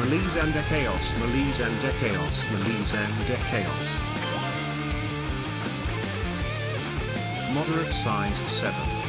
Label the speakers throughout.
Speaker 1: Release and chaos, release and chaos, release and chaos. Moderate size 7.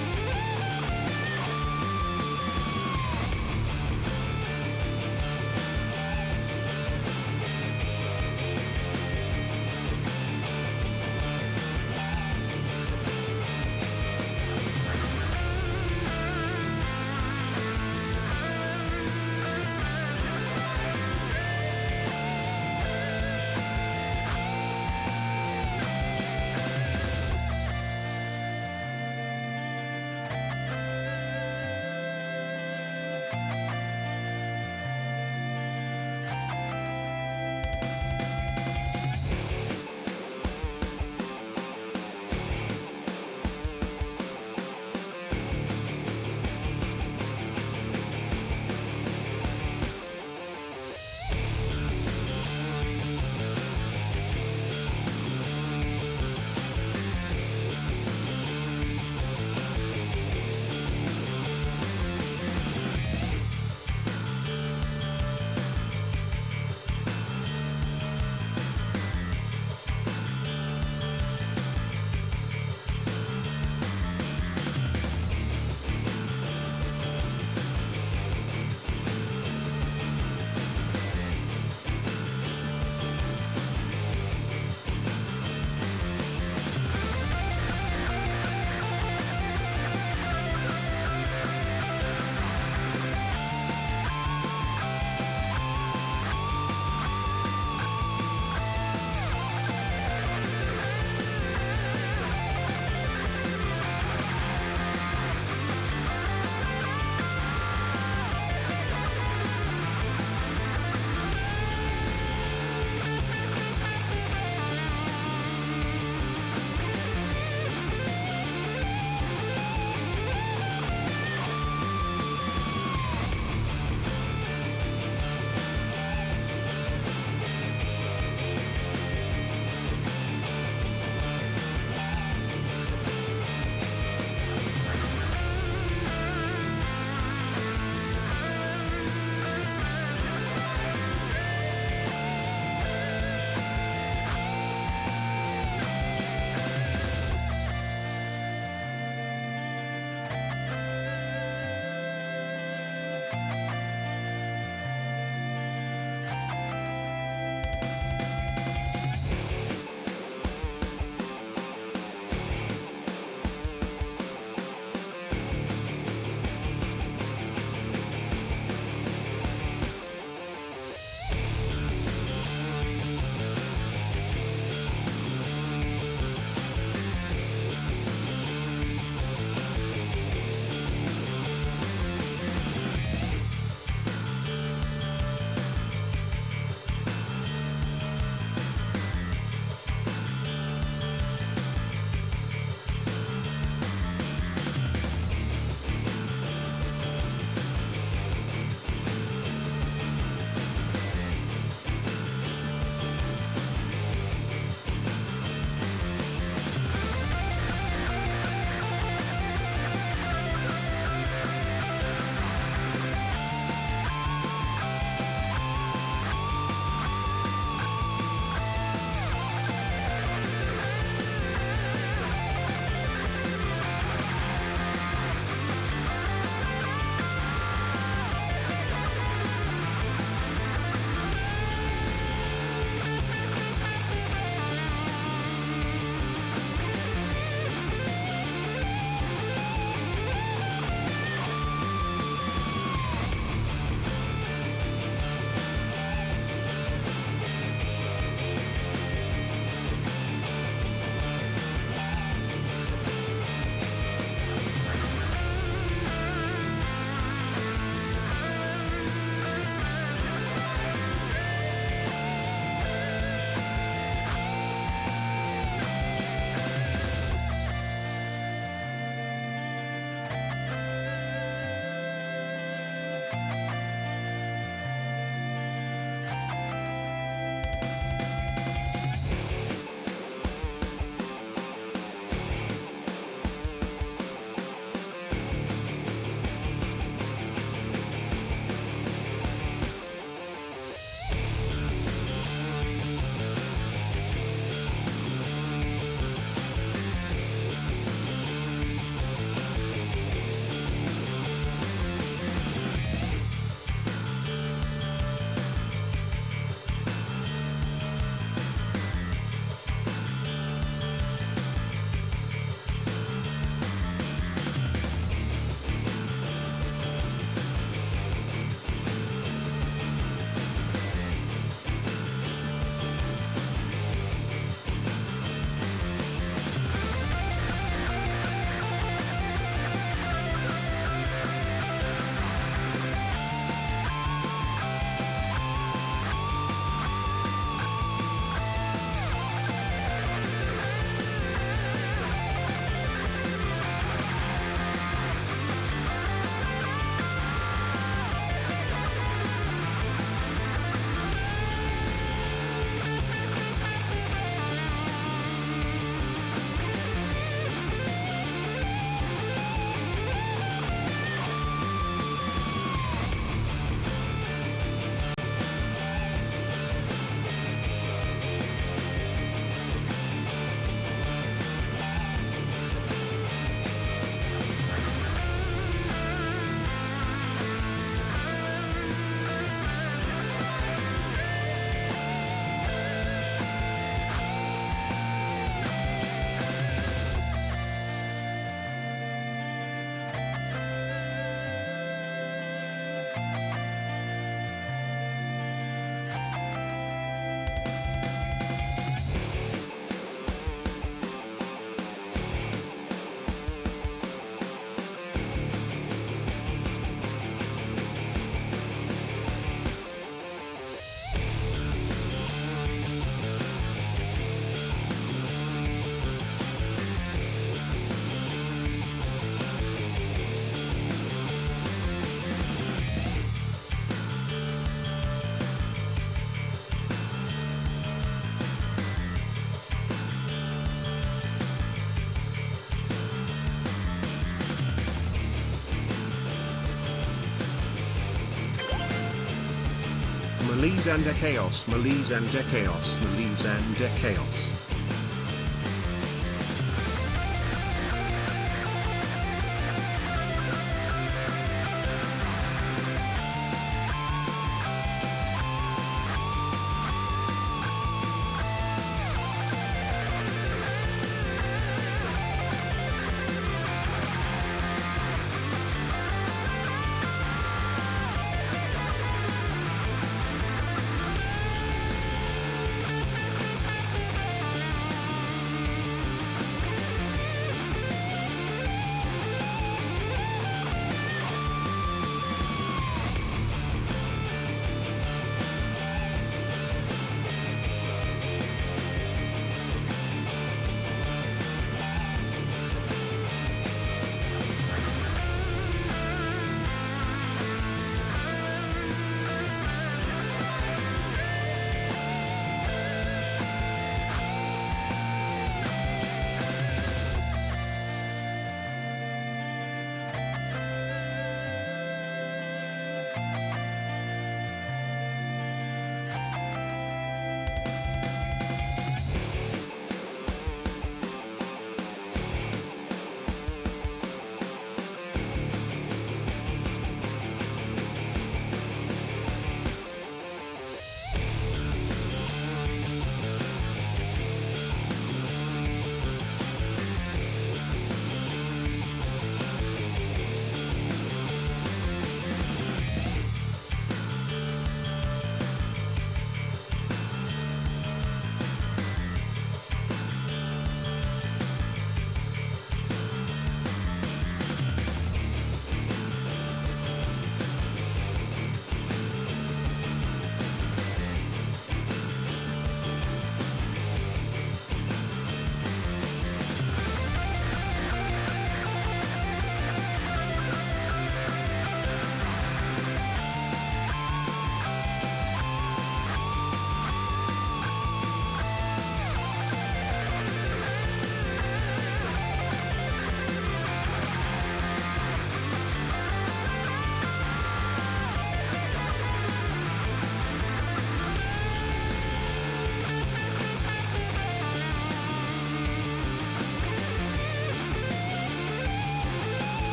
Speaker 1: Smellies and Chaos, Smellies and Chaos, Smellies and Chaos.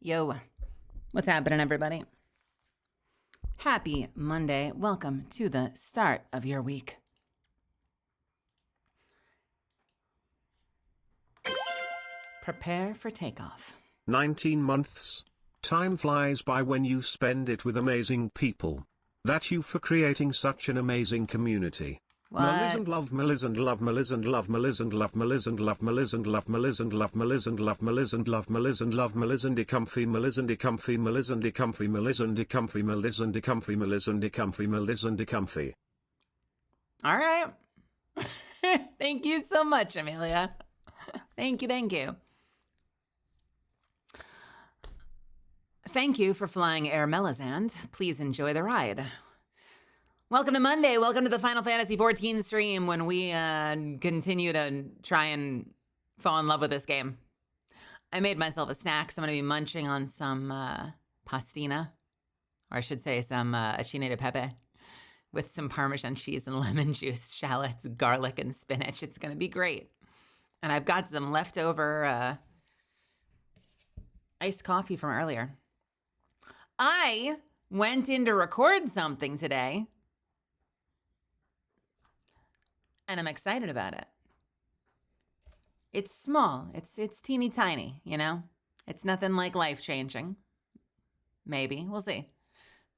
Speaker 2: Yo, what's happening, everybody? Happy Monday. Welcome to the start of your week. Prepare for takeoff.
Speaker 1: 19 months. Time flies by when you spend it with amazing people. That you for creating such an amazing community. Meliz and love Meliz and love Meliz and love Meliz and love Meliz and love Meliz and love Meliz and love Meliz and love Meliz and love Meliz and love Meliz and comfy Meliz and comfy Meliz and comfy Meliz and comfy Meliz and comfy Meliz and comfy Meliz and comfy.
Speaker 2: All right. Thank you so much, Amelia. Thank you, thank you. Thank you for flying Air Melizand. Please enjoy the ride. Welcome to Monday. Welcome to the Final Fantasy XIV stream when we continue to try and fall in love with this game. I made myself a snack, so I'm going to be munching on some pastina, or I should say some acine de pepe, with some Parmesan cheese and lemon juice, shallots, garlic, and spinach. It's going to be great. And I've got some leftover iced coffee from earlier. I went in to record something today, and I'm excited about it. It's small. It's teeny tiny, you know? It's nothing like life-changing. Maybe. We'll see.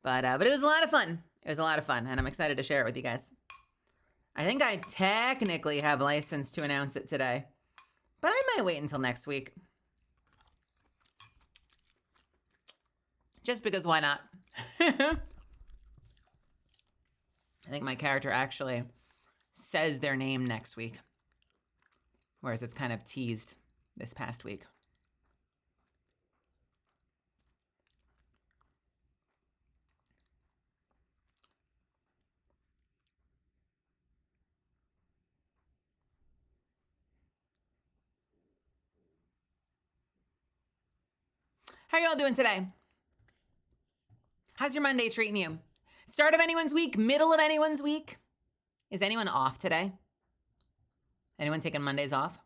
Speaker 2: But it was a lot of fun. It was a lot of fun, and I'm excited to share it with you guys. I think I technically have license to announce it today, but I might wait until next week. Just because why not? I think my character actually says their name next week, whereas it's kind of teased this past week. How y'all doing today? How's your Monday treating you? Start of anyone's week? Middle of anyone's week? Is anyone off today? Anyone taking Mondays off?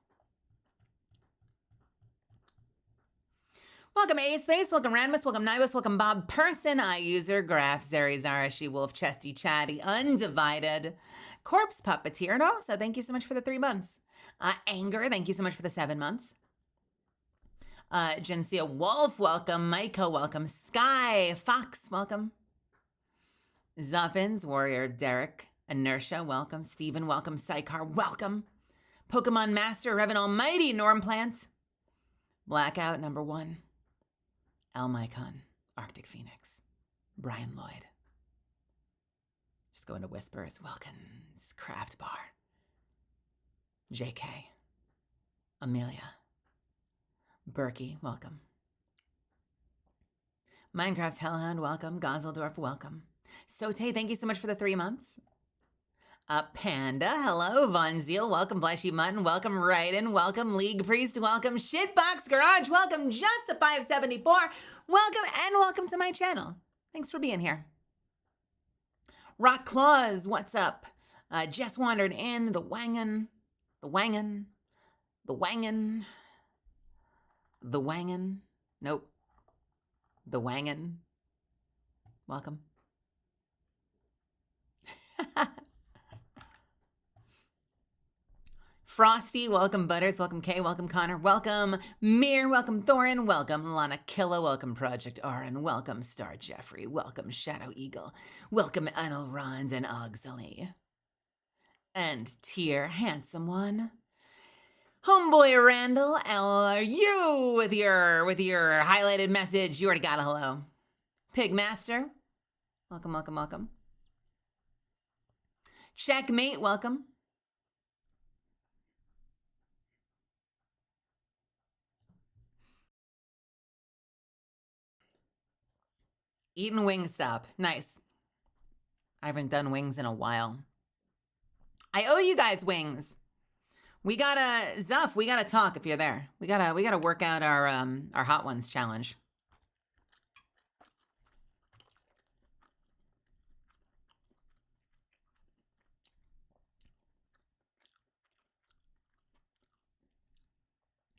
Speaker 2: Welcome A Space, welcome Ranmus, welcome Nibus, welcome Bob Person, iUser, Graph, Zeri, Zara, She Wolf, Chesty, Chatty, Undivided, Corpse Puppeteer, and also thank you so much for the 3 months. Anger, thank you so much for the 7 months. Jensia Wolf, welcome. Maiko, welcome. Sky, Fox, welcome. Zuffins, Warrior, Derek, Inertia, welcome. Steven, welcome. Psycar, welcome. Pokemon Master, Revan Almighty, Norm Plant. Blackout, number 1. El Mycon, Arctic Phoenix. Brian Lloyd. Just going to whispers. Wilkins, Craft Bar. JK. Amelia. Berkey, welcome. Minecraft Hellhound, welcome. Gozeldorf, welcome. Sote, thank you so much for the 3 months. Panda, hello. Von Zeal, welcome. Fleshy Mutton, welcome. Raiden, welcome. League Priest, welcome. Shitbox Garage, welcome. Just a 574, welcome, and welcome to my channel. Thanks for being here. Rock Claws, what's up? Just wandered in. The Wangan. Nope. The Wangan. Welcome. Frosty, welcome. Butters, welcome. Kay, welcome. Connor, welcome. Mir, welcome. Thorin, welcome. Lana Killa, welcome. Project Arin, welcome. Star Jeffrey, welcome. Shadow Eagle, welcome. Anil Rond and Auxily. And Tier, handsome one. Homeboy Randall, are you with your highlighted message? You already got a hello. Pigmaster, welcome, welcome, welcome. Checkmate, welcome. Eating Wingstop, nice. I haven't done wings in a while. I owe you guys wings. We gotta, Zuff, we gotta talk if you're there. We gotta work out our Hot Ones challenge.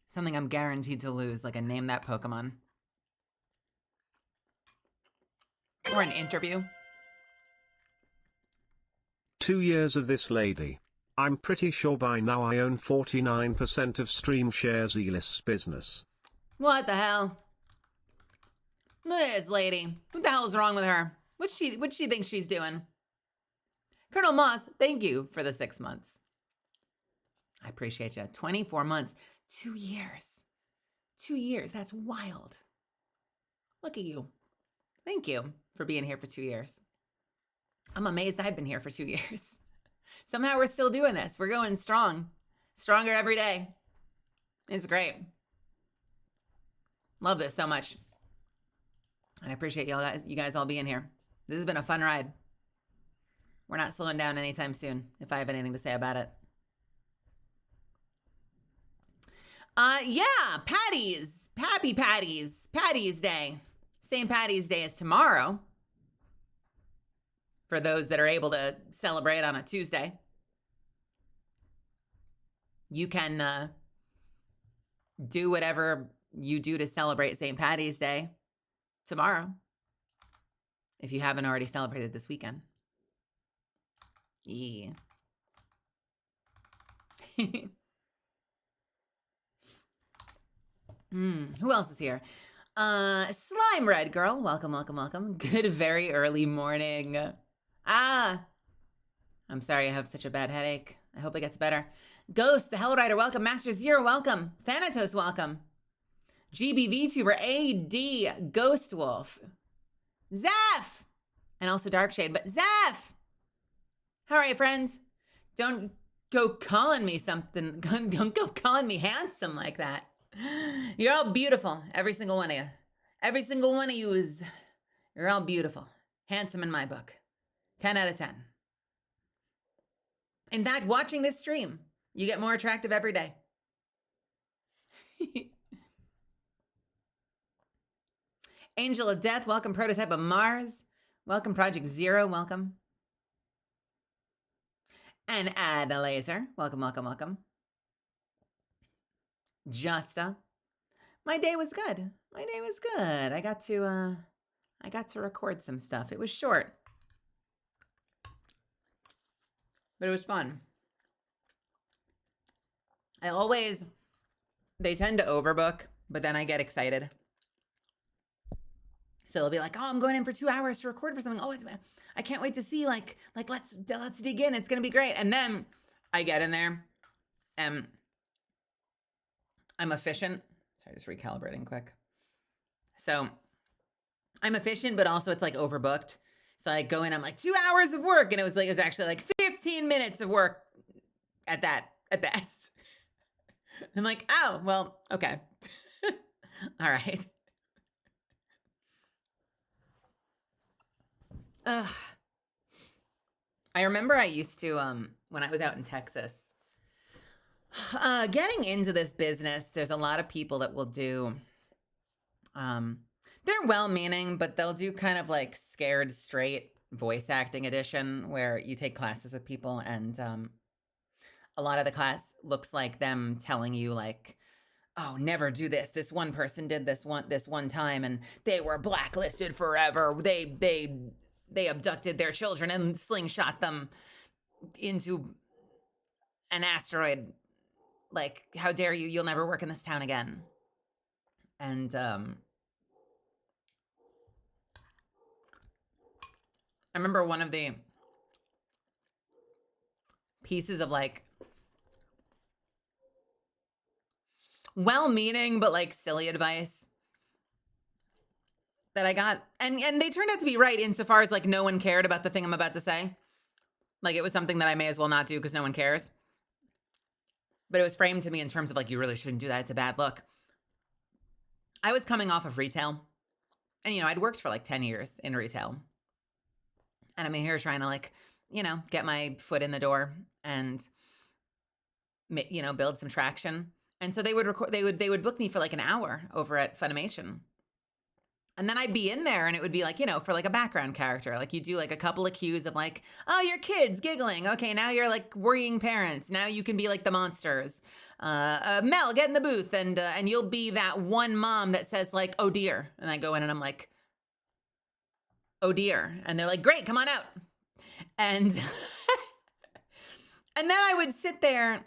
Speaker 2: Something I'm guaranteed to lose, like a name that Pokemon. Or an interview.
Speaker 1: 2 years of this lady. I'm pretty sure by now I own 49% of Stream Shares Elis business.
Speaker 2: What the hell? Look at this lady. What the hell's wrong with her? What's she think she's doing? Colonel Moss, thank you for the 6 months. I appreciate you. 24 months, 2 years. 2 years, that's wild. Look at you. Thank you for being here for 2 years. I'm amazed I've been here for 2 years. Somehow we're still doing this. We're going strong. Stronger every day. It's great. Love this so much. And I appreciate you guys all being here. This has been a fun ride. We're not slowing down anytime soon, if I have anything to say about it. Yeah, Patty's. Happy Patty's. Patty's Day. St. Patty's Day is tomorrow. For those that are able to celebrate on a Tuesday. You can do whatever you do to celebrate St. Patty's Day tomorrow. If you haven't already celebrated this weekend. Yeah. Who else is here? Slime Red Girl. Welcome, welcome, welcome. Good very early morning. I'm sorry I have such a bad headache. I hope it gets better. Ghost, the Hell Rider, welcome. Master Zero, welcome. Thanatos, welcome. GB VTuber, AD, Ghost Wolf. Zeph! And also Darkshade, but Zeph! How are you, friends? Don't go calling me something. Don't go calling me handsome like that. You're all beautiful, every single one of you. Every single one of you you're all beautiful. Handsome in my book. 10 out of 10. In fact, watching this stream, you get more attractive every day. Angel of Death, welcome. Prototype of Mars, welcome. Project Zero, welcome. And Ada Laser, welcome, welcome, welcome. Justa, my day was good. My day was good. I got to record some stuff. It was short, but it was fun. They tend to overbook, but then I get excited. So they'll be like, oh, I'm going in for 2 hours to record for something. Oh, I can't wait to see, like let's dig in. It's going to be great. And then I get in there and I'm efficient. Sorry, just recalibrating quick. So I'm efficient, but also it's like overbooked. So I go in, I'm like 2 hours of work. And it was actually like 15 minutes of work at best. I'm like, oh, well, okay. All right. I remember I used to, when I was out in Texas, getting into this business, there's a lot of people that will do, they're well-meaning, but they'll do kind of like Scared Straight voice acting edition where you take classes with people and a lot of the class looks like them telling you like, oh, never do this. This one person did this one time and they were blacklisted forever. They abducted their children and slingshot them into an asteroid. Like, how dare you? You'll never work in this town again. And I remember one of the pieces of like well-meaning but like silly advice that I got, and they turned out to be right insofar as like no one cared about the thing I'm about to say. Like it was something that I may as well not do because no one cares. But it was framed to me in terms of like, you really shouldn't do that. It's a bad look. I was coming off of retail and, you know, I'd worked for like 10 years in retail and I'm here trying to like, you know, get my foot in the door and, you know, build some traction. And so they would book me for like an hour over at Funimation. And then I'd be in there and it would be like, you know, for like a background character, like you do like a couple of cues of like, oh, your kid's giggling. Okay, now you're like worrying parents. Now you can be like the monsters. Mel, get in the booth and you'll be that one mom that says like, oh dear. And I go in and I'm like, oh dear. And they're like, great, come on out. And, and then I would sit there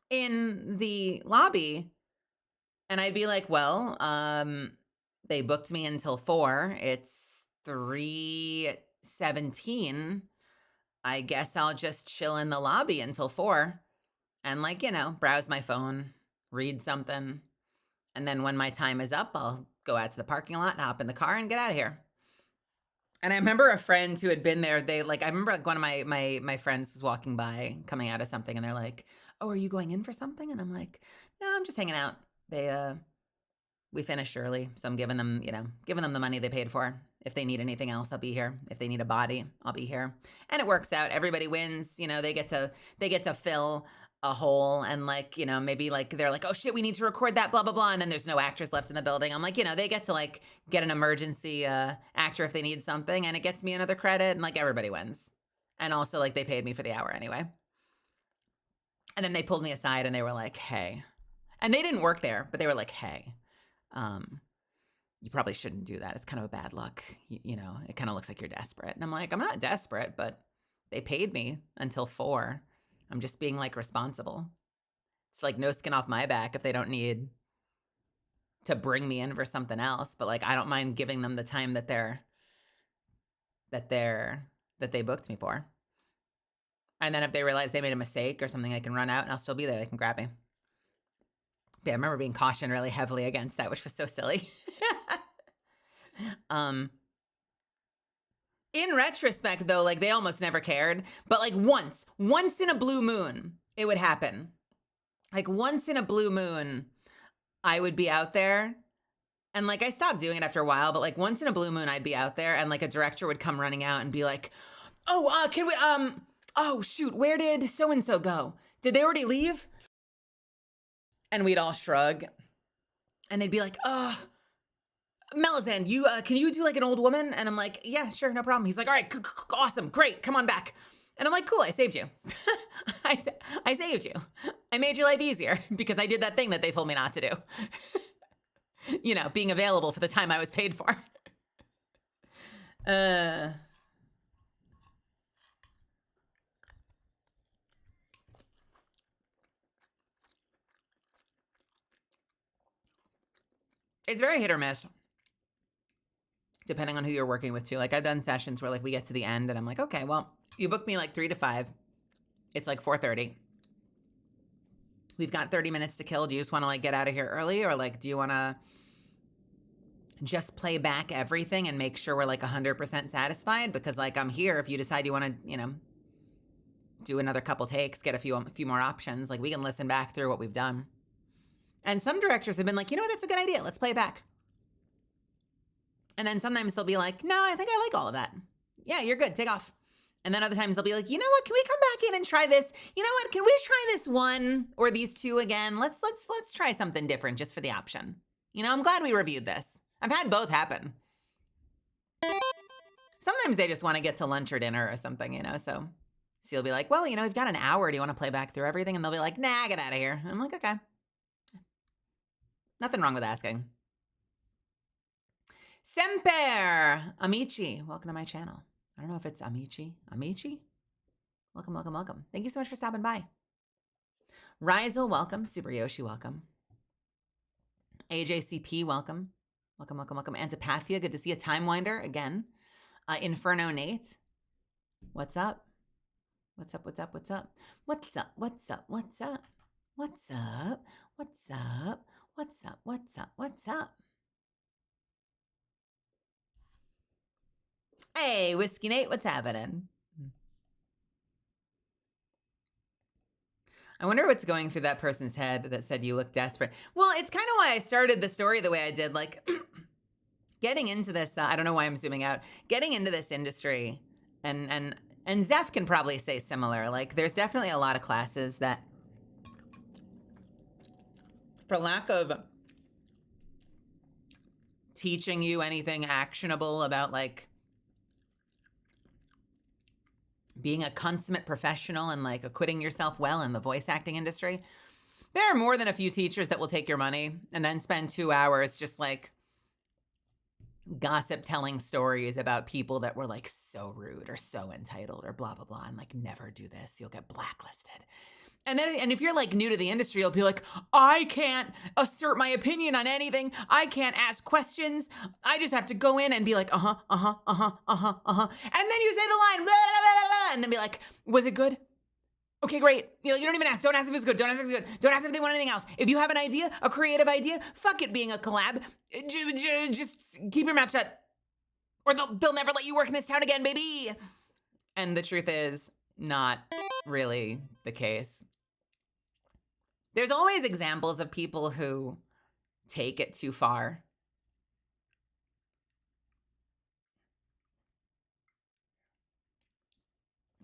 Speaker 2: in the lobby and I'd be like, well, they booked me until 4. It's 3:17. I guess I'll just chill in the lobby until 4 and like, you know, browse my phone, read something. And then when my time is up, I'll go out to the parking lot, hop in the car and get out of here. And I remember a friend who had been there, I remember like one of my friends was walking by, coming out of something, and they're like, "Oh, are you going in for something?" And I'm like, "No, I'm just hanging out." We finished early, so I'm giving them the money they paid for. If they need anything else, I'll be here. If they need a body, I'll be here. And it works out. Everybody wins. You know, they get to fill a hole, and like, you know, maybe like they're like, "Oh shit, we need to record that, blah blah blah," and then there's no actors left in the building. I'm like, you know, they get to like get an emergency actor if they need something, and it gets me another credit, and like everybody wins. And also like they paid me for the hour anyway. And then they pulled me aside and they were like, "Hey," and they didn't work there, but they were like, "Hey, you probably shouldn't do that. It's kind of a bad look. You know, it kind of looks like you're desperate." And I'm like, "I'm not desperate, but they paid me until 4. I'm just being like responsible. It's like no skin off my back if they don't need to bring me in for something else, but like I don't mind giving them the time that they booked me for. And then if they realize they made a mistake or something, I can run out and I'll still be there. They can grab me." But I remember being cautioned really heavily against that, which was so silly. In retrospect, though, like they almost never cared. But like once in a blue moon, it would happen. Like once in a blue moon, I would be out there. And like I stopped doing it after a while, but like once in a blue moon, I'd be out there and like a director would come running out and be like, "Oh, can we, oh shoot, where did so-and-so go? Did they already leave?" And we'd all shrug. And they'd be like, "Melizan, can you do like an old woman?" And I'm like, "Yeah, sure, no problem." He's like, "All right, awesome, great, come on back." And I'm like, "Cool, I saved you." I saved you. I made your life easier because I did that thing that they told me not to do. You know, being available for the time I was paid for. It's very hit or miss, depending on who you're working with too. Like I've done sessions where like we get to the end and I'm like, "Okay, well, you booked me like 3 to 5. It's like 4:30. We've got 30 minutes to kill. Do you just want to like get out of here early, or like do you want to just play back everything and make sure we're like 100% satisfied? Because like I'm here if you decide you want to, you know, do another couple takes, get a few more options. Like we can listen back through what we've done." And some directors have been like, "You know what, that's a good idea. Let's play it back." And then sometimes they'll be like, "No, I think I like all of that. Yeah, you're good. Take off." And then other times they'll be like, "You know what? Can we come back in and try this? You know what? Can we try this one or these 2 again? Let's try something different just for the option. You know, I'm glad we reviewed this." I've had both happen. Sometimes they just want to get to lunch or dinner or something, you know, so you'll be like, "Well, you know, we've got an hour. Do you want to play back through everything?" And they'll be like, "Nah, get out of here." I'm like, "Okay." Nothing wrong with asking. Semper! Amici, welcome to my channel. I don't know if it's Amici. Amici? Welcome, welcome, welcome. Thank you so much for stopping by. Rizel, welcome. Super Yoshi, welcome. AJCP, welcome. Welcome, welcome, welcome. Antipathia, good to see you. Time Winder, again. Inferno Nate, what's up? What's up, what's up, what's up? What's up, what's up, what's up? What's up, what's up? What's up, what's up, what's up? Hey, Whiskey Nate, what's happening? I wonder what's going through that person's head that said you look desperate. Well, it's kind of why I started the story the way I did. Like, getting into this, I don't know why I'm zooming out. Getting into this industry, and Zeph can probably say similar. Like, there's definitely a lot of classes that, for lack of teaching you anything actionable about like being a consummate professional and like acquitting yourself well in the voice acting industry, there are more than a few teachers that will take your money and then spend 2 hours just like gossip telling stories about people that were like so rude or so entitled or blah, blah, blah. And like, never do this. You'll get blacklisted. And if you're like new to the industry, you'll be like, I can't assert my opinion on anything. I can't ask questions. I just have to go in and be like, And then you say the line, blah, blah, blah, blah, and then be like, was it good? Okay, great. You don't even ask. Don't ask if it's good. Don't ask if it's good. Don't ask if they want anything else. If you have an idea, a creative idea, fuck it being a collab. Just keep your mouth shut. Or they'll never let you work in this town again, baby. And the truth is, not really the case. There's always examples of people who take it too far.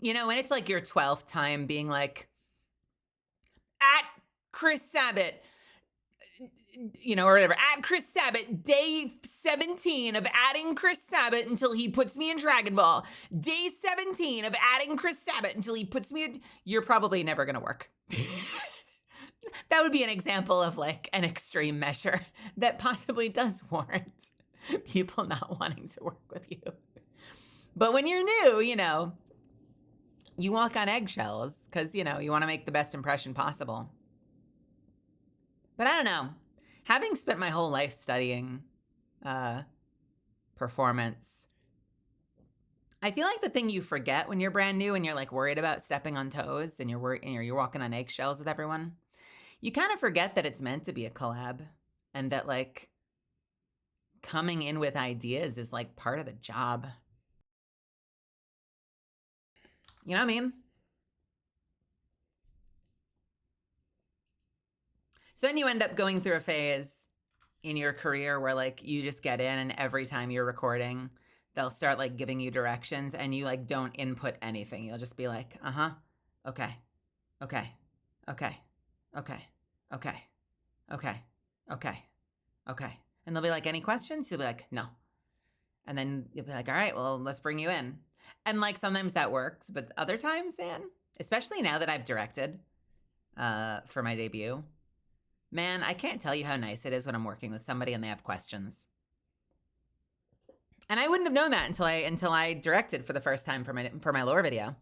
Speaker 2: When it's like your 12th time being like, at Chris Sabat, or whatever, at Chris Sabat, day 17 of adding Chris Sabat until he puts me in Dragon Ball. Day 17 of adding Chris Sabat until he puts me in... You're probably never going to work. That would be an example of like an extreme measure that possibly does warrant people not wanting to work with you. But when you're new, you walk on eggshells because, you want to make the best impression possible. But I don't know. Having spent my whole life studying performance, I feel like the thing you forget when you're brand new and you're like worried about stepping on toes and you're walking on eggshells with everyone, you kind of forget that it's meant to be a collab and that like coming in with ideas is like part of the job. You know what I mean? So then you end up going through a phase in your career where like you just get in and every time you're recording, they'll start like giving you directions and you like don't input anything. You'll just be like, okay, okay, okay, okay, okay, okay, okay, okay. And they'll be like, any questions? You'll be like, no. And then you'll be like, all right, well, let's bring you in. And like sometimes that works, but other times, man, especially now that I've directed for my debut, man, I can't tell you how nice it is when I'm working with somebody and they have questions. And I wouldn't have known that until I directed for the first time for my lore video.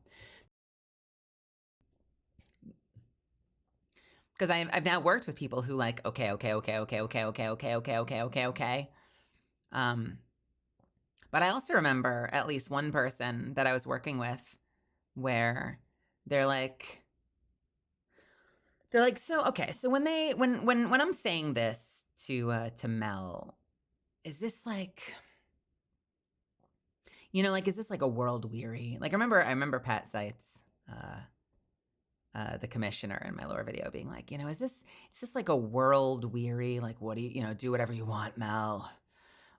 Speaker 2: Because I've now worked with people who like, okay. But I also remember at least one person that I was working with where they're like, so okay, so when I'm saying this to Mel, is this like, like, is this like a world weary? Like I remember Pat Seitz, the commissioner in my lore video being like, is this like a world weary? Like, what do you, do whatever you want, Mel?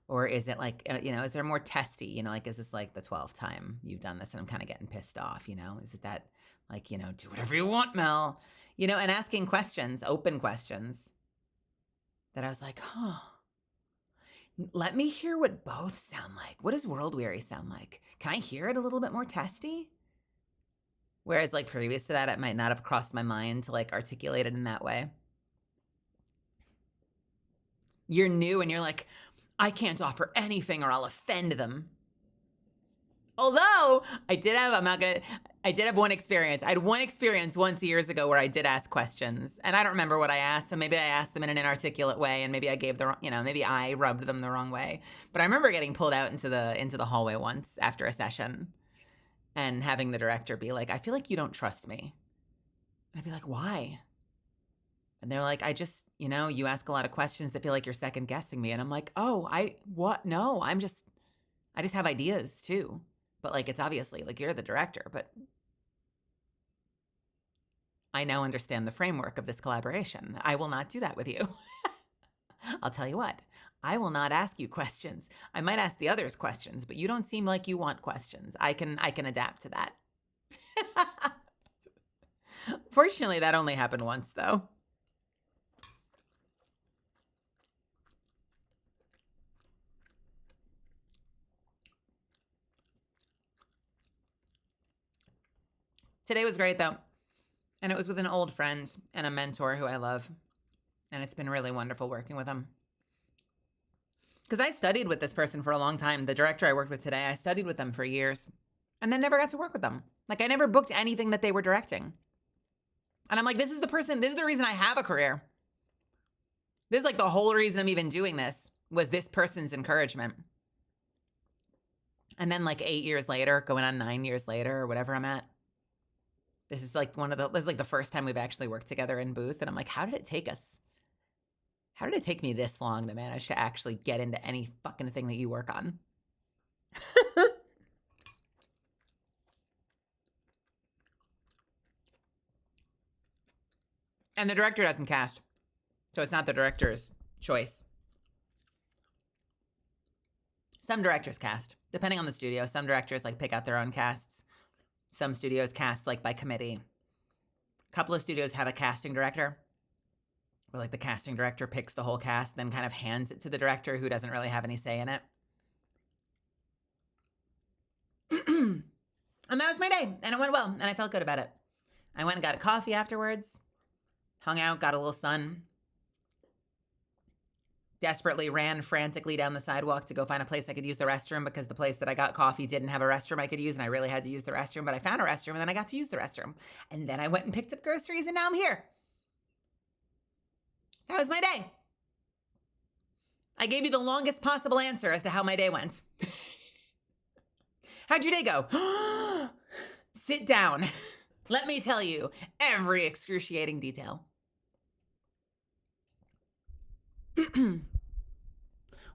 Speaker 2: Or is it like, is there more testy? Like, is this like the 12th time you've done this and I'm kind of getting pissed off, Is it that like, do whatever you want, Mel? And asking questions, open questions that I was like, let me hear what both sound like. What does world weary sound like? Can I hear it a little bit more testy? Whereas like previous to that, it might not have crossed my mind to like articulate it in that way. You're new and you're like, I can't offer anything or I'll offend them. Although I did have one experience. I had one experience once years ago where I did ask questions and I don't remember what I asked. So maybe I asked them in an inarticulate way and maybe I gave the wrong, maybe I rubbed them the wrong way. But I remember getting pulled out into the hallway once after a session and having the director be like, I feel like you don't trust me. And I'd be like, why? And they're like, I just, you ask a lot of questions that feel like you're second guessing me. And I'm like, what? No, I just have ideas too. But like, it's obviously like you're the director, but I now understand the framework of this collaboration. I will not do that with you. I'll tell you what, I will not ask you questions. I might ask the others questions, but you don't seem like you want questions. I can adapt to that. Fortunately, that only happened once though. Today was great though. And it was with an old friend and a mentor who I love. And it's been really wonderful working with him. Because I studied with this person for a long time. The director I worked with today, I studied with them for years and then never got to work with them. Like I never booked anything that they were directing. And I'm like, this is the reason I have a career. This is like the whole reason I'm even doing this, was this person's encouragement. And then like 8 years later, going on 9 years later or whatever I'm at, this is like this is like the first time we've actually worked together in booth. And I'm like, how did it take me this long to manage to actually get into any fucking thing that you work on? And the director doesn't cast. So it's not the director's choice. Some directors cast, depending on the studio. Some directors like pick out their own casts. Some studios cast like by committee. A couple of studios have a casting director, where like the casting director picks the whole cast, then kind of hands it to the director who doesn't really have any say in it. And that was my day, and it went well, and I felt good about it. I went and got a coffee afterwards, hung out, got a little sun, desperately ran frantically down the sidewalk to go find a place I could use the restroom, because the place that I got coffee didn't have a restroom I could use, and I really had to use the restroom, but I found a restroom, and then I got to use the restroom. And then I went and picked up groceries, and now I'm here. That was my day. I gave you the longest possible answer as to how my day went. How'd your day go? Sit down. Let me tell you every excruciating detail.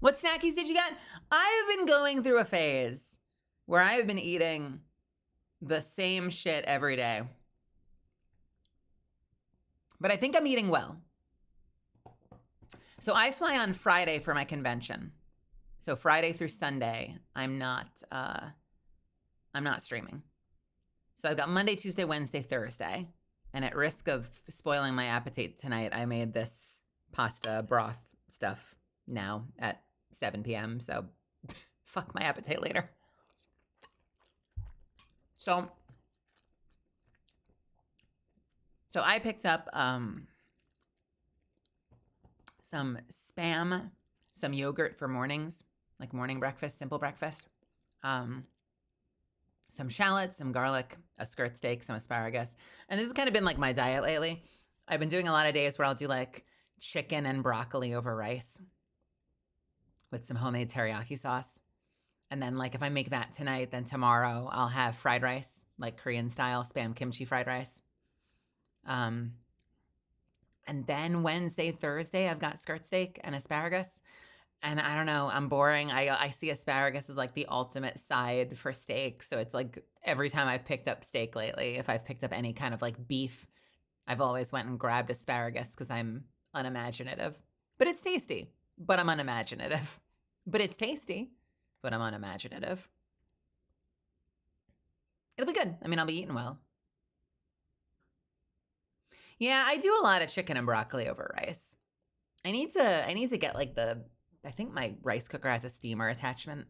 Speaker 2: What snackies did you get? I have been going through a phase where I have been eating the same shit every day. But I think I'm eating well. So I fly on Friday for my convention. So Friday through Sunday, I'm not streaming. So I've got Monday, Tuesday, Wednesday, Thursday. And at risk of spoiling my appetite tonight, I made this pasta broth stuff now at 7 p.m. So fuck my appetite later. So I picked up some Spam, some yogurt for mornings, like morning breakfast, simple breakfast. Some shallots, some garlic, a skirt steak, some asparagus. And this has kind of been like my diet lately. I've been doing a lot of days where I'll do like chicken and broccoli over rice with some homemade teriyaki sauce. And then like if I make that tonight, then tomorrow I'll have fried rice, like Korean style Spam kimchi fried rice. And then Wednesday, Thursday, I've got skirt steak and asparagus. And I don't know, I'm boring. I see asparagus as like the ultimate side for steak. So it's like every time I've picked up steak lately, if I've picked up any kind of like beef, I've always went and grabbed asparagus because I'm unimaginative. But it's tasty, but I'm unimaginative. But it's tasty, but I'm unimaginative. It'll be good. I mean, I'll be eating well. Yeah, I do a lot of chicken and broccoli over rice. I need to get like I think my rice cooker has a steamer attachment.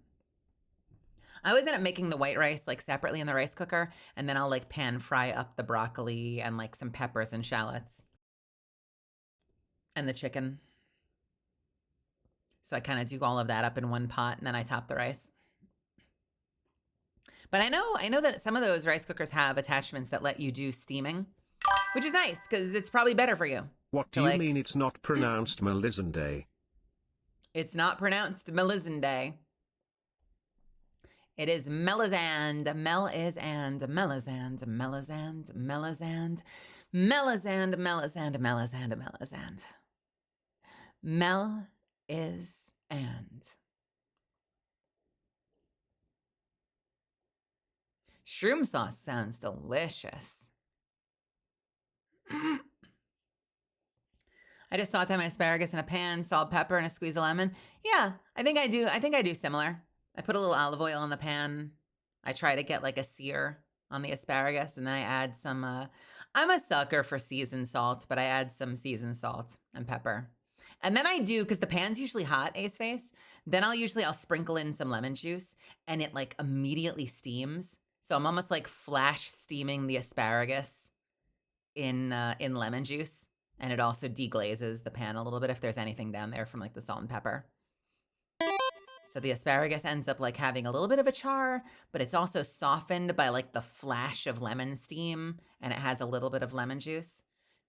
Speaker 2: I always end up making the white rice like separately in the rice cooker, and then I'll like pan fry up the broccoli and like some peppers and shallots and the chicken. So I kind of do all of that up in one pot, and then I top the rice. But I know that some of those rice cookers have attachments that let you do steaming, which is nice because it's probably better for you.
Speaker 1: What do you mean it's not pronounced Melisande?
Speaker 2: It's not pronounced Melisande. It is Melisande. Mel is and Melisande. Melisande. Melisande. Melisande. Melisande. Melisande. Melisande. Mel is and. Shroom sauce sounds delicious. I just saute my asparagus in a pan, salt, pepper, and a squeeze of lemon. Yeah, I think I do similar. I put a little olive oil in the pan. I try to get like a sear on the asparagus, and then I add some, I'm a sucker for seasoned salt, but I add some seasoned salt and pepper. And then I do, because the pan's usually hot, Ace Face, then I'll sprinkle in some lemon juice, and it like immediately steams. So I'm almost like flash steaming the asparagus in lemon juice. And it also deglazes the pan a little bit if there's anything down there from like the salt and pepper. So the asparagus ends up like having a little bit of a char, but it's also softened by like the flash of lemon steam, and it has a little bit of lemon juice.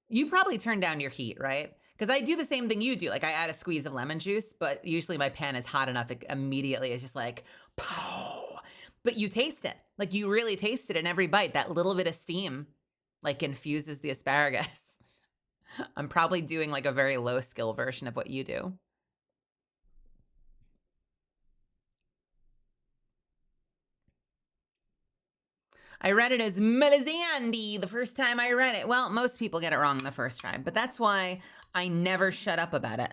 Speaker 2: You probably turn down your heat, right? Because I do the same thing you do. Like I add a squeeze of lemon juice, but usually my pan is hot enough it immediately it's just like, pow. But you taste it. Like you really taste it in every bite. That little bit of steam like infuses the asparagus. I'm probably doing like a very low skill version of what you do. I read it as Melisande the first time I read it. Well, most people get it wrong the first time, but that's why I never shut up about it.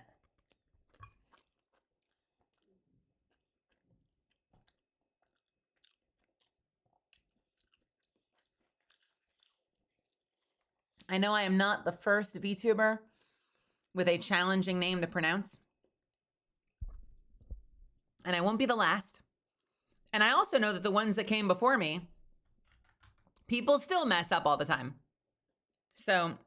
Speaker 2: I know I am not the first VTuber with a challenging name to pronounce. And I won't be the last. And I also know that the ones that came before me, people still mess up all the time. So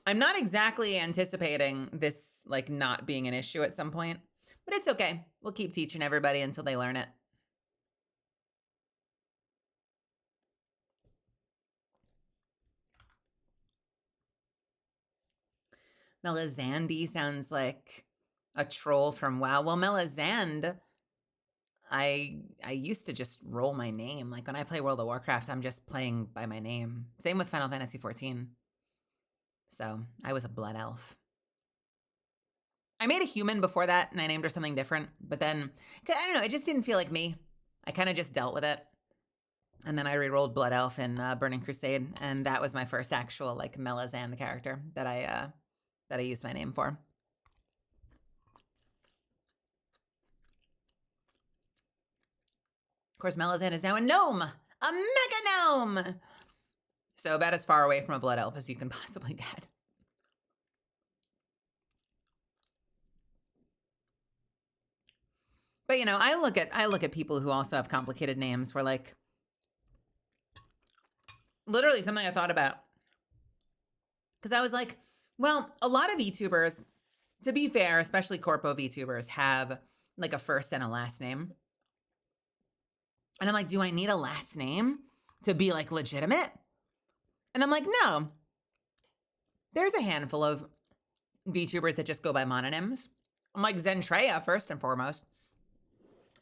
Speaker 2: I'm not exactly anticipating this like not being an issue at some point, but it's okay. We'll keep teaching everybody until they learn it. Melisande sounds like a troll from WoW. Well, Melisande, I used to just roll my name. Like when I play World of Warcraft, I'm just playing by my name. Same with Final Fantasy 14. So I was a blood elf. I made a human before that and I named her something different. But then, I don't know, it just didn't feel like me. I kind of just dealt with it. And then I re-rolled Blood Elf in Burning Crusade. And that was my first actual like Melisande character that I used my name for. Of course, Melisande is now a gnome, a mega gnome. So about as far away from a blood elf as you can possibly get. But you know, I look at people who also have complicated names where like literally something I thought about. Because I was like, well, a lot of VTubers, to be fair, especially corpo VTubers, have like a first and a last name. And I'm like, do I need a last name to be like legitimate? And I'm like, no. There's a handful of VTubers that just go by mononyms. I'm like Zentreya first and foremost.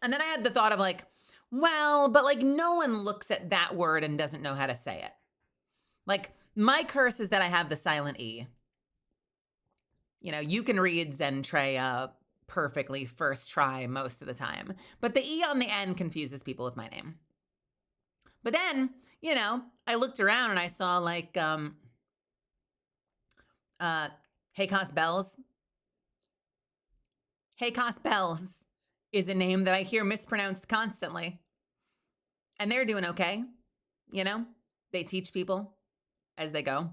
Speaker 2: And then I had the thought of like, well, but like no one looks at that word and doesn't know how to say it. Like my curse is that I have the silent E. You know, you can read Zentreya perfectly first try most of the time, but the E on the end confuses people with my name. But then, you know, I looked around and I saw like, Haycos Bells. Haycos Bells is a name that I hear mispronounced constantly. And they're doing okay. You know, they teach people as they go.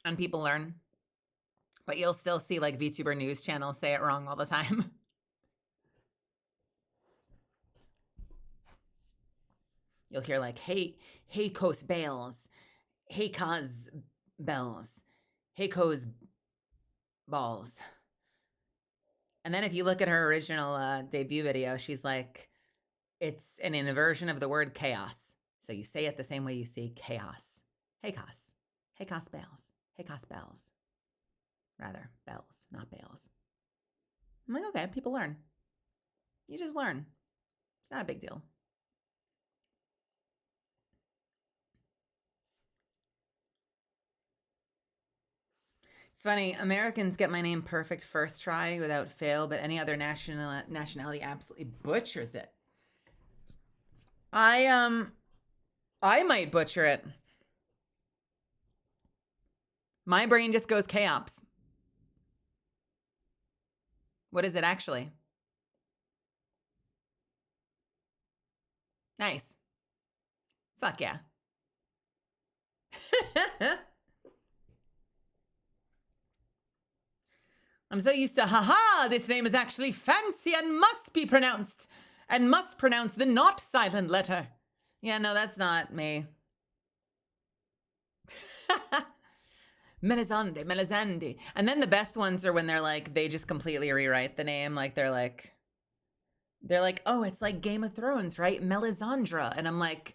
Speaker 2: And people learn. But you'll still see like VTuber news channels say it wrong all the time. You'll hear like, Haycos Bales, Haycos Bells, Haycos Balls. And then if you look at her original debut video, she's like, it's an inversion of the word chaos. So you say it the same way you see chaos. Haycos. Haycos Bales. Haycos Bells. Rather, bells, not bales. I'm like, okay, people learn. You just learn. It's not a big deal. It's funny, Americans get my name perfect first try without fail, but any other nationality absolutely butchers it. I might butcher it. My brain just goes chaos. What is it actually? Nice. Fuck yeah. I'm so used to, haha, this name is actually fancy and must be pronounced, and must pronounce the not silent letter. Yeah, no, that's not me. Melisande. And then the best ones are when they're like, they just completely rewrite the name. Like, they're like, oh, it's like Game of Thrones, right? Melisandre. And I'm like,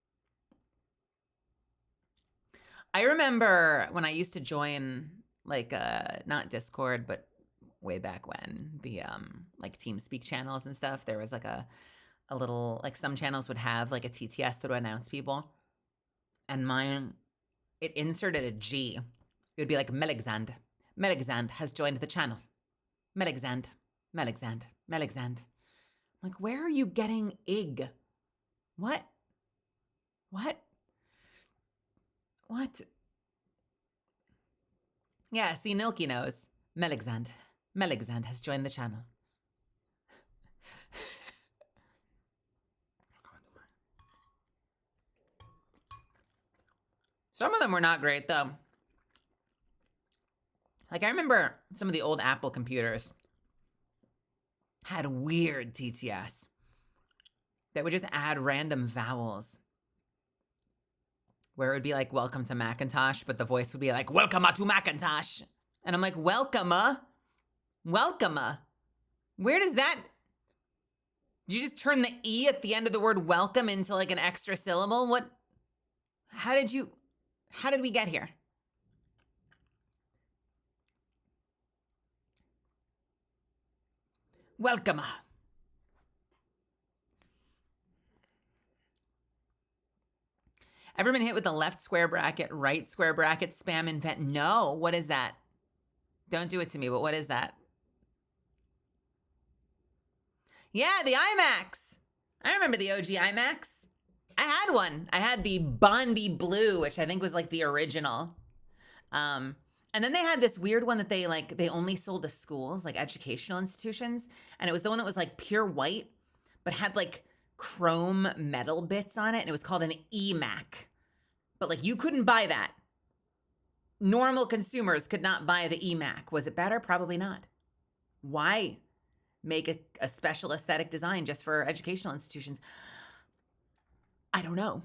Speaker 2: I remember when I used to join like not Discord, but way back when the like TeamSpeak channels and stuff, there was like a little, like some channels would have like a TTS that would announce people, and mine, it inserted a G. It would be like Melexand. Melexand has joined the channel. Melexand, Melexand, Melexand. Like, where are you getting ig? What? What? What? Yeah, see, Nilky knows. Melexand. Melexand has joined the channel. Some of them were not great, though. Like, I remember some of the old Apple computers had weird TTS that would just add random vowels, where it would be like, welcome to Macintosh, but the voice would be like, welcome to Macintosh. And I'm like, welcome. Where does that... Did you just turn the E at the end of the word welcome into like an extra syllable? What? How did we get here? Welcome. Ever been hit with the left square bracket, right square bracket, spam invent? No. What is that? Don't do it to me, but what is that? Yeah, the iMacs. I remember the OG iMacs. I had one. I had the Bondi Blue, which I think was like the original. And then they had this weird one that they only sold to schools, like educational institutions. And it was the one that was like pure white, but had like chrome metal bits on it. And it was called an eMac. But like you couldn't buy that. Normal consumers could not buy the eMac. Was it better? Probably not. Why make a special aesthetic design just for educational institutions? I don't know.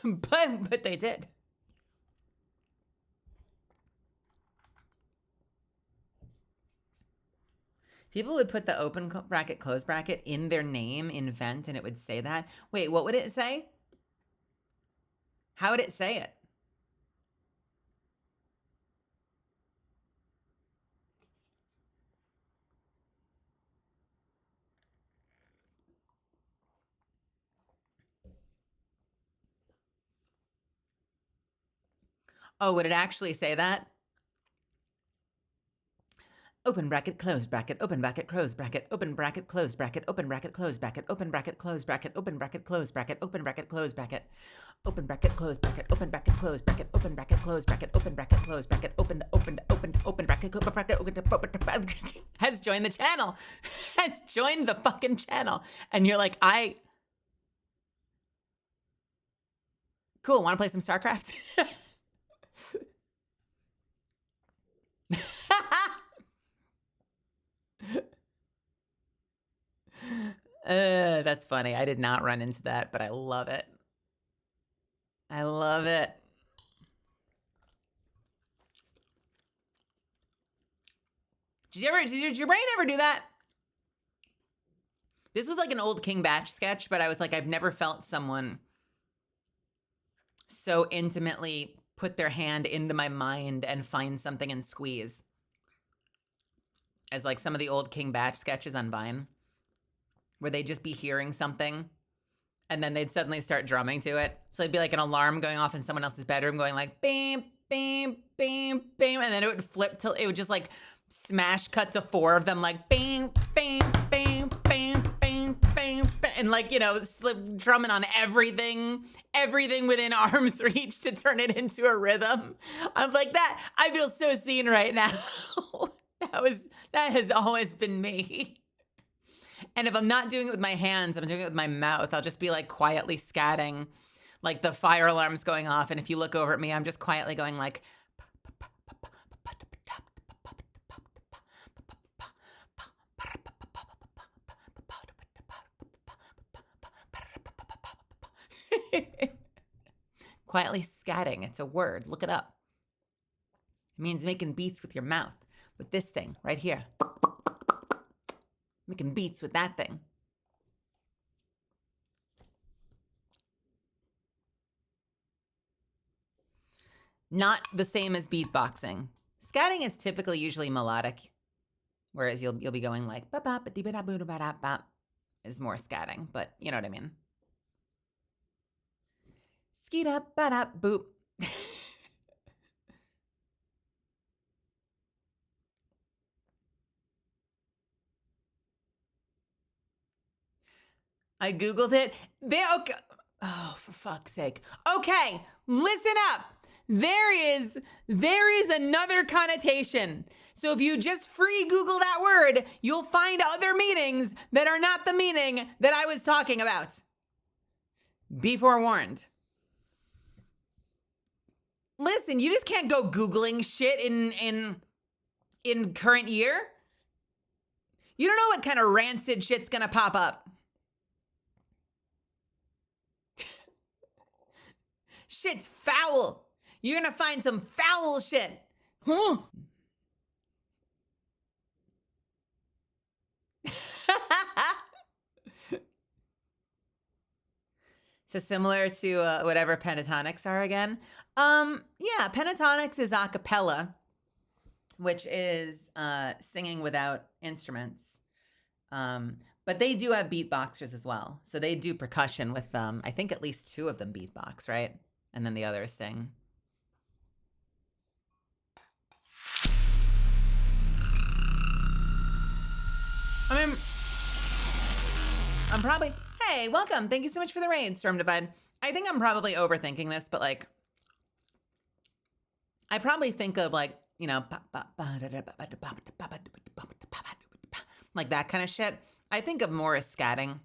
Speaker 2: but they did. People would put the open bracket, close bracket in their name, invent, and it would say that. Wait, what would it say? How would it say it? Oh, would it actually say that? Open bracket, close bracket, open bracket, close bracket, open bracket, close bracket, open bracket, close bracket, open bracket, close bracket, open bracket, close bracket, open bracket, close bracket, open bracket, close bracket, open bracket, close bracket, open bracket, close bracket, open bracket, close bracket, open bracket, has joined the channel, has joined the fucking channel. And you're like, cool, want to play some StarCraft? That's funny. I did not run into that, but I love it. I love it. Did your brain ever do that? This was like an old King Batch sketch, but I was like, I've never felt someone so intimately put their hand into my mind and find something and squeeze as like some of the old King Batch sketches on Vine, where they'd just be hearing something and then they'd suddenly start drumming to it. So it'd be like an alarm going off in someone else's bedroom going like, bam, bam, bam, bam. And then it would flip till it would just like smash cut to four of them like bam, bam, bam, bam, bam, bam, bam. And like, you know, drumming on everything within arm's reach to turn it into a rhythm. I'm like that. I feel so seen right now. That has always been me. And if I'm not doing it with my hands, I'm doing it with my mouth. I'll just be like quietly scatting, like the fire alarm's going off. And if you look over at me, I'm just quietly going like, quietly scatting. It's a word. Look it up. It means making beats with your mouth. With this thing right here. Making beats with that thing. Not the same as beatboxing. Scatting is typically usually melodic, whereas you'll be going like ba ba ba dee ba da boo da ba da ba is more scatting, but you know what I mean. Skeet up ba da boop. I Googled it. Okay. Oh, for fuck's sake. Okay, listen up. There is another connotation. So if you just free Google that word, you'll find other meanings that are not the meaning that I was talking about. Be forewarned. Listen, you just can't go Googling shit in current year. You don't know what kind of rancid shit's gonna pop up. Shit's foul. You're gonna find some foul shit. Huh? So similar to whatever pentatonics are again. Yeah, pentatonics is a cappella, which is singing without instruments. But they do have beatboxers as well. So they do percussion with them. I think at least 2 of them beatbox, right? And then the others sing. I mean, I'm probably, hey, welcome. Thank you so much for the raid, Storm Divide. I think I'm probably overthinking this, but like, I probably think of like, you know, like that kind of shit. I think of more as scatting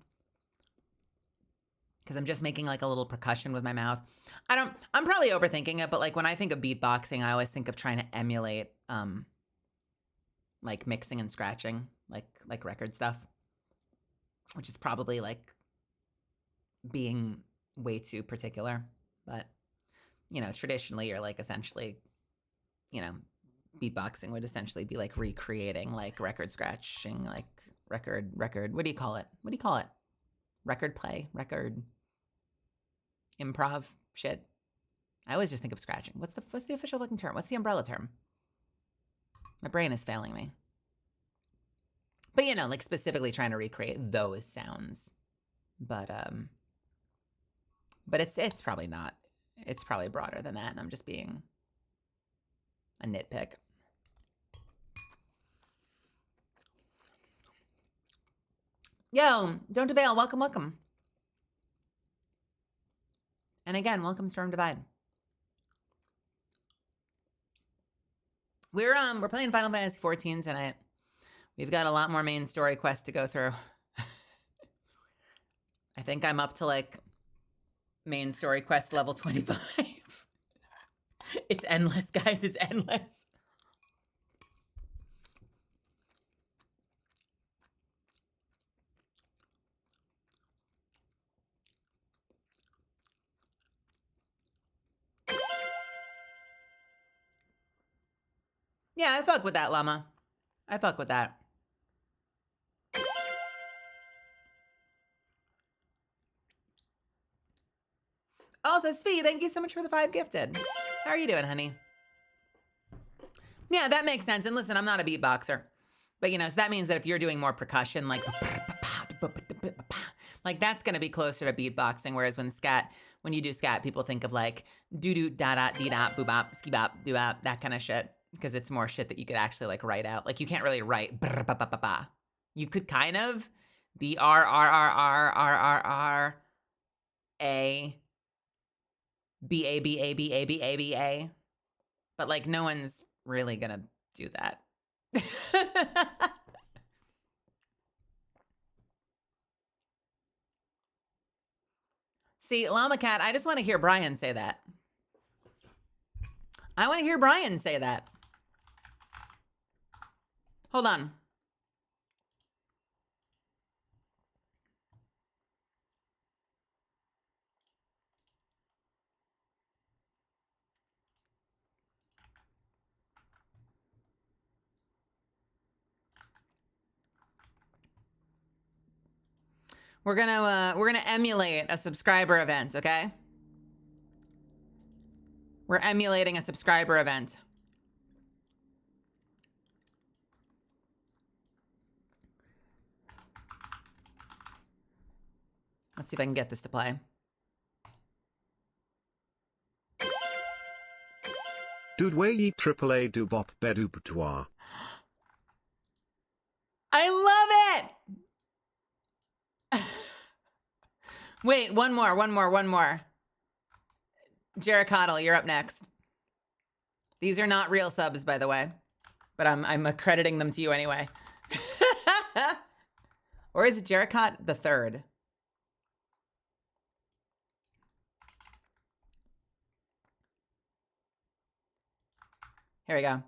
Speaker 2: because I'm just making like a little percussion with my mouth. I'm probably overthinking it, but like when I think of beatboxing, I always think of trying to emulate like mixing and scratching, like record stuff, which is probably like being way too particular. But, you know, traditionally you're like essentially, you know, beatboxing would essentially be like recreating like record scratching, like record, what do you call it? Record play, record improv shit. I always just think of scratching. What's the official looking term? What's the umbrella term? My brain is failing me. But you know, like specifically trying to recreate those sounds. But it's probably not. It's probably broader than that, and I'm just being a nitpick. Yo, Don't Avail, welcome. And again, welcome Storm Divide. We're playing Final Fantasy 14 tonight. We've got a lot more main story quests to go through. I think I'm up to like main story quest level 25. It's endless, guys. It's endless. Yeah, I fuck with that, llama. I fuck with that. Also, Svi, thank you so much for the 5 gifted. How are you doing, honey? Yeah, that makes sense. And listen, I'm not a beatboxer. But, you know, so that means that if you're doing more percussion, like that's going to be closer to beatboxing. Whereas when you do scat, people think of like doo-doo, da-da, dee-da, boo-bop, ski-bop, doo-bop, that kind of shit. Because it's more shit that you could actually like write out. Like you can't really write brr-ba-ba-ba-ba. You could kind of B-R-R-R-R-R-R-R A B-A-B-A-B-A-B-A-B-A. But like no one's really gonna do that. See, Llama Cat, I just want to hear Brian say that. I want to hear Brian say that. Hold on. We're gonna emulate a subscriber event, okay? We're emulating a subscriber event. Let's see if I can get this to play.
Speaker 1: Dude way ye triple A do bop bedu patois.
Speaker 2: I love it! Wait, one more. Jarrett Cottle, you're up next. These are not real subs, by the way, but I'm accrediting them to you anyway. Or is it Jarrett Cott the third? Here we go.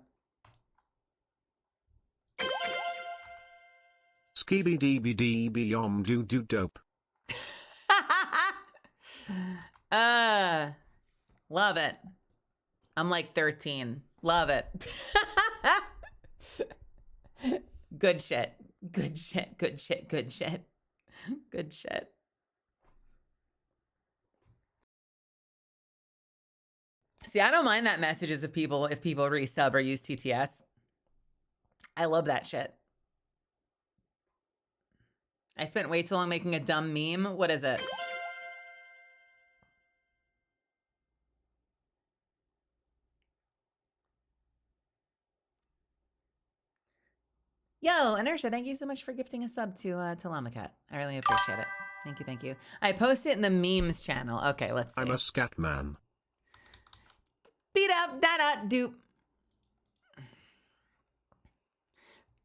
Speaker 1: Skibby dee dee yom do do dope.
Speaker 2: Love it. I'm like 13. Love it. Good shit. Good shit. Good shit. Good shit. Good shit. See, I don't mind that messages if people resub or use TTS. I love that shit. I spent way too long making a dumb meme. What is it? Yo, Inertia, thank you so much for gifting a sub to Llamacat. I really appreciate it. Thank you, thank you. I post it in the memes channel. Okay, let's see.
Speaker 1: I'm a scat man.
Speaker 2: Beat up, da da doop.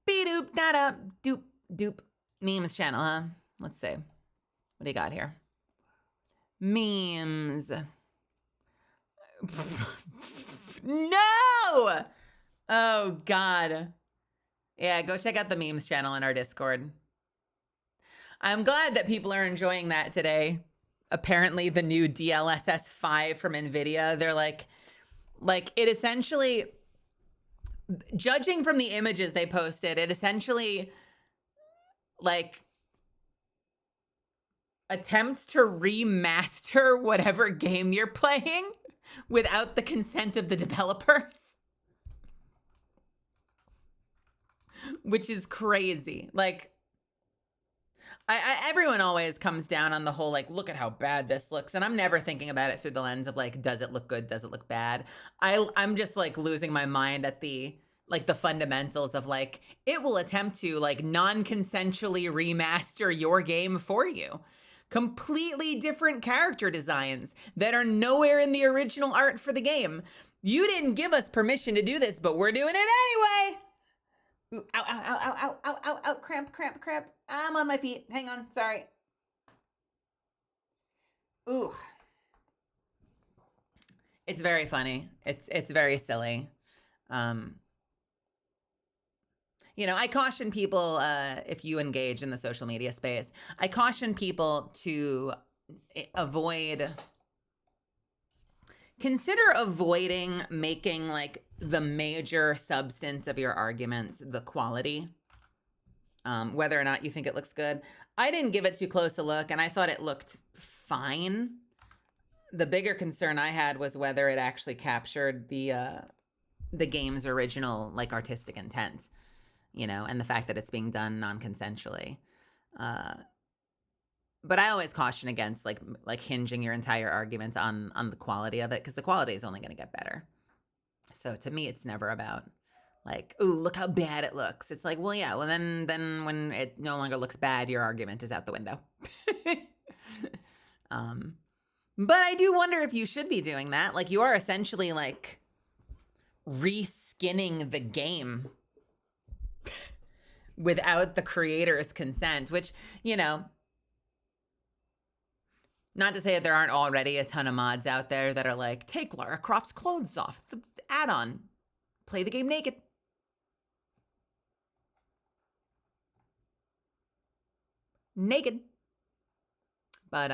Speaker 2: Beat up, da da doop doop. Memes channel, huh? Let's see. What do you got here? Memes. No! Oh, God. Yeah, go check out the memes channel in our Discord. I'm glad that people are enjoying that today. Apparently, the new DLSS 5 from NVIDIA, they're like it essentially, judging from the images they posted, it essentially like attempts to remaster whatever game you're playing without the consent of the developers. Which is crazy. Like, everyone always comes down on the whole, like, look at how bad this looks. And I'm never thinking about it through the lens of, like, does it look good? Does it look bad? I'm just, like, losing my mind at the fundamentals of, like, it will attempt to, like, non-consensually remaster your game for you. Completely different character designs that are nowhere in the original art for the game. You didn't give us permission to do this, but we're doing it anyway. Ooh, ow, ow, ow, ow, ow, ow, ow, ow, cramp, cramp, cramp. I'm on my feet. Hang on, sorry. Ooh. It's very funny. It's very silly. You know, I caution people, if you engage in the social media space, I caution people to consider avoiding making, like, the major substance of your arguments the quality, whether or not you think it looks good. I didn't give it too close a look, and I thought it looked fine. The bigger concern I had was whether it actually captured the game's original, like, artistic intent, you know, and the fact that it's being done non-consensually. But I always caution against like hinging your entire argument on the quality of it, because the quality is only going to get better. So to me, it's never about like, ooh, look how bad it looks. It's like, well, yeah, well then when it no longer looks bad, your argument is out the window. But I do wonder if you should be doing that. Like, you are essentially like reskinning the game without the creator's consent, which, you know, not to say that there aren't already a ton of mods out there that are like, take Lara Croft's clothes off, the add-on, play the game naked. Naked. But,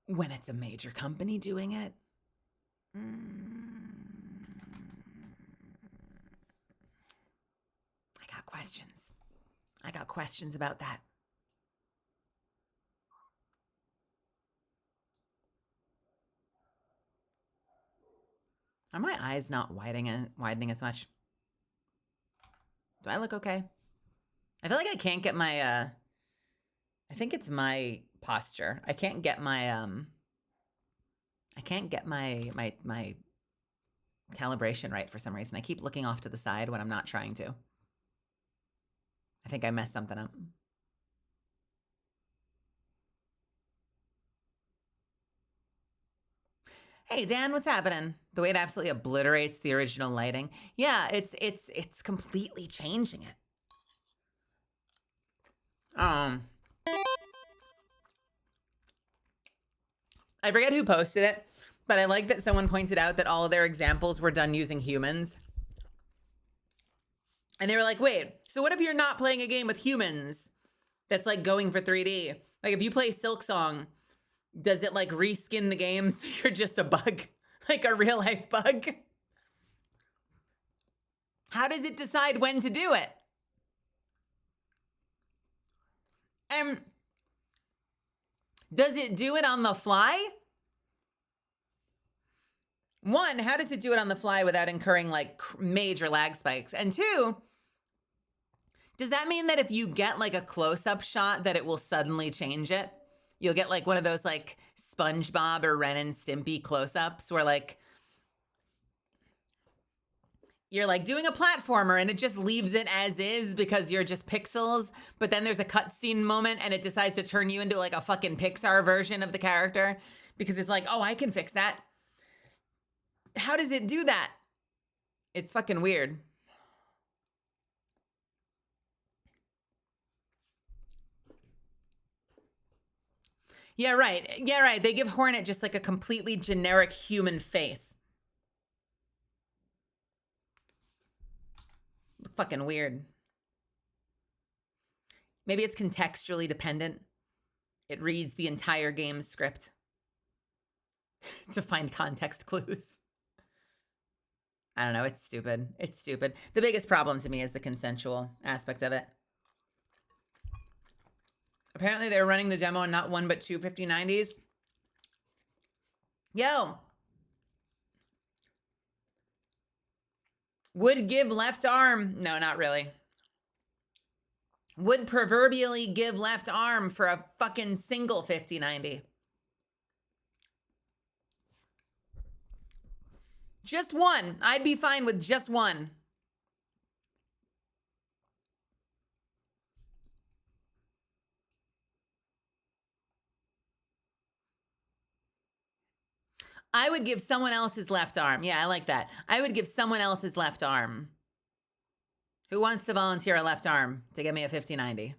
Speaker 2: when it's a major company doing it, I got questions. I got questions about that. Are my eyes not widening as much? Do I look okay? I feel like I can't get my, I think it's my posture. I can't get my my calibration right for some reason. I keep looking off to the side when I'm not trying to. I think I messed something up. Hey Dan, what's happening? The way it absolutely obliterates the original lighting. Yeah, it's completely changing it. I forget who posted it, but I like that someone pointed out that all of their examples were done using humans. And they were like, wait, so what if you're not playing a game with humans that's like going for 3D? Like if you play Silksong, does it like reskin the game so you're just a bug? Like a real life bug? How does it decide when to do it? And does it do it on the fly? One, how does it do it on the fly without incurring like major lag spikes? And two, does that mean that if you get like a close-up shot that it will suddenly change it? You'll get like one of those like SpongeBob or Ren and Stimpy close-ups where like you're like doing a platformer and it just leaves it as is because you're just pixels, but then there's a cutscene moment and it decides to turn you into like a fucking Pixar version of the character because it's like, oh, I can fix that. How does it do that? It's fucking weird. Yeah, right. Yeah, right. They give Hornet just like a completely generic human face. Fucking weird. Maybe it's contextually dependent. It reads the entire game's script to find context clues. I don't know. It's stupid. It's stupid. The biggest problem to me is the consensual aspect of it. Apparently they're running the demo on not one but two 5090s. Yo. Would give left arm. No, not really. Would proverbially give left arm for a fucking single 5090. Just one. I'd be fine with just one. I would give someone else's left arm. Yeah, I like that. I would give someone else's left arm. Who wants to volunteer a left arm to give me a 5090?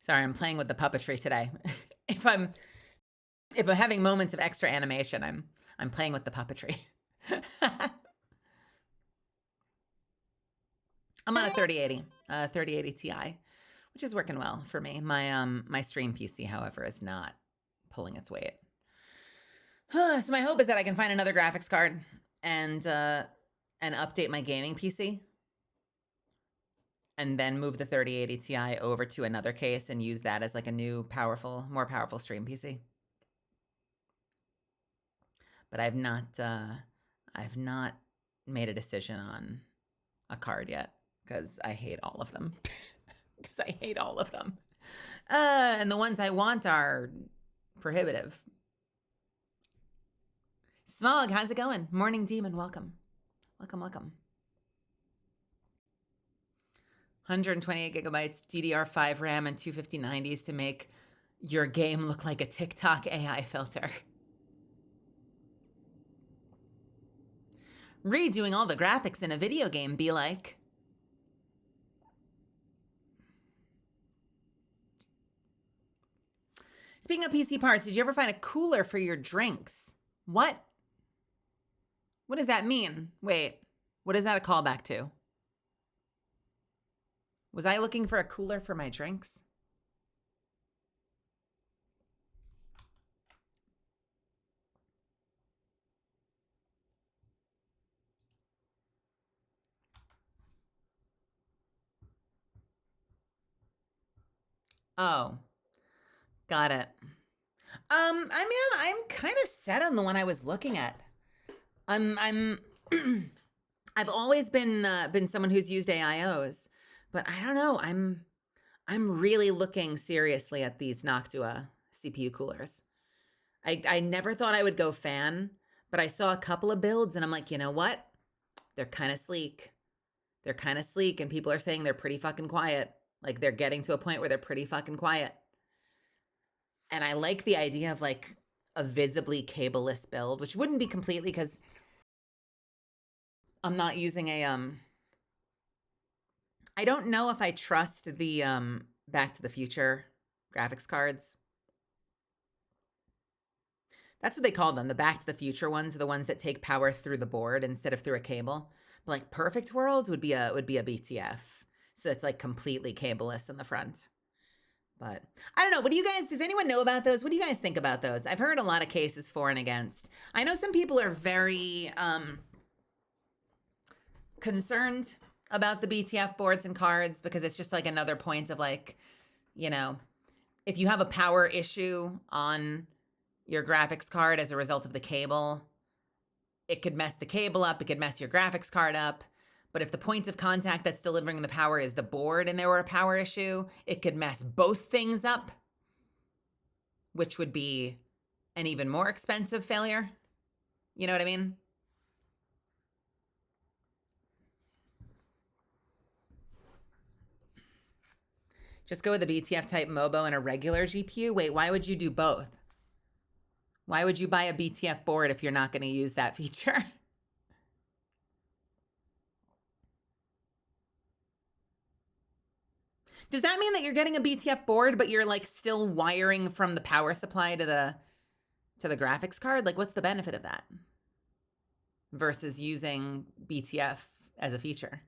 Speaker 2: Sorry, I'm playing with the puppetry today. If I'm having moments of extra animation, I'm playing with the puppetry. I'm on a 3080 Ti, which is working well for me. My stream PC, however, is not pulling its weight. So my hope is that I can find another graphics card and update my gaming PC. And then move the 3080 Ti over to another case and use that as like a new more powerful stream PC. But I've not made a decision on a card yet because I hate all of them. And the ones I want are prohibitive. Smog, how's it going? Morning Demon, welcome. Welcome. 128 gigabytes, DDR5 RAM, and 25090s to make your game look like a TikTok AI filter. Redoing all the graphics in a video game be like. Speaking of PC parts, did you ever find a cooler for your drinks? What? What does that mean? Wait, What is that a callback to? Was I looking for a cooler for my drinks? Oh, got it. I'm kind of set on the one I was looking at. I'm I've always been someone who's used AIOs, but I don't know. I'm really looking seriously at these Noctua CPU coolers. I never thought I would go fan, but I saw a couple of builds and I'm like, you know what? They're kind of sleek. They're kind of sleek, and people are saying they're pretty fucking quiet. Like, they're getting to a point where they're pretty fucking quiet. And I like the idea of like a visibly cableless build, which wouldn't be completely, because I'm not using a I don't know if I trust the Back to the Future graphics cards. That's what they call them. The Back to the Future ones are the ones that take power through the board instead of through a cable. But like Perfect Worlds would be a BTF. So it's like completely cableless in the front. But I don't know. What do you guys, does anyone know about those? What do you guys think about those? I've heard a lot of cases for and against. I know some people are very concerned about the BTF boards and cards because it's just like another point of like, you know, if you have a power issue on your graphics card as a result of the cable, it could mess the cable up, it could mess your graphics card up. But if the point of contact that's delivering the power is the board and there were a power issue, it could mess both things up, which would be an even more expensive failure. You know what I mean? Just go with a BTF type MOBO and a regular GPU? Wait, why would you do both? Why would you buy a BTF board if you're not going to use that feature? Does that mean that you're getting a BTF board, but you're like still wiring from the power supply to the graphics card? Like, what's the benefit of that versus using BTF as a feature?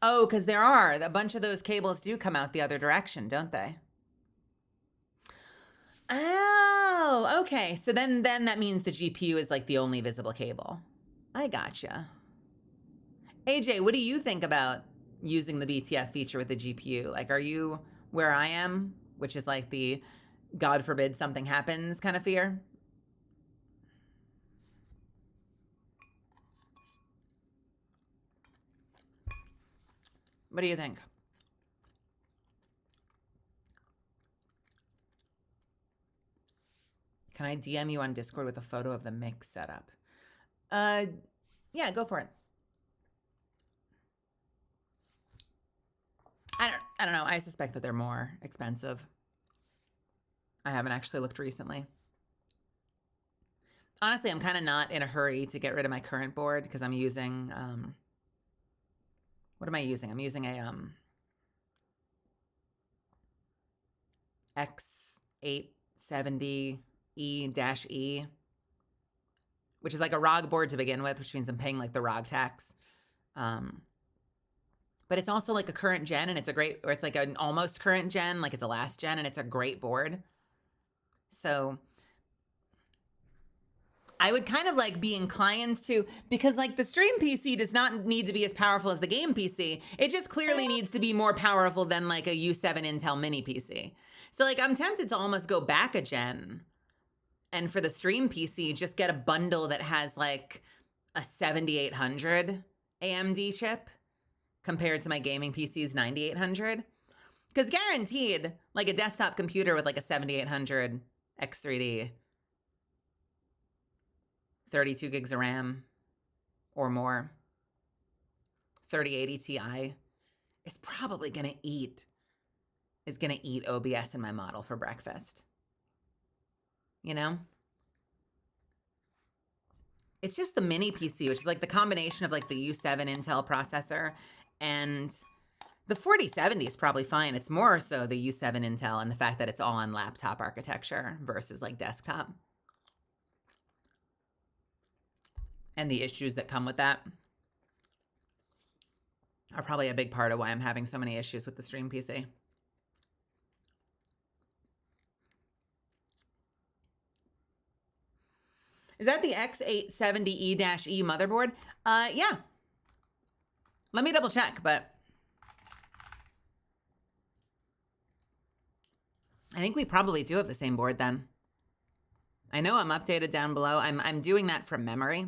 Speaker 2: Oh, because there are a bunch of those cables do come out the other direction, don't they? Oh, okay. So then that means the GPU is like the only visible cable. I gotcha. AJ, what do you think about using the BTF feature with the GPU? Like, are you where I am, which is like the God forbid something happens kind of fear? What do you think? Can I DM you on Discord with a photo of the mix setup? Yeah, go for it. I don't know. I suspect that they're more expensive. I haven't actually looked recently. Honestly, I'm kind of not in a hurry to get rid of my current board because I'm using, what am I using? I'm using a X870E-E, which is like a ROG board to begin with, which means I'm paying like the ROG tax. But it's also like a current gen, and it's a great, or it's like an almost current gen, like it's a last gen, and it's a great board. So I would kind of like be inclined to, because like the stream PC does not need to be as powerful as the game PC. It just clearly needs to be more powerful than like a U7 Intel mini PC. So like I'm tempted to almost go back a gen, and for the stream PC, just get a bundle that has like a 7800 AMD chip compared to my gaming PC's 9800. Because guaranteed, like a desktop computer with like a 7800 X3D, 32 gigs of RAM or more, 3080 Ti is probably gonna eat OBS in my model for breakfast. You know? It's just the mini PC, which is like the combination of like the U7 Intel processor, and the 4070 is probably fine. It's more so the U7 Intel and the fact that it's all on laptop architecture versus like desktop. and the issues that come with that are probably a big part of why I'm having so many issues with the stream PC. Is that the X870E-E motherboard? Yeah. Let me double check, but I think we probably do have the same board then. I know I'm updated down below. I'm doing that from memory.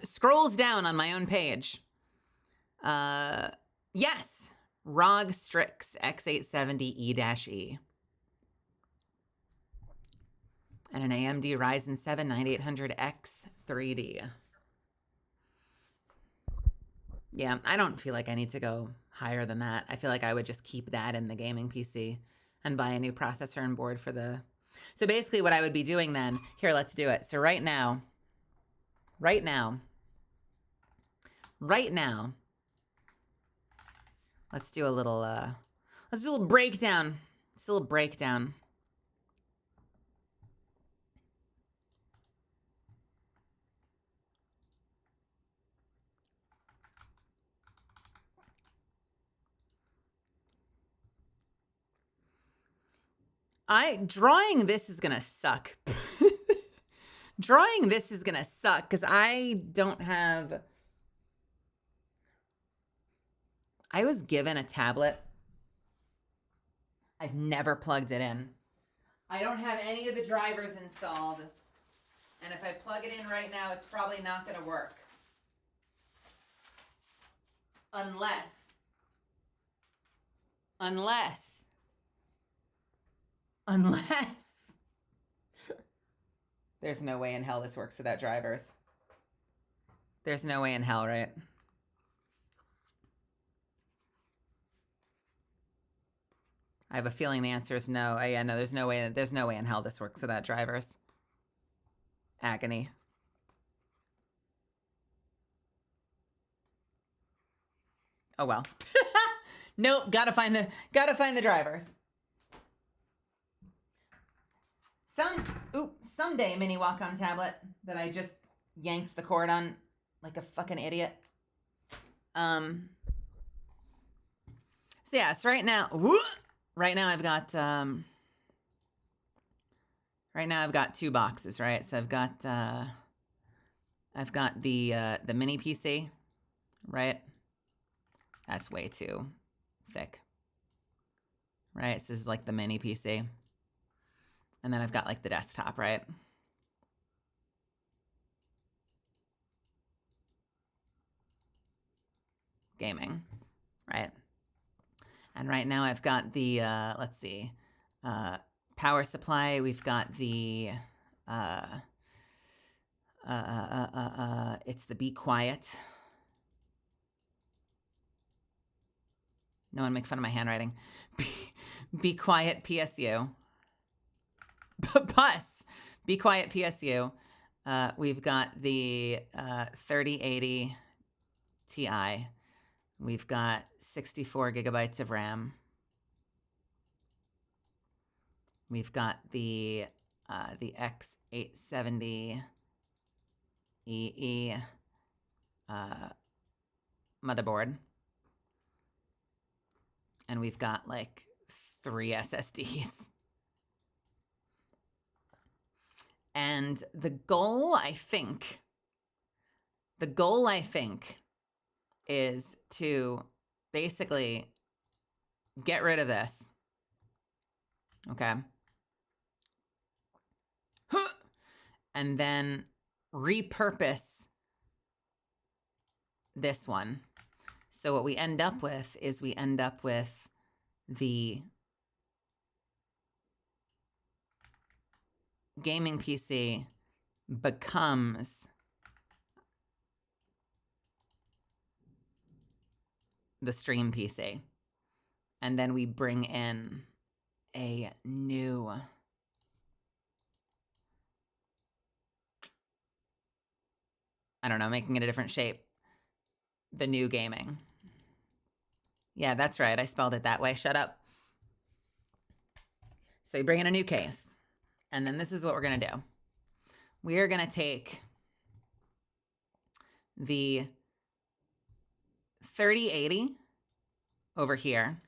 Speaker 2: Scrolls down on my own page. Yes. ROG Strix X870E-E. And an AMD Ryzen 7 9800X 3D. Yeah, I don't feel like I need to go higher than that. I feel like I would just keep that in the gaming PC and buy a new processor and board for the... So basically what I would be doing then... Here, let's do it. So right now... Let's do a little breakdown. It's a little breakdown. Drawing this is gonna suck. Drawing this is gonna suck because I don't have... I was given a tablet. I've never plugged it in. I don't have any of the drivers installed. And if I plug it in right now, it's probably not gonna work. Unless there's no way in hell this works without drivers. There's no way in hell, right? I have a feeling the answer is no. Yeah, no, there's no way in hell this works without drivers. Agony. Oh well. Nope, gotta find the drivers. Someday mini Wacom tablet that I just yanked the cord on like a fucking idiot. So yeah, so right now I've got two boxes, right? So I've got the mini PC, right? That's way too thick. Right? So this is like the mini PC. And then I've got like the desktop, right? Gaming, right? And right now I've got the, let's see, power supply. We've got the, it's the Be Quiet. No one make fun of my handwriting. Be Quiet PSU. Bus. Be Quiet PSU. We've got the 3080 Ti. We've got 64 gigabytes of RAM. We've got the X870 EE motherboard. And we've got like 3 SSDs. And the goal, I think, is to basically get rid of this. Okay. And then repurpose this one. So what we end up with is the gaming PC becomes the stream PC. And then we bring in a new making it a different shape. The new gaming. Yeah, that's right. I spelled it that way. Shut up. So you bring in a new case. And then this is what we're going to do. We are going to take the 3080 over here.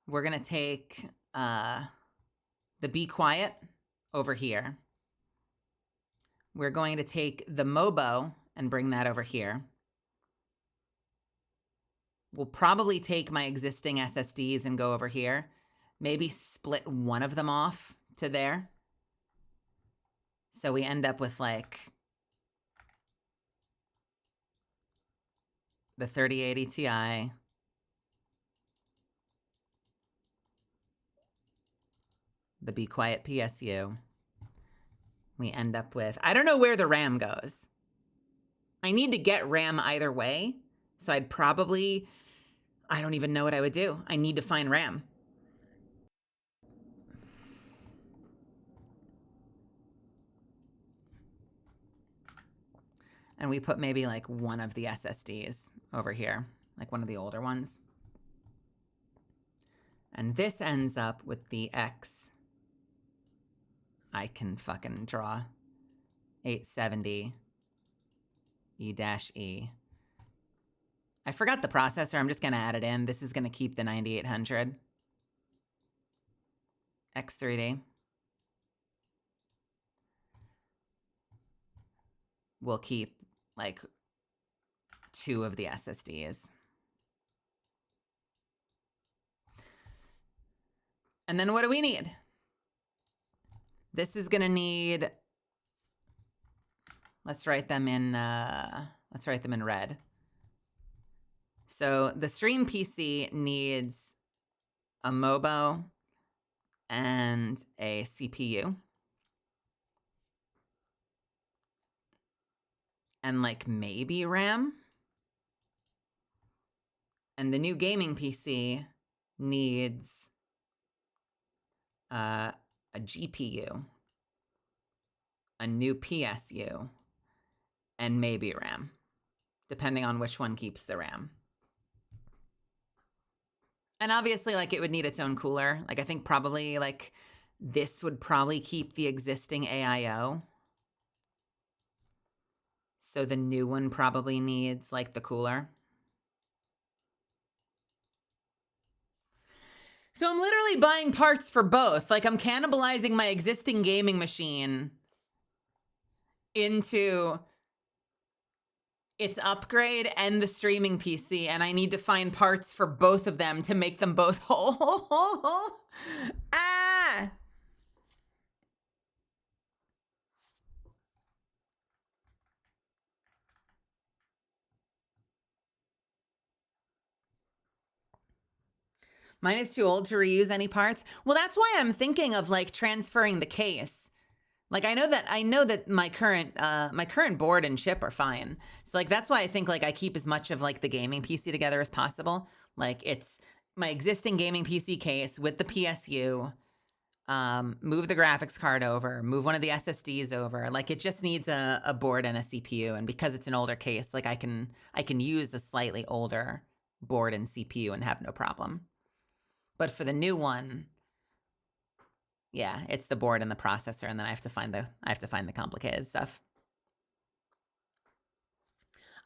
Speaker 2: We're going to take the Be Quiet over here. We're going to take the Mobo and bring that over here. We'll probably take my existing SSDs and go over here. Maybe split one of them off to there. So we end up with like the 3080 Ti, the Be Quiet PSU. We end up with, I don't know where the RAM goes. I need to get RAM either way. So I'd probably, I don't even know what I would do. I need to find RAM. And we put maybe like one of the SSDs over here, like one of the older ones. And this ends up with the X. I can fucking draw 870 E-E. I forgot the processor. I'm just going to add it in. This is going to keep the 9800 X3D. We'll keep like 2 of the SSDs. And then what do we need? This is going to need, let's write them in red. So the stream PC needs a Mobo and a CPU. And like maybe RAM. And the new gaming PC needs a GPU, a new PSU, and maybe RAM, depending on which one keeps the RAM. And obviously, like, it would need its own cooler. Like, I think probably, like, this would probably keep the existing AIO. So the new one probably needs, like, the cooler. So I'm literally buying parts for both. Like, I'm cannibalizing my existing gaming machine into its upgrade and the streaming PC, and I need to find parts for both of them to make them both whole. Ah! Mine is too old to reuse any parts. Well, that's why I'm thinking of like transferring the case. Like I know that my current board and chip are fine. So like that's why I think like I keep as much of like the gaming PC together as possible. Like it's my existing gaming PC case with the PSU. Move the graphics card over, move one of the SSDs over. Like it just needs a board and a CPU. And because it's an older case, like I can use a slightly older board and CPU and have no problem. But for the new one, yeah, it's the board and the processor, and then I have to find the complicated stuff.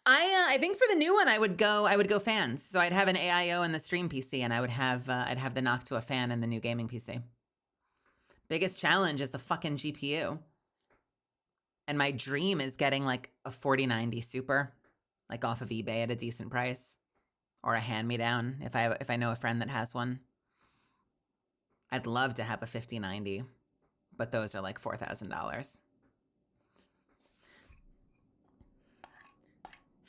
Speaker 2: I think for the new one I would go fans. So I'd have an AIO in the stream PC, and I'd have the Noctua fan in the new gaming PC. Biggest challenge is the fucking GPU. And my dream is getting like a 4090 Super, like off of eBay at a decent price, or a hand-me-down if I know a friend that has one. I'd love to have a 5090, but those are like $4,000.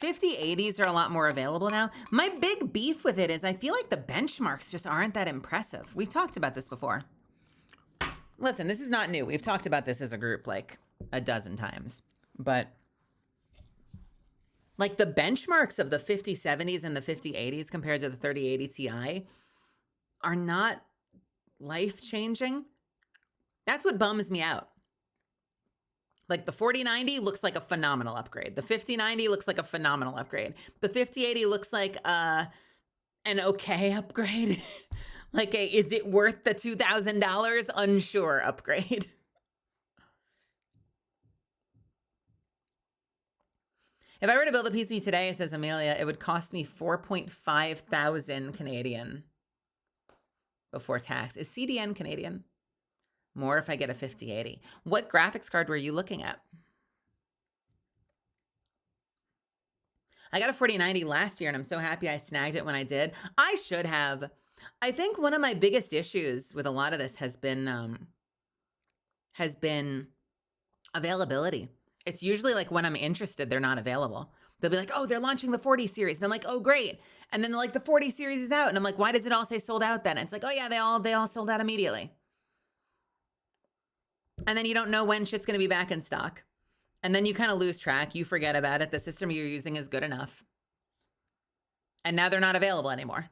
Speaker 2: 5080s are a lot more available now. My big beef with it is I feel like the benchmarks just aren't that impressive. We've talked about this before. Listen, this is not new. We've talked about this as a group like a dozen times. But like the benchmarks of the 5070s and the 5080s compared to the 3080 Ti are not life-changing. That's what bums me out. Like the 4090 looks like a phenomenal upgrade. The 5090 looks like a phenomenal upgrade. The 5080 looks like an okay upgrade. Like a, is it worth the $2,000? Unsure upgrade. If I were to build a PC today, says Amelia, it would cost me 4.5 thousand Canadian before tax. Is CDN Canadian? More if I get a 5080. What graphics card were you looking at? I got a 4090 last year and I'm so happy I snagged it when I did. I should have. I think one of my biggest issues with a lot of this has been availability. It's usually like when I'm interested, they're not available. They'll be like, oh, they're launching the 40 series. And I'm like, oh, great. And then like the 40 series is out. And I'm like, why does it all say sold out then? And it's like, oh yeah, they all sold out immediately. And then you don't know when shit's going to be back in stock. And then you kind of lose track. You forget about it. The system you're using is good enough. And now they're not available anymore.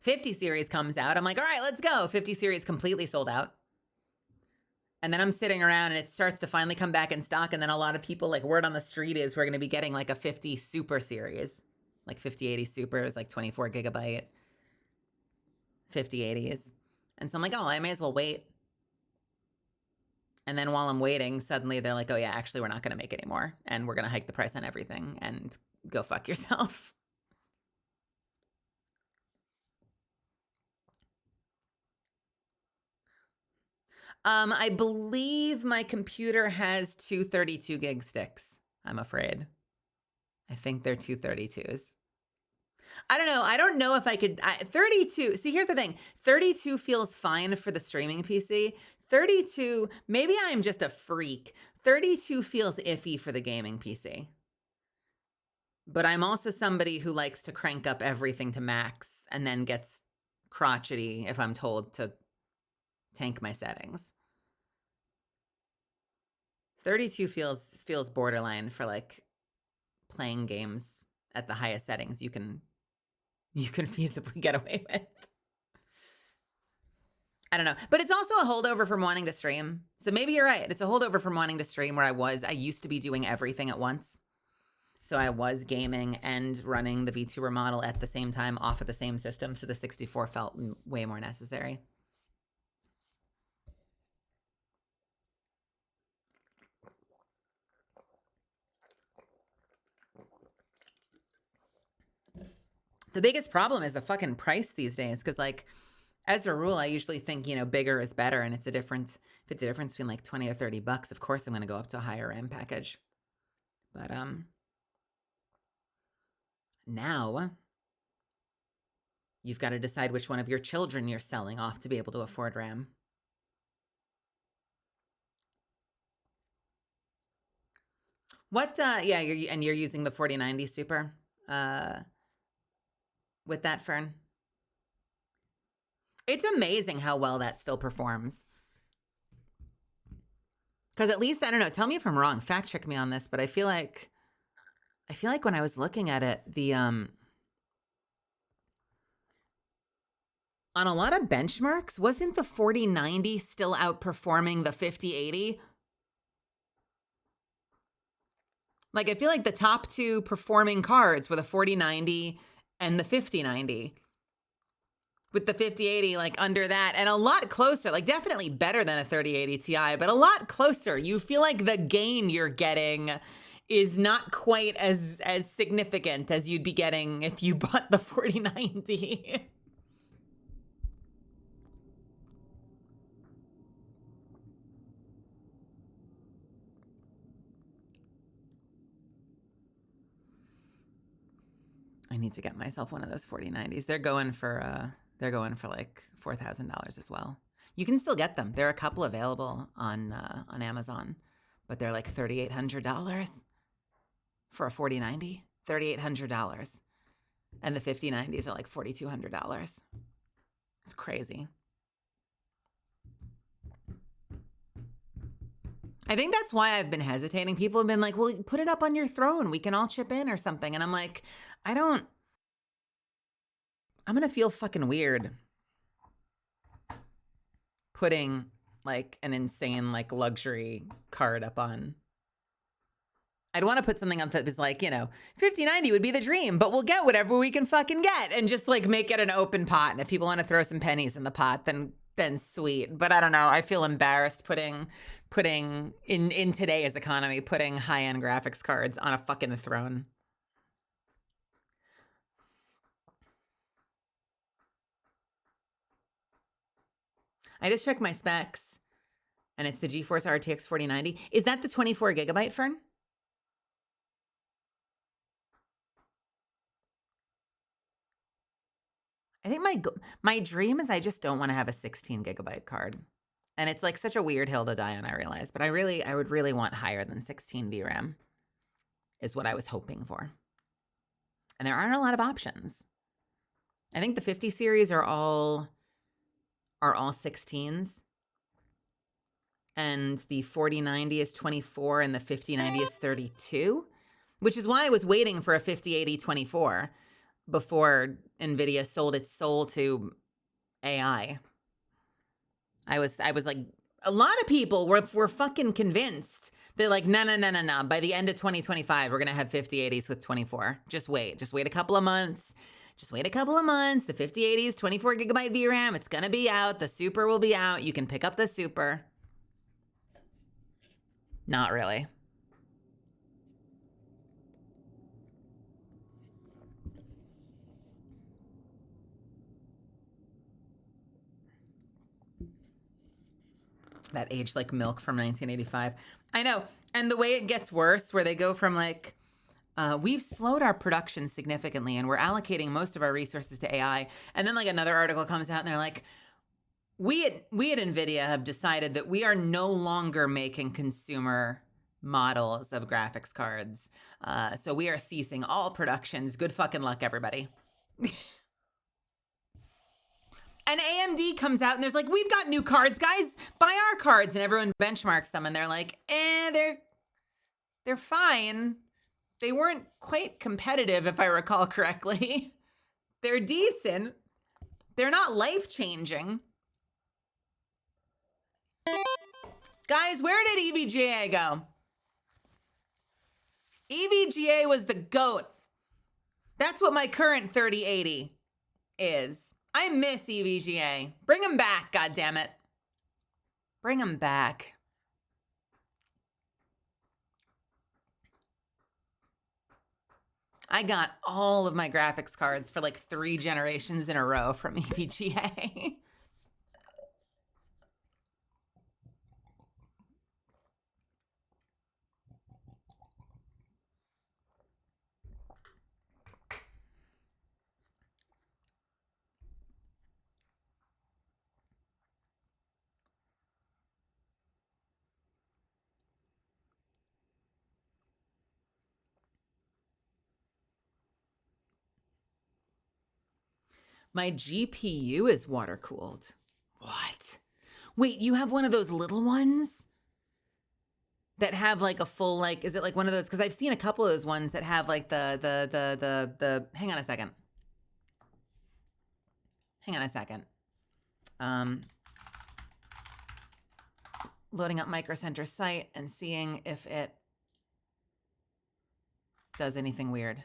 Speaker 2: 50 series comes out. I'm like, all right, let's go. 50 series completely sold out. And then I'm sitting around and it starts to finally come back in stock. And then a lot of people, like, word on the street is we're going to be getting like a 50 Super series. Like 5080 Super is like 24 gigabyte 5080s. And so I'm like, oh, I may as well wait. And then while I'm waiting, suddenly they're like, oh yeah, actually we're not going to make any more. And we're going to hike the price on everything and go fuck yourself. I believe my computer has two 32 gig sticks, I'm afraid. I think they're two 32s. I don't know. I don't know if I could. 32. See, here's the thing. 32 feels fine for the streaming PC. 32, maybe I'm just a freak. 32 feels iffy for the gaming PC. But I'm also somebody who likes to crank up everything to max and then gets crotchety if I'm told to tank my settings. 32 feels borderline for like playing games at the highest settings you can feasibly get away with. I don't know. But it's also a holdover from wanting to stream. So maybe you're right. It's a holdover from wanting to stream where I used to be doing everything at once. So I was gaming and running the VTuber model at the same time off of the same system. So the 64 felt way more necessary. The biggest problem is the fucking price these days. Because like, as a rule, I usually think, you know, bigger is better. And it's a difference. If it's a difference between like 20 or 30 bucks, of course I'm going to go up to a higher end package. But now you've got to decide which one of your children you're selling off to be able to afford RAM. What, yeah, you're using the 4090 Super with that, Fern? It's amazing how well that still performs. Because at least, I don't know, tell me if I'm wrong, fact check me on this, but I feel like when I was looking at it, the on a lot of benchmarks, wasn't the 4090 still outperforming the 5080? Like, I feel like the top two performing cards were the 4090 and the 5090. With the 5080, like, under that, and a lot closer, like, definitely better than a 3080 Ti, but a lot closer. You feel like the gain you're getting is not quite as significant as you'd be getting if you bought the 4090. I need to get myself one of those 4090s. They're going for like $4,000 as well. You can still get them. There are a couple available on Amazon, but they're like $3,800 for a 4090. $3,800, and the 5090s are like $4,200. It's crazy. I think that's why I've been hesitating. People have been like, well, put it up on your throne. We can all chip in or something. And I'm like, I'm going to feel fucking weird putting like an insane like luxury card up on I'd want to put something up that was like, 5090 would be the dream, but we'll get whatever we can fucking get and just like make it an open pot. And if people want to throw some pennies in the pot, then sweet. But I don't know. I feel embarrassed putting in today's economy, putting high-end graphics cards on a fucking throne. I just checked my specs and it's the GeForce RTX 4090. Is that the 24 gigabyte, Fern? I think my dream is I just don't want to have a 16 gigabyte card. And it's like such a weird hill to die on, I realize. But I would really want higher than 16 VRAM is what I was hoping for. And there aren't a lot of options. I think the 50 series are all 16s. And the 4090 is 24 and the 5090 is 32, which is why I was waiting for a 5080 24 before NVIDIA sold its soul to AI. I was like, a lot of people were fucking convinced. They're like, no. By the end of 2025, we're going to have 5080s with 24. Just wait a couple of months. The 5080 is 24 gigabyte VRAM. It's going to be out. The Super will be out. You can pick up the Super. Not really. That aged like milk from 1985. I know. And the way it gets worse, where they go from like, we've slowed our production significantly and we're allocating most of our resources to AI. And then like another article comes out and they're like, we at NVIDIA have decided that we are no longer making consumer models of graphics cards. So we are ceasing all productions. Good fucking luck, everybody. And AMD comes out and there's like, we've got new cards, guys, buy our cards. And everyone benchmarks them and they're like, they're fine. They weren't quite competitive, if I recall correctly. They're decent. They're not life-changing. Guys, where did EVGA go? EVGA was the GOAT. That's what my current 3080 is. I miss EVGA. Bring them back, goddammit. Bring them back. I got all of my graphics cards for like 3 generations in a row from EVGA. My GPU is water cooled. What? Wait, you have one of those little ones that have like a full, like, is it like one of those? Because I've seen a couple of those ones that have like the hang on a second. Loading up Micro Center site and seeing if it does anything weird.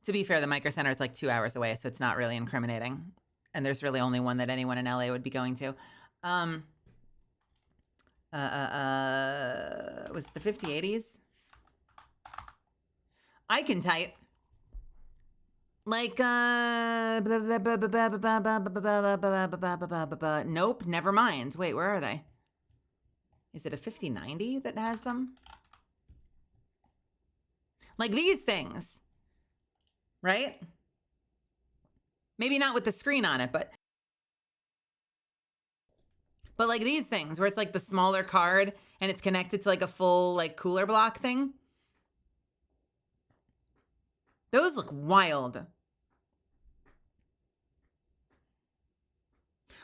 Speaker 2: To be fair, the Micro Center is like 2 hours away, so it's not really incriminating. And there's really only one that anyone in LA would be going to. Was it the 5080s? I can type. Like, nope, never mind. Wait, where are they? Is it a 5090 that has them? Like these things. Right? Maybe not with the screen on it, but like these things where it's like the smaller card and it's connected to like a full like cooler block thing. Those look wild.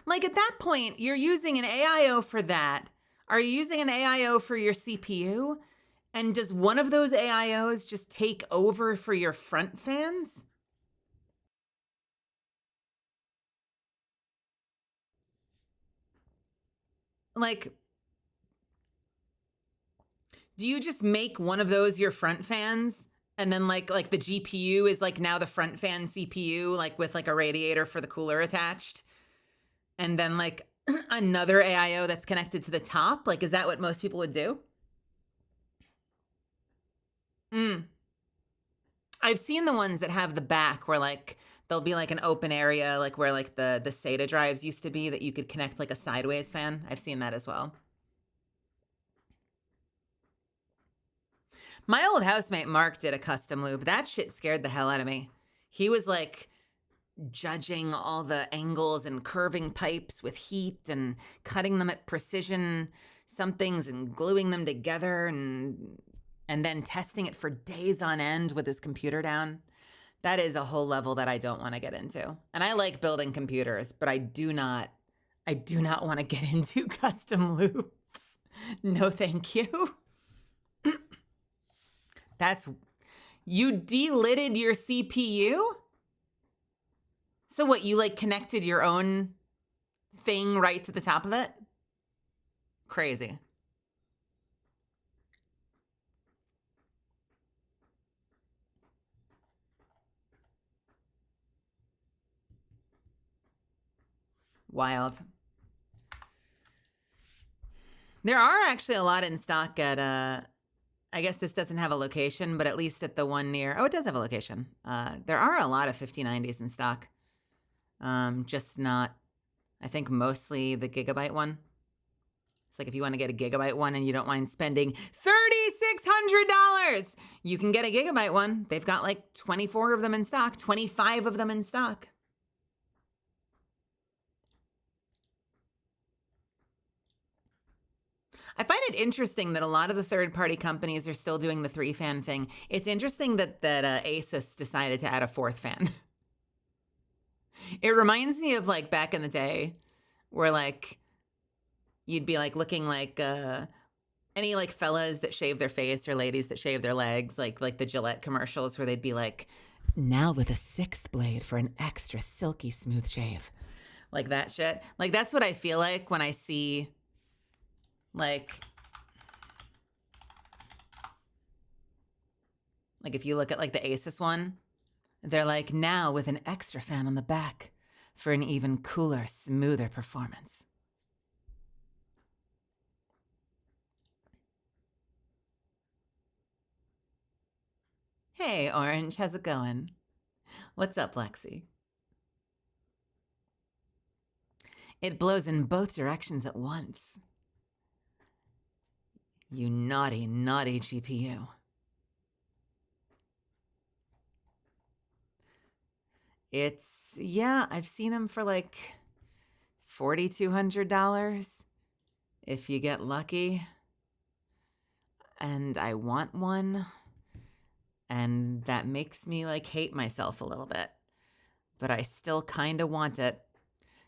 Speaker 2: Like at that point, you're using an AIO for that. Are you using an AIO for your CPU? And does one of those AIOs just take over for your front fans? Like, Do you just make one of those your front fans? And then like the GPU is like now the front fan CPU, like with like a radiator for the cooler attached. And then like another AIO that's connected to the top. Like, is that what most people would do? I've seen the ones that have the back where like there'll be like an open area, like where like the SATA drives used to be, that you could connect like a sideways fan. I've seen that as well. My old housemate Mark did a custom loop. That shit scared the hell out of me. He was like judging all the angles and curving pipes with heat and cutting them at precision somethings and gluing them together and then testing it for days on end with his computer down. That is a whole level that I don't want to get into. And I like building computers, but I do not want to get into custom loops. No, thank you. You delidded your CPU? So what, you like connected your own thing right to the top of it? Crazy. Wild. There are actually a lot in stock at, I guess this doesn't have a location, but at least at the one near, oh, it does have a location. There are a lot of 5090s in stock. Just not, I think mostly the gigabyte one. It's like if you want to get a gigabyte one and you don't mind spending $3,600, you can get a gigabyte one. They've got like 24 of them in stock, 25 of them in stock. I find it interesting that a lot of the third-party companies are still doing the 3-fan thing. It's interesting that Asus decided to add a 4th fan. It reminds me of like back in the day where like you'd be like looking like any like fellas that shave their face or ladies that shave their legs, like the Gillette commercials where they'd be like, now with a 6th blade for an extra silky smooth shave. Like that shit. Like that's what I feel like when I see like if you look at like the Asus one, they're like, now with an extra fan on the back for an even cooler, smoother performance. Hey, Orange, how's it going? What's up, Lexi? It blows in both directions at once. You naughty, naughty GPU. Yeah, I've seen them for like $4,200 if you get lucky. And I want one. And that makes me like hate myself a little bit. But I still kind of want it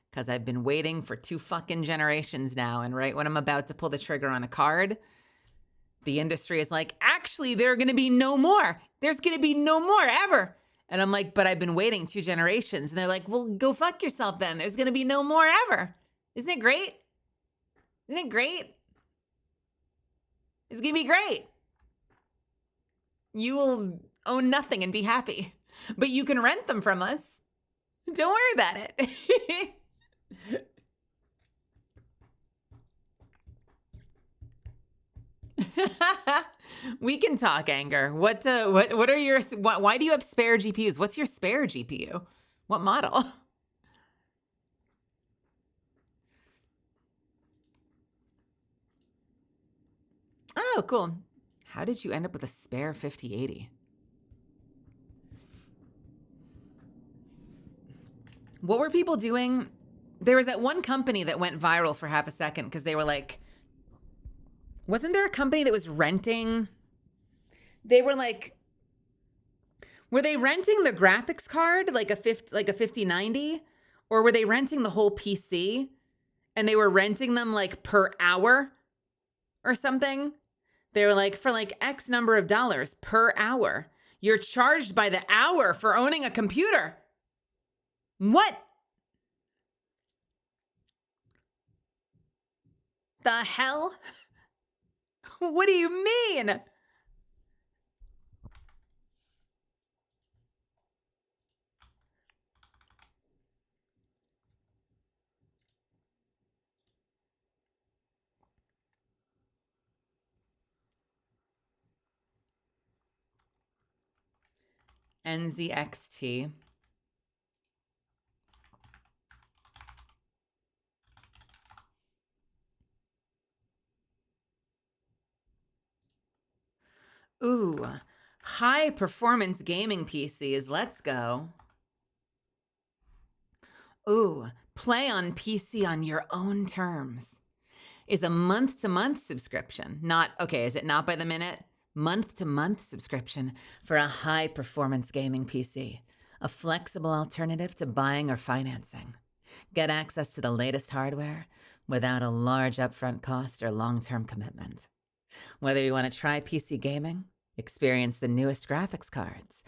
Speaker 2: because I've been waiting for 2 fucking generations now. And right when I'm about to pull the trigger on a card, the industry is like, actually, there are going to be no more. There's going to be no more ever. And I'm like, but I've been waiting 2 generations. And they're like, well, go fuck yourself then. There's going to be no more ever. Isn't it great? Isn't it great? It's going to be great. You will own nothing and be happy. But you can rent them from us. Don't worry about it. We can talk, Anger. What are your, why do you have spare GPUs? What's your spare GPU? What model? Oh, cool. How did you end up with a spare 5080? What were people doing? There was that one company that went viral for half a second because they were like, wasn't there a company that was renting? They were like, were they renting the graphics card, like a 5090? Or were they renting the whole PC? And they were renting them like per hour or something? They were like, for like X number of dollars per hour. You're charged by the hour for owning a computer. What? The hell? What do you mean? NZXT. Ooh, high performance gaming PCs. Let's go. Ooh, play on PC on your own terms. Is a month-to-month subscription. Is it not by the minute? Month-to-month subscription for a high-performance gaming PC. A flexible alternative to buying or financing. Get access to the latest hardware without a large upfront cost or long-term commitment. Whether you want to try PC gaming, experience the newest graphics cards,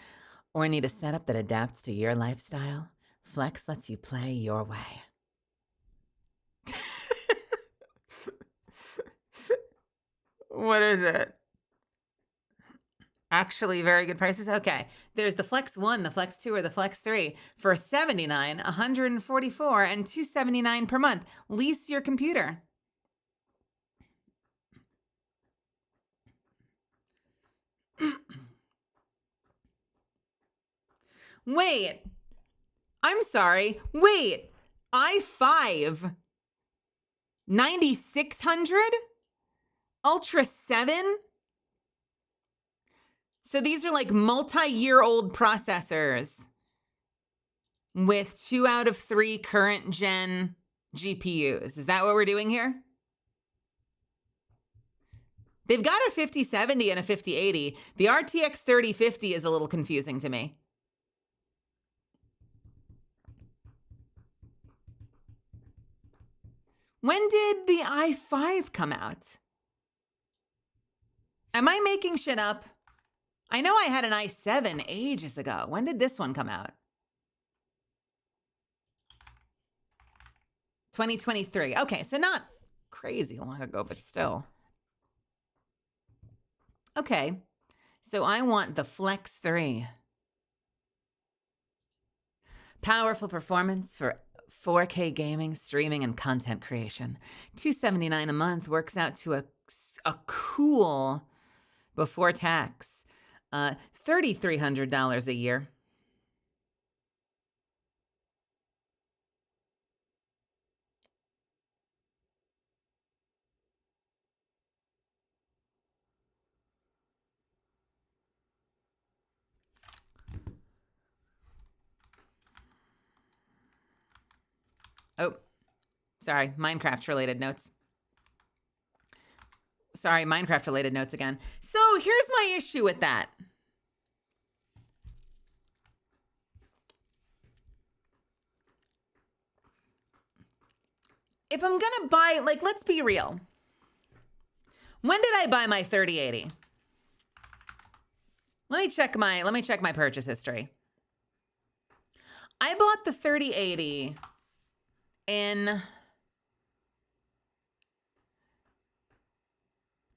Speaker 2: or need a setup that adapts to your lifestyle, Flex lets you play your way. What is it? Actually, very good prices. Okay, there's the Flex 1, the Flex 2, or the Flex 3 for $79, $144, and $279 per month. Lease your computer. Wait, I'm sorry. Wait, i5 9600 Ultra 7? So these are like multi-year-old processors with 2 out of 3 current gen GPUs. Is that what we're doing here? They've got a 5070 and a 5080. The RTX 3050 is a little confusing to me. When did the i5 come out? Am I making shit up? I know I had an i7 ages ago. When did this one come out? 2023. Okay, so not crazy long ago, but still. Okay, so I want the Flex 3. Powerful performance for 4K gaming, streaming, and content creation. $279 a month works out to a cool, before tax, $3,300 a year. Oh, sorry, Minecraft-related notes. Sorry, Minecraft-related notes again. So here's my issue with that. If I'm gonna buy, like, let's be real. When did I buy my 3080? Let me check my purchase history. I bought the 3080 in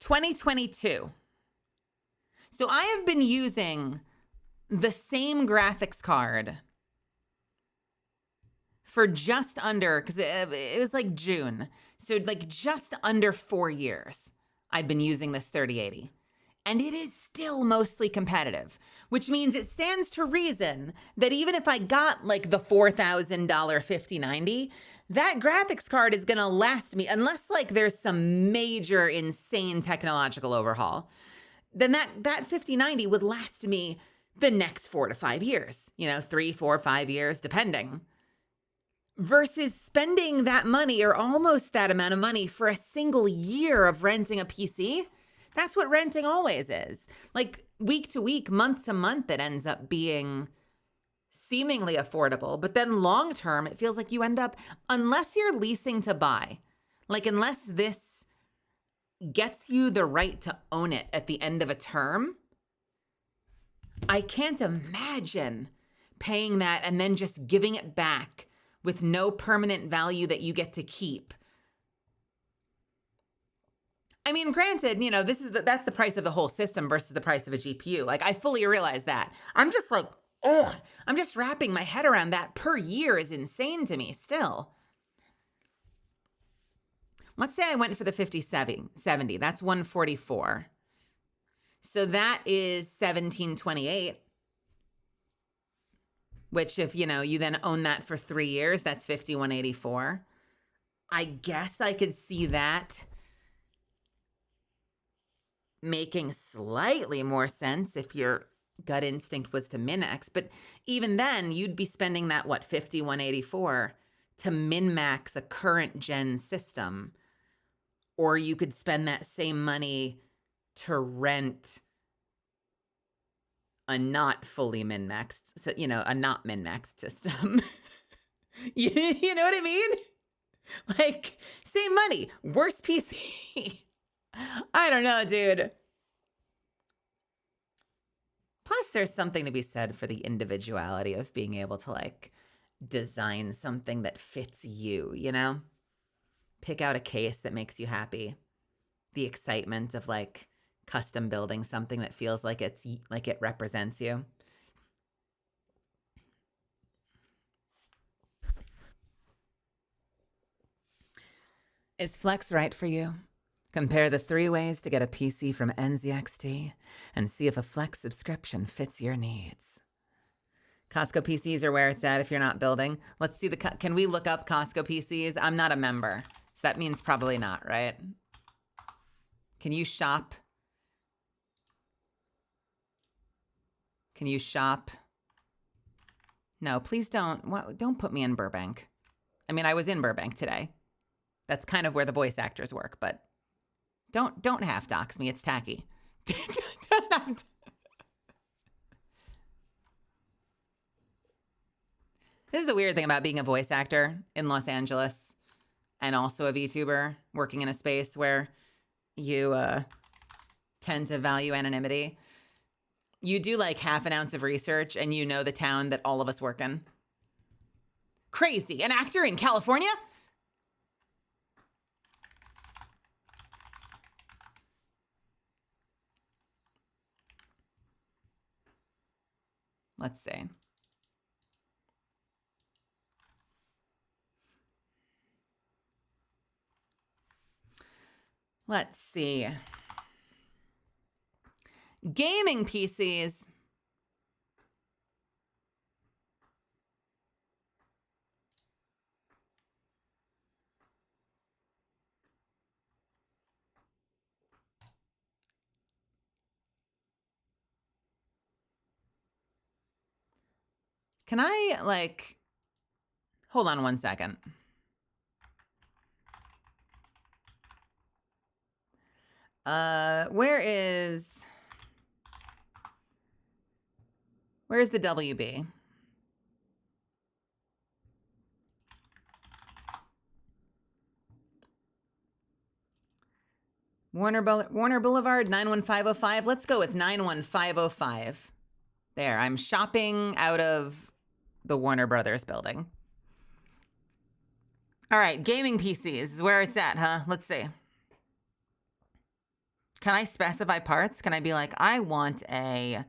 Speaker 2: 2022. So I have been using the same graphics card for just under, because it was like June. So like just under 4 years I've been using this 3080. And it is still mostly competitive, which means it stands to reason that even if I got like the $4,000 5090, that graphics card is gonna last me, unless like there's some major insane technological overhaul, then that 5090 would last me the next 4 to 5 years, 3, 4, 5 years, depending. Versus spending that money or almost that amount of money for a single year of renting a PC. That's what renting always is. Like week to week, month to month, it ends up being seemingly affordable. But then long term, it feels like you end up, unless you're leasing to buy, like unless this gets you the right to own it at the end of a term, I can't imagine paying that and then just giving it back with no permanent value that you get to keep. I mean, granted, you know, that's the price of the whole system versus the price of a GPU. Like, I fully realize that. I'm just like, oh, I'm just wrapping my head around that per year is insane to me still. Let's say I went for the 5070. That's 144. So that is 1728. Which if, you know, you then own that for 3 years, that's 5184. I guess I could see that making slightly more sense if your gut instinct was to min-max. But even then, you'd be spending that, what, 5184 to min-max a current gen system. Or you could spend that same money to rent a not fully min-maxed, so, you know, a not min-maxed system. You know what I mean? Like, same money, worse PC. I don't know, dude. Plus, there's something to be said for the individuality of being able to, like, design something that fits you, you know? Pick out a case that makes you happy. The excitement of, like, custom building something that feels like it represents you. Is Flex right for you? Compare the 3 ways to get a PC from NZXT and see if a Flex subscription fits your needs. Costco PCs are where it's at if you're not building. Let's see can we look up Costco PCs? I'm not a member, so that means probably not, right? Can you shop? Can you shop? No, please don't. Don't put me in Burbank. I mean, I was in Burbank today. That's kind of where the voice actors work, but don't half dox me. It's tacky. This is the weird thing about being a voice actor in Los Angeles and also a VTuber working in a space where you tend to value anonymity. You do like half an ounce of research and you know the town that all of us work in. Crazy. An actor in California? Let's see. Let's see. Gaming PCs. Can I, like, hold on one second. Where's the WB? Warner Boulevard, 91505. Let's go with 91505. There, I'm shopping out of the Warner Brothers building. All right, gaming PCs is where it's at, huh? Let's see. Can I specify parts? Can I be like, I want a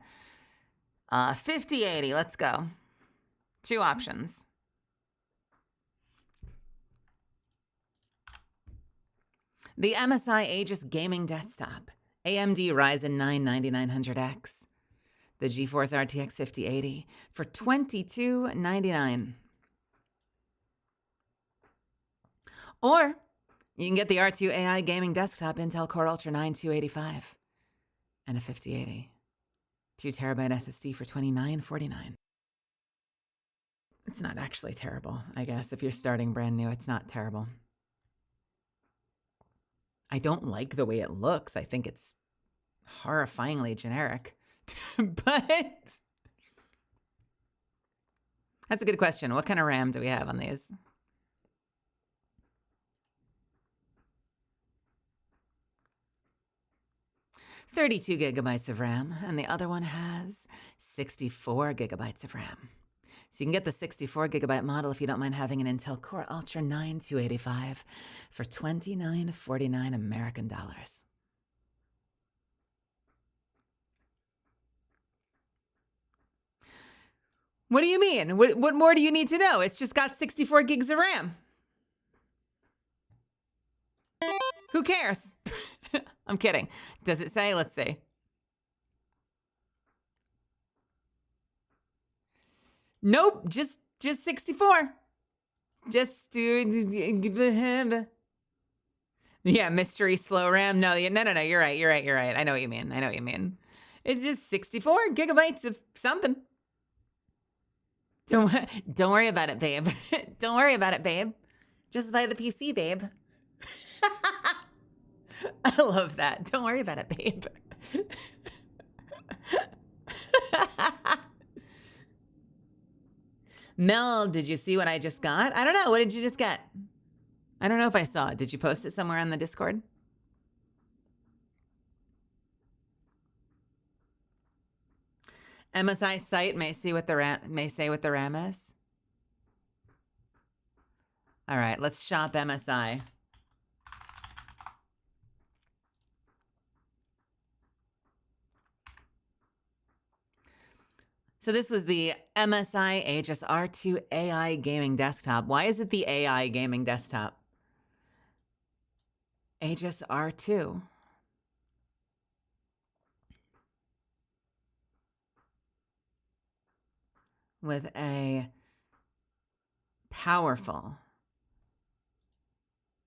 Speaker 2: 5080. Let's go. 2 options. The MSI Aegis Gaming Desktop. AMD Ryzen 9 9900X. The GeForce RTX 5080 for $22.99. Or you can get the R2 AI Gaming Desktop Intel Core Ultra 9 285 and a 5080. 2 terabyte SSD for $29.49. It's not actually terrible, I guess. If you're starting brand new, it's not terrible. I don't like the way it looks. I think it's horrifyingly generic. But that's a good question. What kind of RAM do we have on these? $32 gigabytes of RAM, and the other one has 64 gigabytes of RAM. So you can get the 64 gigabyte model if you don't mind having an Intel Core Ultra 9 285 for $29.49 American dollars. What do you mean? What more do you need to know? It's just got 64 gigs of RAM. Who cares? I'm kidding. Does it say? Let's see. Nope, just 64. Just yeah, mystery slow RAM. No, no. You're right. I know what you mean. It's just 64 gigabytes of something. Don't worry about it, babe. Don't worry about it, babe. Just buy the PC, babe. I love that. Don't worry about it, babe. Mel, did you see what I just got? I don't know. What did you just get? I don't know if I saw it. Did you post it somewhere on the Discord? MSI site may say what the RAM is. All right, let's shop MSI. So this was the MSI Aegis R2 AI gaming desktop. Why is it the AI gaming desktop? Aegis R2. With a powerful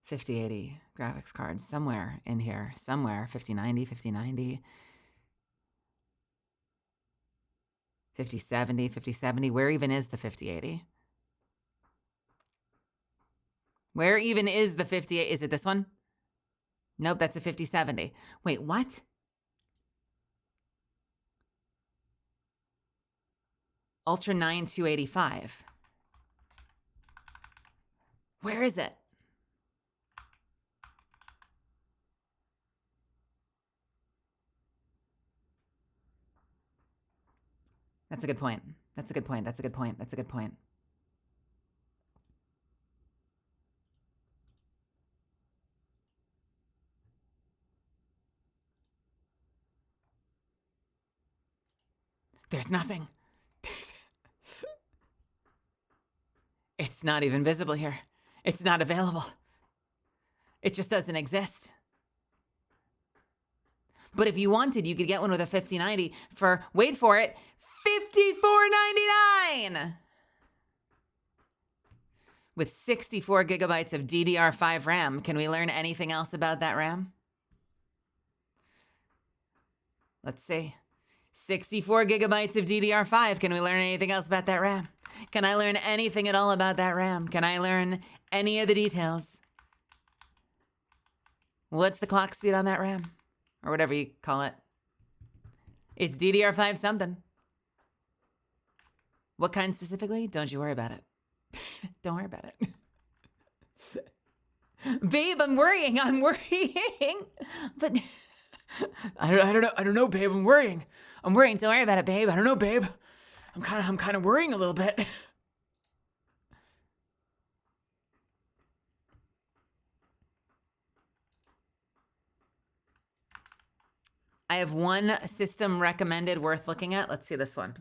Speaker 2: 5080 graphics card somewhere in here. Somewhere. 5090, 5090. 5070. Where even is the 5080? Where even is the 58? Is it this one? Nope, that's a 5070. Wait, what? Ultra 9 285. Where is it? That's a good point. That's a good point. That's a good point. That's a good point. There's nothing. It's not even visible here. It's not available. It just doesn't exist. But if you wanted, you could get one with a 5090 for, wait for it, $54.99 with 64 gigabytes of DDR5 RAM. Can we learn anything else about that RAM? Let's see. 64 gigabytes of DDR5. Can we learn anything else about that RAM? Can I learn anything at all about that RAM? Can I learn any of the details? What's the clock speed on that RAM? Or whatever you call it. It's DDR5 something. What kind specifically? Don't you worry about it. Don't worry about it. Babe, I'm worrying. But I don't know, babe. I'm worrying. Don't worry about it, babe. I don't know, babe. I'm kind of worrying a little bit. I have one system recommended worth looking at. Let's see this one.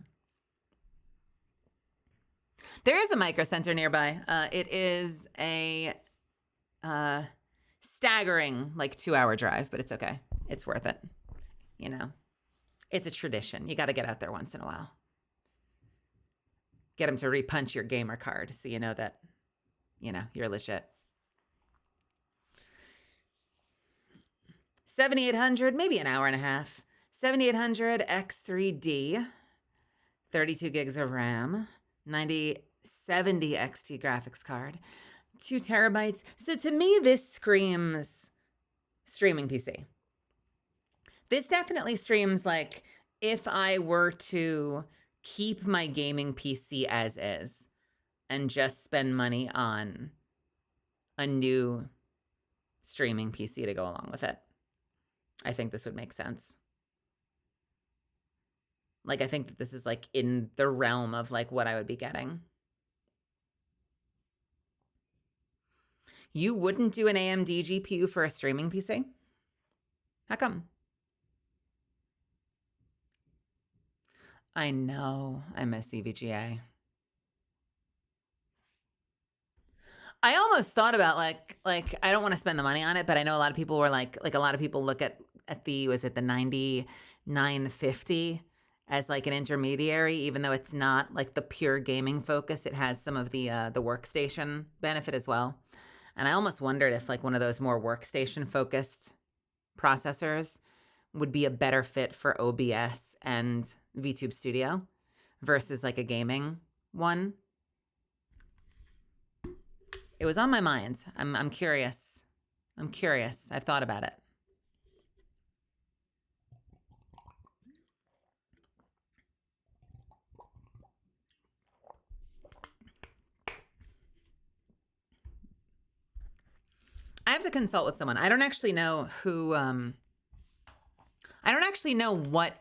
Speaker 2: There is a Micro Center nearby. It is a staggering, like, 2-hour drive, but it's okay. It's worth it. You know, it's a tradition. You got to get out there once in a while. Get them to repunch your gamer card so you know that, you know, you're legit. 7800, maybe an hour and a half. 7800 X3D, 32 gigs of RAM, 9070 XT graphics card, 2 terabytes. So to me, this screams streaming PC. This definitely streams like if I were to keep my gaming PC as is and just spend money on a new streaming PC to go along with it. I think this would make sense. Like, I think that this is like in the realm of like what I would be getting. You wouldn't do an AMD GPU for a streaming PC? How come? I know I miss EVGA. I almost thought about like I don't want to spend the money on it, but I know a lot of people were like a lot of people look at the was it the 9950 as like an intermediary, even though it's not like the pure gaming focus. It has some of the workstation benefit as well. And I almost wondered if like one of those more workstation focused processors would be a better fit for OBS and VTube Studio versus like a gaming one. It was on my mind. I'm curious. I'm curious. I've thought about it. I have to consult with someone. I don't actually know who I don't actually know what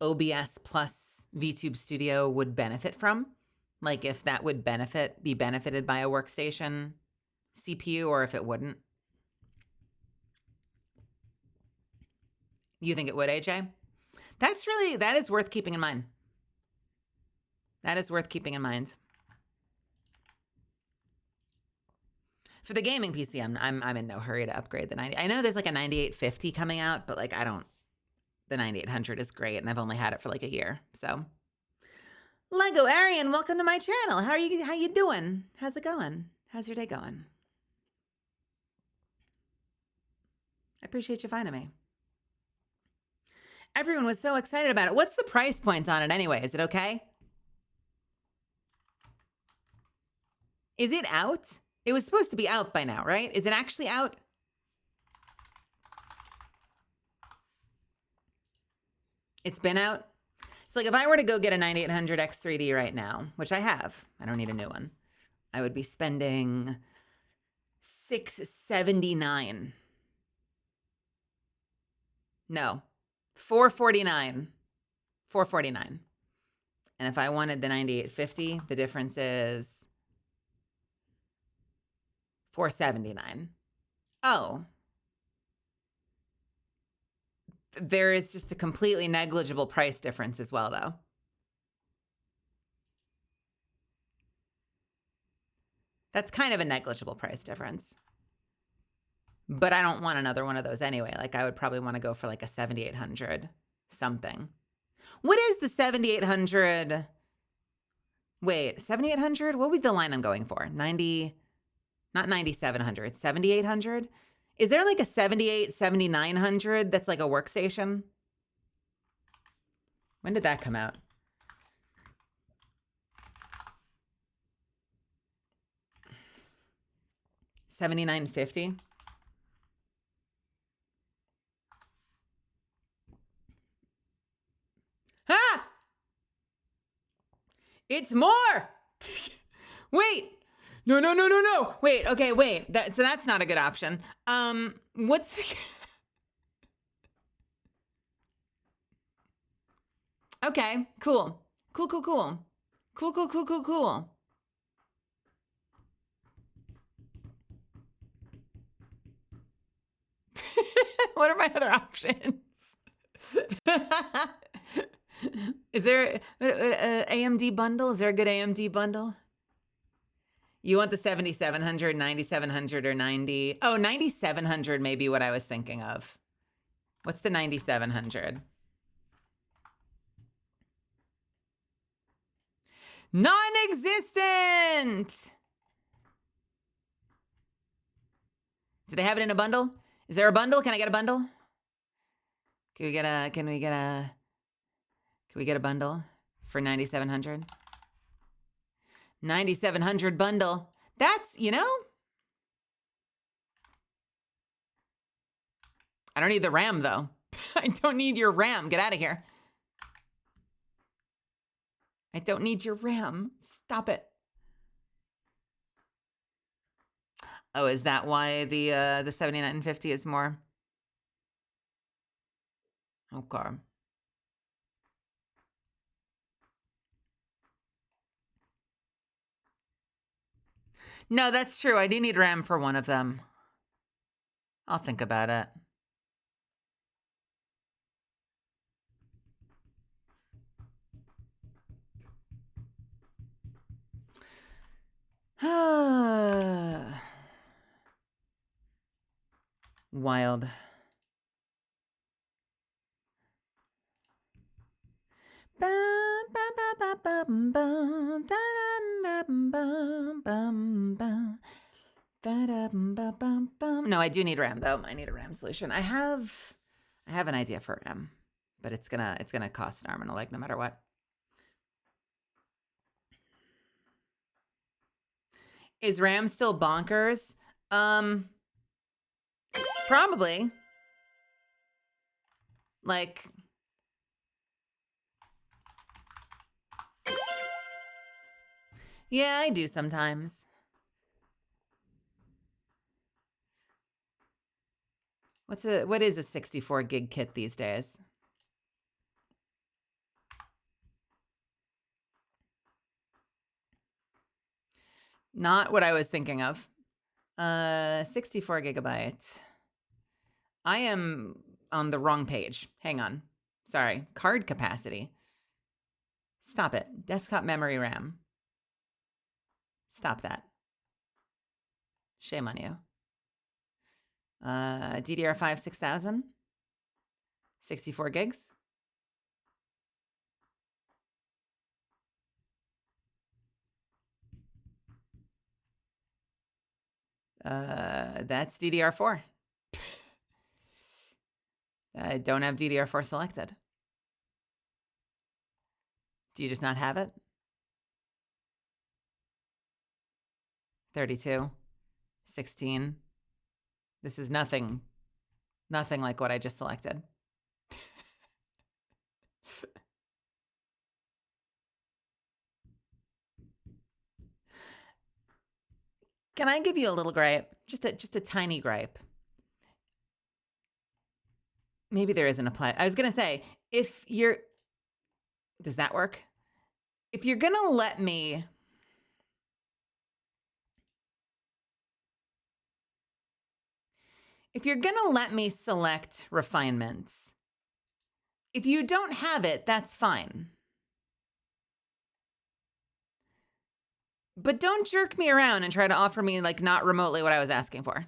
Speaker 2: OBS plus VTube Studio would benefit from. Like if that would be benefited by a workstation CPU or if it wouldn't. You think it would, AJ? That is worth keeping in mind. That is worth keeping in mind. For the gaming PC, I'm in no hurry to upgrade the 90. I know there's like a 9850 coming out, but like the 9800 is great and I've only had it for like a year. So Lego Arian, welcome to my channel. How you doing? How's it going? How's your day going? I appreciate you finding me. Everyone was so excited about it. What's the price point on it anyway? Is it okay? Is it out? It was supposed to be out by now, right? Is it actually out? It's been out? So like if I were to go get a 9800 X3D right now, which I have, I don't need a new one, I would be spending $679. No, $449. $449. And if I wanted the 9850, the difference is $479. Oh. There is just a completely negligible price difference as well, though. That's kind of a negligible price difference. But I don't want another one of those anyway. Like I would probably want to go for like a 7800 something. What is the 7800? Wait, 7800? What would be the line I'm going for? 90, not 9700, 7800? Is there like a 78, 7900 that's like a workstation? When did that come out? $79.50? Ah! It's more! Wait! No. Wait, okay, wait. So that's not a good option. What's... Okay, cool. Cool. What are my other options? Is there an AMD bundle? Is there a good AMD bundle? You want the 7700, 9700, or 90? Oh, 9700 may be what I was thinking of. What's the 9700? Non-existent! Do they have it in a bundle? Is there a bundle? Can I get a bundle? Can we get a bundle for 9700? 9700 bundle. That's, you know, I don't need the RAM though. I don't need your RAM. Get out of here. I don't need your RAM. Stop it. Oh, is that why the 7950 is more? Okay. No, that's true. I do need RAM for one of them. I'll think about it. Wild. No, I do need RAM though. I need a RAM solution. I have an idea for RAM, but it's gonna cost an arm and a leg no matter what. Is RAM still bonkers? Probably. Like, yeah, I do sometimes. What is a 64 gig kit these days? Not what I was thinking of. 64 gigabytes. I am on the wrong page. Hang on. Sorry. Card capacity. Stop it. Desktop memory RAM. Stop that. Shame on you. DDR5 6000. 64 gigs. That's DDR4. I don't have DDR4 selected. Do you just not have it? 32, 16. This is nothing like what I just selected. Can I give you a little gripe? Just a tiny gripe. Maybe there isn't a play. I was going to say, does that work? If you're going to let me select refinements, if you don't have it, that's fine. But don't jerk me around and try to offer me like not remotely what I was asking for.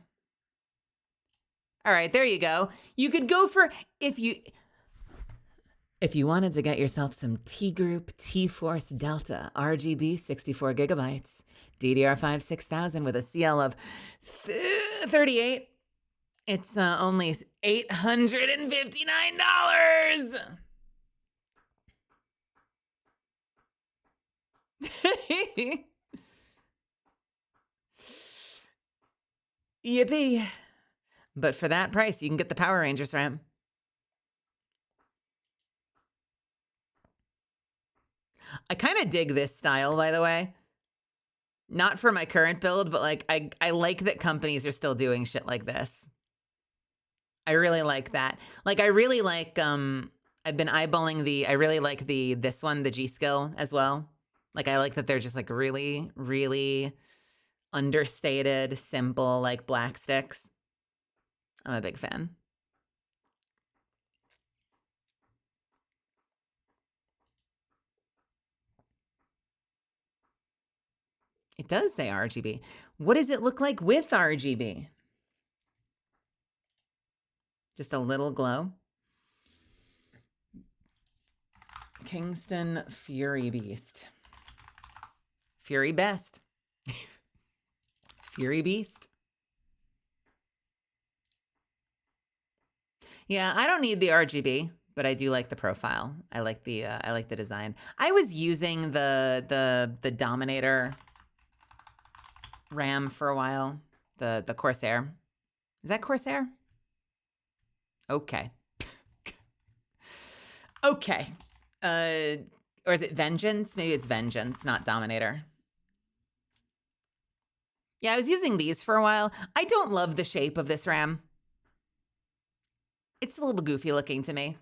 Speaker 2: All right, there you go. You could go for, if you wanted to get yourself some T Group T-Force Delta RGB 64 gigabytes, DDR5 6000 with a CL of 38, it's only $859. Yippee. But for that price, you can get the Power Rangers RAM. I kind of dig this style, by the way. Not for my current build, but like I like that companies are still doing shit like this. I really like that. Like I really like I've been eyeballing I really like this one, the G Skill as well. Like I like that they're just like really, really understated, simple, like black sticks. I'm a big fan. It does say RGB. What does it look like with RGB? Just a little glow. Kingston Fury Beast. Fury Best. Fury Beast. Yeah, I don't need the RGB, but I do like the profile. I like the design. I was using the Dominator RAM for a while. The Corsair. Is that Corsair? Okay. Okay. Or is it Vengeance? Maybe it's Vengeance, not Dominator. Yeah, I was using these for a while. I don't love the shape of this RAM. It's a little goofy looking to me.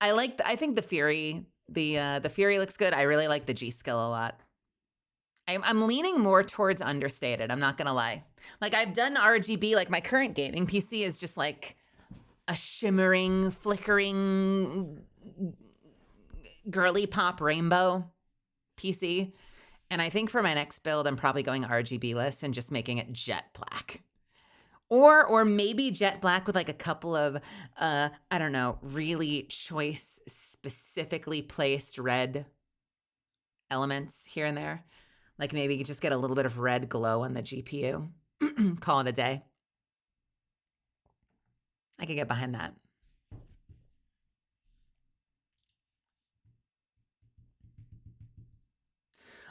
Speaker 2: I think the Fury, the Fury looks good. I really like the G Skill a lot. I'm leaning more towards understated. I'm not gonna lie. Like I've done RGB. Like my current gaming PC is just like a shimmering, flickering, girly pop rainbow PC, And I think for my next build, I'm probably going RGB-less and just making it jet black. Or maybe jet black with like a couple of, I don't know, really choice, specifically placed red elements here and there. Like maybe you just get a little bit of red glow on the GPU. Call it a day. I could get behind that.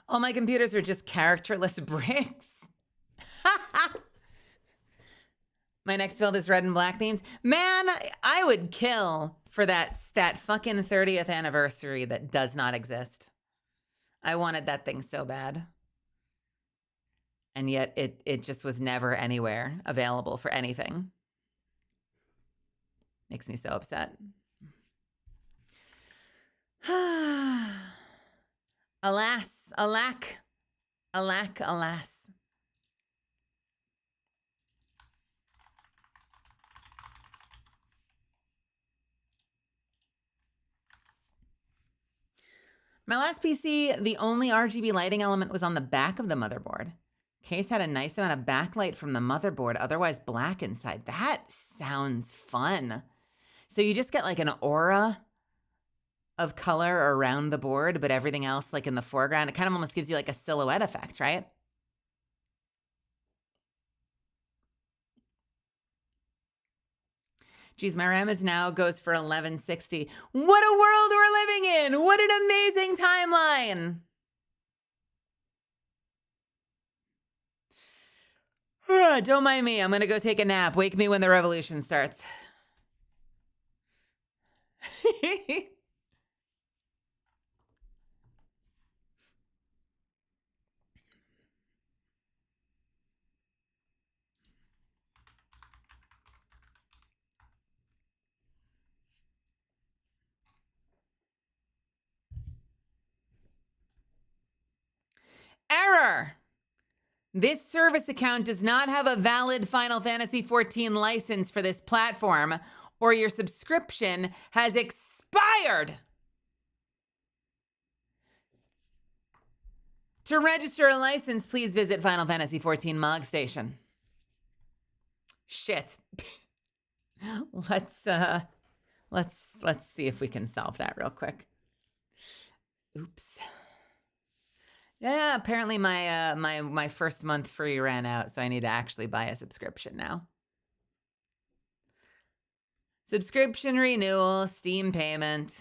Speaker 2: All my computers are just characterless bricks. My next build is red and black themes. Man, I would kill for that fucking 30th anniversary that does not exist. I wanted that thing so bad. And yet it just was never anywhere available for anything. Makes me so upset. Alas, alack, alack, alas. My last PC, the only RGB lighting element was on the back of the motherboard. Case had a nice amount of backlight from the motherboard, otherwise black inside. That sounds fun. So you just get like an aura of color around the board, but everything else like in the foreground. It kind of almost gives you like a silhouette effect, right? Geez, my RAM is now goes for 1160. What a world we're living in! What an amazing timeline! Don't mind me. I'm gonna go take a nap. Wake me when the revolution starts. Error! This service account does not have a valid Final Fantasy XIV license for this platform, or your subscription has expired. To register a license, please visit Final Fantasy XIV Mog Station. Shit. Let's see if we can solve that real quick. Oops. Yeah, apparently my my first month free ran out, so I need to actually buy a subscription now. Subscription renewal, Steam payment.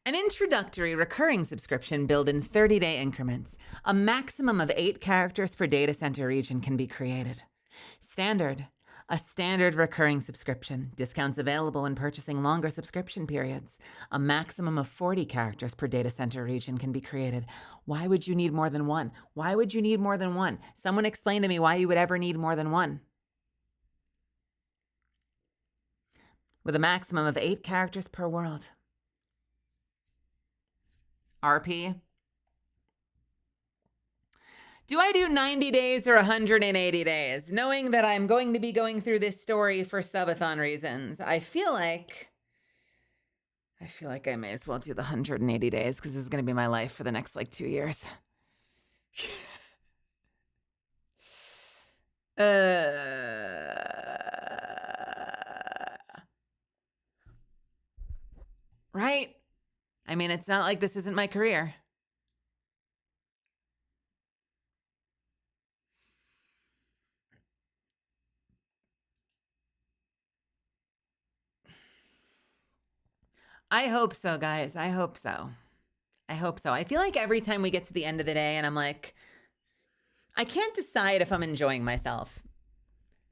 Speaker 2: An introductory recurring subscription billed in 30-day increments. A maximum of 8 characters per data center region can be created. Standard. A standard recurring subscription. Discounts available when purchasing longer subscription periods. A maximum of 40 characters per data center region can be created. Why would you need more than one? Why would you need more than one? Someone explain to me why you would ever need more than one. With a maximum of 8 characters per world. RP. Do I do 90 days or 180 days? Knowing that I'm going to be going through this story for subathon reasons, I feel like I may as well do the 180 days because this is going to be my life for the next like 2 years. Right? I mean, it's not like this isn't my career. I hope so, guys. I hope so. I hope so. I feel like every time we get to the end of the day and I'm like, I can't decide if I'm enjoying myself.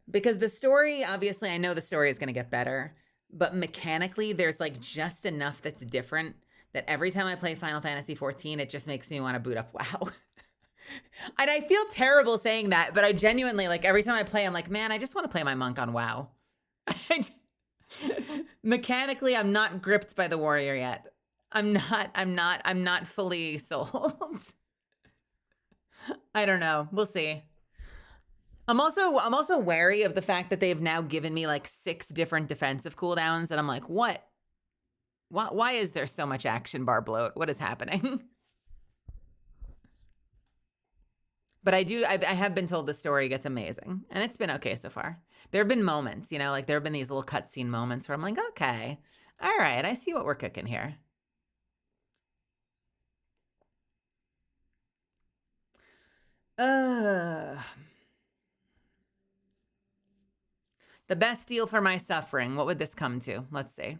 Speaker 2: Because the story, obviously, I know the story is going to get better. But mechanically, there's like just enough that's different that every time I play Final Fantasy XIV, it just makes me want to boot up WoW. And I feel terrible saying that, but I genuinely, like, every time I play, I'm like, man, I just want to play my monk on WoW. Mechanically, I'm not gripped by the warrior yet. I'm not fully sold. I don't know. We'll see. I'm also wary of the fact that they've now given me like 6 different defensive cooldowns, and I'm like, what? Why is there so much action bar bloat? What is happening? But I have been told the story gets amazing, and it's been okay so far. There have been moments, you know, like there have been these little cutscene moments where I'm like, okay, all right, I see what we're cooking here. The best deal for my suffering. What would this come to? Let's see.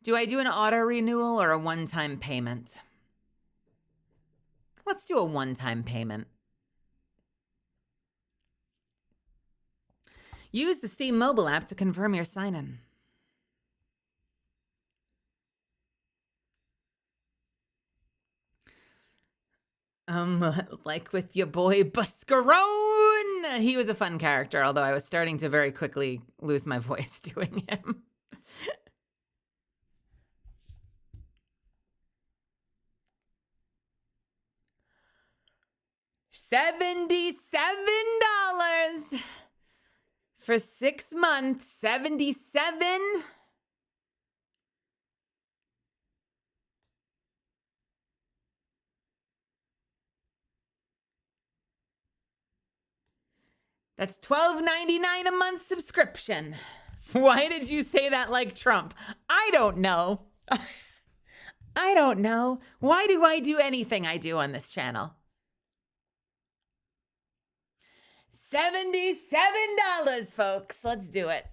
Speaker 2: Do I do an auto renewal or a one-time payment? Let's do a one-time payment. Use the Steam mobile app to confirm your sign-in. Like with your boy Buscarone. He was a fun character, although I was starting to very quickly lose my voice doing him. $77 for 6 months. 77. That's $12.99 a month subscription. Why did you say that like Trump? I don't know. I don't know. Why do I do anything I do on this channel? $77, folks. Let's do it.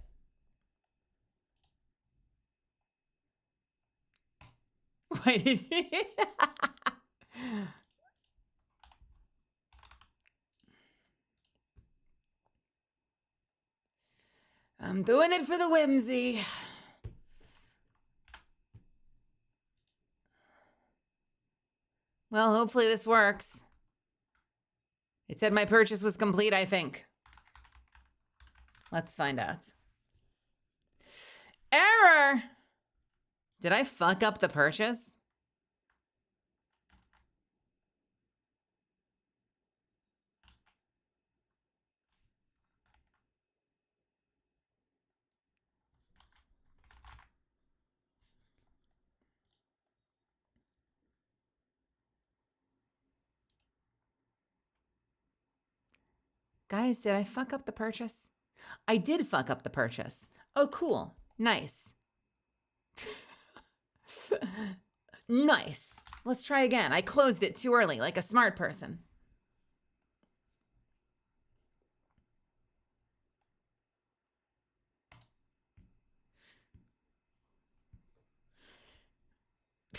Speaker 2: Why did you... I'm doing it for the whimsy. Well, hopefully this works. It said my purchase was complete, I think. Let's find out. Error! Did I fuck up the purchase? Guys, did I fuck up the purchase? I did fuck up the purchase. Oh, cool. Nice. Nice. Let's try again. I closed it too early, like a smart person.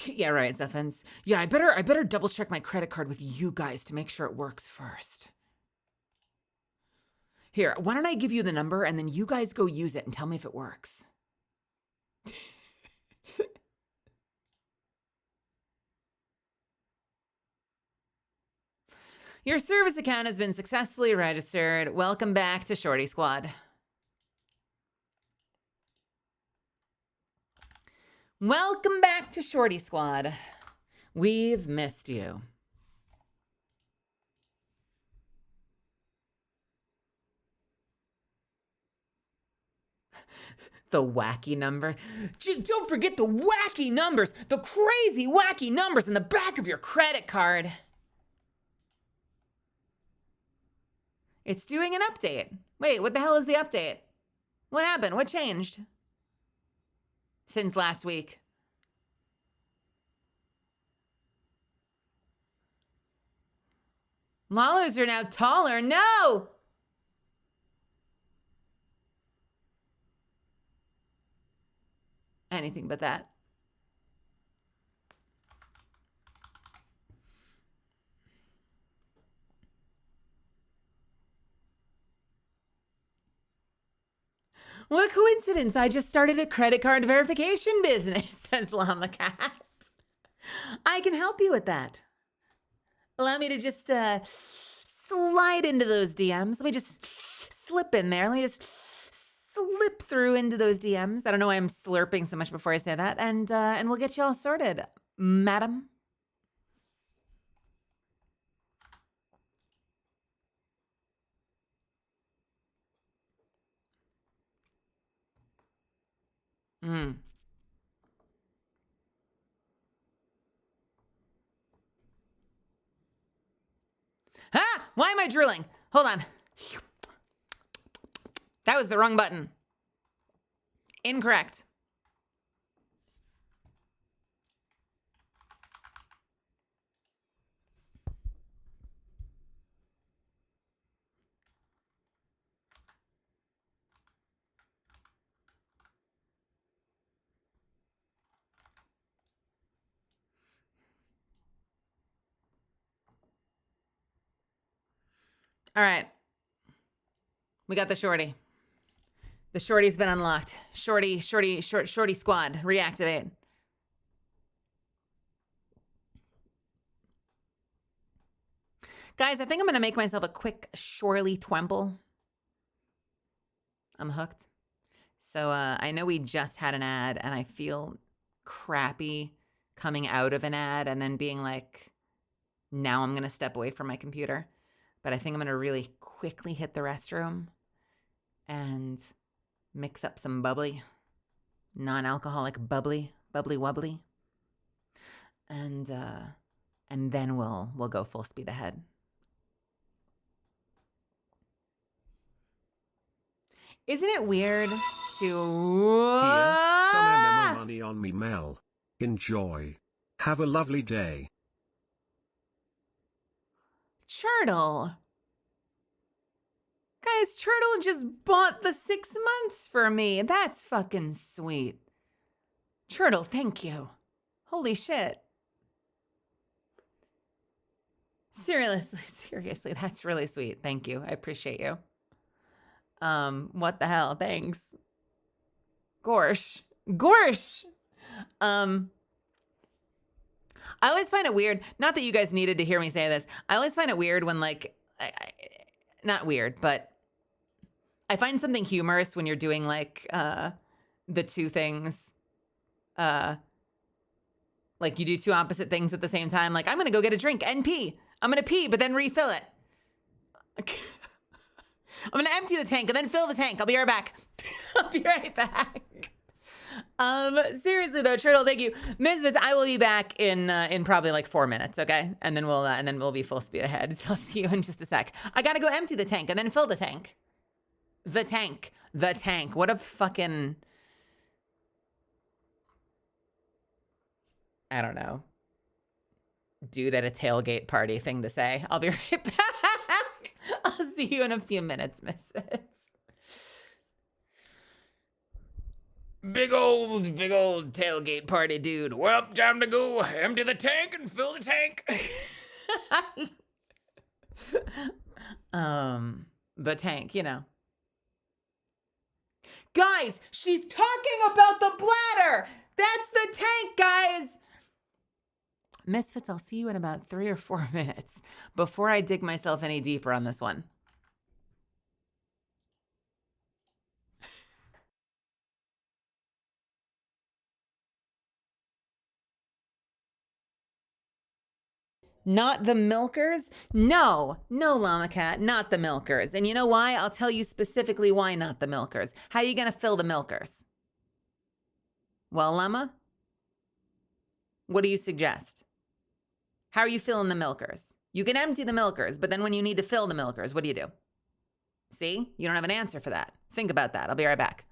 Speaker 2: Yeah, right, Zephens. Yeah, I better double check my credit card with you guys to make sure it works first. Here, why don't I give you the number and then you guys go use it and tell me if it works. Your service account has been successfully registered. Welcome back to Shorty Squad. Welcome back to Shorty Squad. We've missed you. The wacky number. Don't forget the wacky numbers, the crazy wacky numbers in the back of your credit card. It's doing an update. Wait, what the hell is the update? What happened? What changed since last week? Lalos are now taller. No! Anything but that. What a coincidence. I just started a credit card verification business, says Llama Cat. I can help you with that. Allow me to just slide into those DMs. Let me just slip in there. Let me just slip through into those DMs. I don't know why I'm slurping so much before I say that. And we'll get you all sorted, madam. Mm. Ah! Why am I drooling? Hold on. That was the wrong button. Incorrect. All right. We got the shorty. The shorty's been unlocked. Shorty Squad, reactivate. Guys, I think I'm going to make myself a quick Shorty Twemple. I'm hooked. So I know we just had an ad, and I feel crappy coming out of an ad and then being like, now I'm going to step away from my computer. But I think I'm going to really quickly hit the restroom and mix up some bubbly, non-alcoholic bubbly wobbly. And then we'll go full speed ahead. Isn't it weird to...
Speaker 1: Here, some MMO money on me, Mel. Enjoy. Have a lovely day.
Speaker 2: Turtle. Guys, Turtle just bought the 6 months for me. That's fucking sweet. Turtle, thank you. Holy shit. Seriously, that's really sweet. Thank you. I appreciate you. What the hell? Thanks. Gorsh. I always find it weird, not that you guys needed to hear me say this. I always find it weird when like, not weird, but I find something humorous when you're doing like the two things, like you do two opposite things at the same time. Like I'm gonna go get a drink and pee. I'm gonna pee, but then refill it. I'm gonna empty the tank and then fill the tank. I'll be right back. I'll be right back. Seriously though, Turtle, thank you. Misfits, I will be back in probably like 4 minutes, okay? And then we'll be full speed ahead. So I'll see you in just a sec. I gotta go empty the tank and then fill the tank. The tank. What a fucking, I don't know, dude at a tailgate party thing to say. I'll be right back. I'll see you in a few minutes, Misfits. Big old tailgate party, dude. Well, time to go empty the tank and fill the tank. The tank, you know. Guys, she's talking about the bladder. That's the tank, guys. Misfits, I'll see you in about 3 or 4 minutes before I dig myself any deeper on this one. Not the milkers? No, Llama Cat, not the milkers. And you know why? I'll tell you specifically why not the milkers. How are you going to fill the milkers? Well, Llama, what do you suggest? How are you filling the milkers? You can empty the milkers, but then when you need to fill the milkers, what do you do? See? You don't have an answer for that. Think about that. I'll be right back.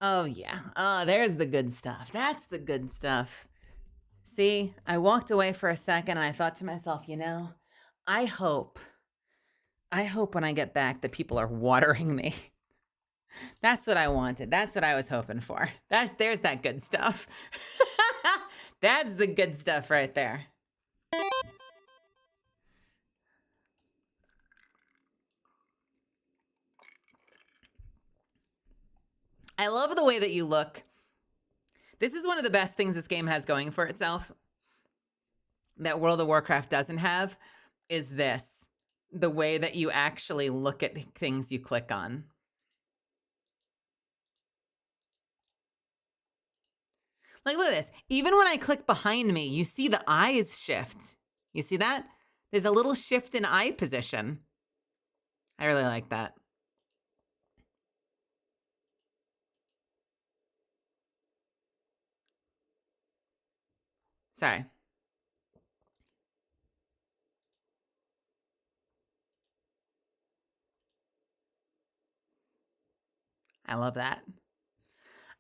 Speaker 2: Oh, yeah. Oh, there's the good stuff. That's the good stuff. See, I walked away for a second and I thought to myself, you know, I hope when I get back that people are watering me. That's what I wanted. That's what I was hoping for. There's that good stuff. That's the good stuff right there. I love the way that you look. This is one of the best things this game has going for itself that World of Warcraft doesn't have, is this. The way that you actually look at things you click on. Like, look at this. Even when I click behind me, you see the eyes shift. You see that? There's a little shift in eye position. I really like that. Sorry. I love that.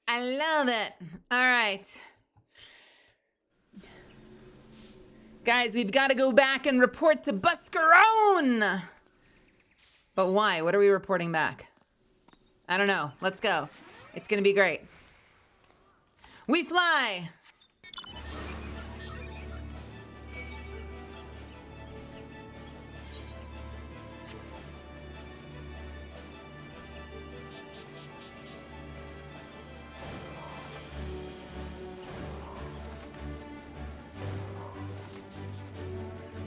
Speaker 2: I love it. All right. Guys, we've got to go back and report to Buscarone. But why? What are we reporting back? I don't know. Let's go. It's going to be great. We fly.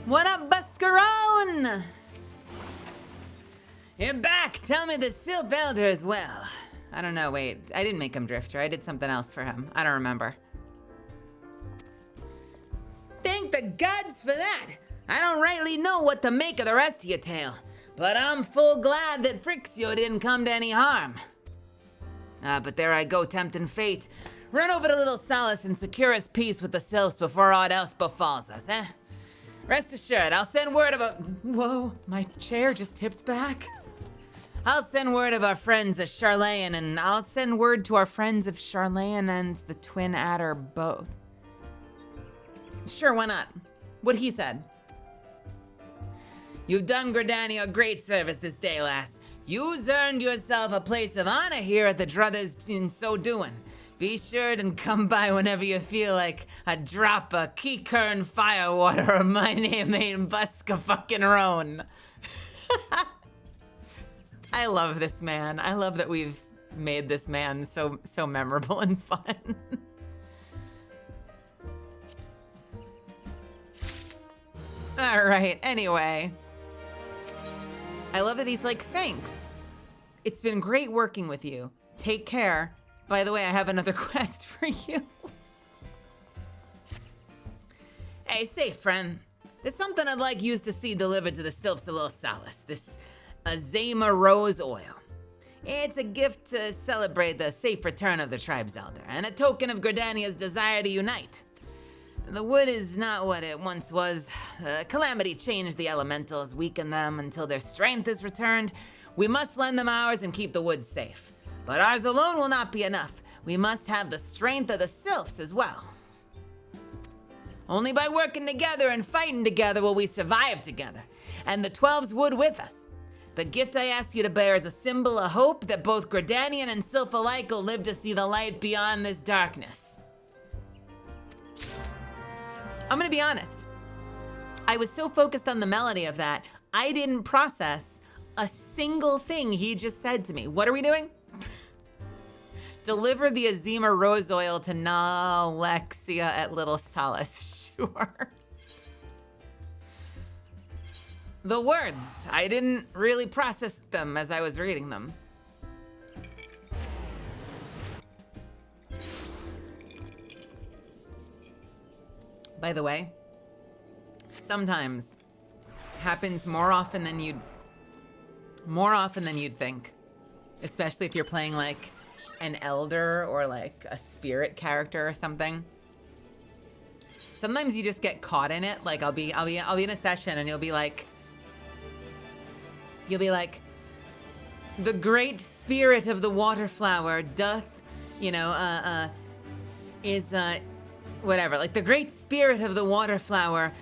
Speaker 2: What up, Buscarone? You're back. Tell me the Sylph Elder as well. I don't know. Wait, I didn't make him Drifter. I did something else for him. I don't remember. Thank the gods for that. I don't rightly know what to make of the rest of your tale, but I'm full glad that Frixio didn't come to any harm. But there I go, tempting fate. Run over to Little Solace and secure his peace with the Sylphs before aught else befalls us, eh? Rest assured, I'll send word of a... Whoa, my chair just tipped back. I'll send word of our friends of Charlayan, and I'll send word to our friends of Charlayan and the Twin Adder both. Sure, why not? What he said. You've done Gridania a great service this day, lass. You've earned yourself a place of honor here at the Druthers in so doing. Be sure and come by whenever you feel like a drop of Keycurn firewater or my name ain't Buska fucking Roan. I love this man. I love that we've made this man so memorable and fun. All right, anyway. I love that he's like, thanks. It's been great working with you. Take care. By the way, I have another quest for you. Hey, say, friend. There's something I'd like you to see delivered to the Sylphs of Little Solace. This Azema Rose Oil. It's a gift to celebrate the safe return of the tribe's elder, and a token of Gridania's desire to unite. The wood is not what it once was. Calamity changed the elementals, weakened them until their strength is returned. We must lend them ours and keep the wood safe. But ours alone will not be enough. We must have the strength of the Sylphs as well. Only by working together and fighting together will we survive together, and the 12's wood with us. The gift I ask you to bear is a symbol of hope that both Gridanian and Sylph alike will live to see the light beyond this darkness. I'm gonna be honest. I was so focused on the melody of that, I didn't process a single thing he just said to me. What are we doing? Deliver the Azema Rose Oil to Nalexia at Little Solace. Sure. The words, I didn't really process them as I was reading them. By the way, sometimes happens more often than you'd think, especially if you're playing like an elder or like a spirit character or something. Sometimes you just get caught in it. Like I'll be in a session and you'll be like, the great spirit of the water flower doth Whatever, like the great spirit of the water flower,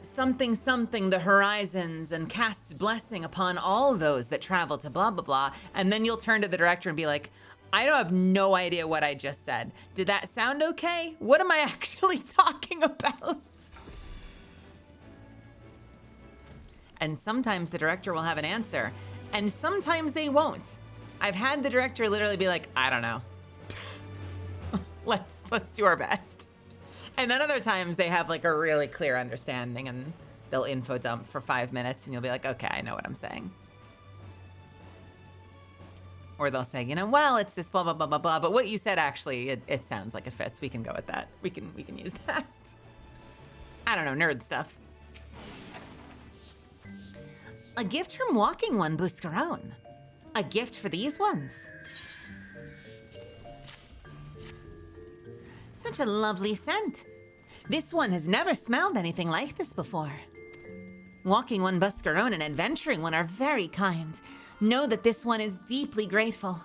Speaker 2: something something the horizons, and casts blessing upon all those that travel to blah blah blah. And then you'll turn to the director and be like, I don't have no idea what I just said. Did that sound okay? What am I actually talking about? And sometimes the director will have an answer, and sometimes they won't. I've had the director literally be like, I don't know. Let's do our best. And then other times they have like a really clear understanding, and they'll info dump for 5 minutes, and you'll be like, okay, I know what I'm saying. Or they'll say, well, it's this blah, blah, blah, blah, blah, but what you said actually, it sounds like it fits. We can go with that. We can use that. I don't know, nerd stuff. A gift from Walking One Buscarone. A gift for these ones. Such a lovely scent. This one has never smelled anything like this before. Walking One Buscarone and Adventuring One are very kind. Know that this one is deeply grateful.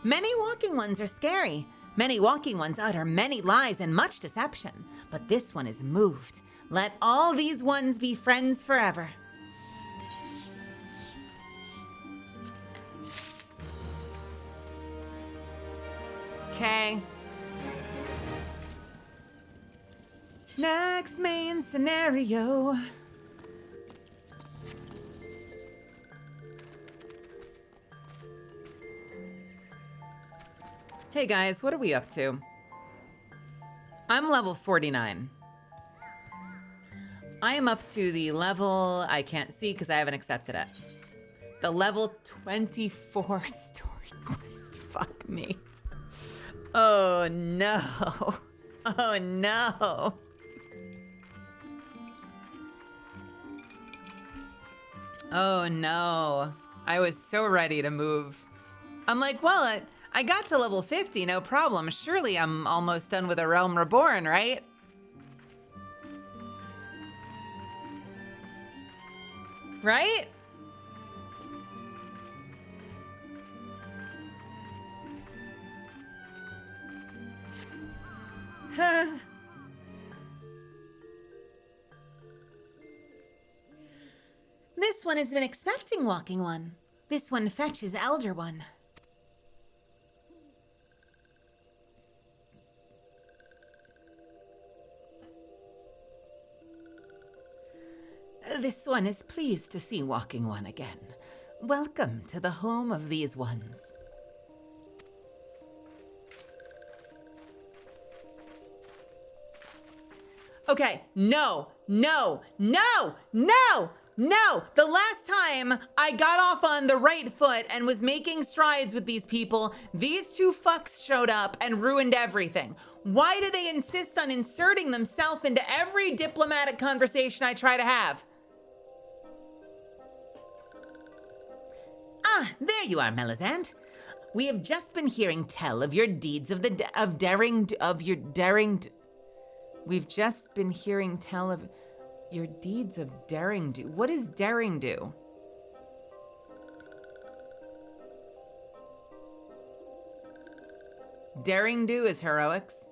Speaker 2: Many walking ones are scary. Many walking ones utter many lies and much deception. But this one is moved. Let all these ones be friends forever. Okay. Next main scenario. Hey guys, what are we up to? I'm level 49. I am up to the level I can't see because I haven't accepted it. The level 24 story quest. Fuck me. Oh no. Oh no. Oh no. I was so ready to move. I'm like, well, I got to level 50, no problem. Surely I'm almost done with A Realm Reborn, right? Right? This one has been expecting Walking One. This one fetches Elder One. This one is pleased to see Walking One again. Welcome to the home of these ones. Okay, no. The last time I got off on the right foot and was making strides with these people, these two fucks showed up and ruined everything. Why do they insist on inserting themselves into every diplomatic conversation I try to have? Ah, there you are, Melisande. We have just been hearing tell of your deeds of We've just been hearing tell of your deeds of daring do. What is daring do? Daring do is heroics.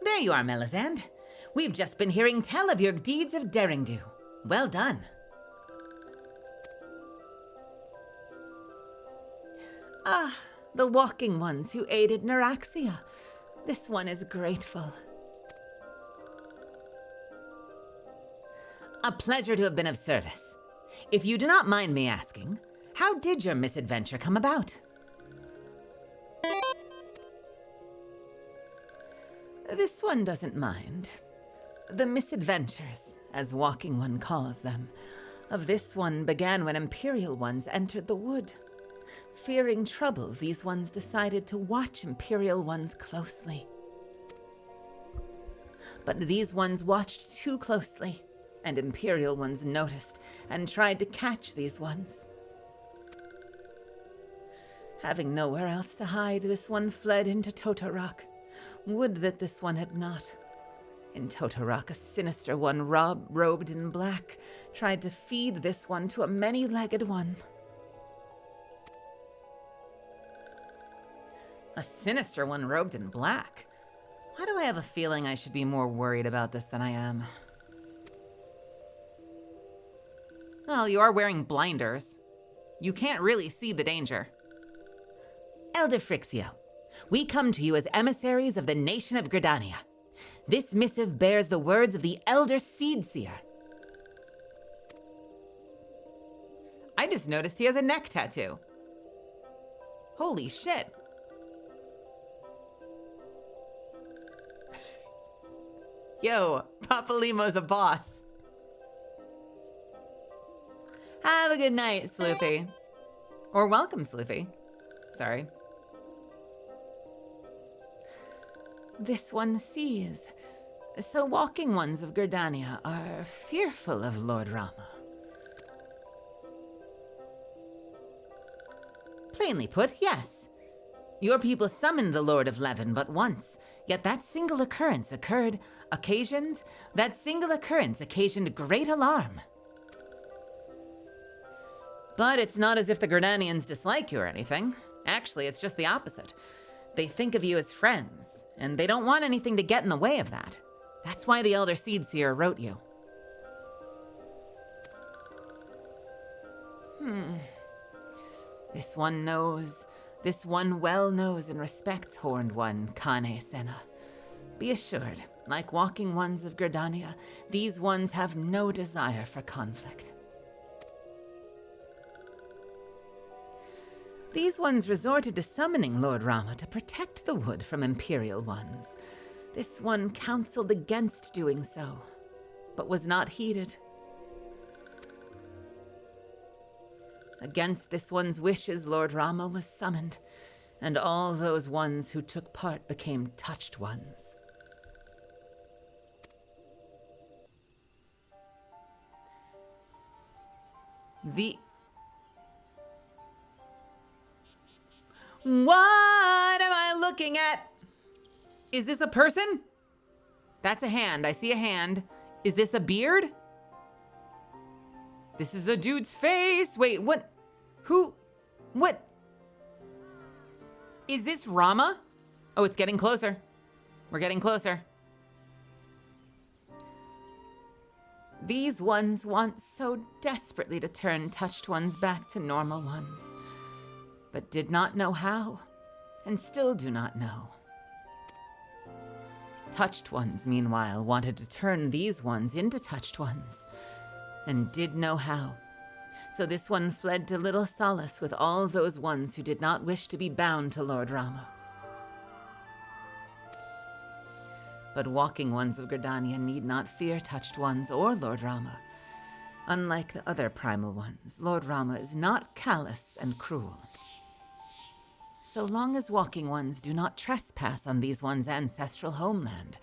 Speaker 2: There you are, Melisande. We've just been hearing tell of your deeds of daring do. Well done. Ah, the walking ones who aided Neuraxia. This one is grateful. A pleasure to have been of service. If you do not mind me asking, how did your misadventure come about? This one doesn't mind. The misadventures, as Walking One calls them, of this one began when Imperial ones entered the wood. Fearing trouble, these ones decided to watch Imperial ones closely. But these ones watched too closely, and Imperial ones noticed and tried to catch these ones. Having nowhere else to hide, this one fled into Totorok. Would that this one had not. In Totorok, a sinister one, robed in black, tried to feed this one to a many-legged one. A sinister one robed in black. Why do I have a feeling I should be more worried about this than I am? Well, you are wearing blinders. You can't really see the danger. Elder Frixio, we come to you as emissaries of the nation of Gridania. This missive bears the words of the Elder Seedseer. I just noticed he has a neck tattoo. Holy shit. Yo, Papa Limo's a boss. Have a good night, Sloopy. Or welcome, Sloopy. Sorry. This one sees. So walking ones of Gridania are fearful of Lord Rama. Plainly put, yes. Your people summoned the Lord of Levin but once, yet that single occurrence occasioned great alarm. But it's not as if the Gridanians dislike you or anything. Actually, it's just the opposite. They think of you as friends, and they don't want anything to get in the way of that. That's why the Elder Seedseer wrote you. This one well knows and respects Horned One, Kane Senna. Be assured, like walking ones of Gridania, these ones have no desire for conflict. These ones resorted to summoning Lord Rama to protect the wood from Imperial ones. This one counseled against doing so, but was not heeded. Against this one's wishes, Lord Rama was summoned, and all those ones who took part became touched ones. What am I looking at? Is this a person? That's a hand. I see a hand. Is this a beard? This is a dude's face. Wait, what? Who? What? Is this Rama? Oh, it's getting closer. We're getting closer. These ones want so desperately to turn touched ones back to normal ones, but did not know how, and still do not know. Touched ones, meanwhile, wanted to turn these ones into touched ones, and did know how. So this one fled to little solace with all those ones who did not wish to be bound to Lord Rama. But walking ones of Gridania need not fear touched ones or Lord Rama. Unlike the other primal ones, Lord Rama is not callous and cruel. So long as walking ones do not trespass on these ones' ancestral homeland,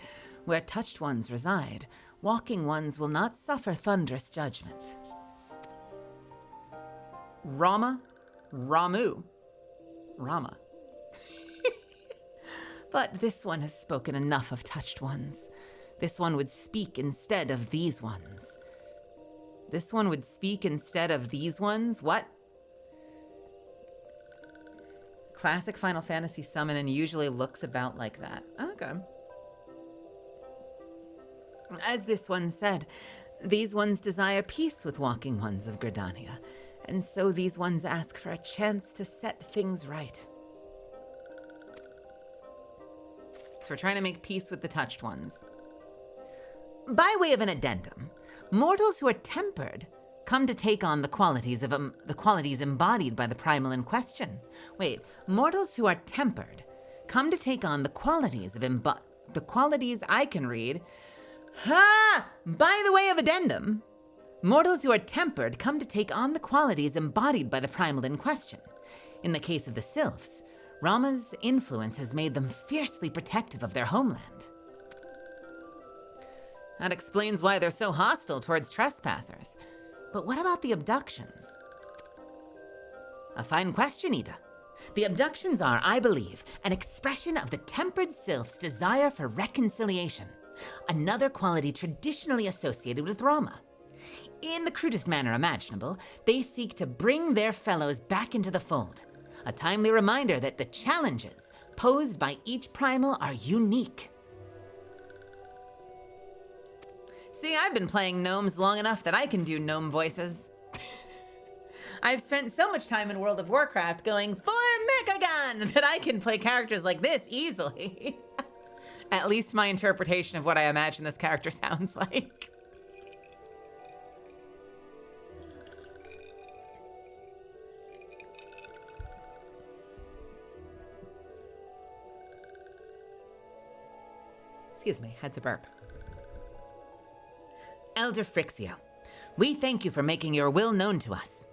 Speaker 2: where touched ones reside, walking ones will not suffer thunderous judgment. Rama? Ramu? Rama. But this one has spoken enough of touched ones. This one would speak instead of these ones. This one would speak instead of these ones? What? Classic Final Fantasy summon and usually looks about like that. Okay. As this one said, these ones desire peace with walking ones of Gridania, and so these ones ask for a chance to set things right. So we're trying to make peace with the touched ones. By way of an addendum, mortals who are tempered come to take on the qualities embodied by the primal in question. Wait, mortals who are tempered come to take on the qualities I can read. Ha! By the way of addendum, mortals who are tempered come to take on the qualities embodied by the primal in question. In the case of the sylphs, Rama's influence has made them fiercely protective of their homeland. That explains why they're so hostile towards trespassers. But what about the abductions? A fine question, Ida. The abductions are, I believe, an expression of the tempered sylph's desire for reconciliation, another quality traditionally associated with Rama. In the crudest manner imaginable, they seek to bring their fellows back into the fold, a timely reminder that the challenges, posed by each primal are unique. See, I've been playing gnomes long enough that I can do gnome voices. I've spent so much time in World of Warcraft going for Mechagon that I can play characters like this easily. At least my interpretation of what I imagine this character sounds like. Excuse me, had to burp. Elder Frixio, we thank you for making your will known to us.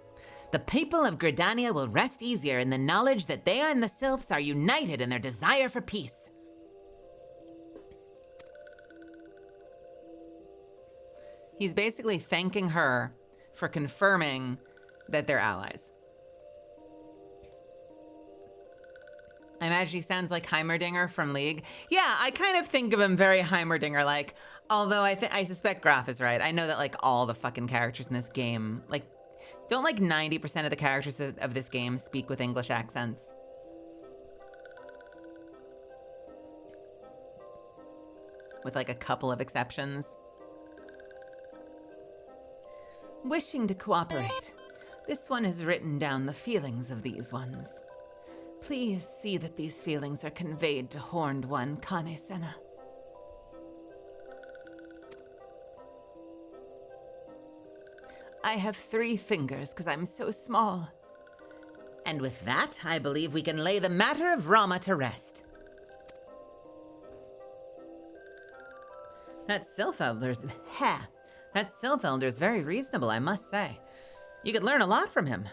Speaker 2: The people of Gridania will rest easier in the knowledge that they and the Sylphs are united in their desire for peace. He's basically thanking her for confirming that they're allies. I imagine he sounds like Heimerdinger from League. Yeah, I kind of think of him very Heimerdinger-like. Although I suspect Graf is right. I know that like all the fucking characters in this game, like, don't like 90% of the characters of this game speak with English accents. With like a couple of exceptions. Wishing to cooperate, this one has written down the feelings of these ones. Please see that these feelings are conveyed to Horned One Kane Senna. I have 3 fingers because I'm so small. And with that, I believe we can lay the matter of Rama to rest. That Sylph Elder's very reasonable, I must say. You could learn a lot from him.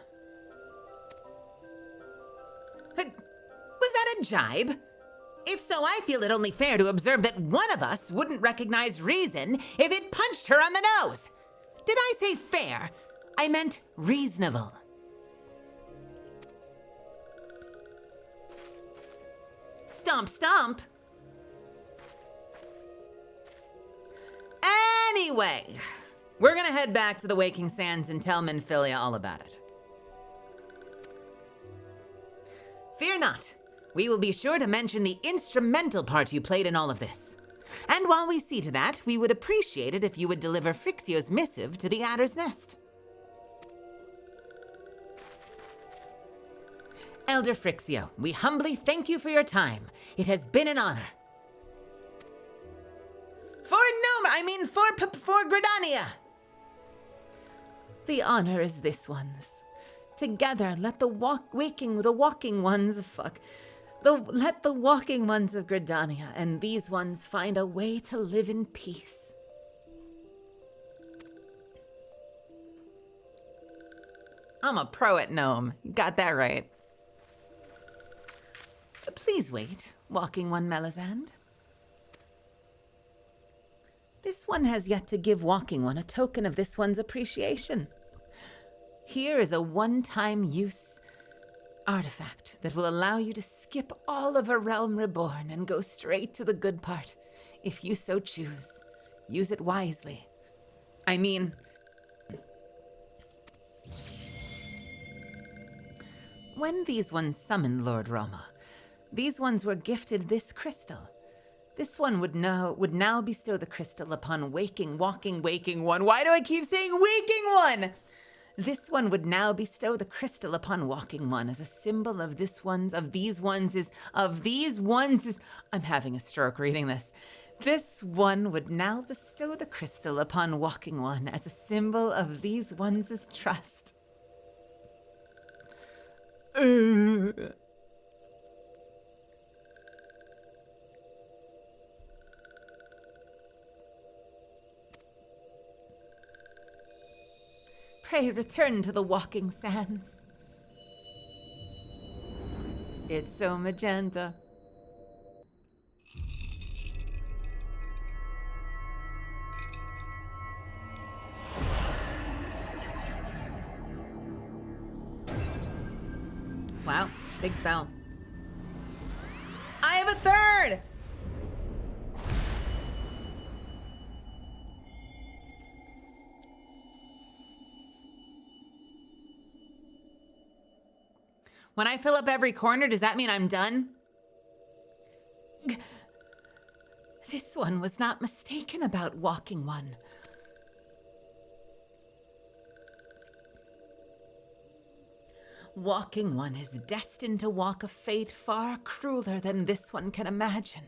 Speaker 2: But was that a jibe? If so, I feel it only fair to observe that one of us wouldn't recognize reason if it punched her on the nose. Did I say fair? I meant reasonable. Stomp, stomp. Anyway, we're gonna head back to the Waking Sands and tell Minfilia all about it. Fear not. We will be sure to mention the instrumental part you played in all of this. And while we see to that, we would appreciate it if you would deliver Frixio's missive to the Adder's Nest. Elder Frixio, we humbly thank you for your time. It has been an honor. For Gridania. The honor is this one's. Together, let the walking ones of Gridania and these ones find a way to live in peace. I'm a pro at gnome. Got that right. Please wait, Walking One Melisande. This one has yet to give Walking One a token of this one's appreciation. Here is a one-time use artifact that will allow you to skip all of A Realm Reborn and go straight to the good part, if you so choose. Use it wisely. I mean, when these ones summoned Lord Roma, these ones were gifted this crystal. This one would now bestow the crystal upon Waking One. Why do I keep saying Waking One? This one would now bestow the crystal upon Walking One as a symbol of these ones is, I'm having a stroke reading this. This one would now bestow the crystal upon Walking One as a symbol of these ones' trust. Pray return to the Walking Sands. It's so magenta. Wow, big spell. I have a third! When I fill up every corner, does that mean I'm done? one was not mistaken about Walking One. Walking One is destined to walk a fate far crueler than this one can imagine.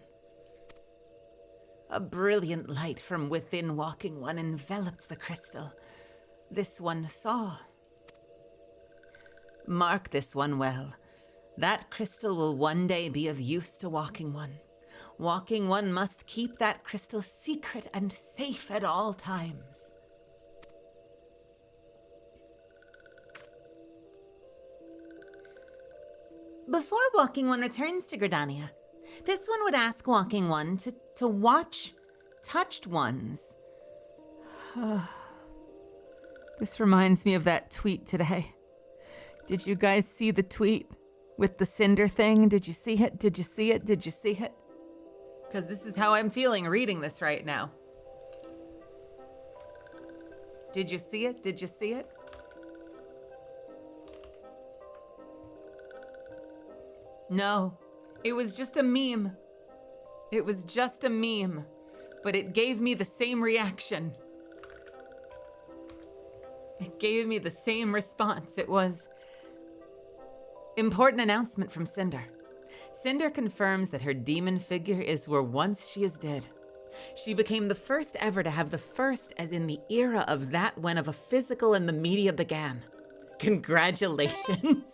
Speaker 2: A brilliant light from within Walking One enveloped the crystal. This one saw. Mark this one well. That crystal will one day be of use to Walking One. Walking One must keep that crystal secret and safe at all times. Before Walking One returns to Gridania, this one would ask Walking One to watch touched ones. This reminds me of that tweet today. Did you guys see the tweet with the cinder thing? Did you see it? Did you see it? Did you see it? Because this is how I'm feeling reading this right now. Did you see it? Did you see it? No, it was just a meme. It was just a meme, but it gave me the same reaction. It gave me the same response. It was important announcement from Cinder. Cinder confirms that her demon figure is where once she is dead. She became the first ever to have the first as in the era of that when of a physical and the media began. Congratulations.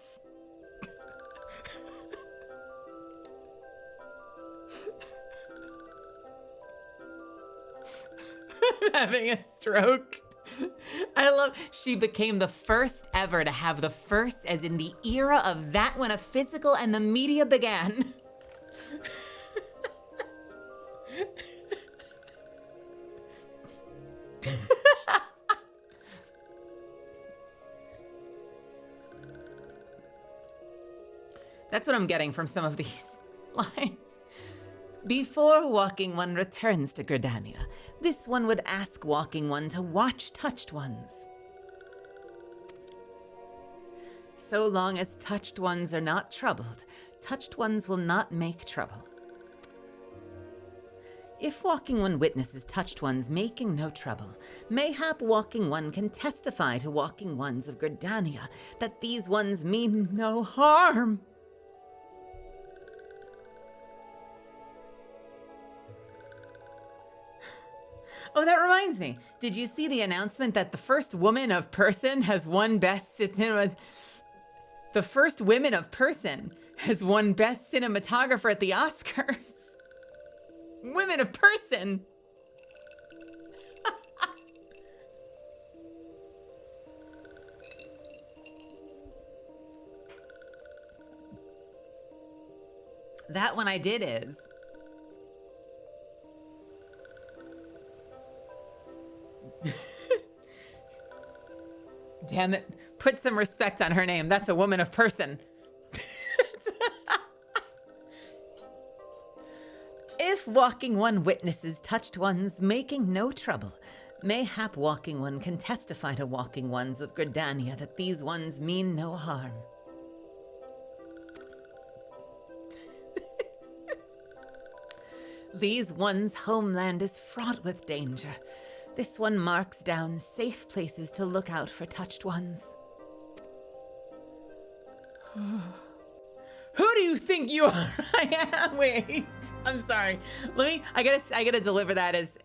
Speaker 2: Having a stroke. I love, she became the first ever to have the first as in the era of that when a physical and the media began. That's what I'm getting from some of these lines. Before Walking One returns to Gridania, this one would ask Walking One to watch touched ones. So long as touched ones are not troubled, touched ones will not make trouble. If Walking One witnesses touched ones making no trouble, mayhap Walking One can testify to Walking Ones of Gridania that these ones mean no harm. Oh, that reminds me. Did you see the announcement that the first woman of person has won best cinematographer at the Oscars? Women of person. That one I did is. Damn it. Put some respect on her name. That's a woman of person. If Walking One witnesses touched ones making no trouble, mayhap Walking One can testify to Walking Ones of Gridania that these ones mean no harm. These ones' homeland is fraught with danger. This one marks down safe places to look out for touched ones. Who do you think you are? I am. Wait, I'm sorry. I gotta deliver that as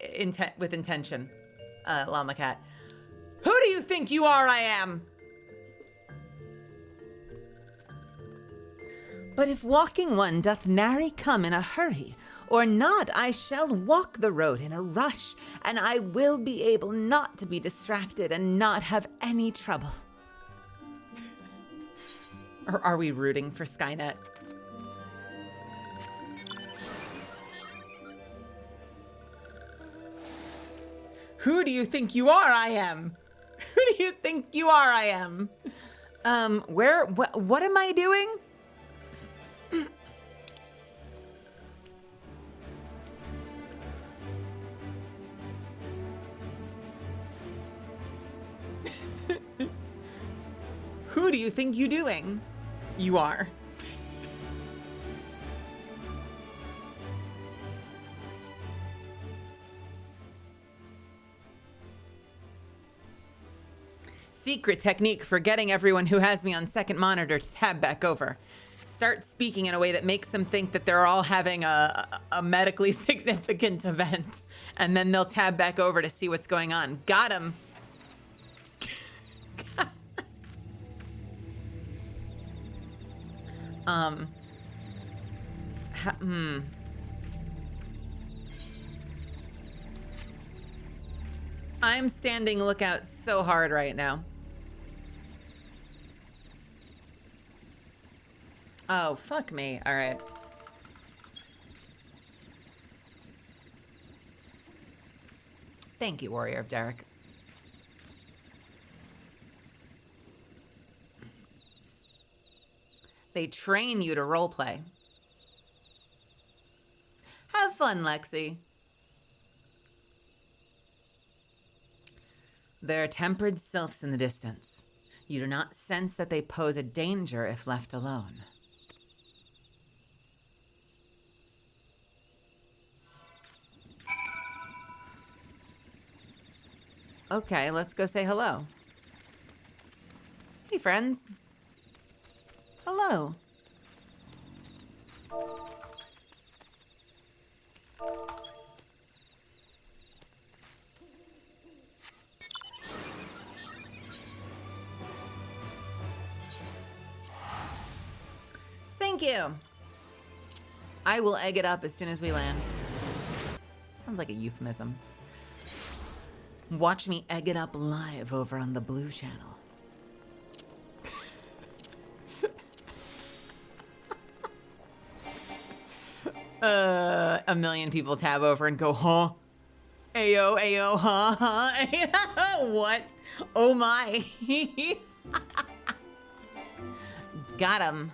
Speaker 2: with intention. Llama Cat. Who do you think you are? I am. But if Walking One doth nary come in a hurry, or not, I shall walk the road in a rush, and I will be able not to be distracted and not have any trouble. Or are we rooting for Skynet? Who do you think you are? I am. Who do you think you are? I am. What am I doing? Who do you think you doing? You are. secret technique for getting everyone who has me on second monitor to tab back over. Start speaking in a way that makes them think that they're all having a medically significant event, and then they'll tab back over to see what's going on. Got him. I'm standing lookout so hard right now. Oh, fuck me. All right. Thank you, Warrior of Derek. They train you to roleplay. Have fun, Lexi. There are tempered sylphs in the distance. You do not sense that they pose a danger if left alone. Okay, let's go say hello. Hey, friends. Hello. Thank you. I will egg it up as soon as we land. Sounds like a euphemism. Watch me egg it up live over on the Blue Channel. A million people tab over and go, huh? Ayo, ayo, huh, huh? What? Oh my. Got him.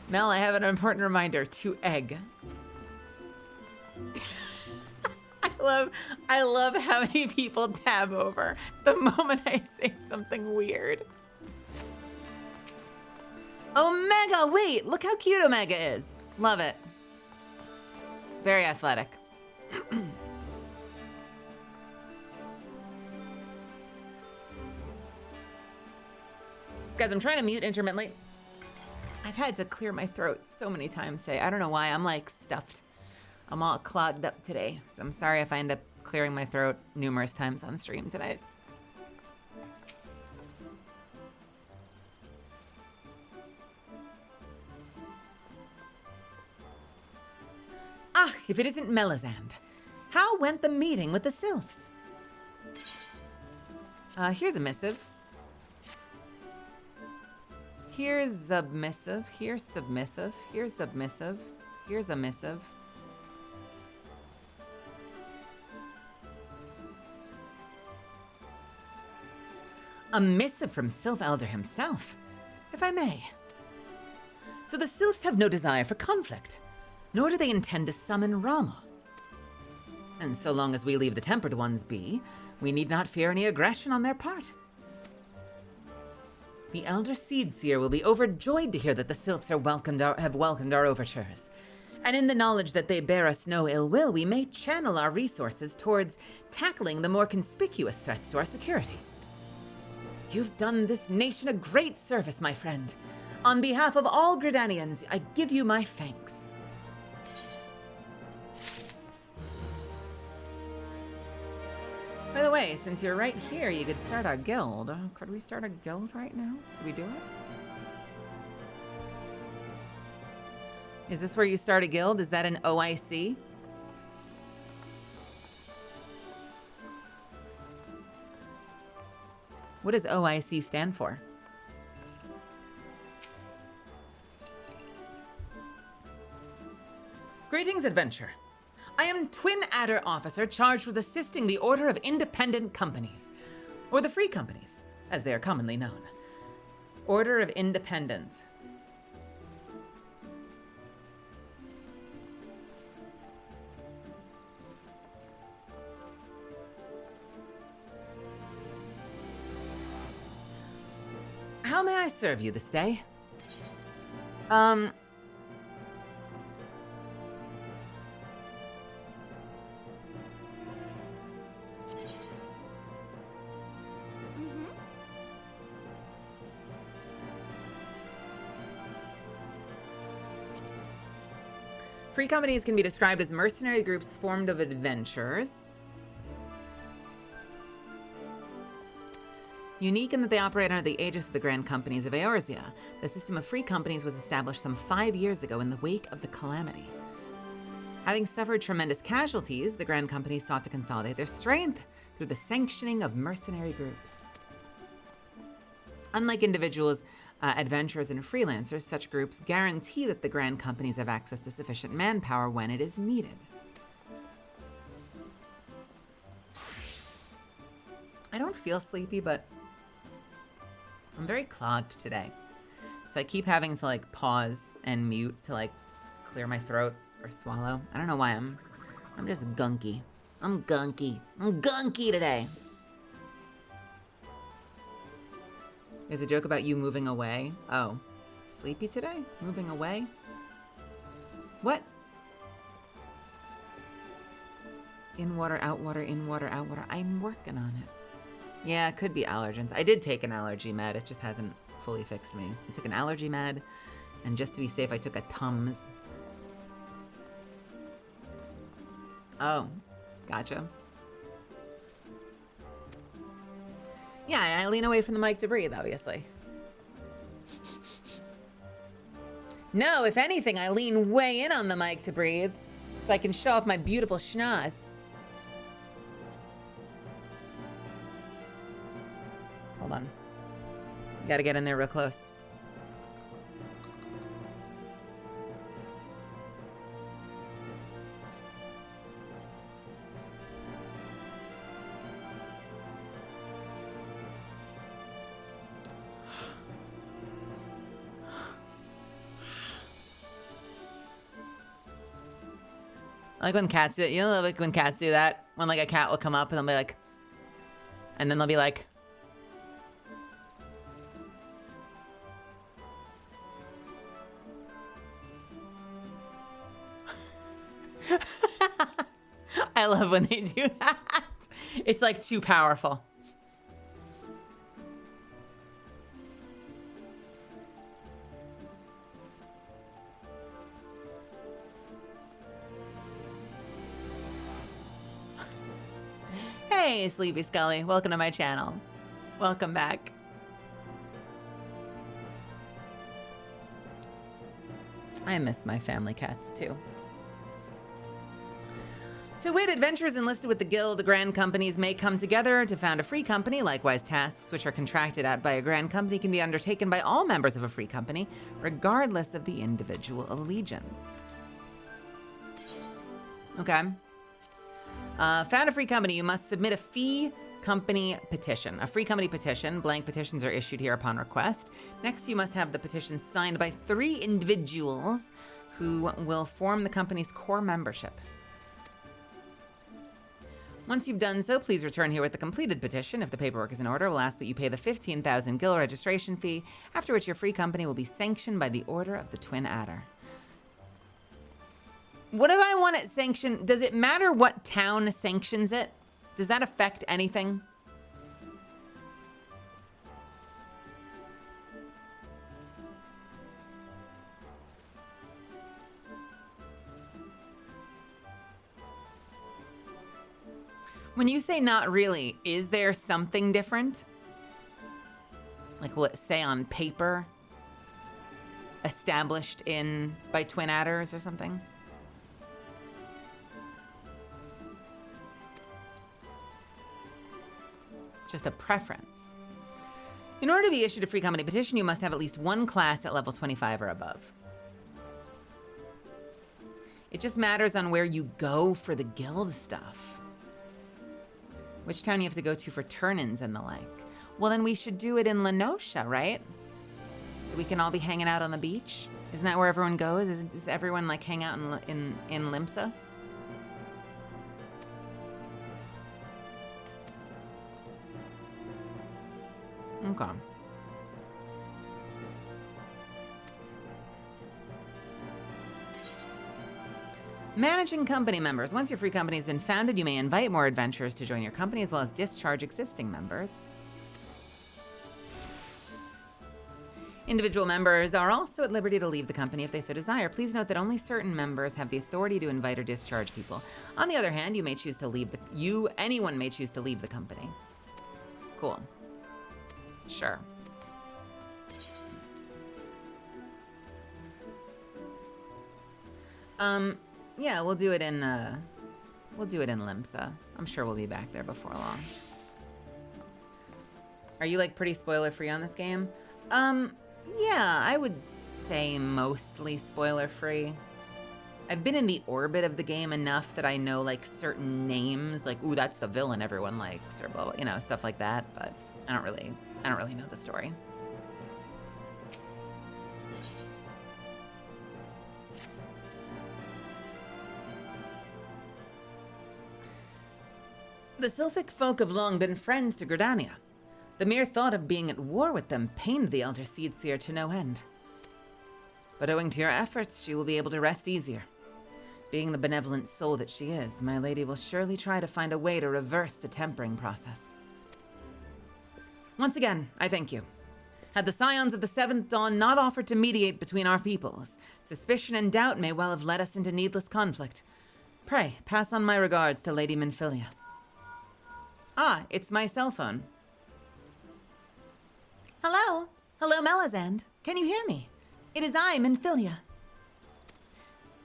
Speaker 2: Mel, I have an important reminder to egg. I love how many people tab over the moment I say something weird. Omega, wait, look how cute Omega is. Love it. Very athletic. Guys, I'm trying to mute intermittently. I've had to clear my throat so many times today. I don't know why. I'm like stuffed. I'm all clogged up today. So I'm sorry if I end up clearing my throat numerous times on stream tonight. Ah, if it isn't Melisande. How went the meeting with the sylphs? Here's a missive. Here's submissive, here's submissive, here's submissive, here's a missive. A missive from Sylph Elder himself, if I may. So the Sylphs have no desire for conflict, nor do they intend to summon Rama. And so long as we leave the Tempered Ones be, we need not fear any aggression on their part. The Elder Seedseer will be overjoyed to hear that the Sylphs have welcomed our overtures. And in the knowledge that they bear us no ill will, we may channel our resources towards tackling the more conspicuous threats to our security. You've done this nation a great service, my friend. On behalf of all Gridanians, I give you my thanks. By the way, since you're right here, you could start a guild. Could we start a guild right now? Could we do it? Is this where you start a guild? Is that an OIC? What does OIC stand for? Greetings, adventure. I am Twin Adder Officer charged with assisting the Order of Independent Companies, or the Free Companies, as they are commonly known. Order of Independent. How may I serve you this day? Free companies can be described as mercenary groups formed of adventurers. Unique in that they operate under the aegis of the Grand Companies of Eorzea. The system of free companies was established some 5 years ago in the wake of the calamity. Having suffered tremendous casualties, the Grand Companies sought to consolidate their strength through the sanctioning of mercenary groups. Unlike individuals, adventurers, and freelancers, such groups guarantee that the Grand Companies have access to sufficient manpower when it is needed. I don't feel sleepy, but I'm very clogged today. So I keep having to like pause and mute to like clear my throat or swallow. I don't know why I'm just gunky. I'm gunky. I'm gunky today. There's a joke about you moving away. Oh, sleepy today? Moving away? What? In water, out water, in water, out water. I'm working on it. Yeah, it could be allergens. I did take an allergy med. It just hasn't fully fixed me. I took an allergy med, and just to be safe, I took a Tums. Oh, gotcha. Yeah, I lean away from the mic to breathe, obviously. No, if anything, I lean way in on the mic to breathe, so I can show off my beautiful schnoz. Hold on. You gotta get in there real close. I like when cats do it. You know, like when cats do that? When like a cat will come up and they'll be like, and then they'll be like, I love when they do that. It's like too powerful. Hey, Sleepy Scully. Welcome to my channel. Welcome back. I miss my family cats, too. To wit, adventurers enlisted with the Guild Grand Companies may come together to found a free company. Likewise, tasks which are contracted out by a Grand Company can be undertaken by all members of a free company, regardless of the individual allegiance. Okay. Found a free company, you must submit a fee company petition. A free company petition. Blank petitions are issued here upon request. Next, you must have the petition signed by 3 individuals who will form the company's core membership. Once you've done so, please return here with the completed petition. If the paperwork is in order, we'll ask that you pay the 15,000 gil registration fee, after which your free company will be sanctioned by the Order of the Twin Adder. What if I want it sanctioned? Does it matter what town sanctions it? Does that affect anything? When you say not really, is there something different? Like, will it say on paper, established by Twin Adders or something? Just a preference. In order to be issued a free company petition, you must have at least 1 class at level 25 or above. It just matters on where you go for the guild stuff. Which town you have to go to for turn-ins and the like. Well, then we should do it in Lenosha, right? So we can all be hanging out on the beach. Isn't that where everyone goes? Does everyone like hang out in Limsa? Okay. Managing company members. Once your free company has been founded, you may invite more adventurers to join your company as well as discharge existing members. Individual members are also at liberty to leave the company if they so desire. Please note that only certain members have the authority to invite or discharge people. On the other hand, you may choose to leave anyone may choose to leave the company. Cool. Sure. Yeah, we'll do it in Limsa. I'm sure we'll be back there before long. Are you like pretty spoiler free on this game? Yeah, I would say mostly spoiler free. I've been in the orbit of the game enough that I know like certain names, like, ooh, that's the villain everyone likes, or blah, blah, you know, stuff like that, but I don't really know the story. The Sylphic folk have long been friends to Gridania. The mere thought of being at war with them pained the Elder Seedseer to no end. But owing to your efforts, she will be able to rest easier. Being the benevolent soul that she is, my lady will surely try to find a way to reverse the tempering process. Once again, I thank you. Had the Scions of the Seventh Dawn not offered to mediate between our peoples, suspicion and doubt may well have led us into needless conflict. Pray, pass on my regards to Lady Minfilia. Ah, it's my cell phone. Hello? Hello, Melisande. Can you hear me? It is I, Minfilia.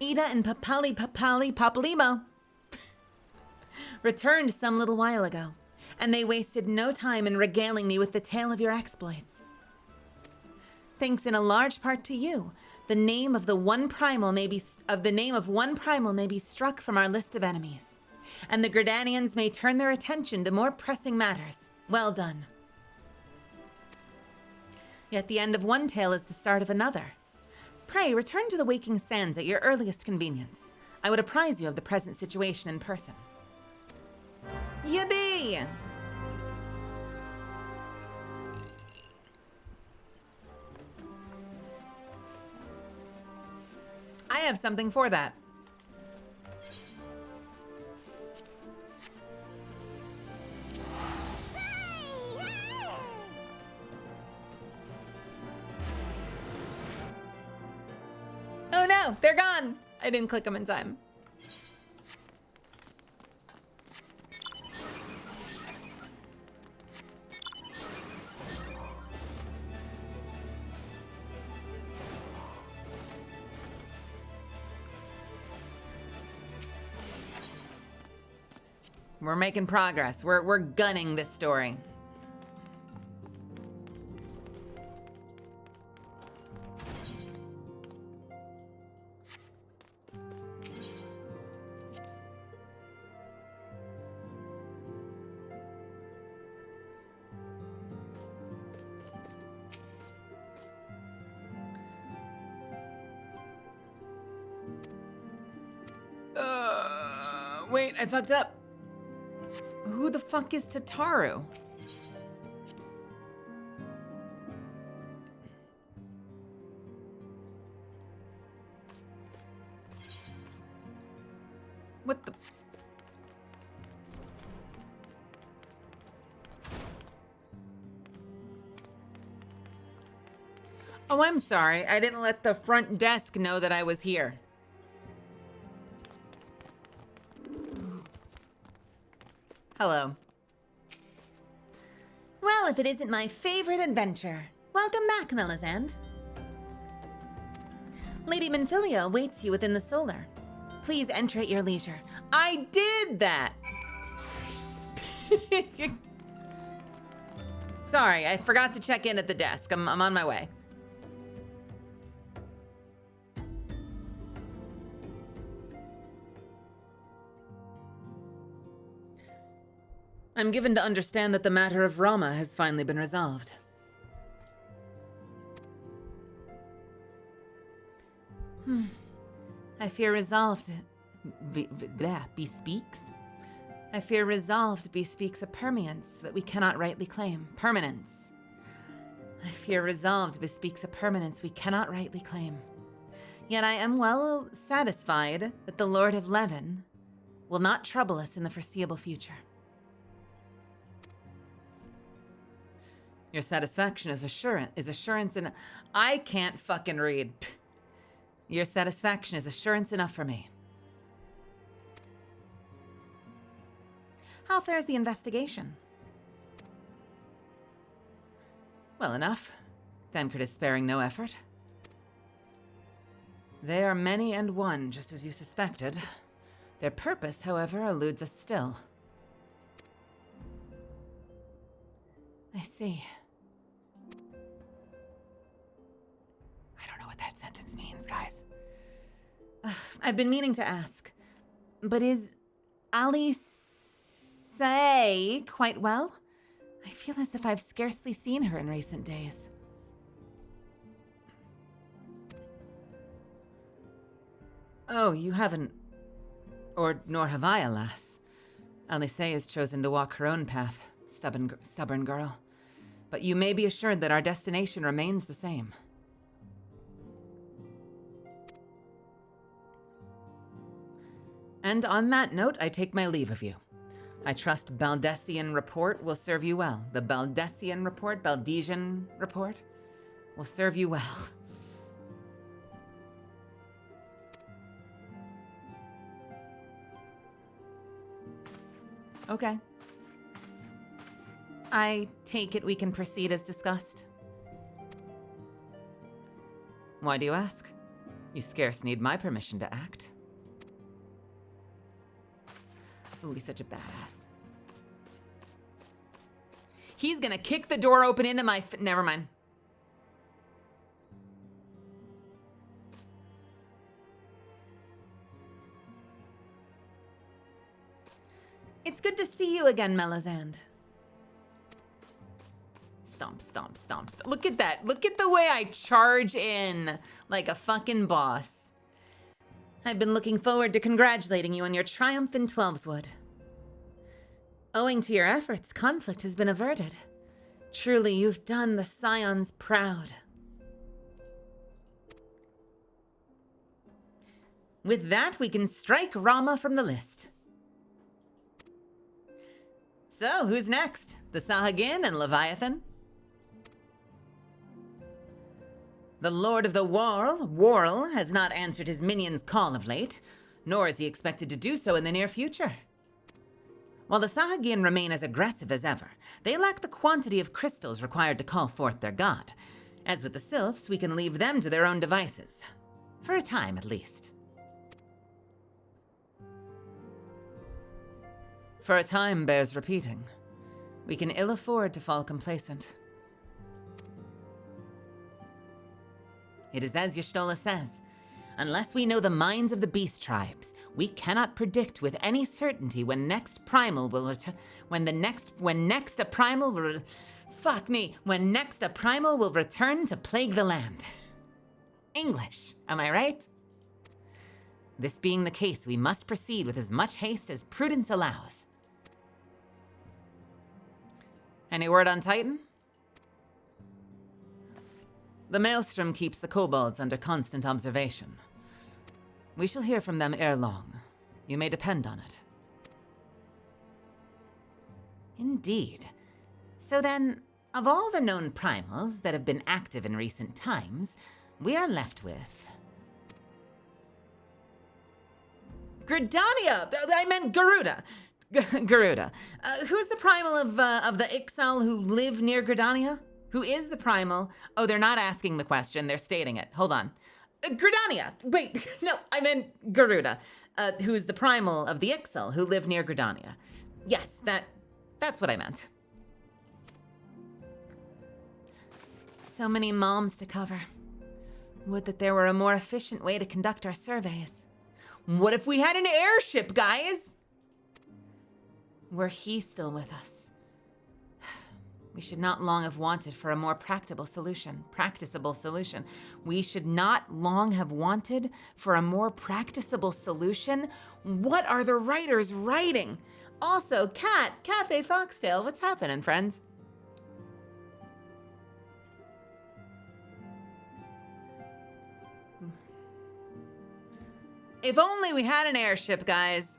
Speaker 2: Ida and Papalimo returned some little while ago, and they wasted no time in regaling me with the tale of your exploits. Thanks in a large part to you, the name of one primal may be struck from our list of enemies, and the Gridanians may turn their attention to more pressing matters. Well done. Yet the end of one tale is the start of another. Pray, return to the Waking Sands at your earliest convenience. I would apprise you of the present situation in person. Yippee! I have something for that. Oh no, they're gone! I didn't click them in time. We're making progress. We're gunning this story. Wait, I fucked up. Who the fuck is Tataru? What the? Oh, I'm sorry. I didn't let the front desk know that I was here. Hello. Well, if it isn't my favorite adventure. Welcome back, Melisande. Lady Minfilia awaits you within the solar. Please enter at your leisure. I did that! Sorry, I forgot to check in at the desk. I'm on my way. I'm given to understand that the matter of Rama has finally been resolved. I fear resolved bespeaks. I fear resolved bespeaks a permanence that we cannot rightly claim. Permanence. I fear resolved bespeaks a permanence we cannot rightly claim. Yet I am well satisfied that the Lord of Levin will not trouble us in the foreseeable future. Your satisfaction is assurance in... I can't fucking read. Your satisfaction is assurance enough for me. How fares the investigation? Well enough. Thancred is sparing no effort. They are many and one, just as you suspected. Their purpose, however, eludes us still. I see. I don't know what that sentence means, guys. I've been meaning to ask, but is Alice quite well? I feel as if I've scarcely seen her in recent days. Oh, you haven't... nor have I, alas. Alice has chosen to walk her own path, stubborn girl. But you may be assured that our destination remains the same. And on that note, I take my leave of you. I trust Baldessian report will serve you well. The Baldessian report, Baldesian report, will serve you well. Okay. I take it we can proceed as discussed. Why do you ask? You scarce need my permission to act. Ooh, he's such a badass. He's gonna kick the door open into my never mind. It's good to see you again, Melisande. Stomp, stomp, stomp, stomp. Look at that. Look at the way I charge in like a fucking boss. I've been looking forward to congratulating you on your triumph in Twelveswood. Owing to your efforts, conflict has been averted. Truly, you've done the Scions proud. With that, we can strike Rama from the list. So, who's next? The Sahagin and Leviathan? The Lord of the Whorl has not answered his minion's call of late, nor is he expected to do so in the near future. While the Sahagin remain as aggressive as ever, they lack the quantity of crystals required to call forth their god. As with the Sylphs, we can leave them to their own devices. For a time, at least. For a time bears repeating. We can ill afford to fall complacent. It is as Y'shtola says. Unless we know the minds of the beast tribes, we cannot predict with any certainty when next a primal will return to plague the land. English, am I right? This being the case, we must proceed with as much haste as prudence allows. Any word on Titan? The Maelstrom keeps the kobolds under constant observation. We shall hear from them ere long. You may depend on it. Indeed. So then, of all the known primals that have been active in recent times, we are left with... Gridania! I meant Garuda. Garuda. Who's the primal of the Ixal who live near Gridania? Who is the primal? Oh, they're not asking the question, they're stating it. Hold on. Gridania! Wait, no, I meant Garuda. Who's the primal of the Ixal who live near Gridania. Yes, that's what I meant. So many moms to cover. Would that there were a more efficient way to conduct our surveys. What if we had an airship, guys? Were he still with us? We should not long have wanted for a more practicable solution. We should not long have wanted for a more practicable solution. What are the writers writing? Also, Cafe Foxtail, what's happening, friends? If only we had an airship, guys.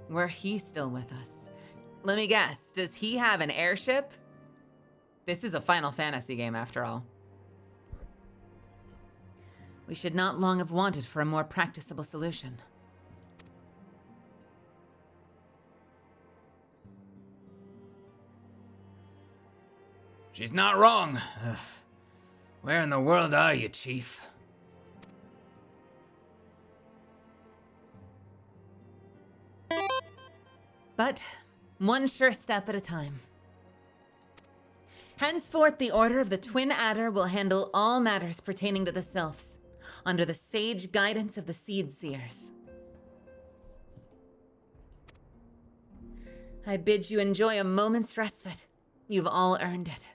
Speaker 2: Were he still with us? Let me guess, does he have an airship? This is a Final Fantasy game after all. We should not long have wanted for a more practicable solution.
Speaker 3: She's not wrong. Where in the world are you, Chief?
Speaker 2: But one sure step at a time. Henceforth, the Order of the Twin Adder will handle all matters pertaining to the Sylphs, under the sage guidance of the Seed Seers. I bid you enjoy a moment's respite. You've all earned it.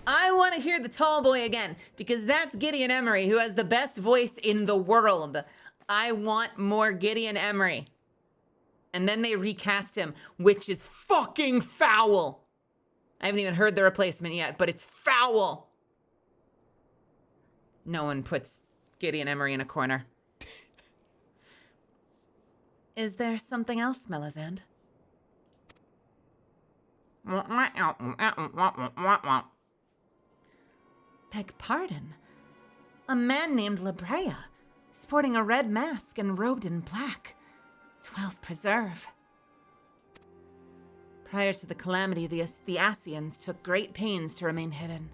Speaker 2: I want to hear the tall boy again, because that's Gideon Emery, who has the best voice in the world. I want more Gideon Emery. And then they recast him, which is fucking foul. I haven't even heard the replacement yet, but it's foul. No one puts Gideon Emery in a corner. Is there something else, Melisande? Beg pardon? A man named Labrea, sporting a red mask and robed in black. 12th Preserve. Prior to the calamity, the Asians took great pains to remain hidden.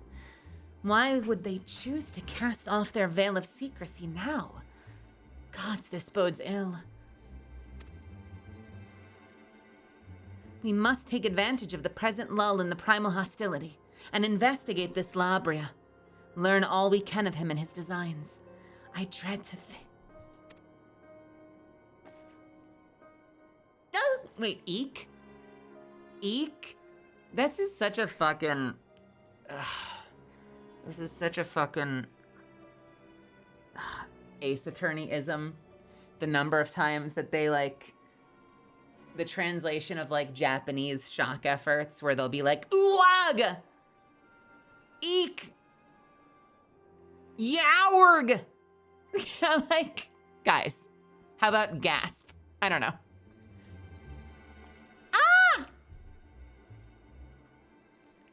Speaker 2: Why would they choose to cast off their veil of secrecy now? Gods, this bodes ill. We must take advantage of the present lull in the primal hostility and investigate this Labrea. Learn all we can of him and his designs. I dread to think. Oh, wait, Eek? Eek? This is such a fucking... this is such a fucking... Ace Attorney-ism. The number of times that they, like... The translation of, like, Japanese shock efforts where they'll be like, Uwag! Eek! Yowerg! Like, guys, how about gasp? I don't know. Ah!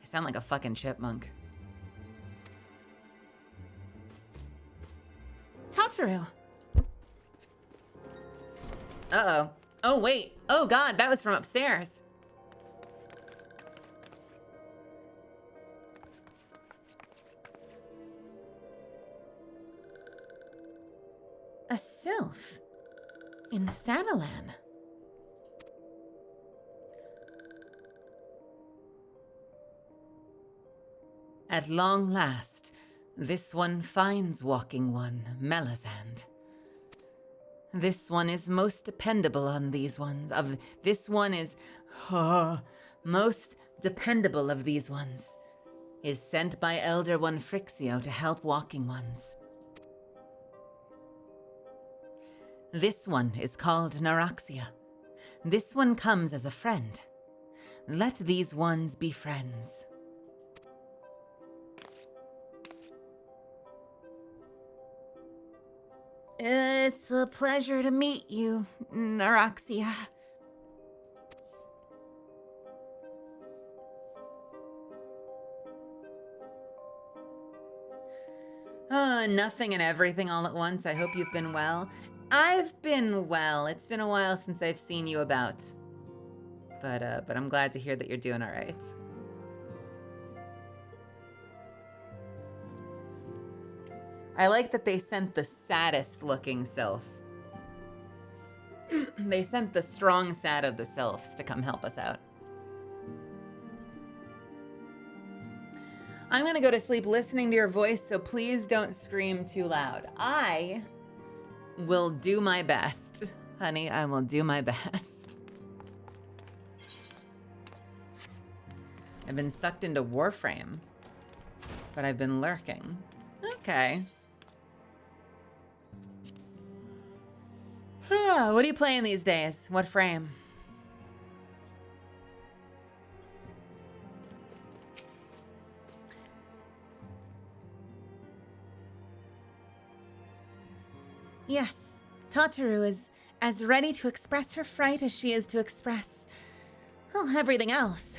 Speaker 2: I sound like a fucking chipmunk. Tataru. Uh-oh. Oh, wait. Oh, God, that was from upstairs. A sylph in Thanalan. At long last, this one finds walking one, Melisande. This one is most dependable on these ones. This one is most dependable of these ones. Is sent by Elder One Frixio to help walking ones. This one is called Naraxia. This one comes as a friend. Let these ones be friends. It's a pleasure to meet you, Naraxia. Nothing and everything all at once. I hope you've been well. I've been well. It's been a while since I've seen you about. But I'm glad to hear that you're doing all right. I like that they sent the saddest looking sylph. They sent the strong sad of the sylphs to come help us out. I'm gonna go to sleep listening to your voice, so please don't scream too loud. I will do my best. Honey, I will do my best. I've been sucked into Warframe, but I've been lurking. Okay. What are you playing these days? What frame? Yes, Tataru is as ready to express her fright as she is to express, well, everything else.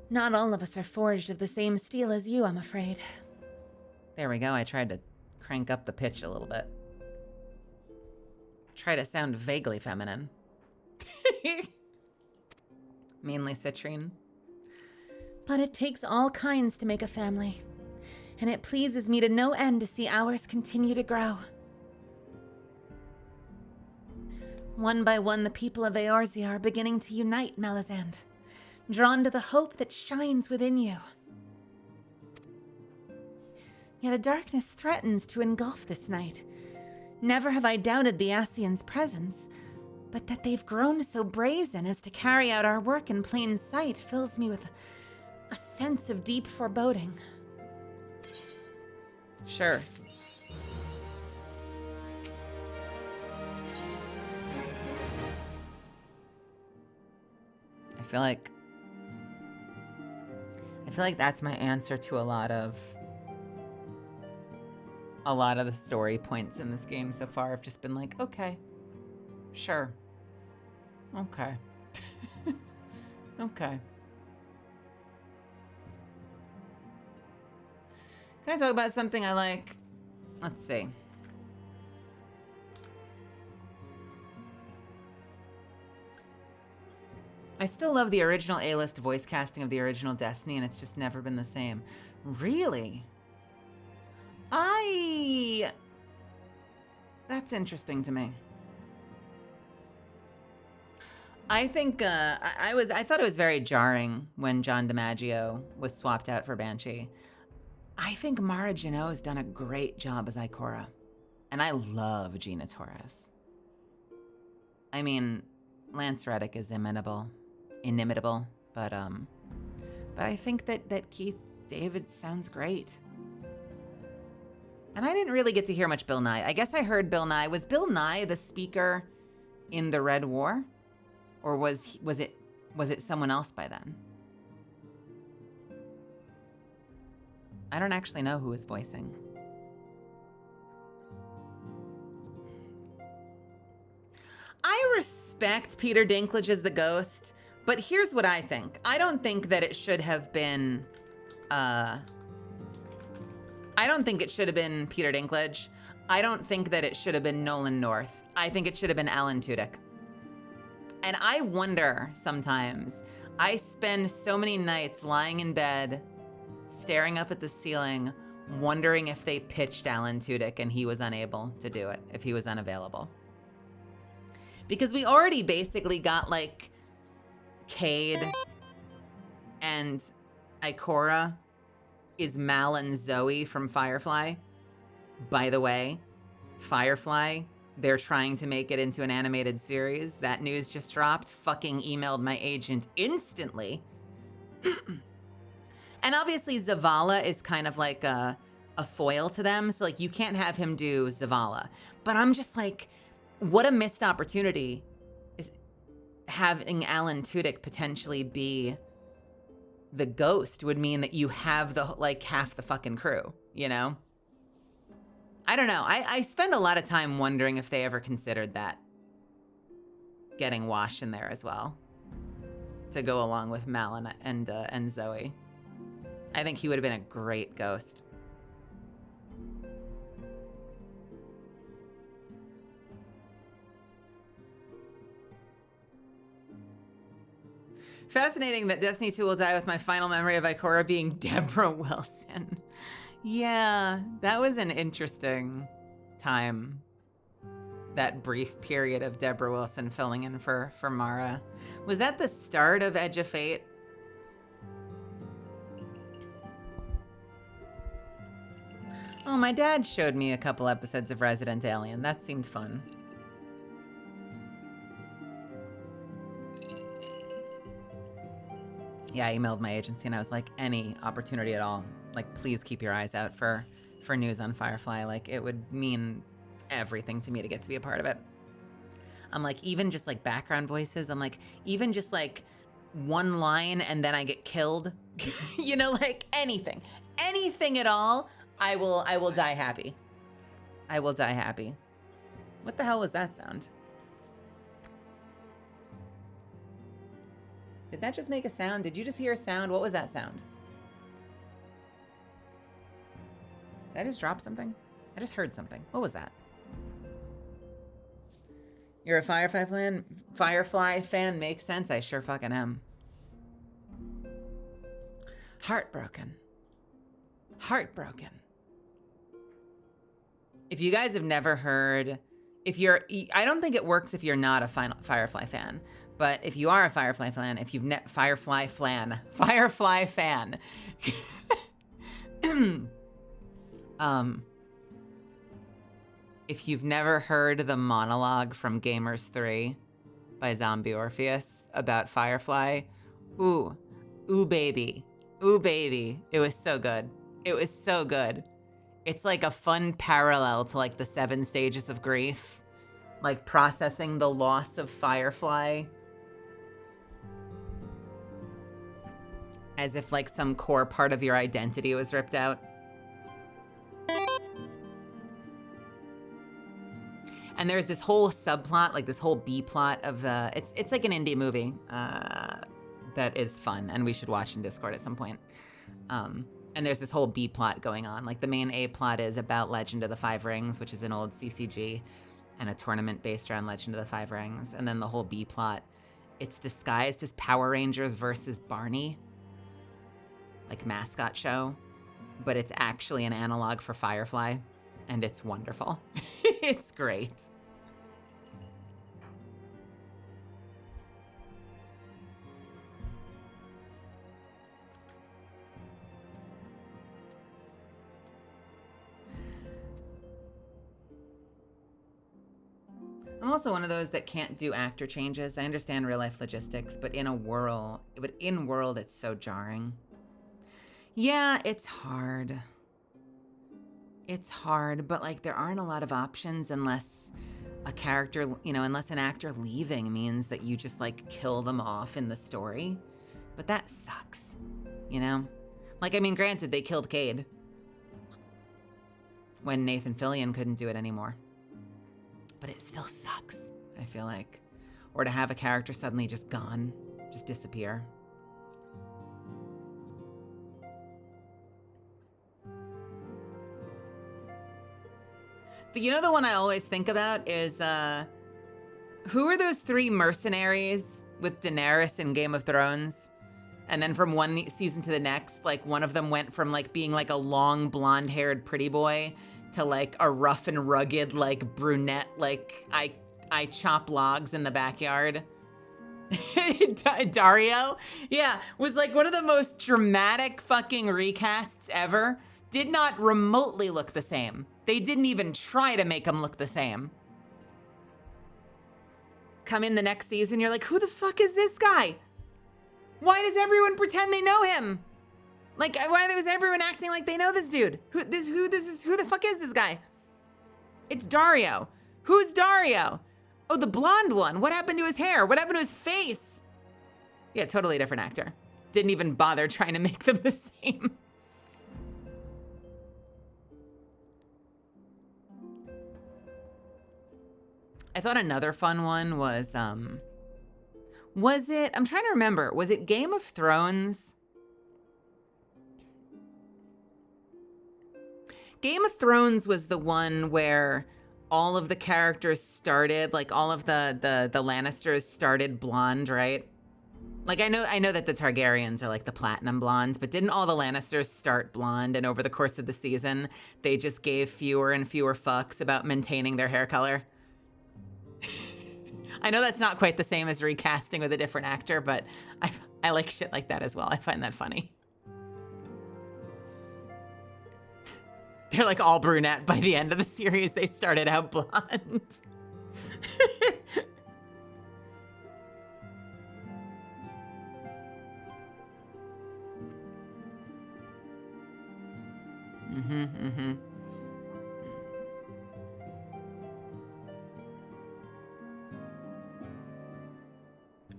Speaker 2: Not all of us are forged of the same steel as you, I'm afraid. There we go. I tried to crank up the pitch a little bit. Try to sound vaguely feminine. Mainly citrine. But it takes all kinds to make a family, and it pleases me to no end to see ours continue to grow. One by one, the people of Eorzea are beginning to unite, Melisande, drawn to the hope that shines within you. Yet a darkness threatens to engulf this night. Never have I doubted the Ascians' presence, but that they've grown so brazen as to carry out our work in plain sight fills me with a sense of deep foreboding. Sure. I feel like that's my answer to a lot of the story points in this game so far. I've just been like, okay, sure, okay, okay. Can I talk about something I like? Let's see. I still love the original A-list voice casting of the original Destiny, and it's just never been the same. Really? That's interesting to me. I think I thought it was very jarring when John DiMaggio was swapped out for Banshee. I think Mara Janot has done a great job as Ikora, and I love Gina Torres. I mean, Lance Reddick is inimitable, but I think that Keith David sounds great. And I didn't really get to hear much Bill Nye. I guess I heard Bill Nye. Was Bill Nye the speaker in the Red War, or was it someone else by then? I don't actually know who was voicing. I respect Peter Dinklage as the Ghost, but here's what I think. I don't think that it should have been, I don't think it should have been Peter Dinklage. I don't think that it should have been Nolan North. I think it should have been Alan Tudyk. And I wonder sometimes, I spend so many nights lying in bed, staring up at the ceiling, wondering if they pitched Alan Tudyk and he was unable to do it, if he was unavailable. Because we already basically got like Cade and Ikora is Mal and Zoe from Firefly. By the way, Firefly, they're trying to make it into an animated series. That news just dropped. Fucking emailed my agent instantly. And obviously Zavala is kind of like a foil to them. So like you can't have him do Zavala. But I'm just like, what a missed opportunity is having Alan Tudyk potentially be the Ghost would mean that you have the like half the fucking crew, you know? I don't know. I spend a lot of time wondering if they ever considered that. Getting Wash in there as well. To go along with Mal and Zoe. I think he would have been a great Ghost. Fascinating that Destiny 2 will die with my final memory of Ikora being Deborah Wilson. Yeah, that was an interesting time. That brief period of Deborah Wilson filling in for Mara. Was that the start of Edge of Fate? Oh, my dad showed me a couple episodes of Resident Alien. That seemed fun. Yeah, I emailed my agency and I was like, any opportunity at all, like, please keep your eyes out for news on Firefly. Like, it would mean everything to me to get to be a part of it. I'm like, even just like background voices, I'm like, even just like one line and then I get killed, you know, like anything at all. I will die happy. I will die happy. What the hell was that sound? Did that just make a sound? Did you just hear a sound? What was that sound? Did I just drop something? I just heard something. What was that? You're a Firefly fan? Firefly fan? Makes sense. I sure fucking am. Heartbroken. Heartbroken. If you guys have never heard, I don't think it works if you're not a Firefly fan, but if you are a Firefly fan, if you've Firefly fan, if you've never heard the monologue from Gamers 3 by Zombie Orpheus about Firefly, ooh baby, it was so good. It was so good. It's like a fun parallel to like the 7 stages of grief, like processing the loss of Firefly as if like some core part of your identity was ripped out. And there's this whole subplot, like this whole B plot of the, it's like an indie movie that is fun and we should watch in Discord at some point. And there's this whole B plot going on. Like the main A plot is about Legend of the Five Rings, which is an old CCG and a tournament based around Legend of the Five Rings. And then the whole B plot, it's disguised as Power Rangers versus Barney, like mascot show, but it's actually an analog for Firefly and it's wonderful. It's great. I'm also one of those that can't do actor changes. I understand real life logistics, but in world, it's so jarring. Yeah, it's hard. It's hard, but like there aren't a lot of options unless a character, unless an actor leaving means that you just like kill them off in the story. But that sucks, Like, I mean, granted, they killed Cade when Nathan Fillion couldn't do it anymore. But it still sucks, I feel like. Or to have a character suddenly just gone, just disappear. But the one I always think about is, who are those 3 mercenaries with Daenerys in Game of Thrones? And then from one season to the next, like one of them went from like being like a long blonde-haired pretty boy to like a rough and rugged like brunette, like I chop logs in the backyard. Dario, yeah, was like one of the most dramatic fucking recasts ever. Did not remotely look the same. They didn't even try to make him look the same. Come in the next season, you're like, who the fuck is this guy? Why does everyone pretend they know him? Like, why was everyone acting like they know this dude? Who the fuck is this guy? It's Dario. Who's Dario? Oh, the blonde one. What happened to his hair? What happened to his face? Yeah, totally different actor. Didn't even bother trying to make them the same. I thought another fun one was it, I'm trying to remember, was it Game of Thrones? Game of Thrones was the one where all of the characters started, like all of the Lannisters started blonde, right? Like I know that the Targaryens are like the platinum blondes, but didn't all the Lannisters start blonde? And over the course of the season, they just gave fewer and fewer fucks about maintaining their hair color. I know that's not quite the same as recasting with a different actor, but I like shit like that as well. I find that funny. They're like all brunette by the end of the series. They started out blonde.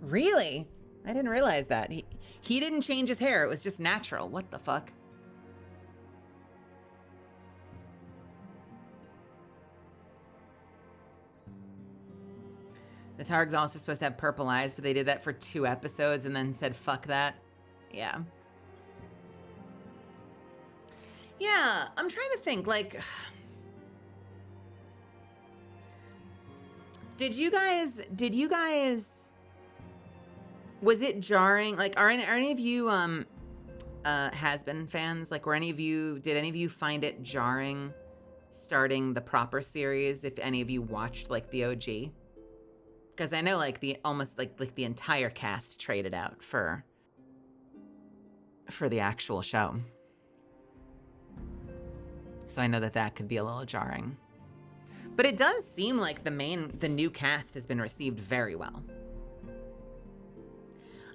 Speaker 2: Really? I didn't realize that. He didn't change his hair. It was just natural. What the fuck? The Targ's also supposed to have purple eyes, but they did that for 2 episodes and then said, fuck that. Yeah. Yeah, I'm trying to think, like... Did you guys... Was it jarring? Like, are any of you, Has-Been fans? Like, did any of you find it jarring starting the proper series if any of you watched, like, the OG? Because I know, like, almost the entire cast traded out for the actual show. So I know that could be a little jarring. But it does seem like the new cast has been received very well.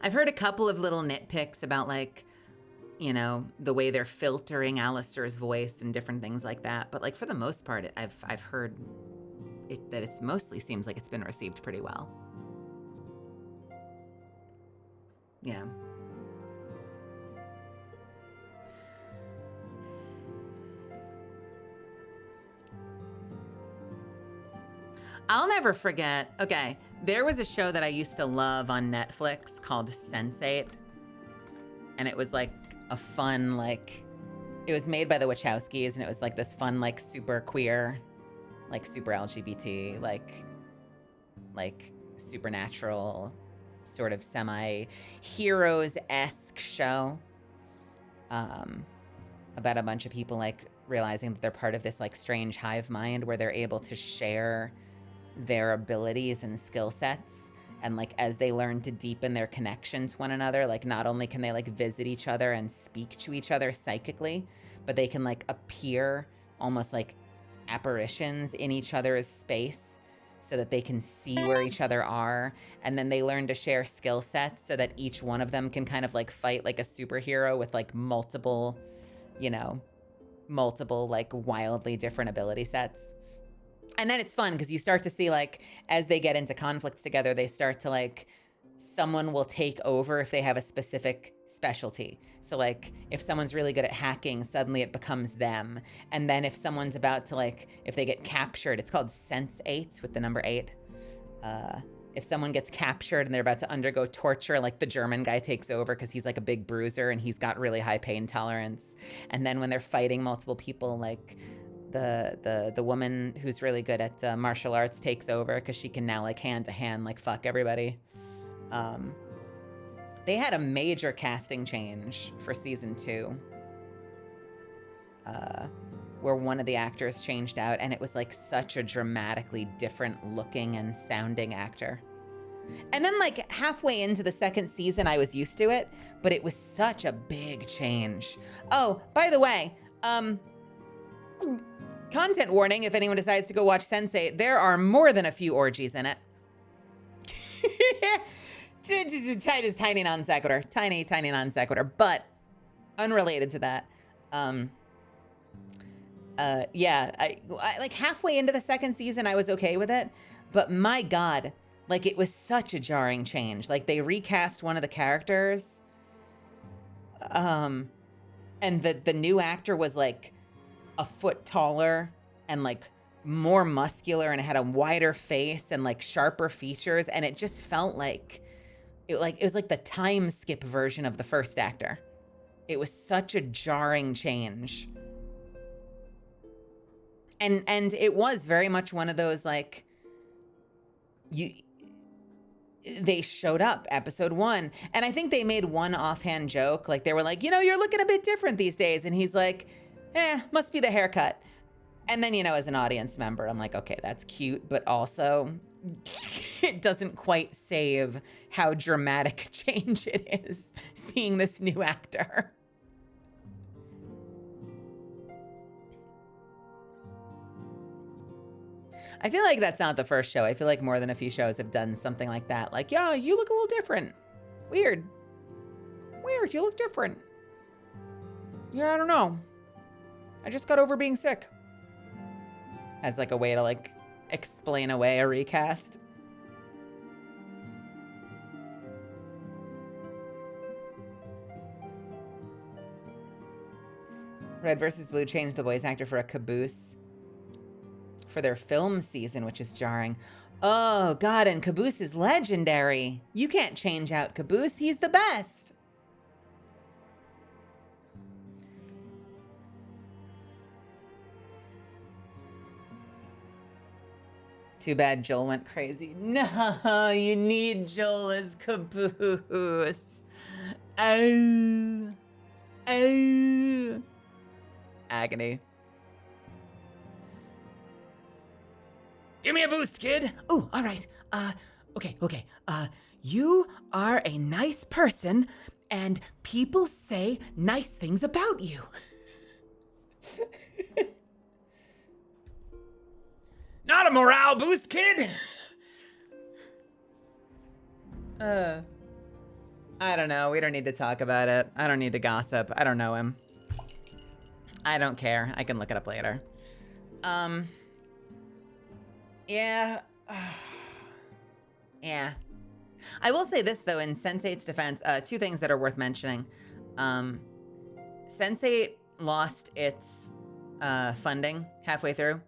Speaker 2: I've heard a couple of little nitpicks about, like, you know, the way they're filtering Alistair's voice and different things like that. But, like, for the most part, I've heard that it's mostly seems like it's been received pretty well. Yeah. I'll never forget. Okay, there was a show that I used to love on Netflix called Sense8. And it was like a fun, like, it was made by the Wachowskis, and it was like this fun, like, super queer, like super LGBT, like supernatural, sort of semi-heroes-esque show. About a bunch of people, like, realizing that they're part of this, like, strange hive mind where they're able to share their abilities and skill sets, and, like, as they learn to deepen their connection to one another, like, not only can they, like, visit each other and speak to each other psychically, but they can, like, appear almost like apparitions in each other's space so that they can see where each other are, and then they learn to share skill sets so that each one of them can kind of, like, fight like a superhero with, like, multiple, like, wildly different ability sets. And then it's fun because you start to see, like, as they get into conflicts together, they start to, like, someone will take over if they have a specific specialty. So, like, if someone's really good at hacking, suddenly it becomes them. And then if someone's about to, like, if they get captured, it's called Sense8 with the number 8. If someone gets captured and they're about to undergo torture, like, the German guy takes over because he's, like, a big bruiser and he's got really high pain tolerance. And then when they're fighting multiple people, like, the woman who's really good at martial arts takes over because she can now, like, hand-to-hand, like, fuck everybody. They had a major casting change for season 2, where one of the actors changed out, and it was, like, such a dramatically different looking and sounding actor. And then, like, halfway into the second season, I was used to it, but it was such a big change. Oh, by the way, content warning, if anyone decides to go watch Sense8, there are more than a few orgies in it. Just tiny non sequitur. Tiny non sequitur. But unrelated to that, yeah, I like halfway into the second season, I was okay with it. But my God, like, it was such a jarring change. Like, they recast one of the characters. And the new actor was, like, a foot taller and, like, more muscular, and it had a wider face and, like, sharper features, and it just felt like it was like the time skip version of the first actor. It was such a jarring change. And it was very much one of those, like, they showed up episode 1, and I think they made one offhand joke, like, they were like, you're looking a bit different these days, and he's like, must be the haircut. And then, as an audience member, I'm like, okay, that's cute, but also it doesn't quite save how dramatic a change it is seeing this new actor. I feel like that's not the first show. I feel like more than a few shows have done something like that. Like, yeah, you look a little different. Weird, you look different. Yeah, I don't know. I just got over being sick. As, like, a way to, like, explain away a recast. Red vs. Blue changed the voice actor for a caboose for their film season, which is jarring. Oh, God, and Caboose is legendary. You can't change out Caboose. He's the best. Too bad Joel went crazy. No, you need Joel as Caboose. Oh. Oh. Agony.
Speaker 3: Give me a boost, kid.
Speaker 2: Oh, all right. Okay. You are a nice person, and people say nice things about you.
Speaker 3: Not a morale boost, kid.
Speaker 2: I don't know. We don't need to talk about it. I don't need to gossip. I don't know him. I don't care. I can look it up later. Yeah. Yeah. I will say this, though, in Sense8's defense, two things that are worth mentioning. Sense8 lost its funding halfway through.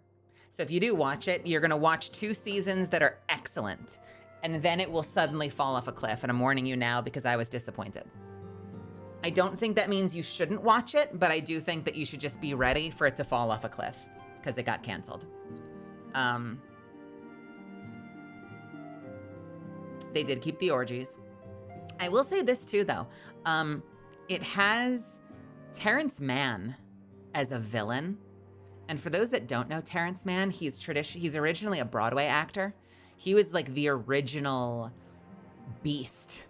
Speaker 2: So if you do watch it, you're going to watch 2 seasons that are excellent. And then it will suddenly fall off a cliff. And I'm warning you now because I was disappointed. I don't think that means you shouldn't watch it, but I do think that you should just be ready for it to fall off a cliff because it got canceled. They did keep the orgies. I will say this too, though. It has Terrence Mann as a villain. And for those that don't know Terrence Mann, he's originally a Broadway actor. He was like the original Beast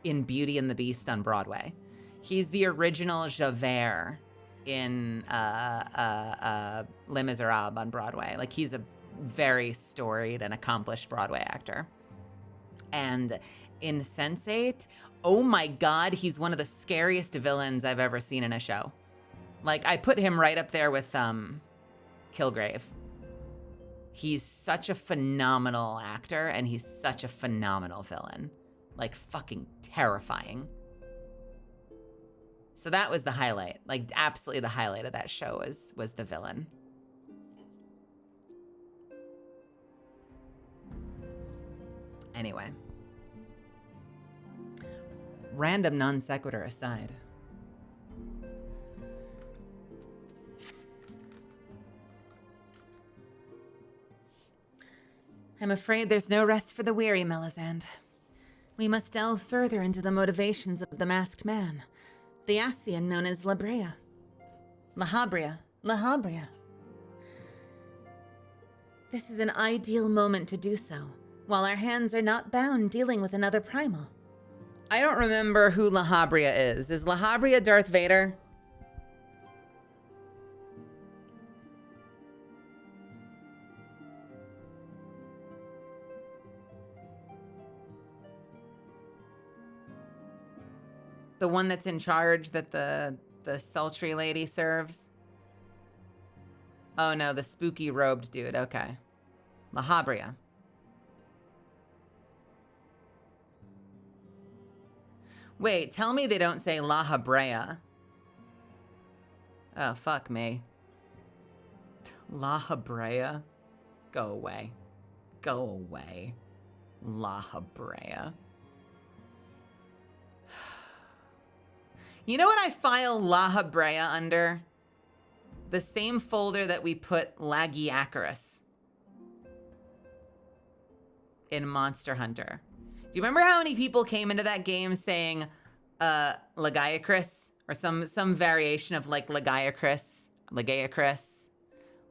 Speaker 2: in Beauty and the Beast on Broadway. He's the original Javert in Les Miserables on Broadway. Like, he's a very storied and accomplished Broadway actor. And in Sense8, oh my God, he's one of the scariest villains I've ever seen in a show. Like, I put him right up there with Kilgrave. He's such a phenomenal actor, and he's such a phenomenal villain. Like, fucking terrifying. So that was the highlight. Like, absolutely the highlight of that show was the villain. Anyway. Random non sequitur aside. I'm afraid there's no rest for the weary, Melisande. We must delve further into the motivations of the masked man, the Ascian known as La Habrea. La Habrea. This is an ideal moment to do so, while our hands are not bound dealing with another primal. I don't remember who La Habrea is. Is La Habrea Darth Vader? The one that's in charge that the sultry lady serves? Oh no, the spooky robed dude. Okay. La Habrea. Wait, tell me they don't say La Habrea. Oh, fuck me. La Habrea? Go away. Go away. La Habrea. You know what I file La Habrea under? The same folder that we put Lagiacarus in Monster Hunter. Do you remember how many people came into that game saying Lagiacrus? Or some variation of like Lagiacrus?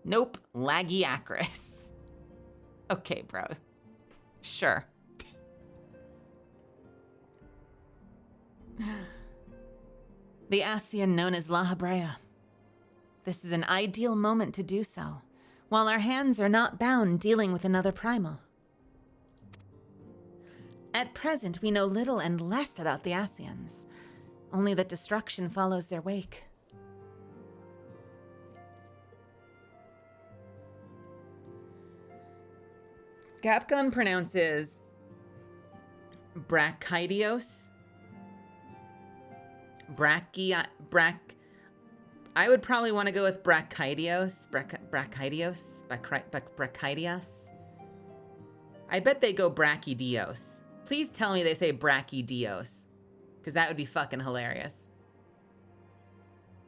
Speaker 2: Nope, Lagiacrus. Okay, bro. Sure. The Ascian known as La Habrea. This is an ideal moment to do so, while our hands are not bound dealing with another primal. At present, we know little and less about the Ascians, only that destruction follows their wake. Capcom pronounces Brachydios. I would probably want to go with Brachydios. Brachydios. I bet they go brachydios. Please tell me they say brachydios, because that would be fucking hilarious.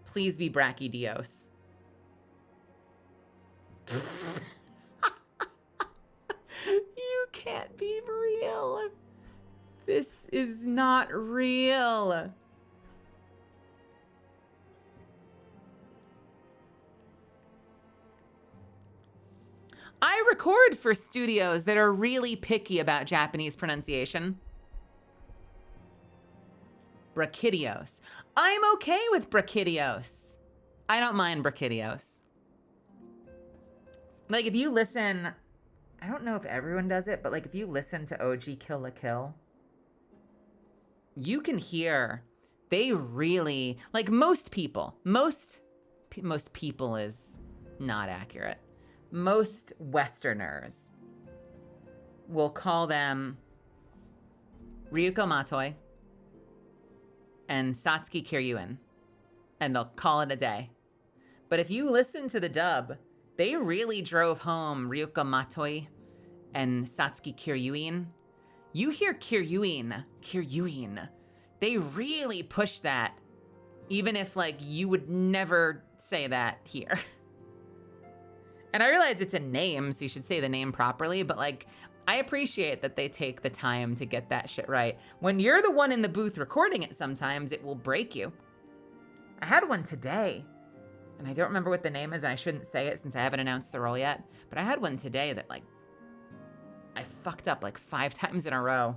Speaker 2: Please be brachydios. You can't be real. This is not real. I record for studios that are really picky about Japanese pronunciation. Brachydios. I'm okay with brachydios. I don't mind brachydios. Like, if you listen, I don't know if everyone does it, but like if you listen to OG Kill la Kill, you can hear they really, like most people, most people is not accurate. Most Westerners will call them Ryuko Matoi and Satsuki Kiryuin, and they'll call it a day. But if you listen to the dub, they really drove home Ryuko Matoi and Satsuki Kiryuin. You hear Kiryuin. They really push that, even if like you would never say that here. And I realize it's a name, so you should say the name properly, but like, I appreciate that they take the time to get that shit right. When you're the one in the booth recording it, sometimes it will break you. I had one today, and I don't remember what the name is, and I shouldn't say it since I haven't announced the role yet, but I had one today that like, I fucked up like 5 times in a row.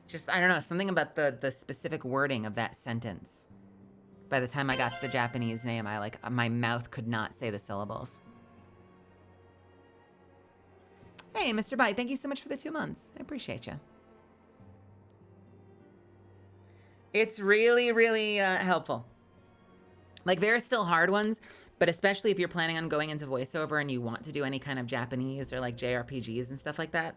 Speaker 2: Just, I don't know, something about the specific wording of that sentence. By the time I got to the Japanese name, my mouth could not say the syllables. Hey, Mr. Bite, thank you so much for the 2 months. I appreciate you. It's really, really helpful. Like, there are still hard ones, but especially if you're planning on going into voiceover and you want to do any kind of Japanese or like JRPGs and stuff like that,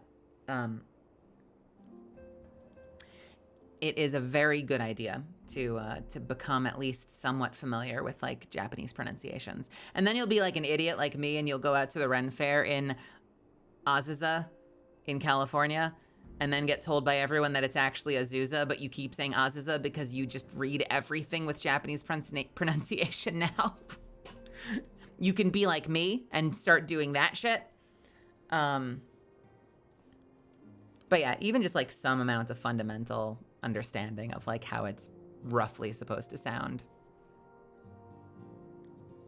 Speaker 2: it is a very good idea to become at least somewhat familiar with like Japanese pronunciations. And then you'll be like an idiot like me and you'll go out to the Ren Fair in Azusa in California and then get told by everyone that it's actually Azusa, but you keep saying Azusa because you just read everything with Japanese pronunciation now. You can be like me and start doing that shit. But yeah, even just like some amount of fundamental understanding of like how it's roughly supposed to sound.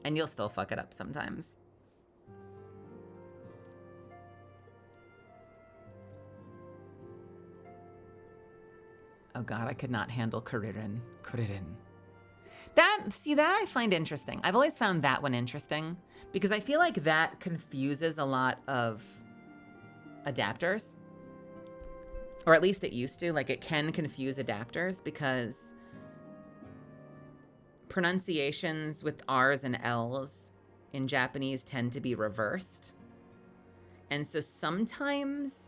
Speaker 2: And you'll still fuck it up sometimes. Oh God, I could not handle Kuririn. That I find interesting. I've always found that one interesting because I feel like that confuses a lot of adapters. Or at least it used to. Like, it can confuse adapters because pronunciations with R's and L's in Japanese tend to be reversed. And so sometimes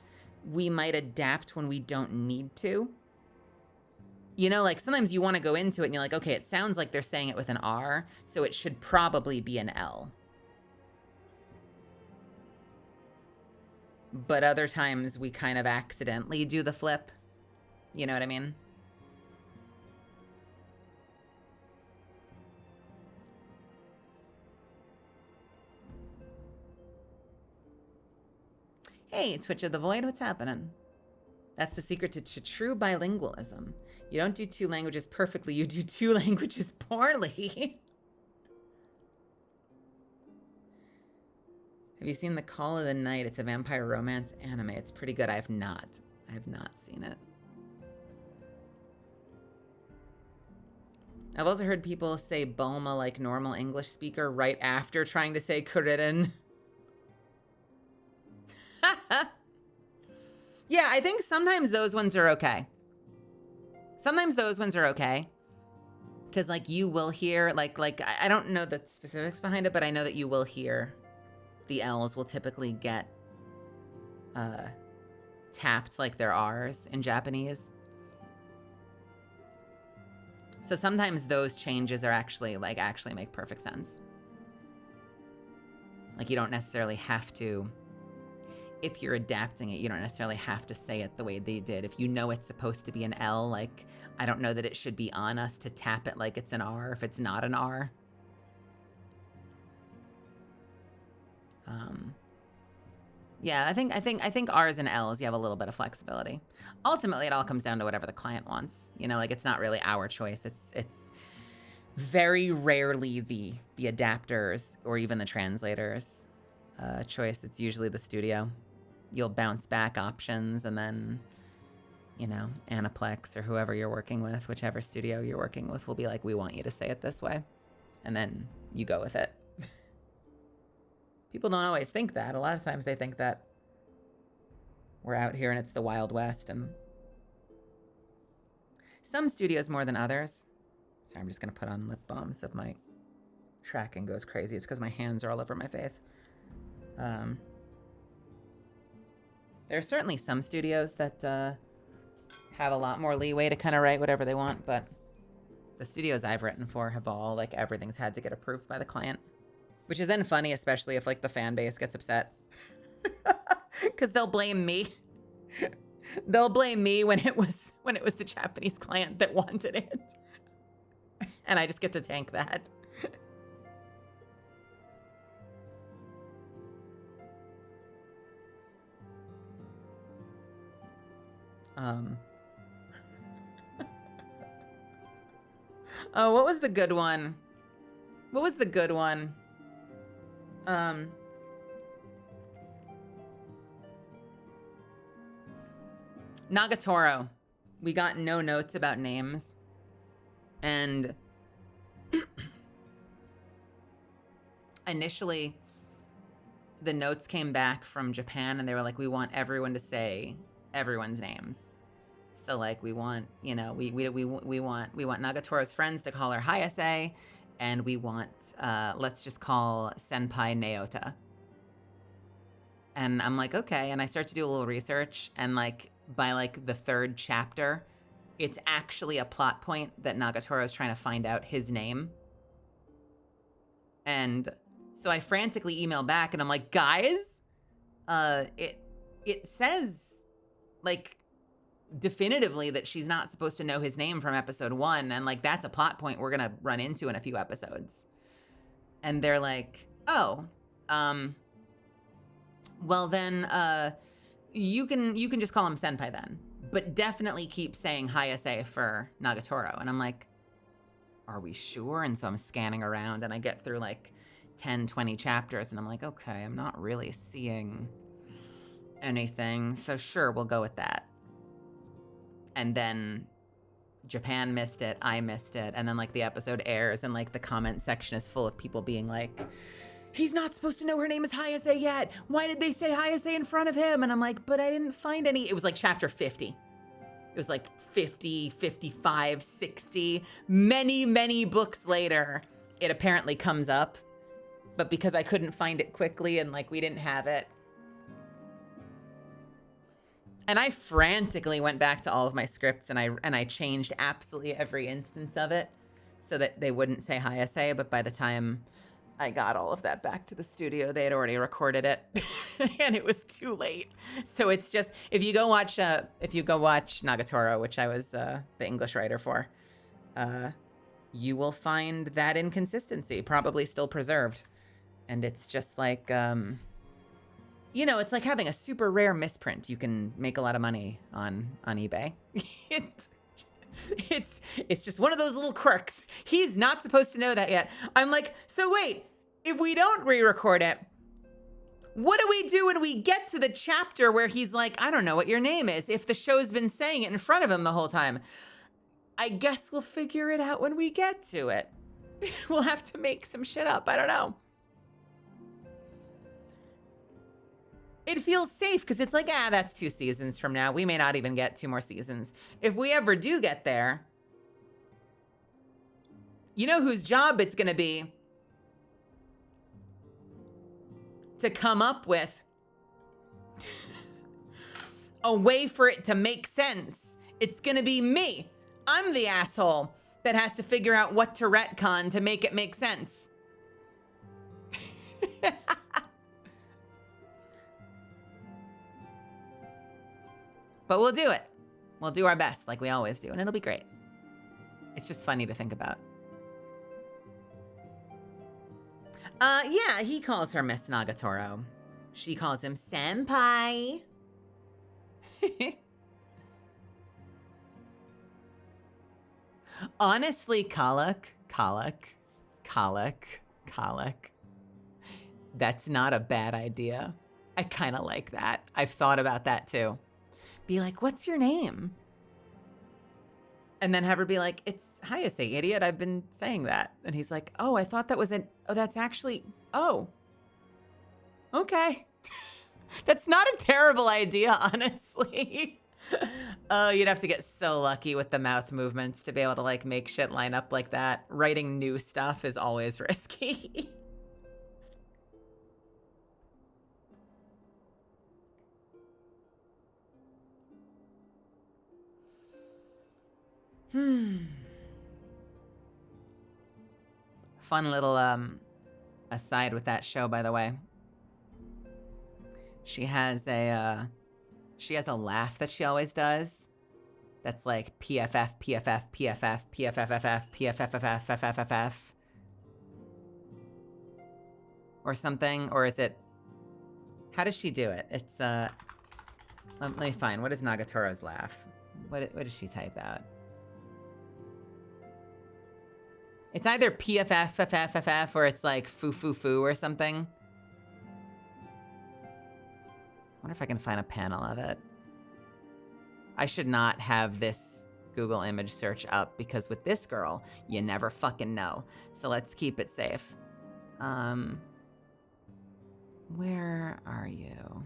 Speaker 2: we might adapt when we don't need to. You know, like sometimes you want to go into it and you're like, okay, it sounds like they're saying it with an R, so it should probably be an L. But other times we kind of accidentally do the flip. You know what I mean? Hey, Twitch of the Void, what's happening? That's the secret to true bilingualism. You don't do 2 languages perfectly, you do 2 languages poorly. Have you seen The Call of the Night? It's a vampire romance anime. It's pretty good. I have not seen it. I've also heard people say Bulma like normal English speaker right after trying to say Kuririn. Yeah, I think sometimes those ones are okay. Because like you will hear, like I don't know the specifics behind it, but I know that you will hear the L's will typically get tapped like their R's in Japanese. So sometimes those changes are actually make perfect sense. Like you don't necessarily have to, if you're adapting it, you don't necessarily have to say it the way they did. If you know it's supposed to be an L, like I don't know that it should be on us to tap it like it's an R if it's not an R. Yeah, I think R's and L's, you have a little bit of flexibility. Ultimately, it all comes down to whatever the client wants. You know, like it's not really our choice. It's very rarely the adapters or even the translators' choice. It's usually the studio. You'll bounce back options, and then, you know, Aniplex or whoever you're working with, whichever studio you're working with, will be like, we want you to say it this way, and then you go with it. People don't always think that. A lot of times they think that we're out here and it's the Wild West, and some studios more than others. Sorry, I'm just gonna put on lip balms if my tracking goes crazy. It's because my hands are all over my face. There are certainly some studios that have a lot more leeway to kind of write whatever they want, but the studios I've written for have all, like, everything's had to get approved by the client. Which is then funny, especially if, like, the fan base gets upset. Because they'll blame me. They'll blame me when it was the Japanese client that wanted it. And I just get to tank that. Oh, what was the good one? What was the good one? Nagatoro. We got no notes about names. And initially, the notes came back from Japan and they were like, we want everyone to say everyone's names. So like we want, you know, we want Nagatoro's friends to call her Hayase, and we want let's just call Senpai Naota. And I'm like, okay, and I start to do a little research, and like by like the third chapter, it's actually a plot point that Nagatoro is trying to find out his name. And so I frantically email back and I'm like, guys, it says like definitively that she's not supposed to know his name from episode 1, and like that's a plot point we're gonna run into in a few episodes. And they're like, oh, well then you can just call him Senpai then, but definitely keep saying Hayase for Nagatoro. And I'm like, are we sure? And so I'm scanning around and I get through like 10, 20 chapters and I'm like, okay, I'm not really seeing anything, so sure, we'll go with that. And then Japan missed it, I missed it, and then like the episode airs and like the comment section is full of people being like, he's not supposed to know her name is Hayase yet. Why did they say Hayase in front of him? And I'm like, but I didn't find any. It was like chapter 50. It was like 50, 55, 60. Many, many books later, it apparently comes up. But because I couldn't find it quickly and like we didn't have it. And I frantically went back to all of my scripts and I changed absolutely every instance of it so that they wouldn't say Hayase, but by the time I got all of that back to the studio, they had already recorded it and it was too late. So it's just, if you go watch Nagatoro, which I was the English writer for, you will find that inconsistency probably still preserved. And it's just like, you know, it's like having a super rare misprint. You can make a lot of money on eBay. It's just one of those little quirks. He's not supposed to know that yet. I'm like, so wait, if we don't re-record it, what do we do when we get to the chapter where he's like, I don't know what your name is, if the show's been saying it in front of him the whole time? I guess we'll figure it out when we get to it. We'll have to make some shit up. I don't know. It feels safe because it's like, that's 2 seasons from now. We may not even get 2 more seasons. If we ever do get there, you know whose job it's going to be to come up with a way for it to make sense. It's going to be me. I'm the asshole that has to figure out what to retcon to make it make sense. But we'll do it. We'll do our best like we always do, and it'll be great. It's just funny to think about. Yeah, he calls her Miss Nagatoro. She calls him Senpai. Honestly, Colic. That's not a bad idea. I kind of like that. I've thought about that too. Be like, what's your name? And then have her be like, it's Hayase, idiot. I've been saying that. And he's like, oh, I thought that was oh, that's actually, oh. Okay. That's not a terrible idea, honestly. Oh, you'd have to get so lucky with the mouth movements to be able to like make shit line up like that. Writing new stuff is always risky. Fun little aside with that show, by the way. She has a laugh that she always does. That's like PFF, PFF, PFF, PFFFF, PFFFF, or something. Or is it? How does she do it? It's let me find. What is Nagatoro's laugh? What does she type out? It's either PFFFFF or it's like foo foo foo or something. I wonder if I can find a panel of it. I should not have this Google image search up because with this girl, you never fucking know. So let's keep it safe. Where are you?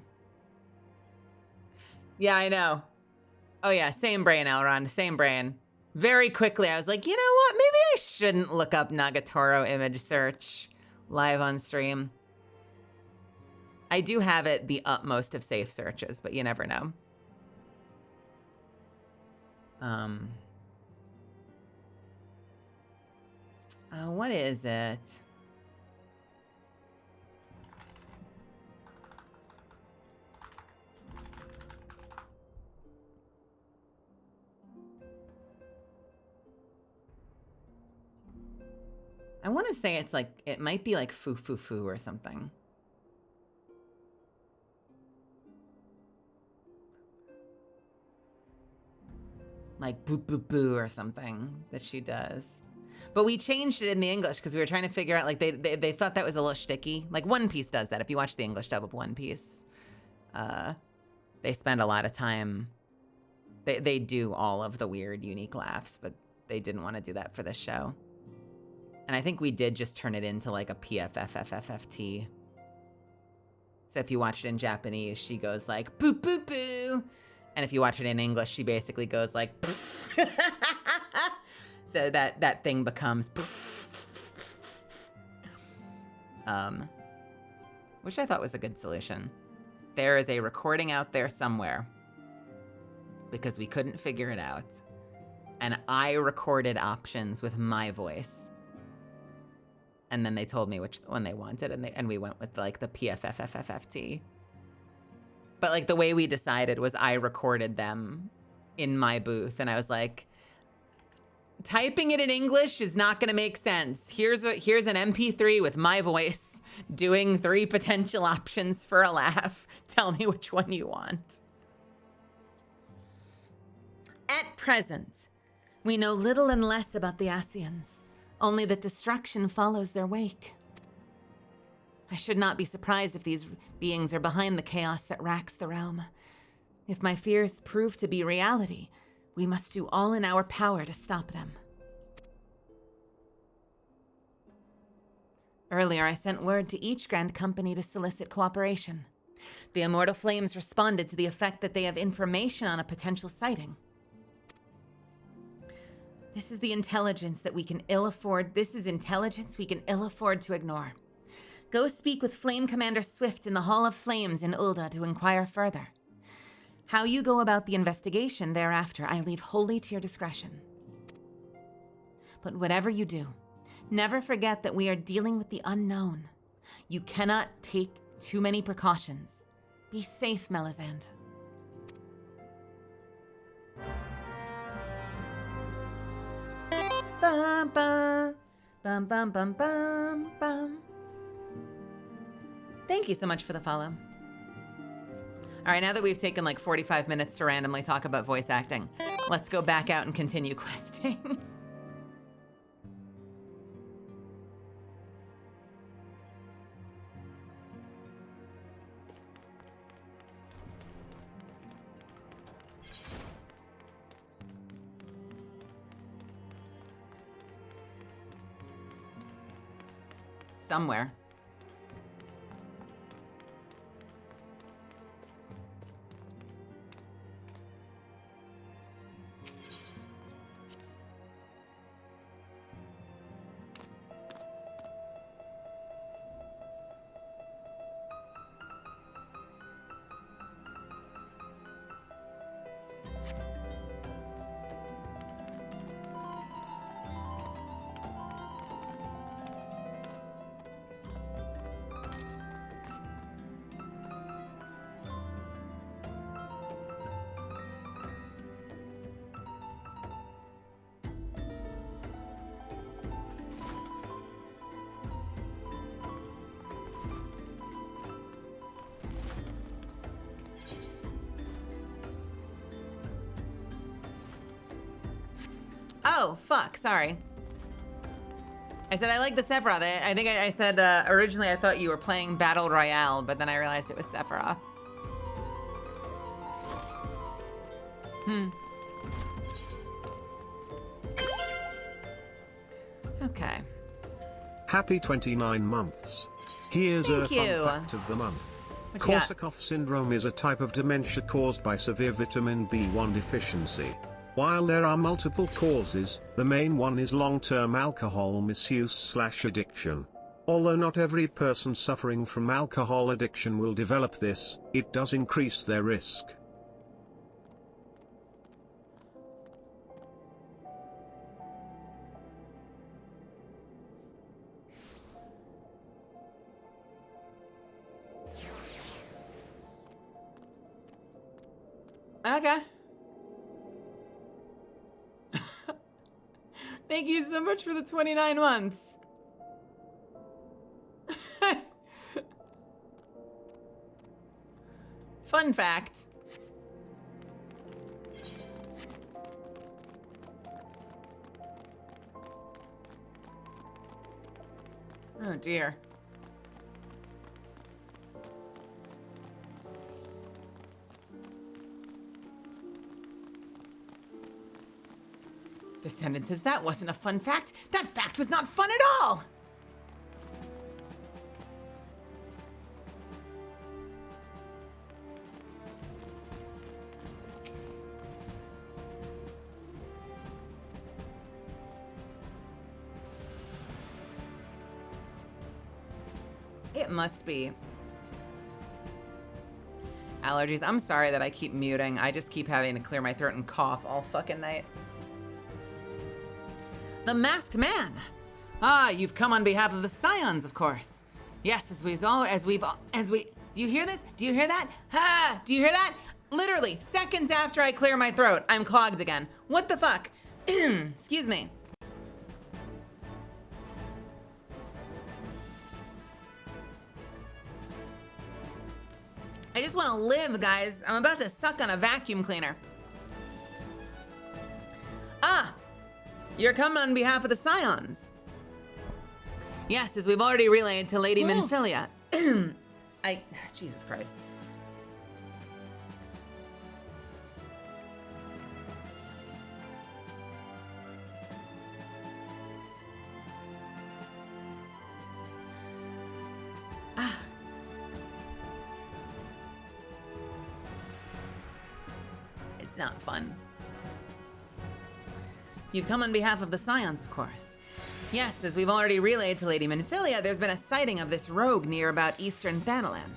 Speaker 2: Yeah, I know. Oh yeah, same brain, Elrond, same brain. Very quickly, I was like, you know what? Maybe I shouldn't look up Nagatoro image search live on stream. I do have it the utmost of safe searches, but you never know. What is it? I want to say it's like, it might be like foo foo foo or something. Like boo boo boo or something that she does. But we changed it in the English because we were trying to figure out, like they thought that was a little shticky. Like One Piece does that. If you watch the English dub of One Piece, they spend a lot of time, they do all of the weird unique laughs, but they didn't want to do that for this show. And I think we did just turn it into like a PFFFFFT. So if you watch it in Japanese, she goes like, boo, boo, boo. And if you watch it in English, she basically goes like, so that thing becomes, which I thought was a good solution. There is a recording out there somewhere because we couldn't figure it out. And I recorded options with my voice. And then they told me which one they wanted, and we went with like the PFFFFFT. But like the way we decided was I recorded them in my booth, and I was like, typing it in English is not going to make sense. Here's an MP3 with my voice doing 3 potential options for a laugh. Tell me which one you want. At present, we know little and less about the Asians. Only that destruction follows their wake. I should not be surprised if these beings are behind the chaos that racks the realm. If my fears prove to be reality, we must do all in our power to stop them. Earlier, I sent word to each Grand Company to solicit cooperation. The Immortal Flames responded to the effect that they have information on a potential sighting. This is intelligence we can ill afford to ignore. Go speak with Flame Commander Swift in the Hall of Flames in Ulda to inquire further. How you go about the investigation thereafter, I leave wholly to your discretion. But whatever you do, never forget that we are dealing with the unknown. You cannot take too many precautions. Be safe, Melisande. Bum, bum, bum, bum, bum, bum, bum. Thank you so much for the follow. All right, now that we've taken like 45 minutes to randomly talk about voice acting, let's go back out and continue questing. Somewhere. Oh, fuck, sorry. I said I like the Sephiroth. I think I said originally I thought you were playing Battle Royale, but then I realized it was Sephiroth. Okay.
Speaker 1: Happy 29 months. Here's
Speaker 2: Thank
Speaker 1: a
Speaker 2: you.
Speaker 1: fun fact of the month.
Speaker 2: What you got?
Speaker 1: Korsakoff syndrome is a type of dementia caused by severe vitamin B1 deficiency. While there are multiple causes, the main one is long-term alcohol misuse/addiction. Although not every person suffering from alcohol addiction will develop this, it does increase their risk.
Speaker 2: Okay. Thank you so much for the 29 months. Fun fact. Oh dear. Descendant says that wasn't a fun fact. That fact was not fun at all. It must be allergies. I'm sorry that I keep muting. I just keep having to clear my throat and cough all fucking night. The Masked Man. Ah, you've come on behalf of the Scions, of course. Yes, do you hear this? Do you hear that? Ah, do you hear that? Literally, seconds after I clear my throat, I'm clogged again. What the fuck? Excuse me. I just want to live, guys. I'm about to suck on a vacuum cleaner. Ah, you're coming on behalf of the Scions. Yes, as we've already relayed to Lady Minfilia. Jesus Christ. It's not fun. You've come on behalf of the Scions, of course. Yes, as we've already relayed to Lady Minfilia, there's been a sighting of this rogue near about Eastern Thanalan.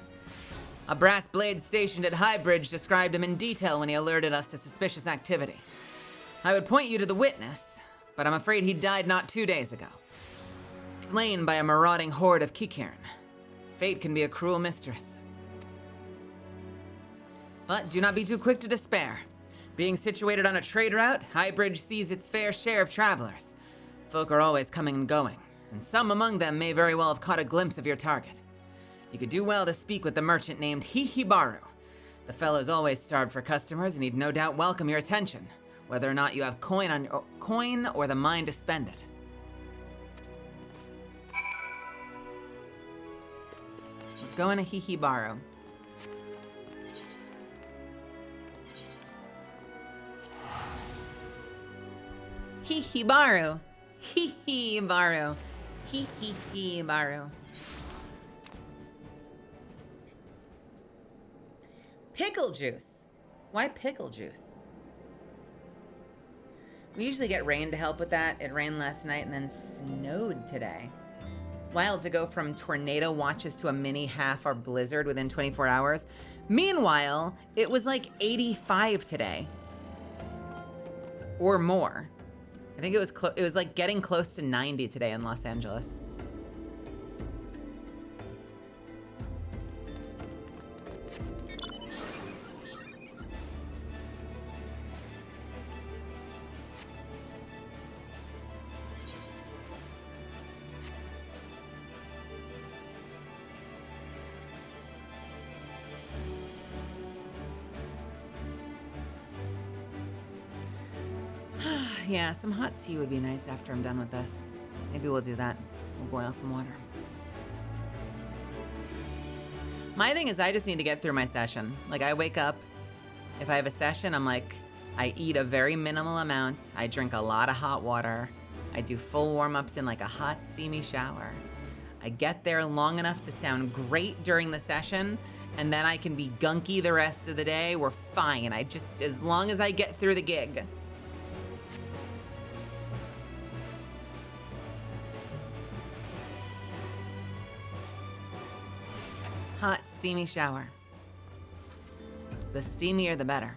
Speaker 2: A brass blade stationed at Highbridge described him in detail when he alerted us to suspicious activity. I would point you to the witness, but I'm afraid he died not 2 days ago. Slain by a marauding horde of Kikirn. Fate can be a cruel mistress. But do not be too quick to despair. Being situated on a trade route, Highbridge sees its fair share of travelers. Folk are always coming and going, and some among them may very well have caught a glimpse of your target. You could do well to speak with the merchant named Hihibaru. The fellow's always starved for customers, and he'd no doubt welcome your attention, whether or not you have coin or the mind to spend it. Let's go into Hihibaru. Hihibaru. Hihibaru. Hihibaru. Pickle juice. Why pickle juice? We usually get rain to help with that. It rained last night and then snowed today. Wild to go from tornado watches to a mini half-hour blizzard within 24 hours. Meanwhile, it was like 85 today. Or more. I think it was like getting close to 90 today in Los Angeles. Yeah, some hot tea would be nice after I'm done with this. Maybe we'll do that. We'll boil some water. My thing is I just need to get through my session. Like, I wake up, if I have a session, I'm like, I eat a very minimal amount. I drink a lot of hot water. I do full warm-ups in like a hot, steamy shower. I get there long enough to sound great during the session, and then I can be gunky the rest of the day. We're fine. As long as I get through the gig. Hot, steamy shower. The steamier, the better.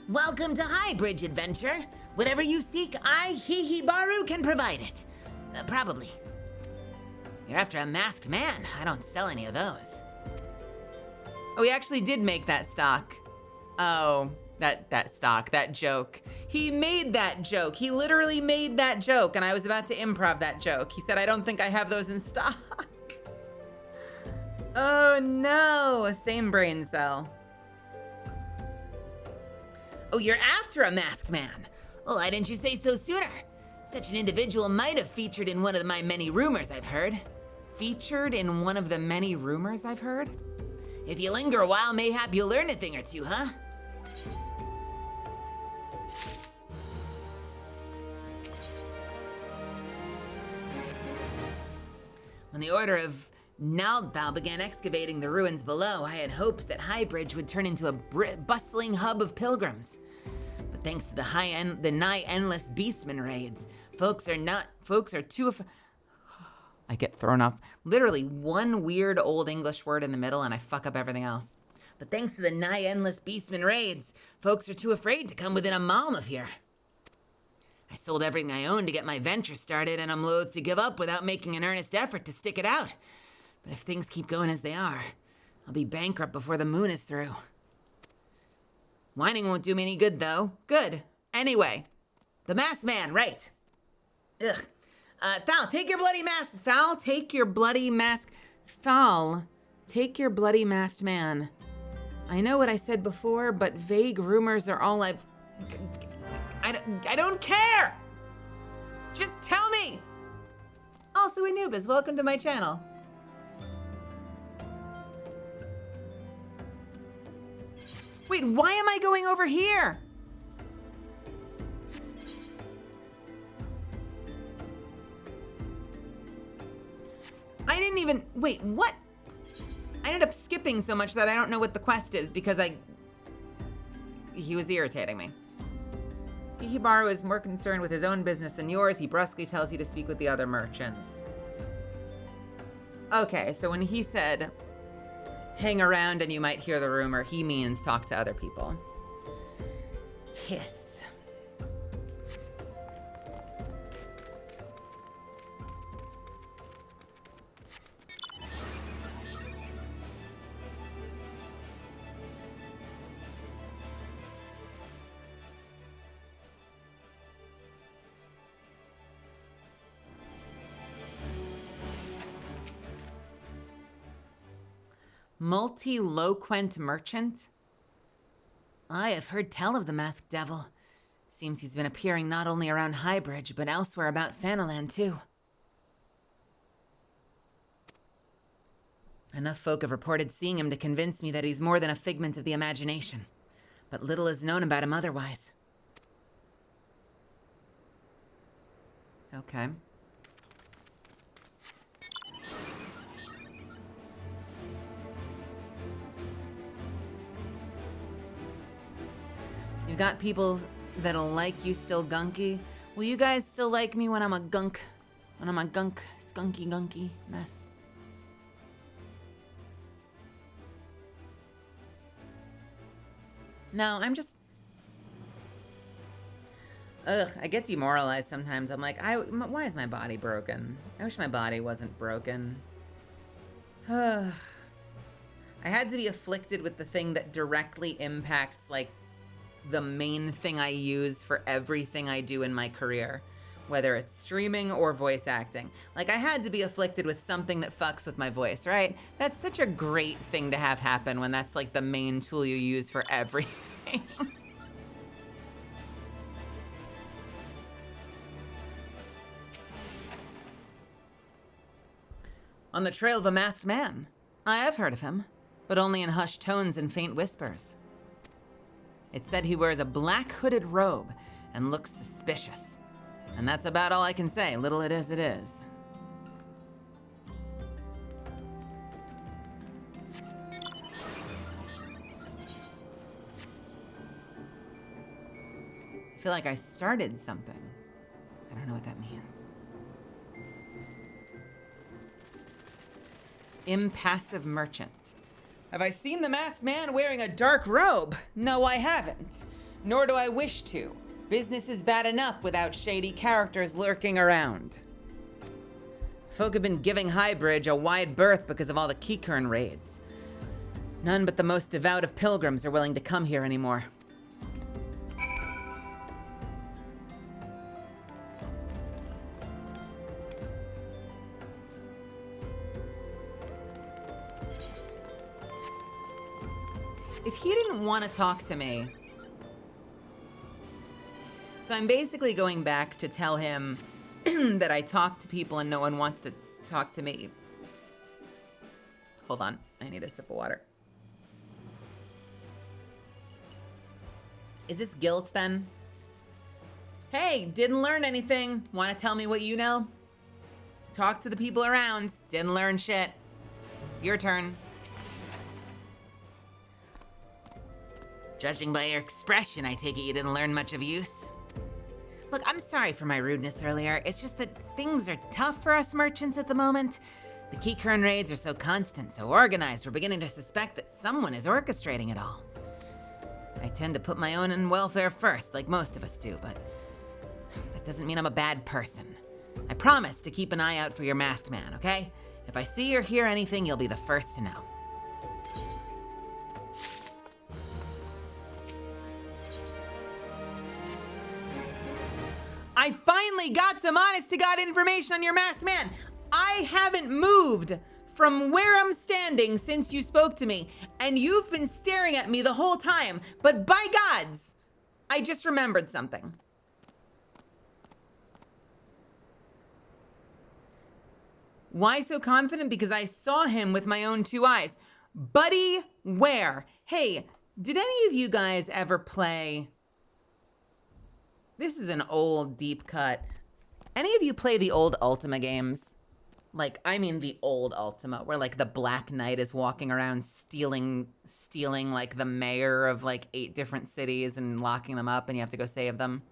Speaker 2: Welcome to Highbridge, adventure. Whatever you seek, I, Hihibaru, can provide it. Probably. You're after a masked man. I don't sell any of those. Oh, he actually did make that stock. Oh, that joke. He made that joke. He literally made that joke, and I was about to improv that joke. He said, I don't think I have those in stock. Oh no, same brain cell. Oh, you're after a masked man. Well, why didn't you say so sooner? Such an individual might have featured in one of my many rumors I've heard. Featured in one of the many rumors I've heard? If you linger a while, mayhap you'll learn a thing or two, huh? When the Order of Naldthal began excavating the ruins below, I had hopes that Highbridge would turn into a bustling hub of pilgrims. But thanks to the nigh endless beastman raids, folks are too I get thrown off. Literally one weird old English word in the middle and I fuck up everything else. But thanks to the nigh endless beastman raids, folks are too afraid to come within a mile of here. I sold everything I owned to get my venture started, and I'm loath to give up without making an earnest effort to stick it out. But if things keep going as they are, I'll be bankrupt before the moon is through. Whining won't do me any good, though. Good. Anyway, the masked man, right. Ugh. Thal, take your bloody mask. Thal, take your bloody mask. Thal, take your bloody masked man. I know what I said before, but vague rumors are all I don't care! Just tell me! Also, Anubis, welcome to my channel. Wait, why am I going over here? I didn't even, wait, what? I ended up skipping so much that I don't know what the quest is because he was irritating me. Hihibaru is more concerned with his own business than yours. He brusquely tells you to speak with the other merchants. Okay, so when he said, hang around and you might hear the rumor, he means talk to other people. Hiss. Multiloquent merchant? I have heard tell of the masked devil. Seems he's been appearing not only around Highbridge, but elsewhere about Thanalan too. Enough folk have reported seeing him to convince me that he's more than a figment of the imagination. But little is known about him otherwise. Okay. You've got people that'll like you still gunky. Will you guys still like me when I'm a gunk? When I'm a gunk, skunky gunky mess? No, I'm just... Ugh, I get demoralized sometimes. I'm like, why is my body broken? I wish my body wasn't broken. I had to be afflicted with the thing that directly impacts, like, the main thing I use for everything I do in my career, whether it's streaming or voice acting. Like, I had to be afflicted with something that fucks with my voice, right? That's such a great thing to have happen when that's like the main tool you use for everything. On the trail of a masked man. I have heard of him, but only in hushed tones and faint whispers. It said he wears a black hooded robe and looks suspicious. And that's about all I can say. Little it is, it is. I feel like I started something. I don't know what that means. Impassive merchant. Have I seen the masked man wearing a dark robe? No, I haven't. Nor do I wish to. Business is bad enough without shady characters lurking around. Folk have been giving Highbridge a wide berth because of all the Keycurn raids. None but the most devout of pilgrims are willing to come here anymore. If he didn't want to talk to me... So I'm basically going back to tell him that I talk to people and no one wants to talk to me. Hold on, I need a sip of water. Is this guilt then? Hey, didn't learn anything. Want to tell me what you know? Talk to the people around. Didn't learn shit. Your turn. Judging by your expression, I take it you didn't learn much of use. Look, I'm sorry for my rudeness earlier. It's just that things are tough for us merchants at the moment. The Keycurn raids are so constant, so organized, we're beginning to suspect that someone is orchestrating it all. I tend to put my own welfare first, like most of us do, but that doesn't mean I'm a bad person. I promise to keep an eye out for your masked man, okay? If I see or hear anything, you'll be the first to know. I finally got some honest-to-God information on your masked man. I haven't moved from where I'm standing since you spoke to me, and you've been staring at me the whole time. But by gods, I just remembered something. Why so confident? Because I saw him with my own two eyes. Buddy, where? Hey, did any of you guys ever play... This is an old deep cut. Any of you play the old Ultima games? Like, I mean the old Ultima, where like the Black Knight is walking around stealing like the mayor of like 8 different cities and locking them up and you have to go save them.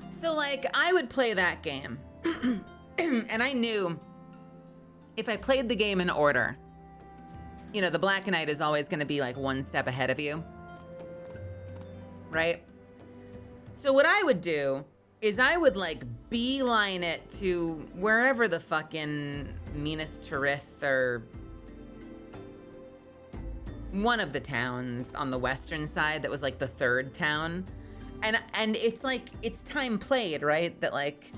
Speaker 2: So like, I would play that game. And I knew if I played the game in order, you know, the Black Knight is always going to be like one step ahead of you, right? So what I would do is I would like beeline it to wherever the fucking Minas Tirith or one of the towns on the western side that was like the 3rd town. And it's like, it's time played, right? That like,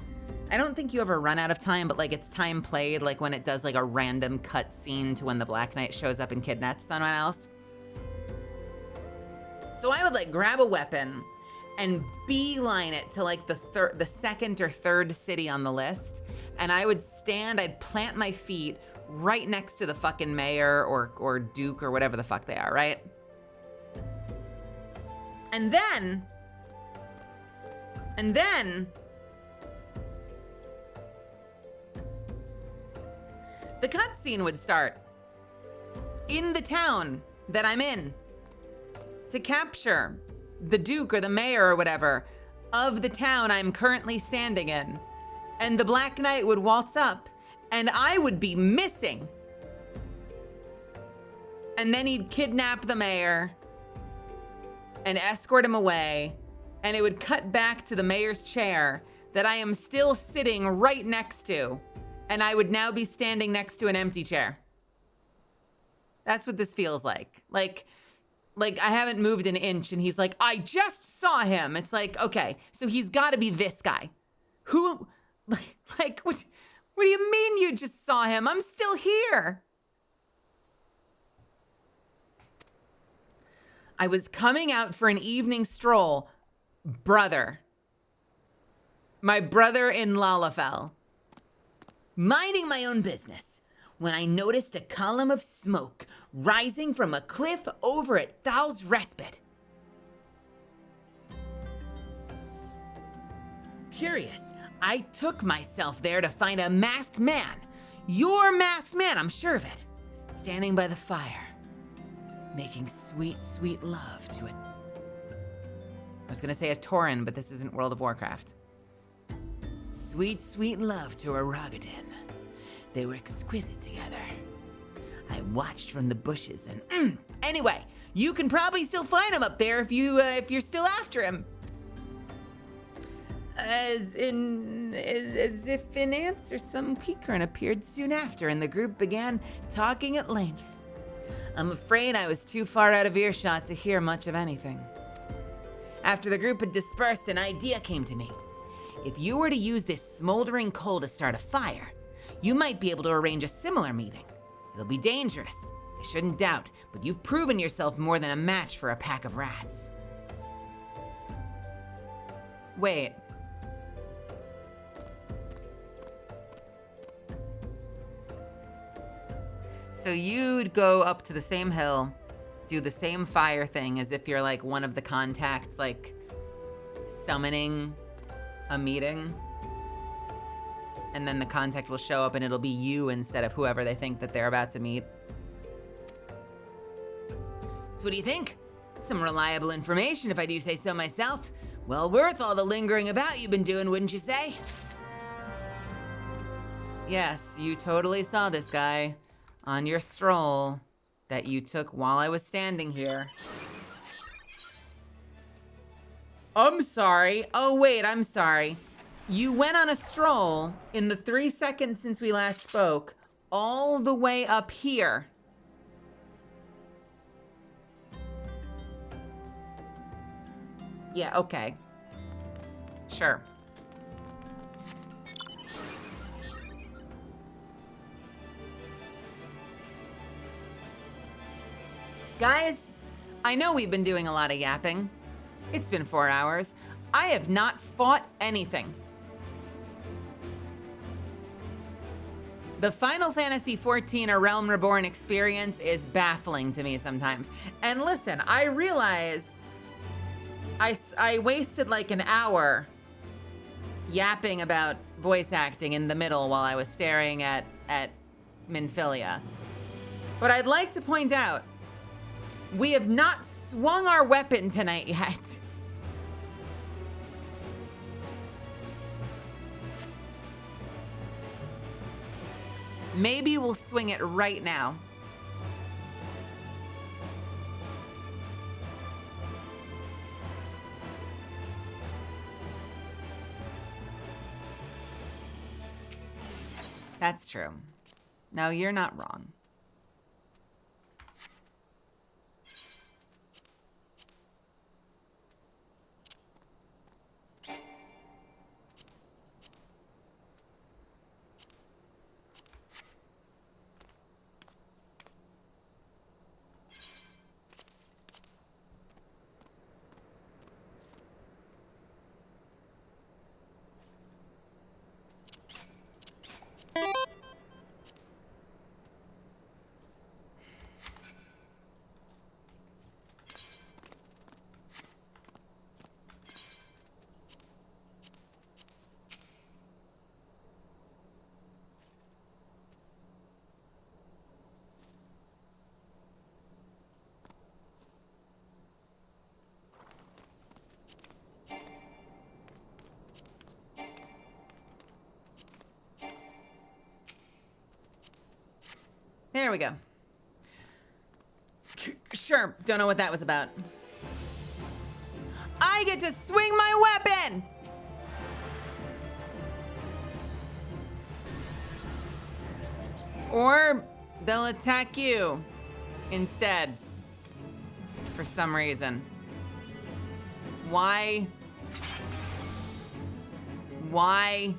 Speaker 2: I don't think you ever run out of time, but like it's time played, like when it does like a random cut scene to when the Black Knight shows up and kidnaps someone else. So I would like grab a weapon and beeline it to like the second or third city on the list. And I would stand, I'd plant my feet right next to the fucking mayor or duke or whatever the fuck they are, right? And then the cutscene would start in the town that I'm in to capture the duke or the mayor or whatever of the town I'm currently standing in. And the Black Knight would waltz up and I would be missing. And then he'd kidnap the mayor and escort him away. And it would cut back to the mayor's chair that I am still sitting right next to. And I would now be standing next to an empty chair. That's what this feels like. Like I haven't moved an inch and he's like, I just saw him. It's like, okay, so he's gotta be this guy. Who, like, what do you mean you just saw him? I'm still here. I was coming out for an evening stroll. Brother. My brother in Lalafell. Minding my own business when I noticed a column of smoke rising from a cliff over at Thal's Respite. Curious, I took myself there to find a masked man. Your masked man, I'm sure of it. Standing by the fire, making sweet, sweet love to it. I was gonna say a Tauren, but this isn't World of Warcraft. Sweet, sweet love to a Rogadin. They were exquisite together. I watched from the bushes and anyway, you can probably still find him up there if you're still after him. As if in answer, some Quikern appeared soon after, and the group began talking at length. I'm afraid I was too far out of earshot to hear much of anything. After the group had dispersed, an idea came to me. If you were to use this smoldering coal to start a fire, you might be able to arrange a similar meeting. It'll be dangerous, I shouldn't doubt, but you've proven yourself more than a match for a pack of rats. Wait. So you'd go up to the same hill, do the same fire thing as if you're like one of the contacts, like summoning a meeting, and then the contact will show up and it'll be you instead of whoever they think that they're about to meet. So what do you think? Some reliable information if I do say so myself. Well worth all the lingering about you've been doing, wouldn't you say? Yes, you totally saw this guy on your stroll that you took while I was standing here. I'm sorry. Oh, wait, I'm sorry. You went on a stroll in the 3 seconds since we last spoke, all the way up here. Yeah, okay. Sure. Guys, I know we've been doing a lot of yapping. It's been 4 hours. I have not fought anything. The Final Fantasy XIV A Realm Reborn experience is baffling to me sometimes. And listen, I realize I wasted like an hour yapping about voice acting in the middle while I was staring at Minfilia. But I'd like to point out, we have not swung our weapon tonight yet. Maybe we'll swing it right now. That's true. No, you're not wrong. There we go. Sure, don't know what that was about. I get to swing my weapon! Or they'll attack you instead. For some reason. Why? Why?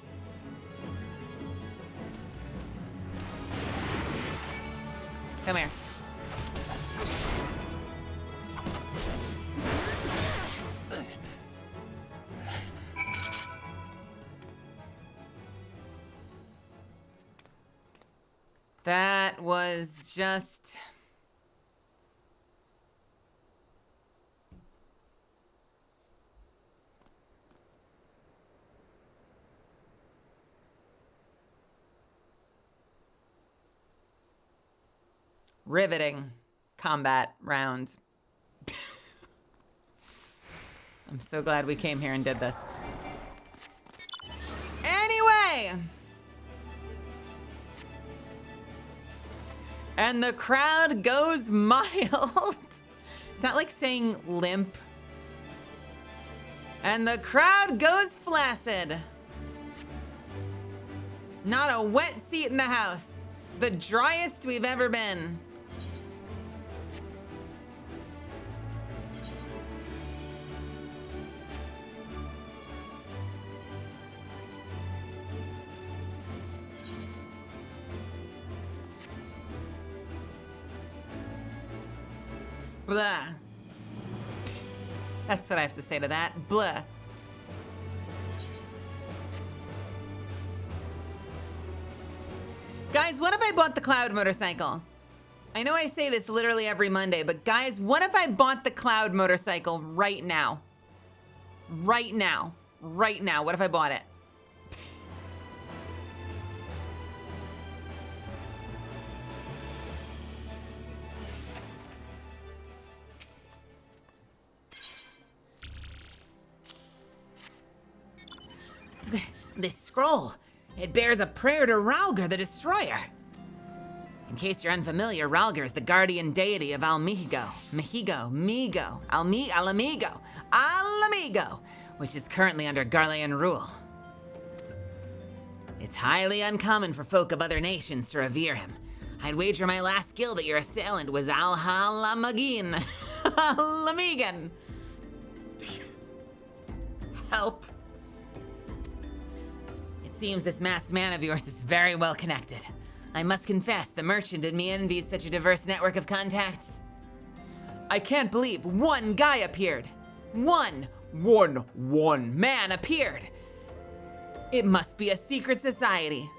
Speaker 2: Come here. That was just... riveting combat round. I'm so glad we came here and did this. Anyway! And the crowd goes mild. Is that like saying limp? And the crowd goes flaccid. Not a wet seat in the house. The driest we've ever been. Blah. That's what I have to say to that. Blah. Guys, what if I bought the Cloud motorcycle? I know I say this literally every Monday, but guys, what if I bought the Cloud motorcycle right now? Right now. Right now. What if I bought it? This scroll, it bears a prayer to Ralger the Destroyer. In case you're unfamiliar, Ralger is the guardian deity of Alamigo, Alamigo, which is currently under Garlean rule. It's highly uncommon for folk of other nations to revere him. I'd wager my last guild that your assailant was Alhalamagin. Alamigan. Help. Seems this masked man of yours is very well connected. I must confess, the merchant in me envies such a diverse network of contacts. I can't believe one guy appeared. One man appeared. It must be a secret society.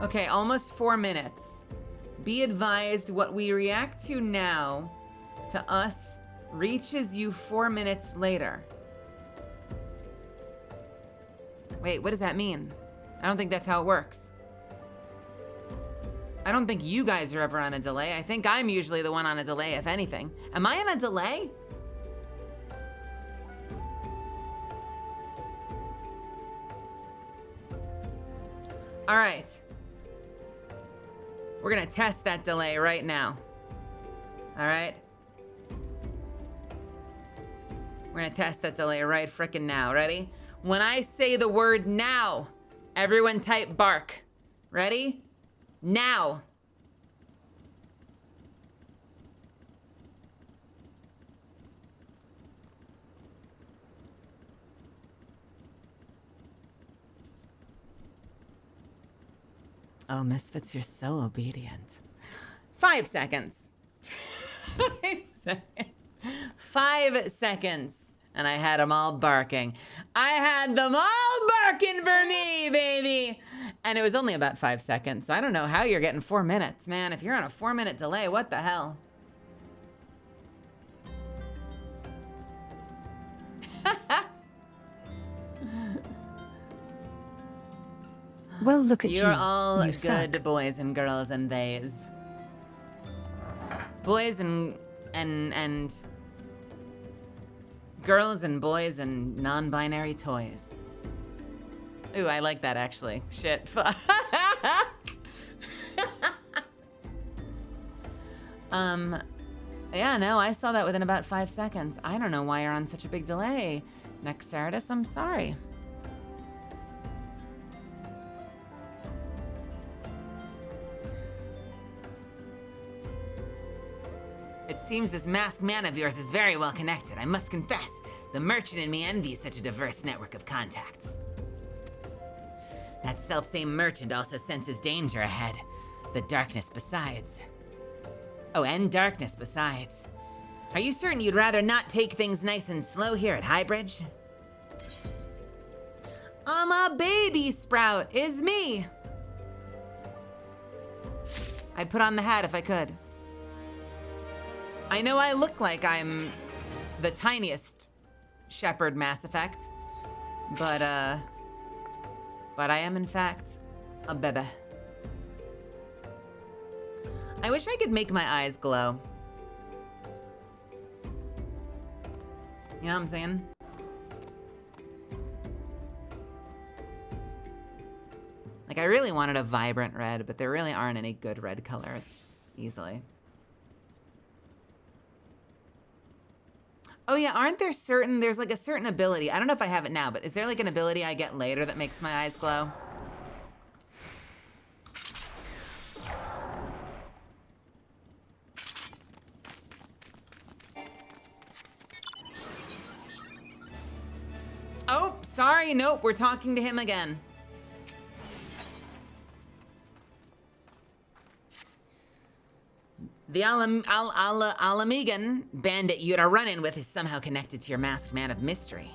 Speaker 2: Okay, almost 4 minutes. Be advised, what we react to now to us reaches you 4 minutes later. Wait, what does that mean? I don't think that's how it works. I don't think you guys are ever on a delay. I think I'm usually the one on a delay, if anything. Am I on a delay? All right. We're gonna test that delay right now. All right? We're gonna test that delay right frickin' now. Ready? When I say the word now, everyone type bark. Ready? Now. Oh, Misfits, you're so obedient. 5 seconds. 5 seconds. 5 seconds. And I had them all barking. I had them all barking for me, baby. And it was only about 5 seconds. So I don't know how you're getting 4 minutes, man. If you're on a 4-minute delay, what the hell?
Speaker 4: Well, look at you.
Speaker 2: You're all
Speaker 4: You
Speaker 2: good
Speaker 4: suck.
Speaker 2: boys and girls and theys. Boys and Girls and boys and non-binary toys. Ooh, I like that actually. Shit. Yeah, no, I saw that within about 5 seconds. I don't know why you're on such a big delay. Nexaridus, I'm sorry. It seems this masked man of yours is very well connected. I must confess, the merchant in me envies such a diverse network of contacts. That selfsame merchant also senses danger ahead. The darkness besides. Oh, and darkness besides. Are you certain you'd rather not take things nice and slow here at Highbridge? I'm a baby sprout, is me. I'd put on the hat if I could. I know I look like I'm the tiniest shepherd Mass Effect, but I am in fact a bebe. I wish I could make my eyes glow. You know what I'm saying? Like, I really wanted a vibrant red, but there really aren't any good red colors easily. Oh yeah, aren't there there's like a certain ability, I don't know if I have it now, but is there like an ability I get later that makes my eyes glow? Oh, sorry, nope, we're talking to him again. The Alamigan bandit you'd a run-in with is somehow connected to your masked man of mystery.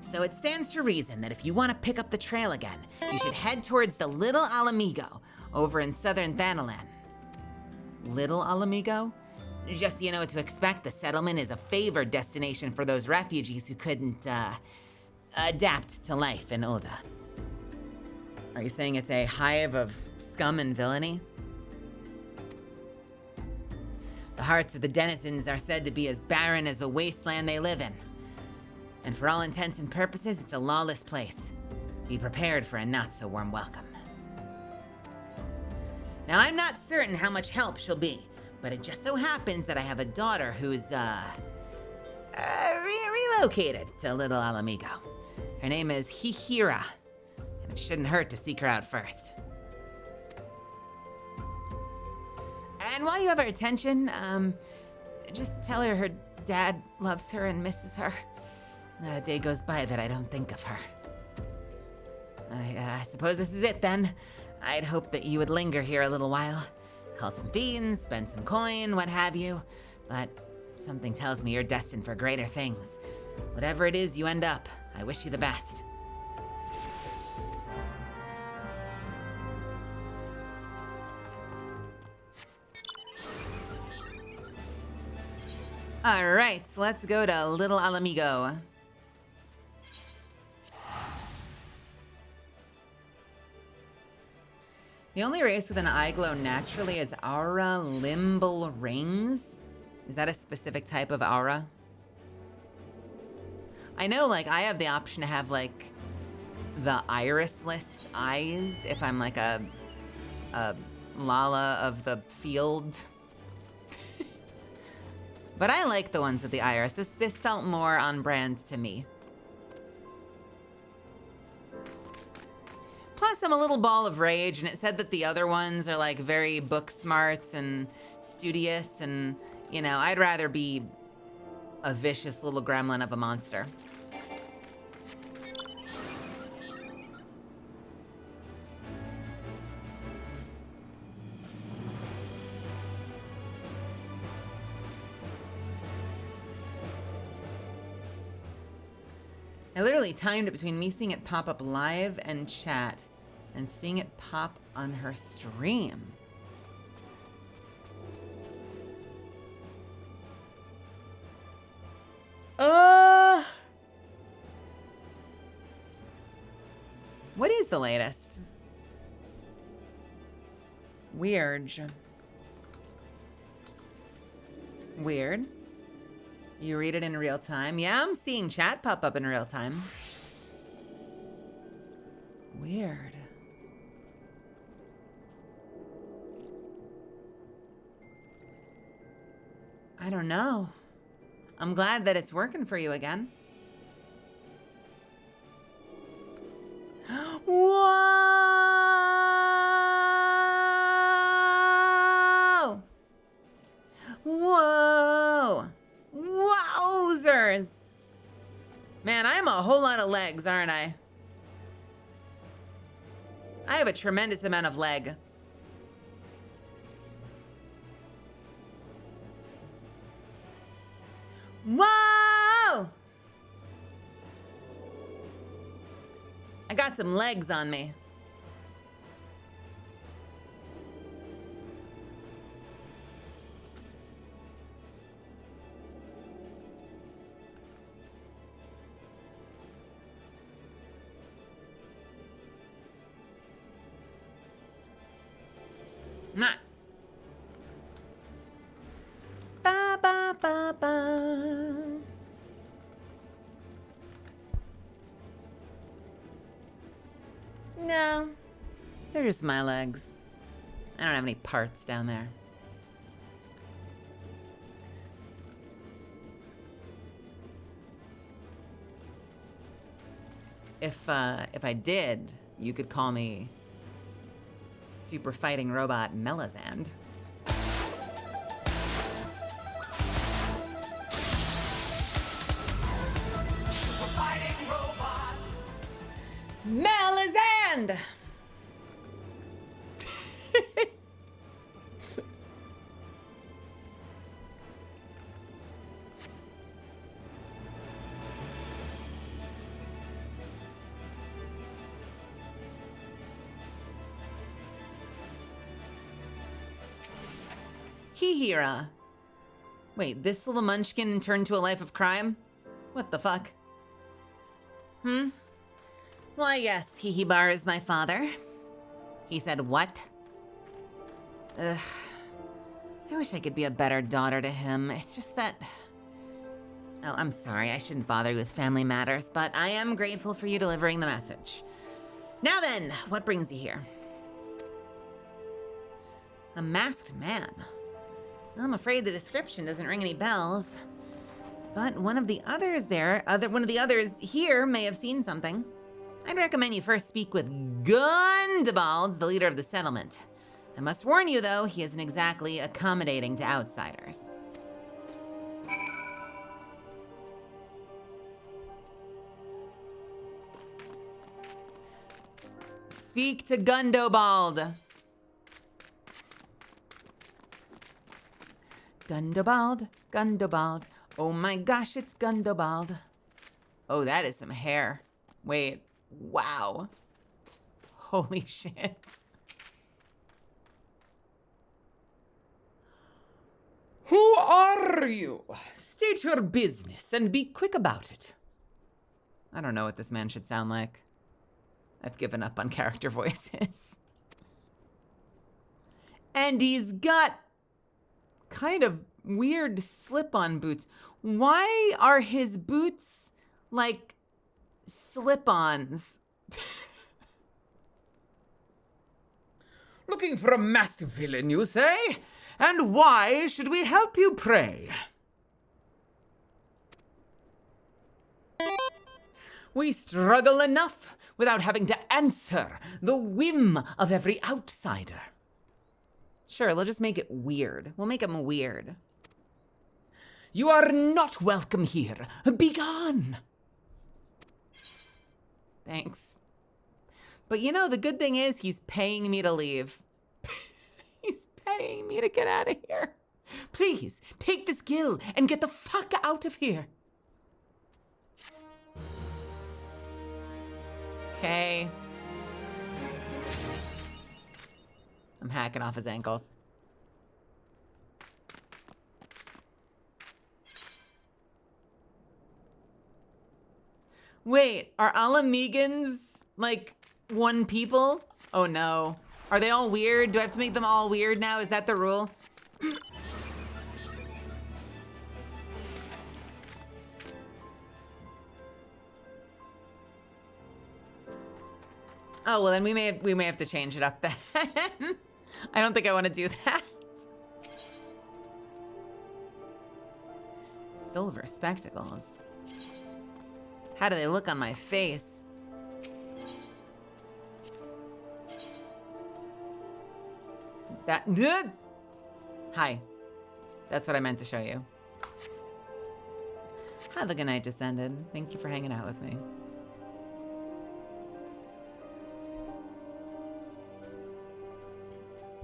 Speaker 2: So it stands to reason that if you want to pick up the trail again, you should head towards the Little Alamigo over in southern Thanalan. Little Alamigo? Just so you know what to expect, the settlement is a favored destination for those refugees who couldn't, adapt to life in Ulda. Are you saying it's a hive of scum and villainy? The hearts of the denizens are said to be as barren as the wasteland they live in. And for all intents and purposes, it's a lawless place. Be prepared for a not-so-warm welcome. Now, I'm not certain how much help she'll be, but it just so happens that I have a daughter who's, relocated to Little Alamigo. Her name is Hihira, and it shouldn't hurt to seek her out first. And while you have her attention, just tell her dad loves her and misses her. Not a day goes by that I don't think of her. I suppose this is it then. I'd hope that you would linger here a little while. Call some fiends, spend some coin, what have you. But something tells me you're destined for greater things. Whatever it is you end up, I wish you the best. All right, so let's go to Little Alamigo. The only race with an eye glow naturally is Aura Limbal Rings. Is that a specific type of aura? I know, like, I have the option to have, like, the irisless eyes if I'm, like, a Lala of the field. But I like the ones with the iris. This felt more on brand to me. Plus, I'm a little ball of rage, and it said that the other ones are like very book smarts and studious, and you know, I'd rather be a vicious little gremlin of a monster. I literally timed it between me seeing it pop up live and chat and seeing it pop on her stream. What is the latest? Weird. Weird. You read it in real time? Yeah, I'm seeing chat pop up in real time. Weird. I don't know. I'm glad that it's working for you again. Whoa! Whoa! Wowzers! Man, I'm a whole lot of legs, aren't I? I have a tremendous amount of leg. Whoa! I got some legs on me. Not. Ba ba ba ba. No, they're just my legs. I don't have any parts down there. If I did, you could call me Super Fighting Robot Melazand. Super Fighting Robot Melazand! Hihira. Wait, this little munchkin turned to a life of crime? What the fuck? Why, yes, Hihibar is my father. He said what? Ugh. I wish I could be a better daughter to him. It's just that... Oh, I'm sorry, I shouldn't bother you with family matters, but I am grateful for you delivering the message. Now then, what brings you here? A masked man. I'm afraid the description doesn't ring any bells. But one of the others here may have seen something. I'd recommend you first speak with Gundabald, the leader of the settlement. I must warn you, though, he isn't exactly accommodating to outsiders. Speak to Gundobald. Gundobald, Gundobald. Oh my gosh, it's Gundobald. Oh, that is some hair. Wait, wow. Holy shit. Who are you? State your business and be quick about it. I don't know what this man should sound like. I've given up on character voices. And he's got kind of weird slip-on boots. Why are his boots like slip-ons? Looking for a masked villain, you say? And why should we help you, pray? We struggle enough without having to answer the whim of every outsider. Sure, let's just make it weird. We'll make him weird. You are not welcome here. Be gone. Thanks. But you know, the good thing is he's paying me to leave. He's paying me to get out of here. Please, take this gill and get the fuck out of here. Okay. I'm hacking off his ankles. Wait, are Alamegans like one people? Oh no. Are they all weird? Do I have to make them all weird now? Is that the rule? Oh, well then we may have to change it up then. I don't think I want to do that. Silver spectacles. How do they look on my face? That. Hi. That's what I meant to show you. How the good night just ended. Thank you for hanging out with me.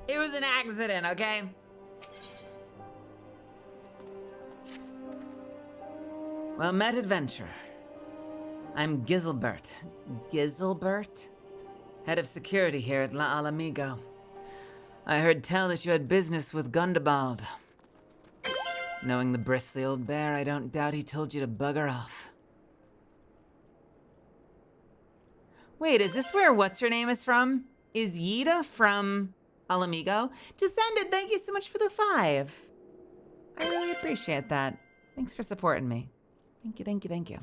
Speaker 2: It was an accident, okay? Well met, adventurer. I'm Giselbert. Giselbert? Head of security here at La Alamigo. I heard tell that you had business with Gundabald. Knowing the bristly old bear, I don't doubt he told you to bugger off. Wait, is this where what's-her-name is from? Is Yida from Alamigo? Descended, thank you so much for the 5. I really appreciate that. Thanks for supporting me. Thank you, thank you, thank you.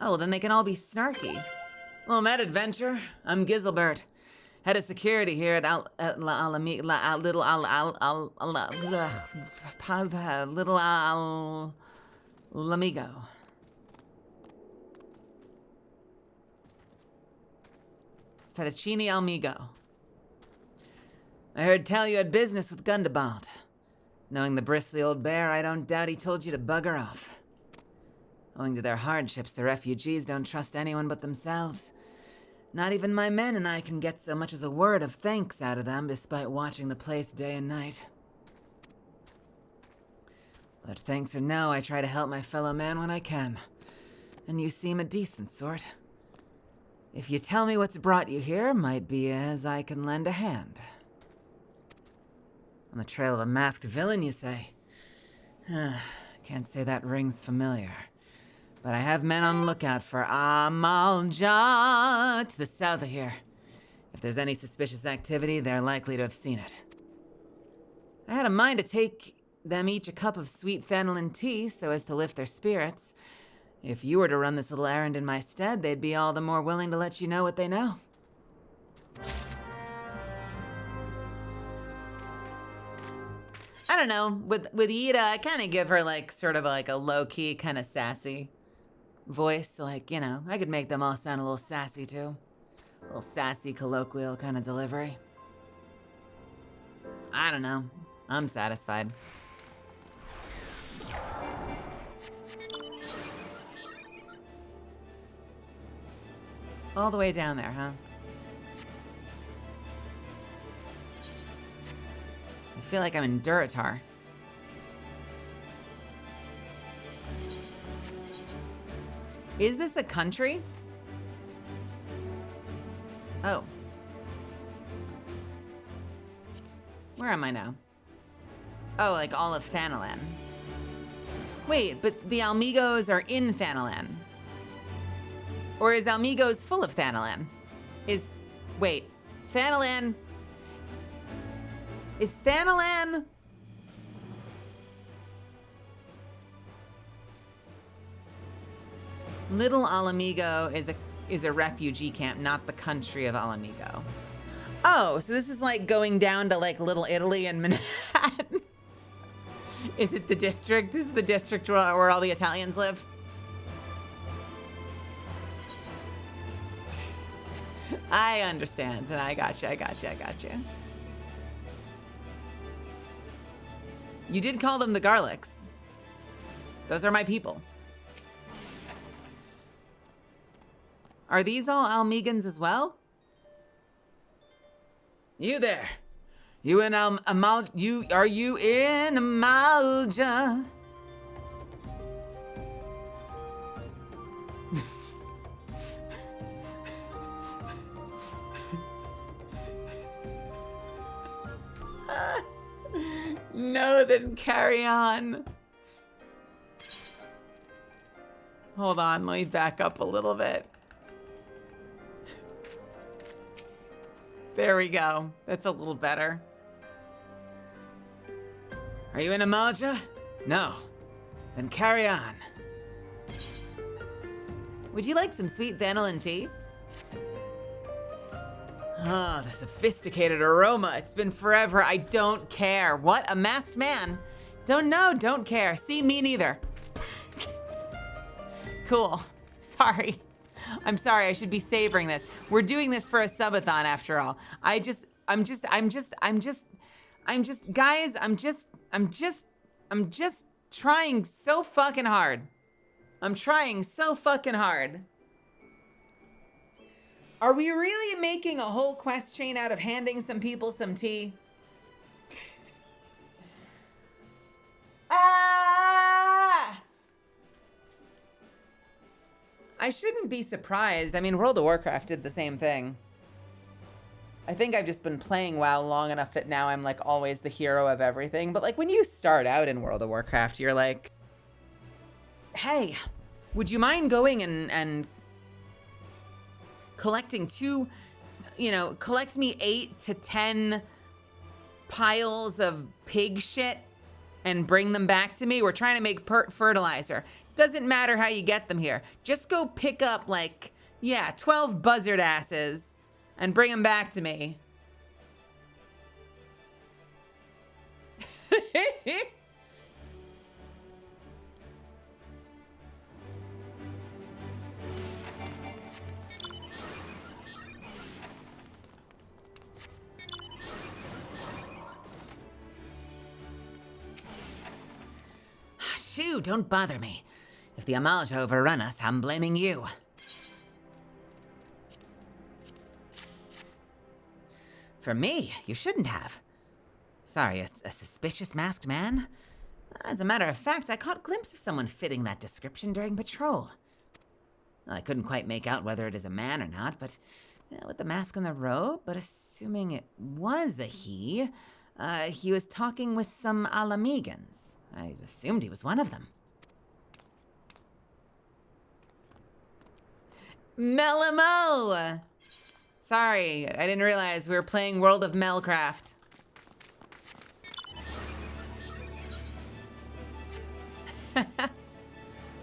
Speaker 2: Oh, well, then they can all be snarky. Well met, adventure. I'm Giselbert. Head of security here at Little Alamigo. Fettuccine Almigo. I heard tell you had business with Gundabald. Knowing the bristly old bear, I don't doubt he told you to bugger off. Owing to their hardships, the refugees don't trust anyone but themselves. Not even my men and I can get so much as a word of thanks out of them, despite watching the place day and night. But thanks or no, I try to help my fellow man when I can. And you seem a decent sort. If you tell me what's brought you here, might be as I can lend a hand. On the trail of a masked villain, you say? Can't say that rings familiar. But I have men on lookout for Amalja to the south of here. If there's any suspicious activity, they're likely to have seen it. I had a mind to take them each a cup of sweet fennelin tea so as to lift their spirits. If you were to run this little errand in my stead, they'd be all the more willing to let you know what they know. I don't know, with Ida, I kind of give her like sort of like a low-key kind of sassy voice. Like, you know, I could make them all sound a little sassy too. A little sassy, colloquial kind of delivery. I don't know. I'm satisfied. All the way down there, huh? I feel like I'm in Duratar. Is this a country? Oh. Where am I now? Oh, like all of Thanalan. Wait, but the Almigos are in Thanalan. Or is Almigos full of Thanalan? Wait, Thanalan... Is Thanalan... Little Alamigo is a refugee camp, not the country of Alamigo. Oh, so this is like going down to like Little Italy and Manhattan. Is it the district? This is the district where all the Italians live? I understand, and I got you. You did call them the Garlics. Those are my people. Are these all Almegans as well? You there. You in are you in Amalja? No, then carry on. Hold on, let me back up a little bit. There we go. That's a little better. Are you in Amalja? No. Then carry on. Would you like some sweet vanillin tea? Oh, the sophisticated aroma. It's been forever. I don't care. What? A masked man? Don't know, don't care. See, me neither. Cool. Sorry. I'm sorry, I should be savoring this. We're doing this for a subathon after all. Guys, I'm just trying so fucking hard. I'm trying so fucking hard. Are we really making a whole quest chain out of handing some people some tea? Ah! I shouldn't be surprised. I mean, World of Warcraft did the same thing. I think I've just been playing WoW long enough that now I'm like always the hero of everything. But like when you start out in World of Warcraft, you're like, hey, would you mind going and collecting collect me 8 to 10 piles of pig shit and bring them back to me? We're trying to make fertilizer. Doesn't matter how you get them here. Just go pick up 12 buzzard asses and bring them back to me. Shoo, don't bother me. If the Amalja overrun us, I'm blaming you. For me, you shouldn't have. Sorry, a suspicious masked man? As a matter of fact, I caught a glimpse of someone fitting that description during patrol. Well, I couldn't quite make out whether it is a man or not, but with the mask and the robe, but assuming it was a he was talking with some Alamegans. I assumed he was one of them. Melamo! Sorry, I didn't realize we were playing World of Melcraft.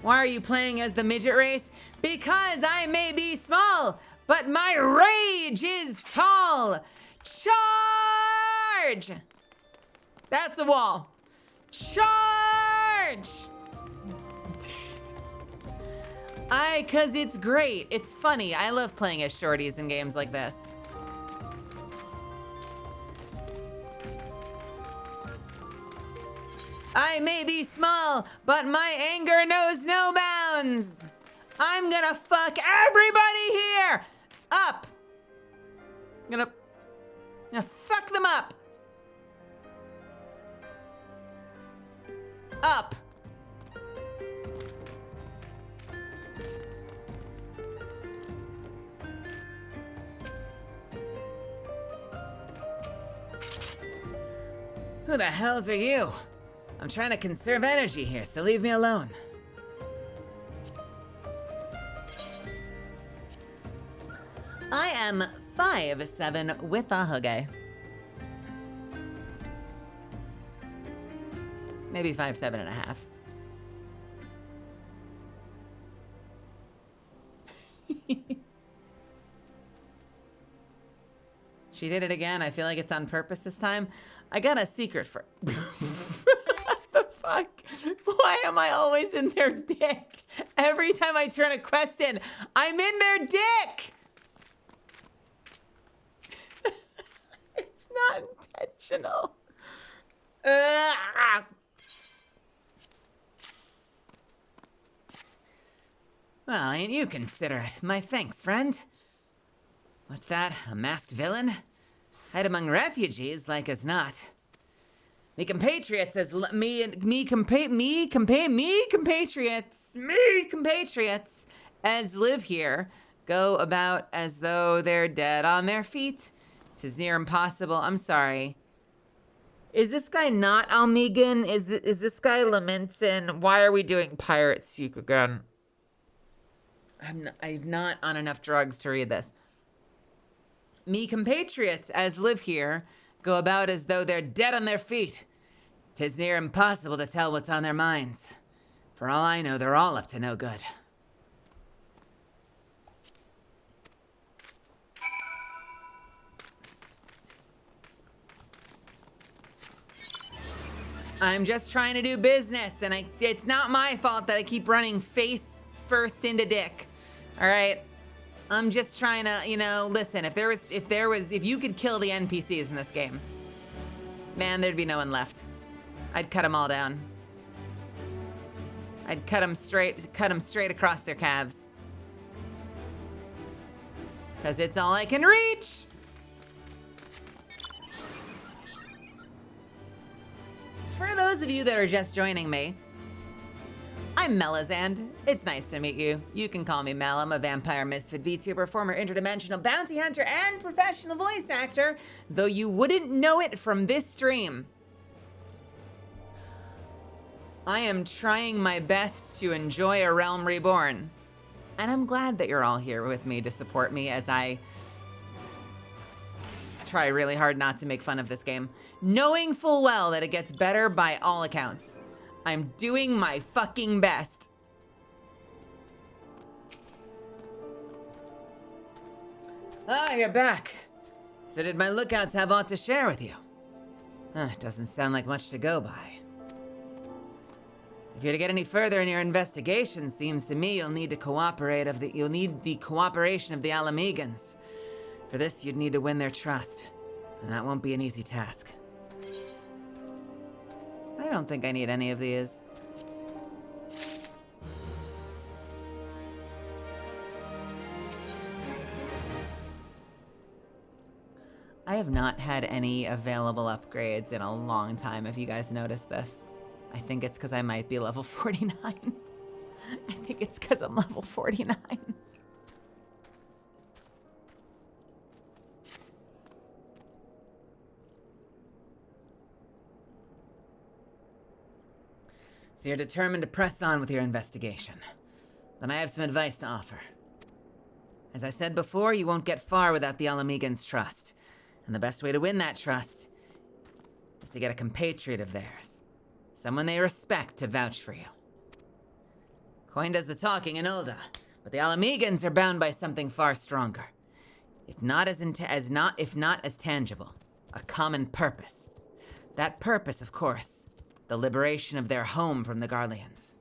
Speaker 2: Why are you playing as the midget race? Because I may be small, but my rage is tall. Charge! That's a wall. Charge! 'Cause it's great. It's funny. I love playing as shorties in games like this. I may be small, but my anger knows no bounds. I'm gonna fuck everybody here up. I'm gonna fuck them up. Up. Who the hells are you? I'm trying to conserve energy here, so leave me alone. I am 5'7" with a huggy. Maybe 5'7.5". She did it again. I feel like it's on purpose this time. I got a secret for... What the fuck? Why am I always in their dick? Every time I turn a quest in, I'm in their dick! It's not intentional. Well, ain't you considerate? My thanks, friend. What's that? A masked villain? Hide among refugees like as not. Me compatriots as live here go about as though they're dead on their feet. 'Tis near impossible. I'm sorry. Is this guy not Almegan? Is this guy Lamentin? Why are we doing pirate speak again? I'm not on enough drugs to read this. Me compatriots as live here go about as though they're dead on their feet. 'Tis near impossible to tell what's on their minds. For all I know, they're all up to no good. I'm just trying to do business, and it's not my fault that I keep running face first into dick. All right? I'm just trying to, you know, listen, if you could kill the NPCs in this game, man, there'd be no one left. I'd cut them all down. I'd cut them straight across their calves. Because it's all I can reach. For those of you that are just joining me, I'm Melazand. It's nice to meet you. You can call me Mel. I'm a vampire misfit VTuber, former interdimensional bounty hunter, and professional voice actor, though you wouldn't know it from this stream. I am trying my best to enjoy A Realm Reborn, and I'm glad that you're all here with me to support me as I try really hard not to make fun of this game, knowing full well that it gets better by all accounts. I'm doing my fucking best. Ah, you're back. So did my lookouts have aught to share with you? Doesn't sound like much to go by. If you're to get any further in your investigation, seems to me you'll need the cooperation of the Alamegans. For this, you'd need to win their trust, and that won't be an easy task. I don't think I need any of these. I have not had any available upgrades in a long time, if you guys noticed this. I think it's because I might be level 49. I think it's because I'm level 49. So you're determined to press on with your investigation. Then I have some advice to offer. As I said before, you won't get far without the Alamegans' trust. And the best way to win that trust is to get a compatriot of theirs. Someone they respect to vouch for you. Coin does the talking in Ulda, but the Alamegans are bound by something far stronger. If not as tangible, a common purpose. That purpose, of course, the liberation of their home from the Garleans.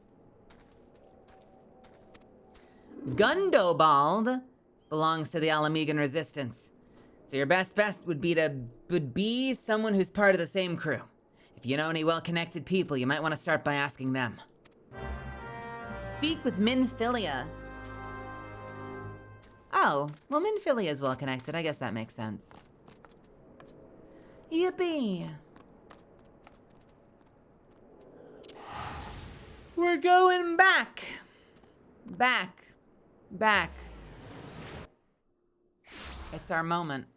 Speaker 2: Gundobald belongs to the Alamegan resistance, so your best bet would be someone who's part of the same crew. If you know any well-connected people, you might want to start by asking them. Speak with Minfilia. Oh, well, Minfilia is well-connected. I guess that makes sense. Yippee! We're going back. Back. It's our moment.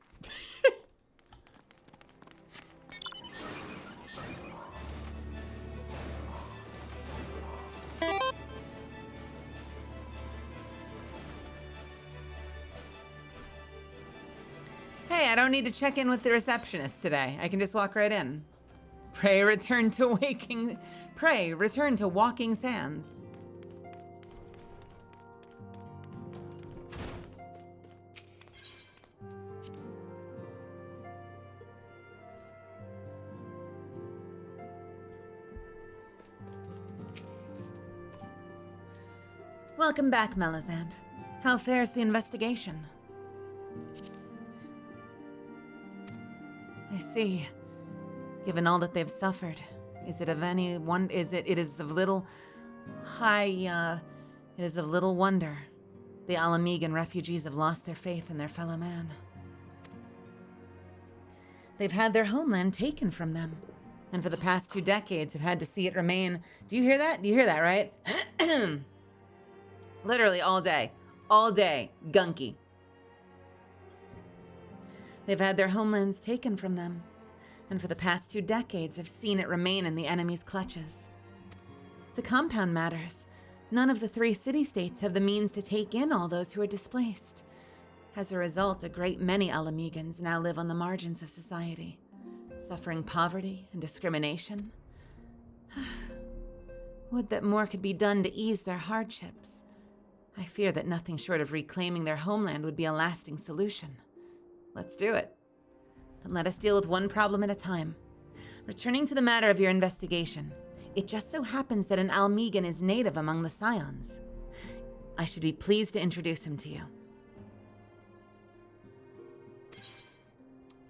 Speaker 2: Hey, I don't need to check in with the receptionist today. I can just walk right in. Pray return to walking sands. Welcome back, Melisande. How fares the investigation? I see. Given all that they've suffered, it is of little wonder the Alamegan refugees have lost their faith in their fellow man. They've had their homeland taken from them, and for the past 2 decades have had to see it remain. Do you hear that? Do you hear that, right? Literally all day, gunky. They've had their homelands taken from them, and for the past 2 decades have seen it remain in the enemy's clutches. To compound matters, none of the 3 city-states have the means to take in all those who are displaced. As a result, a great many Alamegans now live on the margins of society, suffering poverty and discrimination. Would that more could be done to ease their hardships. I fear that nothing short of reclaiming their homeland would be a lasting solution. Let's do it. Then let us deal with one problem at a time. Returning to the matter of your investigation, it just so happens that an Almegan is native among the Scions. I should be pleased to introduce him to you.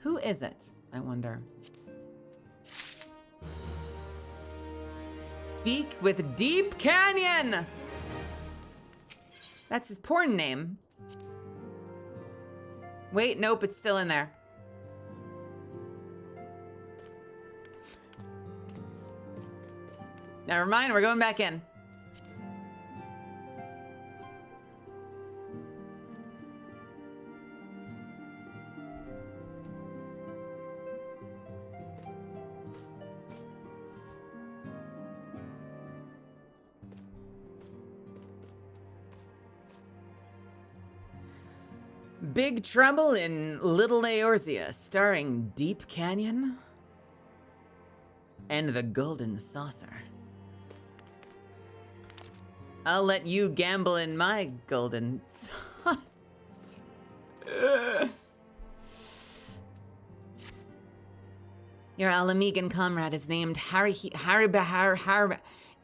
Speaker 2: Who is it, I wonder? Speak with Deep Canyon! That's his porn name. Wait, nope, it's still in there. Never mind, we're going back in. Big Trouble in Little Eorzea, starring Deep Canyon and the Golden Saucer. I'll let you gamble in my golden saucer. Your Alamegan comrade is named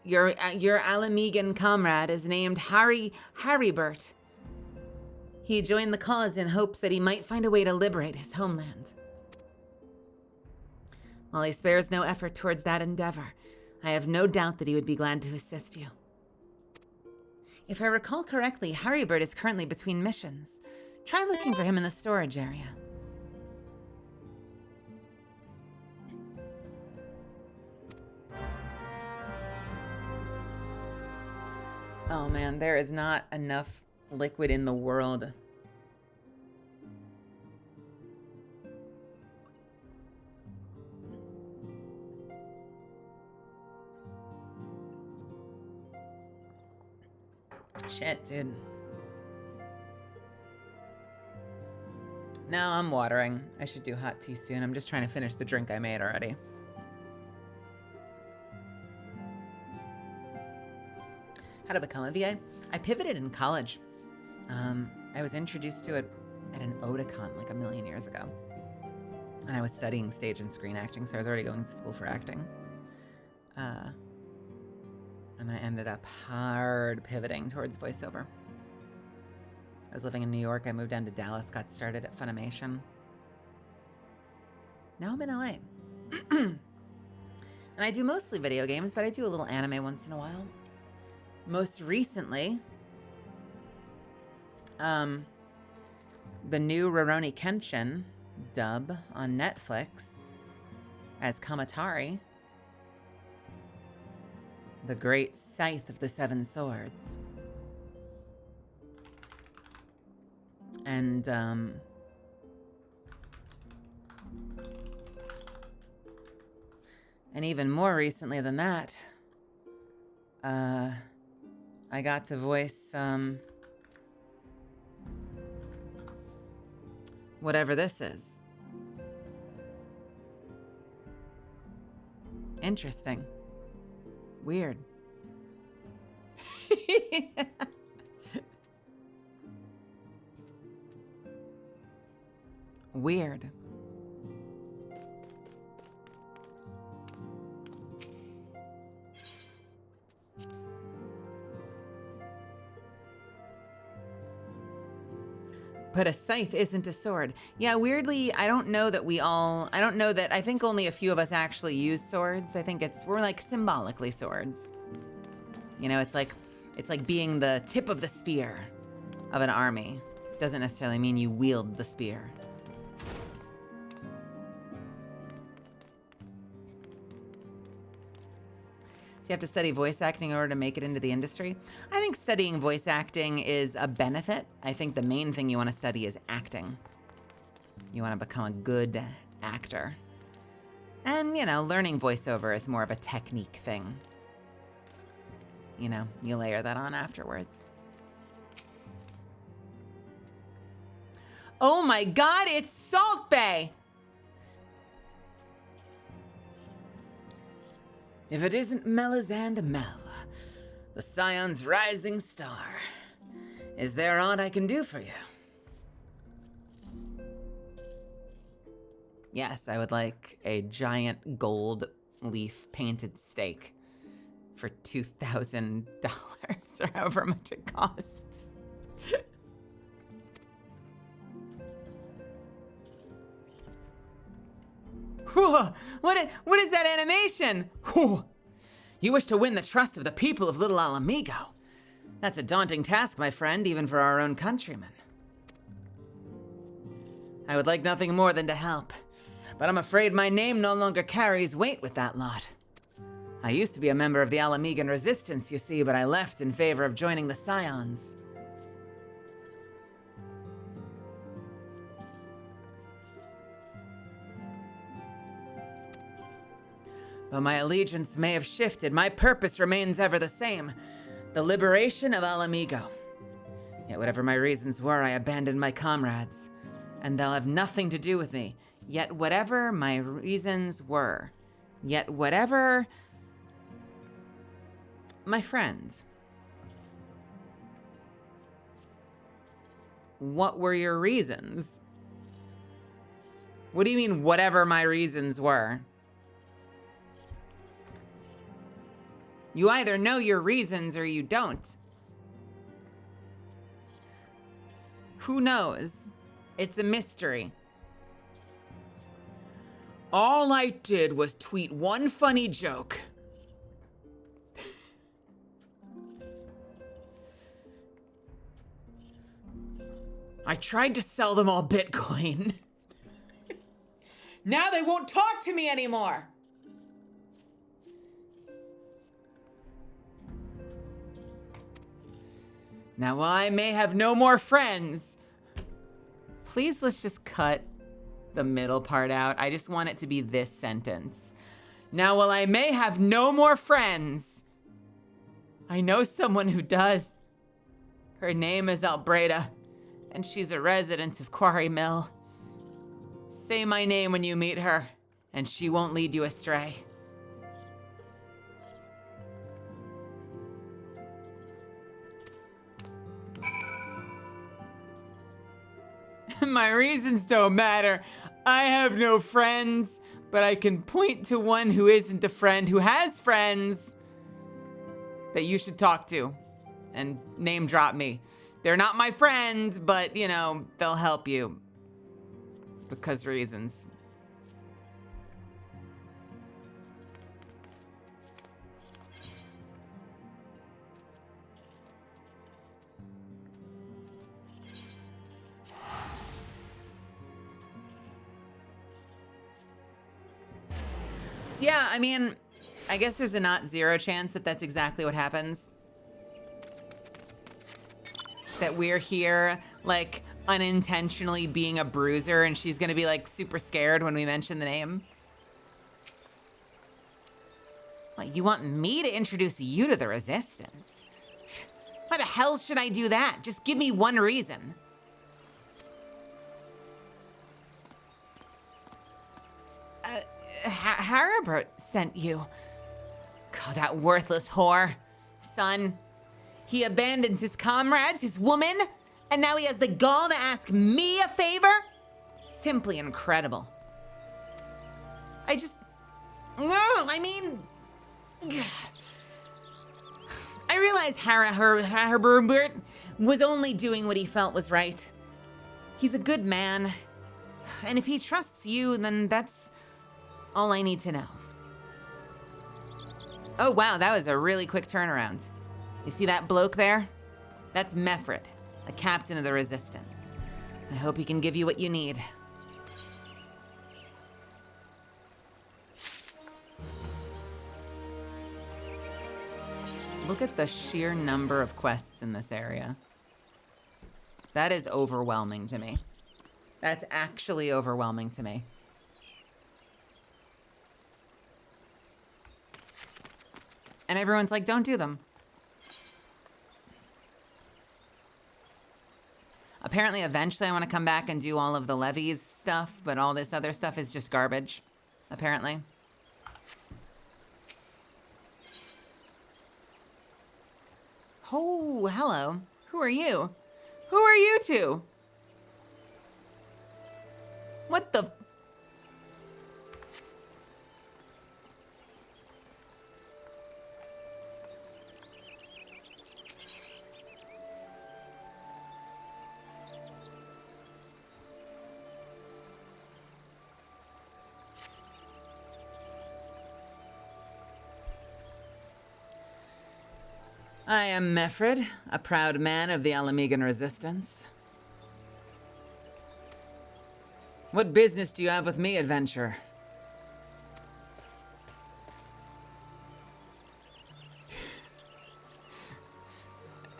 Speaker 2: Your Alamegan comrade is named Harrybert. He joined the cause in hopes that he might find a way to liberate his homeland. While he spares no effort towards that endeavor, I have no doubt that he would be glad to assist you. If I recall correctly, Harrybert is currently between missions. Try looking for him in the storage area. Oh man, there is not enough liquid in the world. Shit, dude. No, I'm watering. I should do hot tea soon. I'm just trying to finish the drink I made already. How to become a VA? I pivoted in college. I was introduced to it at an Otakon like a million years ago. And I was studying stage and screen acting, so I was already going to school for acting. And I ended up hard pivoting towards voiceover. I was living in New York. I moved down to Dallas, got started at Funimation. Now I'm in LA. And I do mostly video games, but I do a little anime once in a while. Most recently, the new Rurouni Kenshin dub on Netflix as Kamatari, the great scythe of the seven swords. And even more recently than that, I got to voice whatever this is. Interesting. Weird. Weird. But a scythe isn't a sword. Yeah, weirdly, I don't know that I think only a few of us actually use swords. I think we're like symbolically swords. You know, it's like being the tip of the spear of an army. Doesn't necessarily mean you wield the spear. So you have to study voice acting in order to make it into the industry. I think studying voice acting is a benefit. I think the main thing you want to study is acting. You want to become a good actor. And, you know, learning voiceover is more of a technique thing. You know, you layer that on afterwards. Oh my God, it's Salt Bay! If it isn't Melisande Mel, the Scion's rising star, is there aught I can do for you? Yes, I would like a giant gold leaf painted steak for $2,000 or however much it costs. What is that animation? Whew. You wish to win the trust of the people of Little Alamigo. That's a daunting task, my friend, even for our own countrymen. I would like nothing more than to help, but I'm afraid my name no longer carries weight with that lot. I used to be a member of the Alamigan Resistance, you see, but I left in favor of joining the Scions. Though my allegiance may have shifted, my purpose remains ever the same: the liberation of Alamigo. Yet whatever my reasons were, I abandoned my comrades, and they'll have nothing to do with me. Yet whatever my reasons were, yet whatever... My friend, what were your reasons? What do you mean, whatever my reasons were? You either know your reasons or you don't. Who knows? It's a mystery. All I did was tweet one funny joke. I tried to sell them all Bitcoin. Now they won't talk to me anymore. Now I may have no more friends. Please, let's just cut the middle part out. I just want it to be this sentence. Now, while I may have no more friends, I know someone who does. Her name is Albreda, and she's a resident of Quarry Mill. Say my name when you meet her, and she won't lead you astray. My reasons don't matter. I have no friends, but I can point to one who isn't a friend, who has friends that you should talk to and name drop me. They're not my friends, but, you know, they'll help you because reasons. Yeah, I mean, I guess there's a not zero chance that that's exactly what happens. That we're here, like, unintentionally being a bruiser, and she's gonna be, like, super scared when we mention the name. What, you want me to introduce you to the Resistance? Why the hell should I do that? Just give me one reason. Haribert sent you. God, that worthless whore. Son, he abandons his comrades, his woman, and now he has the gall to ask me a favor? Simply incredible. I realize Haribert was only doing what he felt was right. He's a good man, and if he trusts you, then that's all I need to know. Oh wow, that was a really quick turnaround. You see that bloke there? That's Mefred, a captain of the Resistance. I hope he can give you what you need. Look at the sheer number of quests in this area. That is overwhelming to me. That's actually overwhelming to me. And everyone's like, don't do them. Apparently, eventually I want to come back and do all of the levies stuff, but all this other stuff is just garbage, apparently. Oh, hello. Who are you? Who are you two? What the? I am Mefred, a proud man of the Alamegan Resistance. What business do you have with me, adventurer?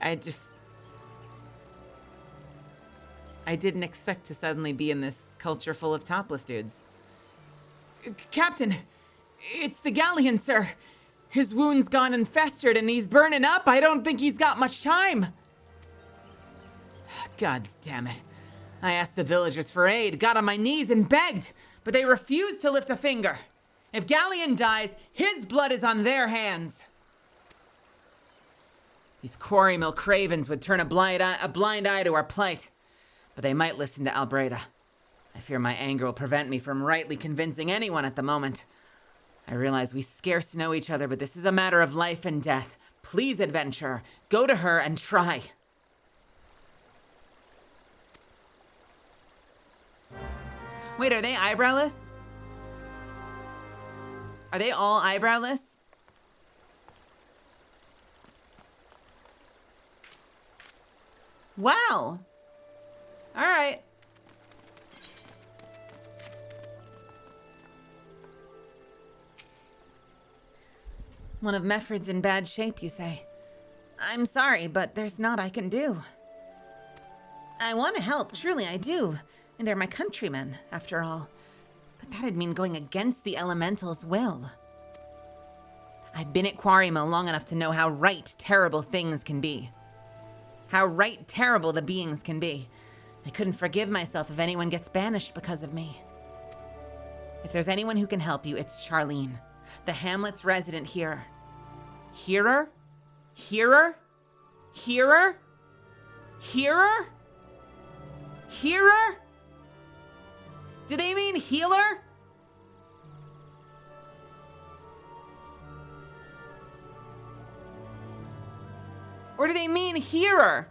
Speaker 2: I didn't expect to suddenly be in this culture full of topless dudes. Captain, it's the galleon, sir. His wound's gone and festered and he's burning up. I don't think he's got much time. God damn it. I asked the villagers for aid, got on my knees and begged, but they refused to lift a finger. If Galleon dies, his blood is on their hands. These quarry mill cravens would turn a blind eye to our plight, but they might listen to Albreda. I fear my anger will prevent me from rightly convincing anyone at the moment. I realize we scarce know each other, but this is a matter of life and death. Please, adventurer, go to her and try. Wait, are they eyebrowless? Are they all eyebrowless? Wow. All right. One of Meffred's in bad shape, you say? I'm sorry, but there's naught I can do. I want to help, truly I do. And they're my countrymen, after all. But that'd mean going against the elemental's will. I've been at Quarry Mill long enough to know how right terrible things can be. How right terrible the beings can be. I couldn't forgive myself if anyone gets banished because of me. If there's anyone who can help you, it's Charlene, the hamlet's resident here. Hearer? Hearer? Hearer? Hearer? Hearer? Do they mean healer? Or do they mean hearer?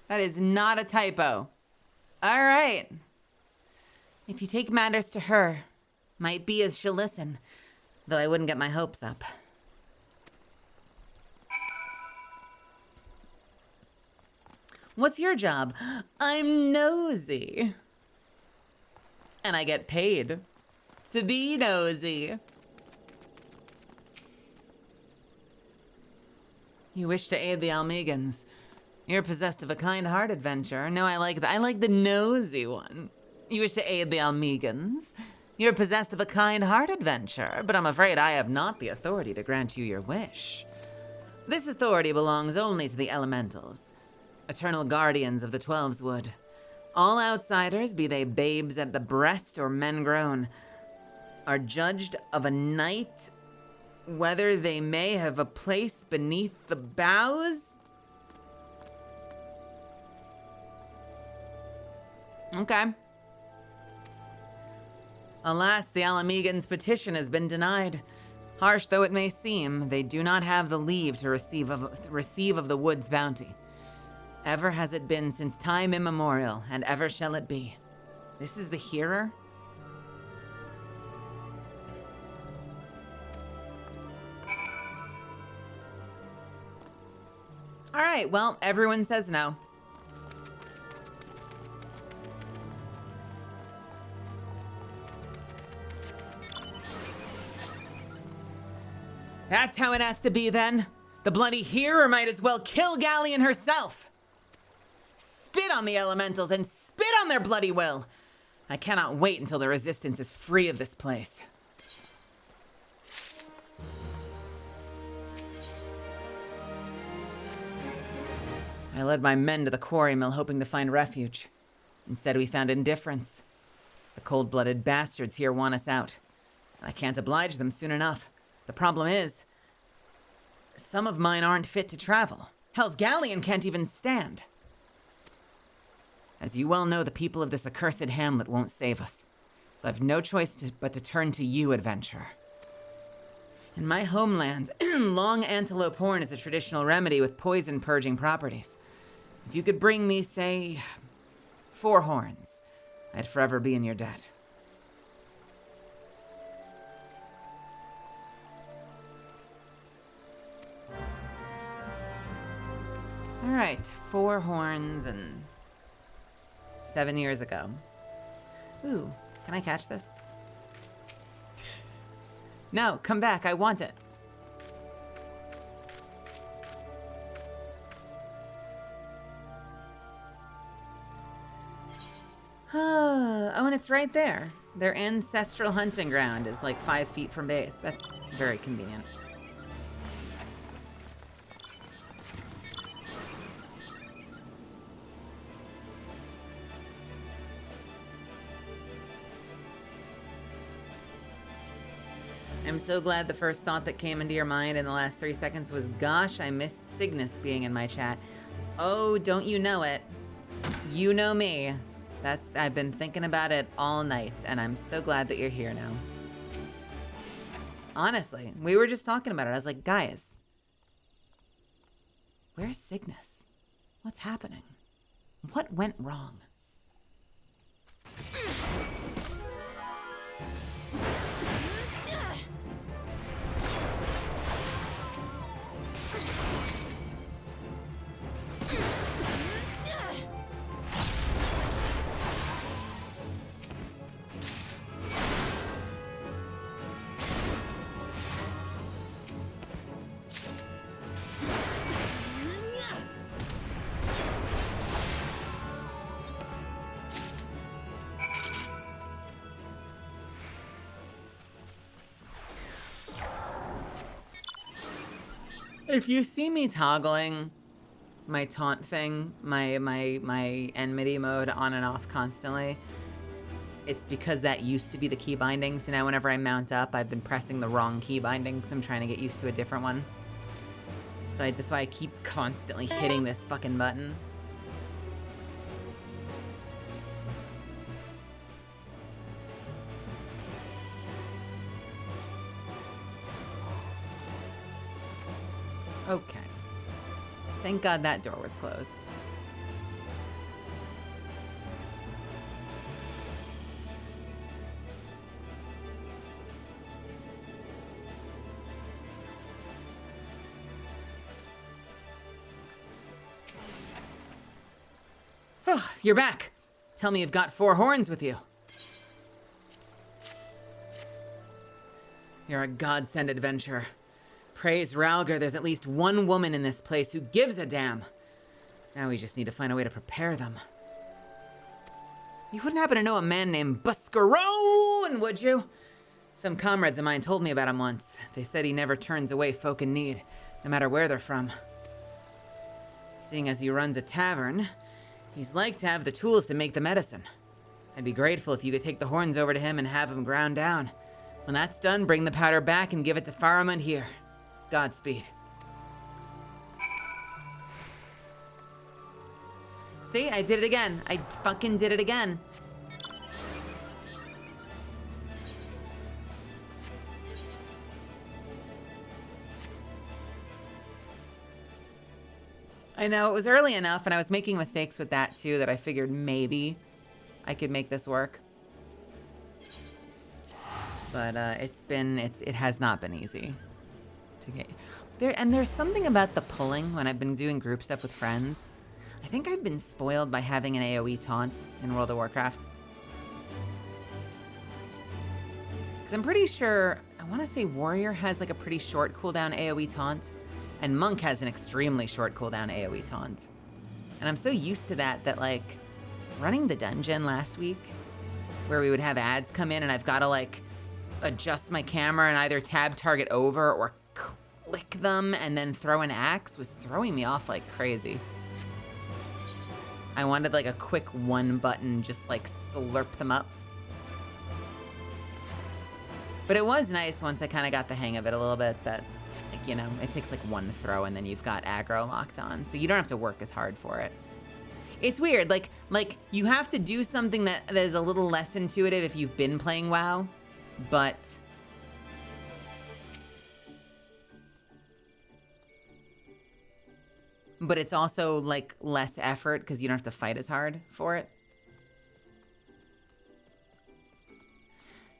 Speaker 2: That is not a typo. All right. If you take matters to her, might be as she'll listen, though I wouldn't get my hopes up. What's your job? I'm nosy. And I get paid to be nosy. You wish to aid the Almegans. You're possessed of a kind heart, adventurer. No, I like the nosy one. You wish to aid the Almegans. You're possessed of a kind heart, adventurer, but I'm afraid I have not the authority to grant you your wish. This authority belongs only to the elementals, eternal guardians of the Twelves Wood. All outsiders, be they babes at the breast or men grown, are judged of a night whether they may have a place beneath the boughs. Okay. Alas, the Alamegans' petition has been denied. Harsh though it may seem, they do not have the leave to receive of the wood's bounty. Ever has it been since time immemorial, and ever shall it be. This is the hearer? All right, well, everyone says no. That's how it has to be then. The bloody hearer might as well kill Galleon herself. Spit on the elementals and spit on their bloody will. I cannot wait until the resistance is free of this place. I led my men to the quarry mill hoping to find refuge. Instead, we found indifference. The cold-blooded bastards here want us out. I can't oblige them soon enough. The problem is, some of mine aren't fit to travel. Hell's Galleon can't even stand. As you well know, the people of this accursed hamlet won't save us. So I've no choice but to turn to you, adventurer. In my homeland, long antelope horn is a traditional remedy with poison-purging properties. If you could bring me, say, 4 horns. I'd forever be in your debt. All right, 4 horns and 7 years ago. Ooh, can I catch this? No, come back, I want it. Oh, and it's right there. Their ancestral hunting ground is like 5 feet from base. That's very convenient. I'm so glad the first thought that came into your mind in the last 3 seconds was, gosh, I missed Cygnus being in my chat. Oh, don't you know it? You know me. I've been thinking about it all night, and I'm so glad that you're here now. Honestly, we were just talking about it. I was like, guys, where's Cygnus? What's happening? What went wrong? If you see me toggling my taunt thing, my enmity mode on and off constantly, it's because that used to be the key binding. So now whenever I mount up, I've been pressing the wrong key binding because I'm trying to get used to a different one. So that's why I keep constantly hitting this fucking button. Okay. Thank God that door was closed. Oh, you're back. Tell me you've got 4 horns with you. You're a godsend adventurer. Praise Ralger, there's at least one woman in this place who gives a damn. Now we just need to find a way to prepare them. You wouldn't happen to know a man named Buscarone, would you? Some comrades of mine told me about him once. They said he never turns away folk in need, no matter where they're from. Seeing as he runs a tavern, he's like to have the tools to make the medicine. I'd be grateful if you could take the horns over to him and have him ground down. When that's done, bring the powder back and give it to Faramund here. Godspeed. See, I did it again. I fucking did it again. I know, it was early enough and I was making mistakes with that too that I figured maybe I could make this work. But it has not been easy to get there. And there's something about the pulling when I've been doing group stuff with friends. I think I've been spoiled by having an AoE taunt in World of Warcraft. Because I'm pretty sure, I want to say Warrior has like a pretty short cooldown AoE taunt, and Monk has an extremely short cooldown AoE taunt. And I'm so used to that like running the dungeon last week where we would have ads come in and I've got to like adjust my camera and either tab target over or click them and then throw an axe was throwing me off like crazy. I wanted like a quick one button, just like slurp them up. But it was nice once I kind of got the hang of it a little bit that, like, you know, it takes like one throw and then you've got aggro locked on. So you don't have to work as hard for it. It's weird, like you have to do something that is a little less intuitive if you've been playing WoW, but it's also like less effort because you don't have to fight as hard for it.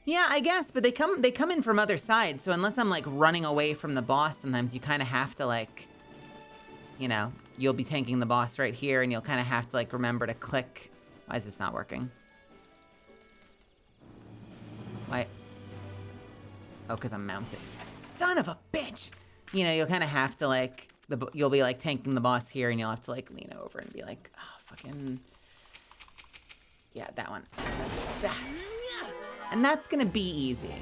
Speaker 2: Yeah, I guess, but they come in from other sides, so unless I'm like running away from the boss, sometimes you kind of have to like, you know, you'll be tanking the boss right here and you'll kind of have to like remember to click. Why is this not working? Why? Oh, because I'm mounted. Son of a bitch! You know, you'll kind of have to like, you'll be like tanking the boss here and you'll have to like lean over and be like, oh, fucking, yeah, that one. That. And that's gonna be easy.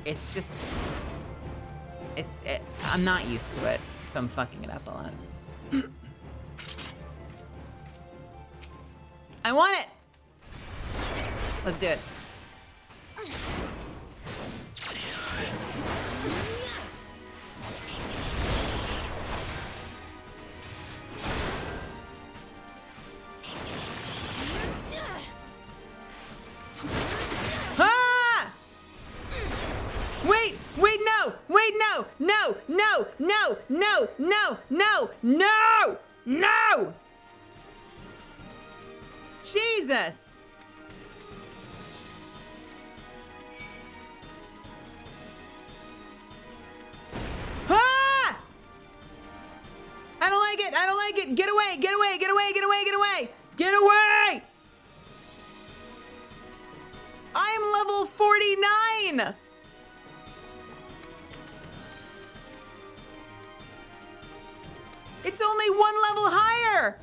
Speaker 2: It's just, I'm not used to it, so I'm fucking it up a lot. I want it! Let's do it. No! Jesus! Ah! I don't like it! I don't like it! Get away! Get away! Get away! Get away! Get away! Get away! I'm level 49! It's only one level higher!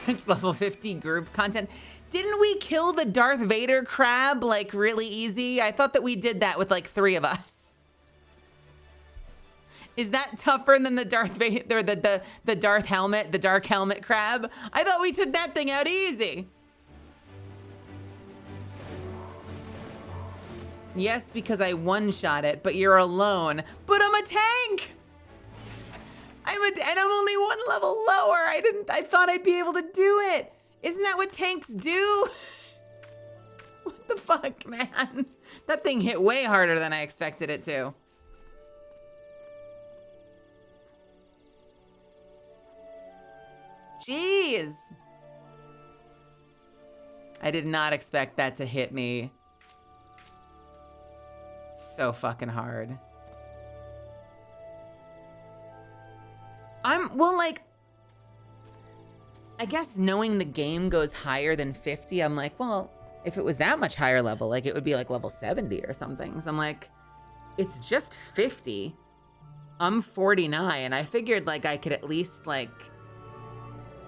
Speaker 2: It's level 50 group content. Didn't we kill the Darth Vader crab like really easy? I thought that we did that with like 3 of us. Is that tougher than the Darth Vader, the Darth helmet, the dark helmet crab? I thought we took that thing out easy. Yes, because I one-shot it, but you're alone. But I'm a tank! And I'm only 1 level lower. I thought I'd be able to do it. Isn't that what tanks do? What the fuck, man? That thing hit way harder than I expected it to. Jeez. I did not expect that to hit me so fucking hard. Well, like, I guess knowing the game goes higher than 50, I'm like, well, if it was that much higher level, like it would be like level 70 or something. So I'm like, it's just 50. I'm 49. I figured like I could at least like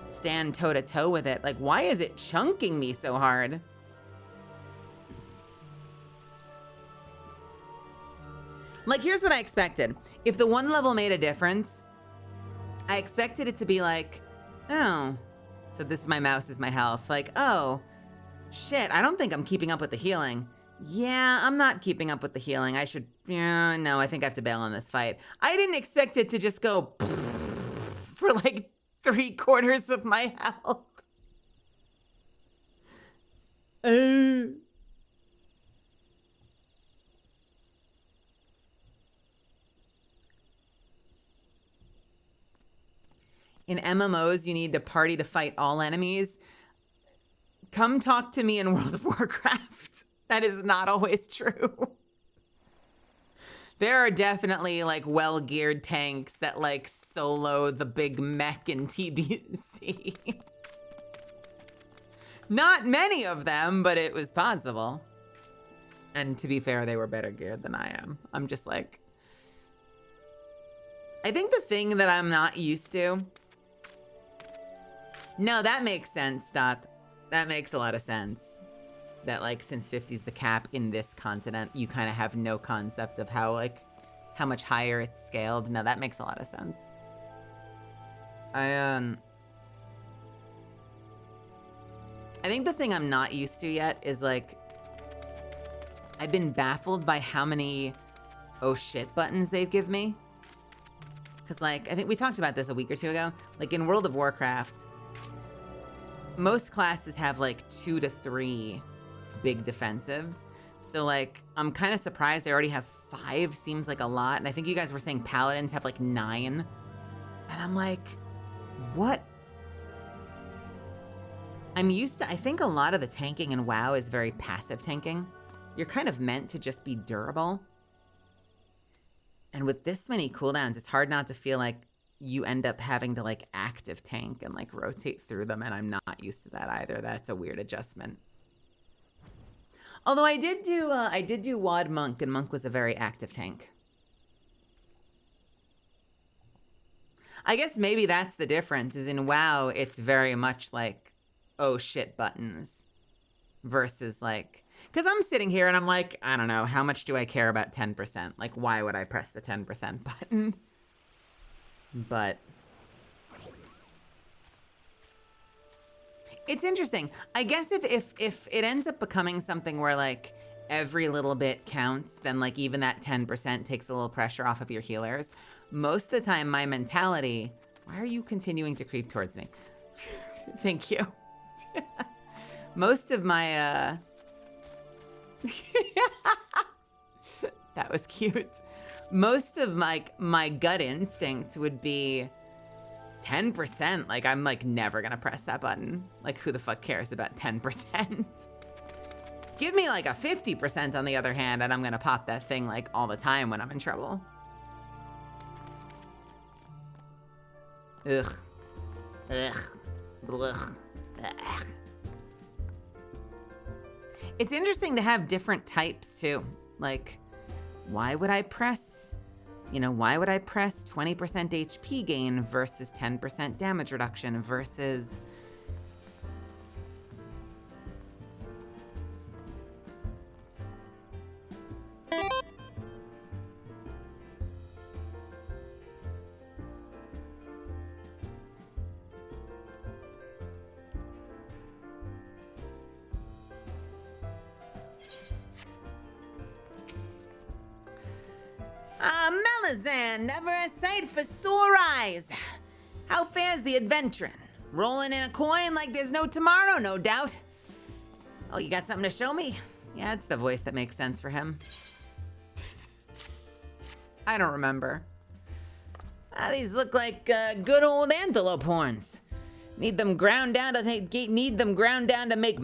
Speaker 2: stand toe to toe with it. Like, why is it chunking me so hard? Like, here's what I expected. If the 1 level made a difference, I expected it to be like, oh, so this is my mouse is my health. Like, oh, shit, I don't think I'm keeping up with the healing. Yeah, I'm not keeping up with the healing. I should, yeah, no, I think I have to bail on this fight. I didn't expect it to just go for like 3/4 of my health. In MMOs, you need to party to fight all enemies. Come talk to me in World of Warcraft. That is not always true. There are definitely like well-geared tanks that like solo the big mech in TBC. Not many of them, but it was possible. And to be fair, they were better geared than I am. I'm just like, I think the thing that I'm not used to. No, that makes sense, Stop. That makes a lot of sense. That like, since 50's the cap in this continent, you kind of have no concept of how much higher it's scaled. No, that makes a lot of sense. I think the thing I'm not used to yet is like, I've been baffled by how many oh shit buttons they've given me. Cause like, I think we talked about this a week or 2 ago. Like in World of Warcraft, most classes have like 2 to 3 big defensives. So like, I'm kind of surprised I already have 5, seems like a lot. And I think you guys were saying paladins have like 9. And I'm like, what? I'm used to, I think a lot of the tanking in WoW is very passive tanking. You're kind of meant to just be durable. And with this many cooldowns, it's hard not to feel like you end up having to like active tank and like rotate through them. And I'm not used to that either. That's a weird adjustment. Although I did do WoD Monk, and Monk was a very active tank. I guess maybe that's the difference, is in WoW, it's very much like, oh shit buttons versus like, because I'm sitting here and I'm like, I don't know, how much do I care about 10%? Like, why would I press the 10% button? But it's interesting. I guess if it ends up becoming something where like every little bit counts, then like even that 10% takes a little pressure off of your healers. Most of the time, my mentality, why are you continuing to creep towards me? Thank you. Most of my, that was cute. Most of my gut instinct would be 10%. Like, I'm like never gonna press that button. Like, who the fuck cares about 10%? Give me like a 50% on the other hand, and I'm gonna pop that thing like all the time when I'm in trouble. Ugh. Ugh. Blech. Ugh. It's interesting to have different types too. Like, why would I press, why would I press 20% HP gain versus 10% damage reduction versus... Melazan, never a sight for sore eyes. How fares the adventuring? Rolling in a coin like there's no tomorrow, no doubt. Oh, you got something to show me? Yeah, it's the voice that makes sense for him. I don't remember. These look like good old antelope horns. Need them ground down to make medicine. Need them ground down to make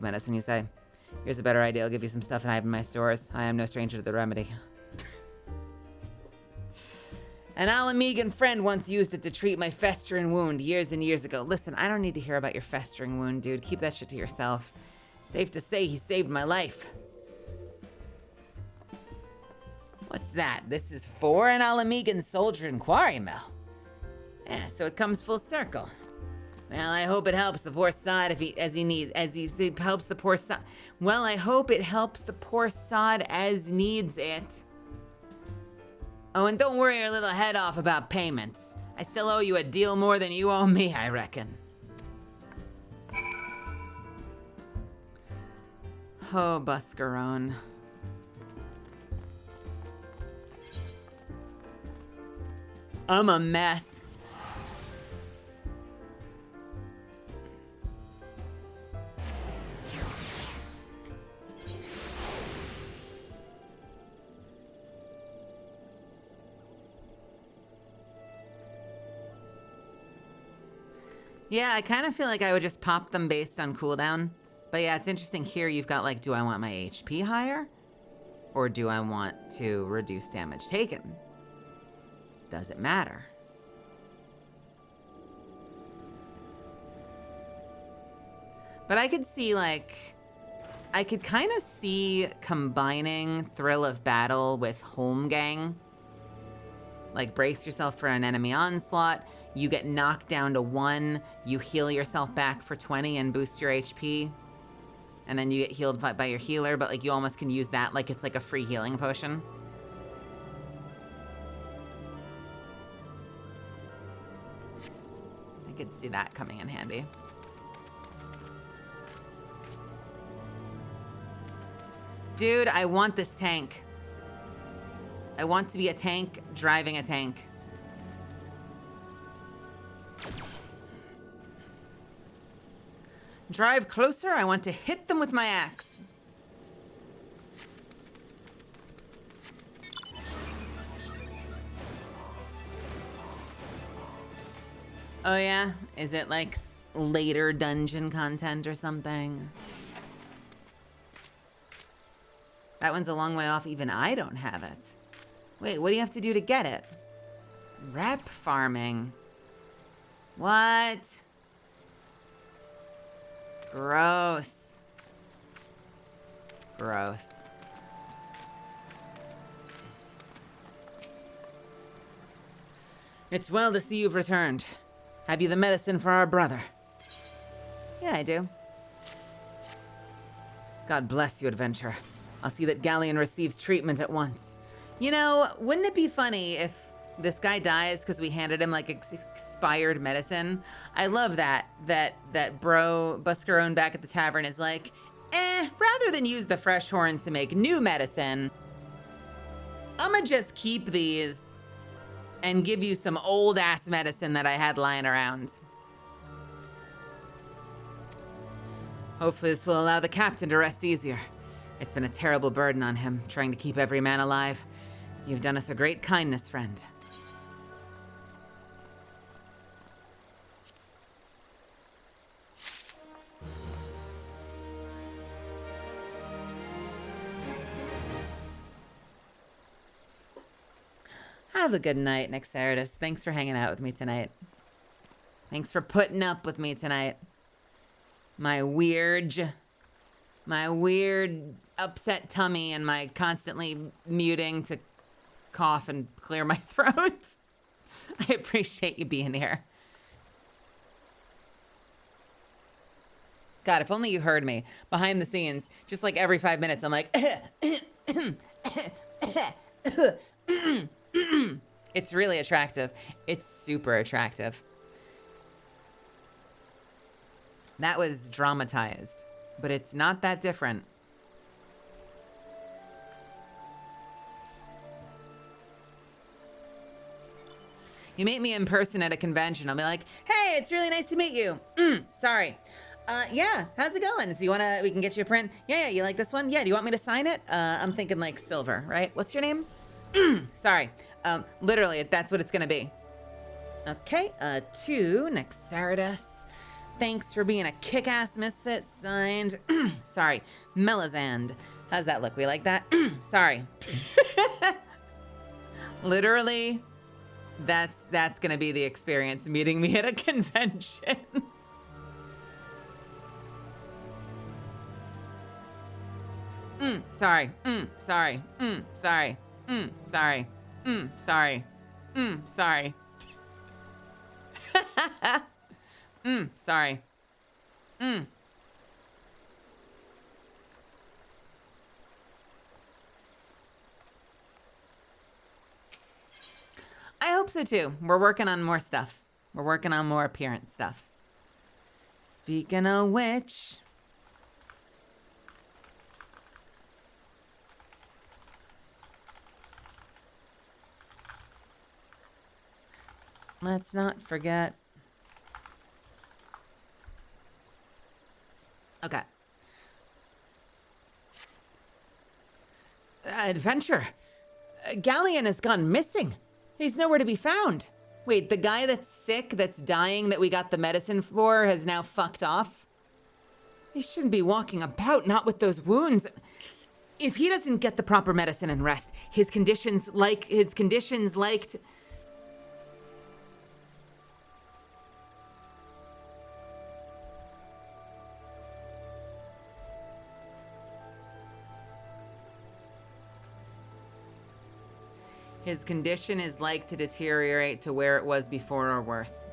Speaker 2: medicine, you say? Here's a better idea. I'll give you some stuff I have in my stores. I am no stranger to the remedy. An Alamegan friend once used it to treat my festering wound years and years ago. Listen, I don't need to hear about your festering wound, dude. Keep that shit to yourself. Safe to say he saved my life. What's that? This is for an Alamegan soldier in Quarry Mill. Yeah, so it comes full circle. Well, I hope it helps the poor sod helps the poor sod. Well, I hope it helps the poor sod as needs it. Oh, and don't worry your little head off about payments. I still owe you a deal more than you owe me, I reckon. Oh, Buscarone. I'm a mess. Yeah, I kind of feel like I would just pop them based on cooldown. But yeah, it's interesting here you've got like, do I want my HP higher? Or do I want to reduce damage taken? Does it matter? But I could see like, I could kind of see combining Thrill of Battle with Home Gang. Like, brace yourself for an enemy onslaught. You get knocked down to 1, you heal yourself back for 20 and boost your HP. And then you get healed by your healer, but like you almost can use that like it's like a free healing potion. I could see that coming in handy. Dude, I want this tank. I want to be a tank driving a tank. Drive closer, I want to hit them with my axe. Oh yeah? Is it like later dungeon content or something? That one's a long way off, even I don't have it. Wait, what do you have to do to get it? Rep farming. What? Gross. Gross. It's well to see you've returned. Have you the medicine for our brother? Yeah, I do. God bless you, adventurer. I'll see that Galleon receives treatment at once. You know, wouldn't it be funny if this guy dies because we handed him like expired medicine? I love that bro Buscarone back at the tavern is like, rather than use the fresh horns to make new medicine, I'ma just keep these and give you some old ass medicine that I had lying around. Hopefully this will allow the captain to rest easier. It's been a terrible burden on him, trying to keep every man alive. You've done us a great kindness, friend. Have a good night, Nexaridus. Thanks for hanging out with me tonight. Thanks for putting up with me tonight. My weird upset tummy and my constantly muting to cough and clear my throat. I appreciate you being here. God, if only you heard me behind the scenes. Just like every 5 minutes, I'm like, it's really attractive. It's super attractive. That was dramatized, but it's not that different. You meet me in person at a convention, I'll be like, hey, it's really nice to meet you. Sorry. Yeah, how's it going? So we can get you a print? Yeah, you like this one? Yeah, do you want me to sign it? I'm thinking like silver, right? What's your name? Sorry. Literally, that's what it's gonna be. Okay, to Nexaridus. Thanks for being a kick-ass misfit, signed. Sorry, Melizand. How's that look? We like that? Sorry. Literally, that's gonna be the experience, meeting me at a convention. Sorry. Sorry. Sorry. Sorry. Sorry. Sorry. Sorry. I hope so too. We're working on more stuff. We're working on more appearance stuff. Speaking of which, let's not forget. Okay. Adventure. Galleon has gone missing. He's nowhere to be found. Wait, the guy that's sick, that's dying, that we got the medicine for, has now fucked off? He shouldn't be walking about, not with those wounds. If he doesn't get the proper medicine and rest, his conditions like... His conditions His condition is like to deteriorate to where it was before or worse.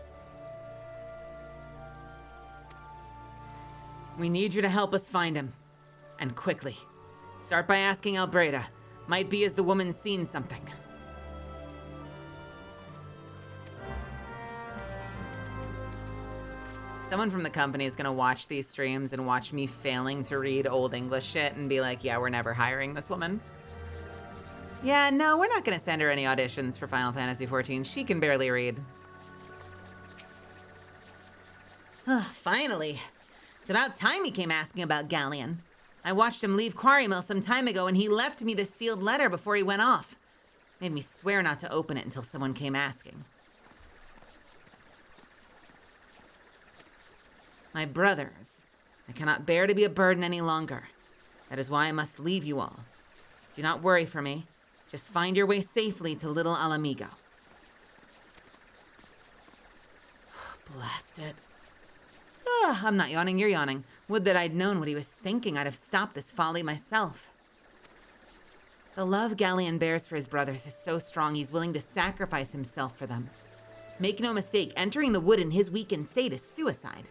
Speaker 2: We need you to help us find him. And quickly. Start by asking Albreda. Might be as the woman's seen something. Someone from the company is gonna watch these streams and watch me failing to read Old English shit and be like, yeah, we're never hiring this woman. Yeah, no, we're not gonna send her any auditions for Final Fantasy XIV. She can barely read. Finally. It's about time he came asking about Galleon. I watched him leave Quarry Mill some time ago, and he left me this sealed letter before he went off. Made me swear not to open it until someone came asking. My brothers, I cannot bear to be a burden any longer. That is why I must leave you all. Do not worry for me. Just find your way safely to Little Alamigo. Blast it. I'm not yawning, you're yawning. Would that I'd known what he was thinking. I'd have stopped this folly myself. The love Galleon bears for his brothers is so strong he's willing to sacrifice himself for them. Make no mistake, entering the wood in his weakened state is suicide.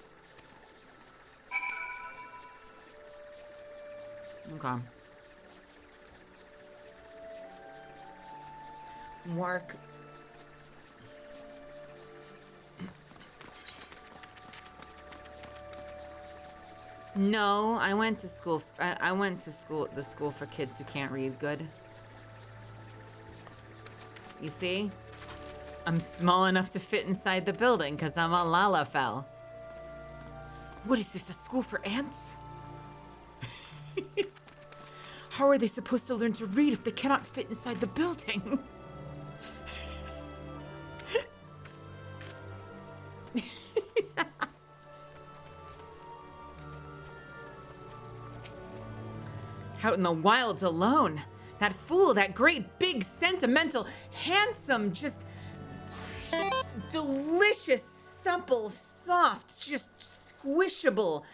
Speaker 2: Okay. Mark. No, I went to school. I went to the school for kids who can't read good. You see? I'm small enough to fit inside the building because I'm a Lalafell. What is this, a school for ants? How are they supposed to learn to read if they cannot fit inside the building? Out in the wilds alone. That fool, that great, big, sentimental, handsome, just delicious, supple, soft, just squishable.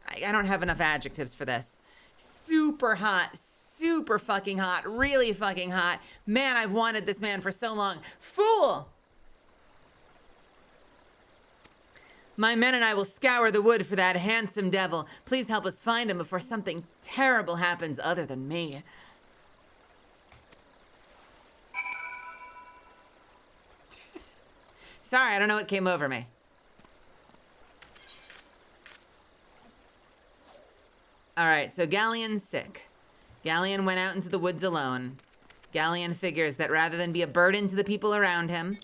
Speaker 2: I don't have enough adjectives for this. Super hot, super fucking hot, really fucking hot. Man, I've wanted this man for so long. Fool! My men and I will scour the wood for that handsome devil. Please help us find him before something terrible happens other than me. Sorry, I don't know what came over me. All right, so Galleon's sick. Galleon went out into the woods alone. Galleon figures that rather than be a burden to the people around him,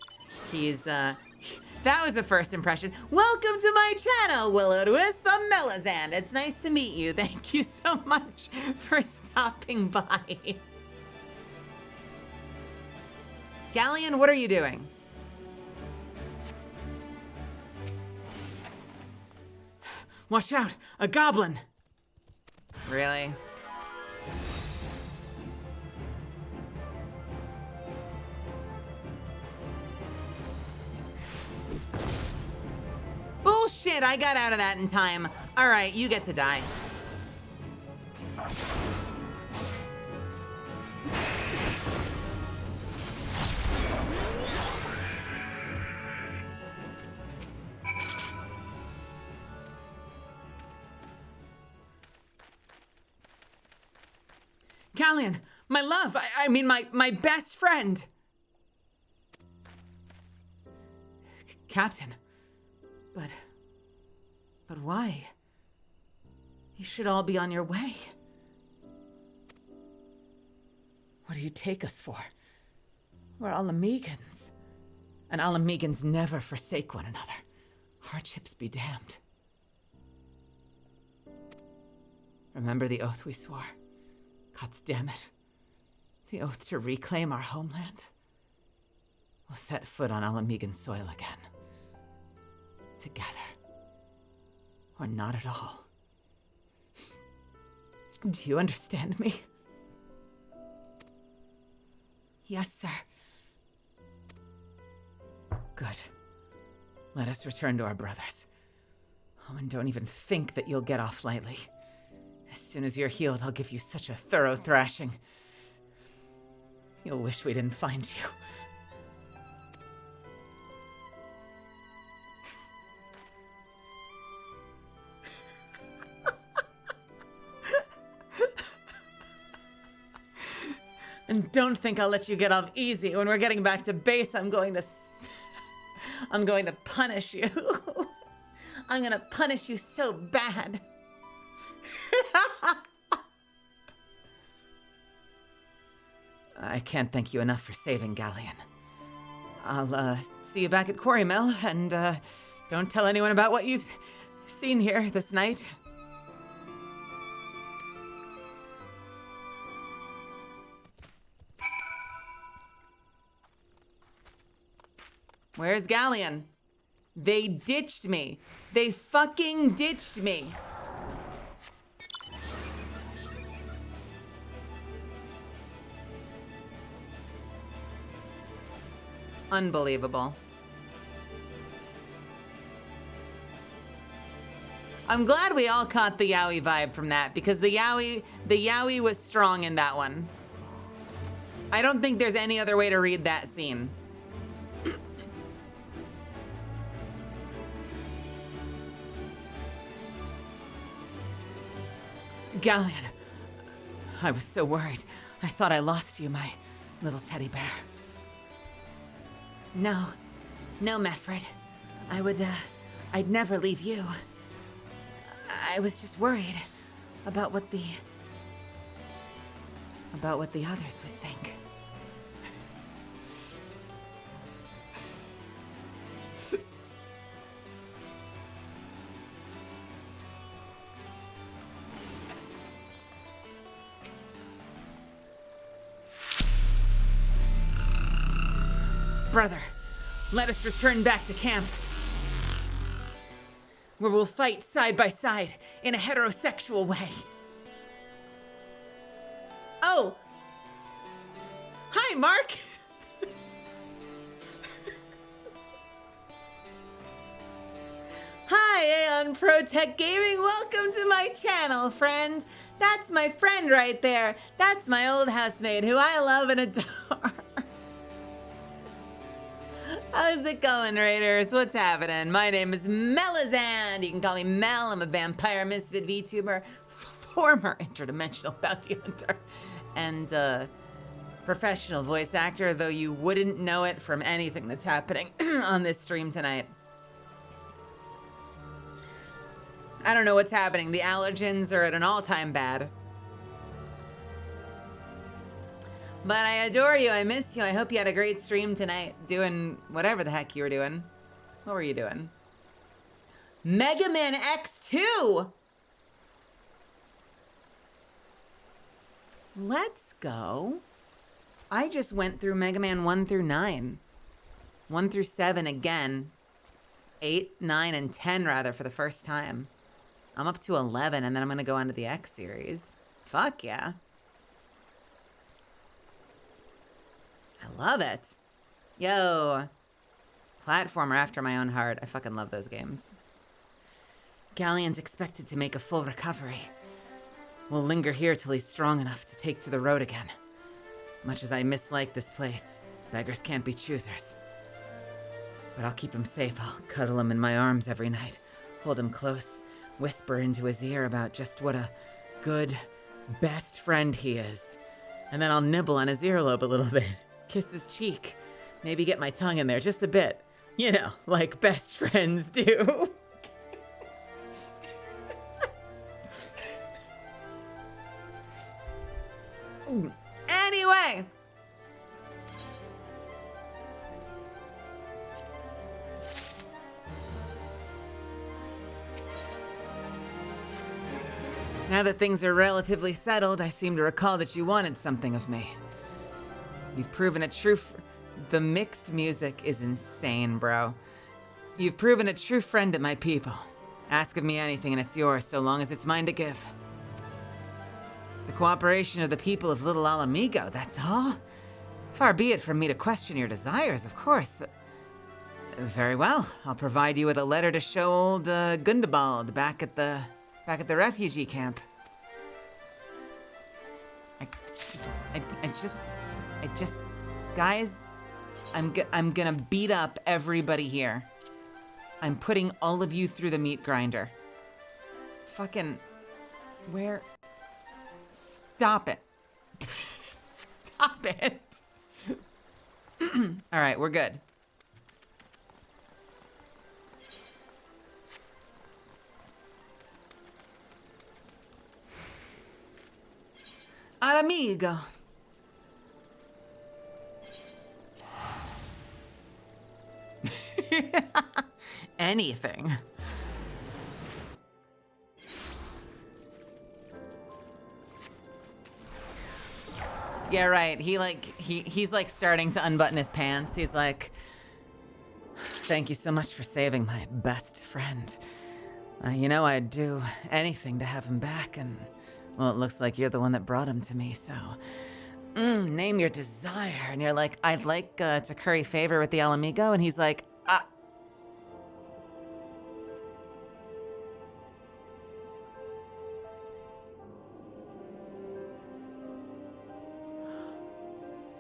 Speaker 2: he's, that was a first impression. Welcome to my channel, Will-O-Wisp of Melazand. It's nice to meet you. Thank you so much for stopping by. Galleon, what are you doing? Watch out, a goblin. Really? Bullshit, I got out of that in time. All right, you get to die. Galleon, my love, I mean my best friend. Captain, but why? You should all be on your way. What do you take us for? We're Alamegans. And Alamegans never forsake one another. Hardships be damned. Remember the oath we swore? Gods damn it. The oath to reclaim our homeland. We'll set foot on Alamegan soil again. Together. Or not at all. Do you understand me? Yes, sir. Good. Let us return to our brothers. Oh, and don't even think that you'll get off lightly. As soon as you're healed, I'll give you such a thorough thrashing. You'll wish we didn't find you. And don't think I'll let you get off easy. When we're getting back to base, I'm going to punish you. I'm going to punish you so bad. I can't thank you enough for saving Galleon. I'll see you back at Quarry Mill, and don't tell anyone about what you've seen here this night. Where's Galleon? They ditched me. They fucking ditched me. Unbelievable. I'm glad we all caught the yaoi vibe from that, because the yaoi was strong in that one. I don't think there's any other way to read that scene. Galleon, I was so worried. I thought I lost you, my little teddy bear. No, Meffred. I'd never leave you. I was just worried about what the others would think. Brother, let us return back to camp, where we'll fight side by side in a heterosexual way. Oh! Hi, Mark! Hi, Aeon Pro Tech Gaming. Welcome to my channel, friend. That's my friend right there. That's my old housemate who I love and adore. How's it going, Raiders? What's happening? My name is Melizand. You can call me Mel. I'm a vampire misfit VTuber, former interdimensional bounty hunter, and professional voice actor, though you wouldn't know it from anything that's happening on this stream tonight. I don't know what's happening. The allergens are at an all-time bad. But I adore you, I miss you, I hope you had a great stream tonight, doing whatever the heck you were doing. What were you doing? Mega Man X2! Let's go. I just went through Mega Man 1 through 9. 1 through 7 again. 8, 9, and 10 rather for the first time. I'm up to 11 and then I'm gonna go on to the X series. Fuck yeah. I love it. Yo. Platformer after my own heart. I fucking love those games. Galleon's expected to make a full recovery. We'll linger here till he's strong enough to take to the road again. Much as I mislike this place, beggars can't be choosers. But I'll keep him safe. I'll cuddle him in my arms every night, hold him close, whisper into his ear about just what a good, best friend he is. And then I'll nibble on his earlobe a little bit. Kiss his cheek, maybe get my tongue in there just a bit. You know, like best friends do. Anyway. Now that things are relatively settled, I seem to recall that you wanted something of me. You've proven a true the mixed music is insane, bro. You've proven a true friend to my people. Ask of me anything and it's yours, so long as it's mine to give. The cooperation of the people of Little Alamigo, that's all? Far be it from me to question your desires, of course. Very well, I'll provide you with a letter to show old Gundabald back at the refugee camp. I just, guys, I'm gonna beat up everybody here. I'm putting all of you through the meat grinder. Fucking, where? Stop it. Stop it. All right, we're good. Amigo. Anything. Yeah, right. He's like starting to unbutton his pants. He's like, Thank you so much for saving my best friend. You know, I'd do anything to have him back, and, well, it looks like you're the one that brought him to me, so... name your desire. And you're like, I'd like to curry favor with the Alamigo, and he's like,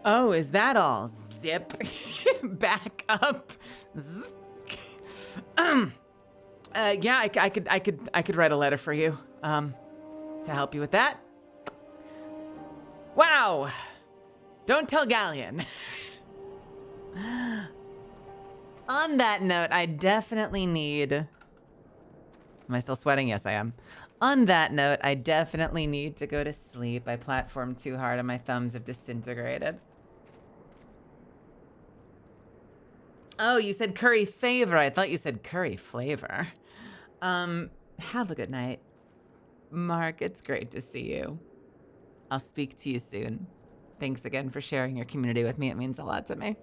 Speaker 2: Oh, is that all? Zip. Back up. Zip. Yeah, I could write a letter for you, to help you with that. Wow. Don't tell Galleon. On that note, I definitely need... Am I still sweating? Yes, I am. On that note, I definitely need to go to sleep. I platformed too hard and my thumbs have disintegrated. Oh, you said curry favor. I thought you said curry flavor. Have a good night. Mark, it's great to see you. I'll speak to you soon. Thanks again for sharing your community with me. It means a lot to me.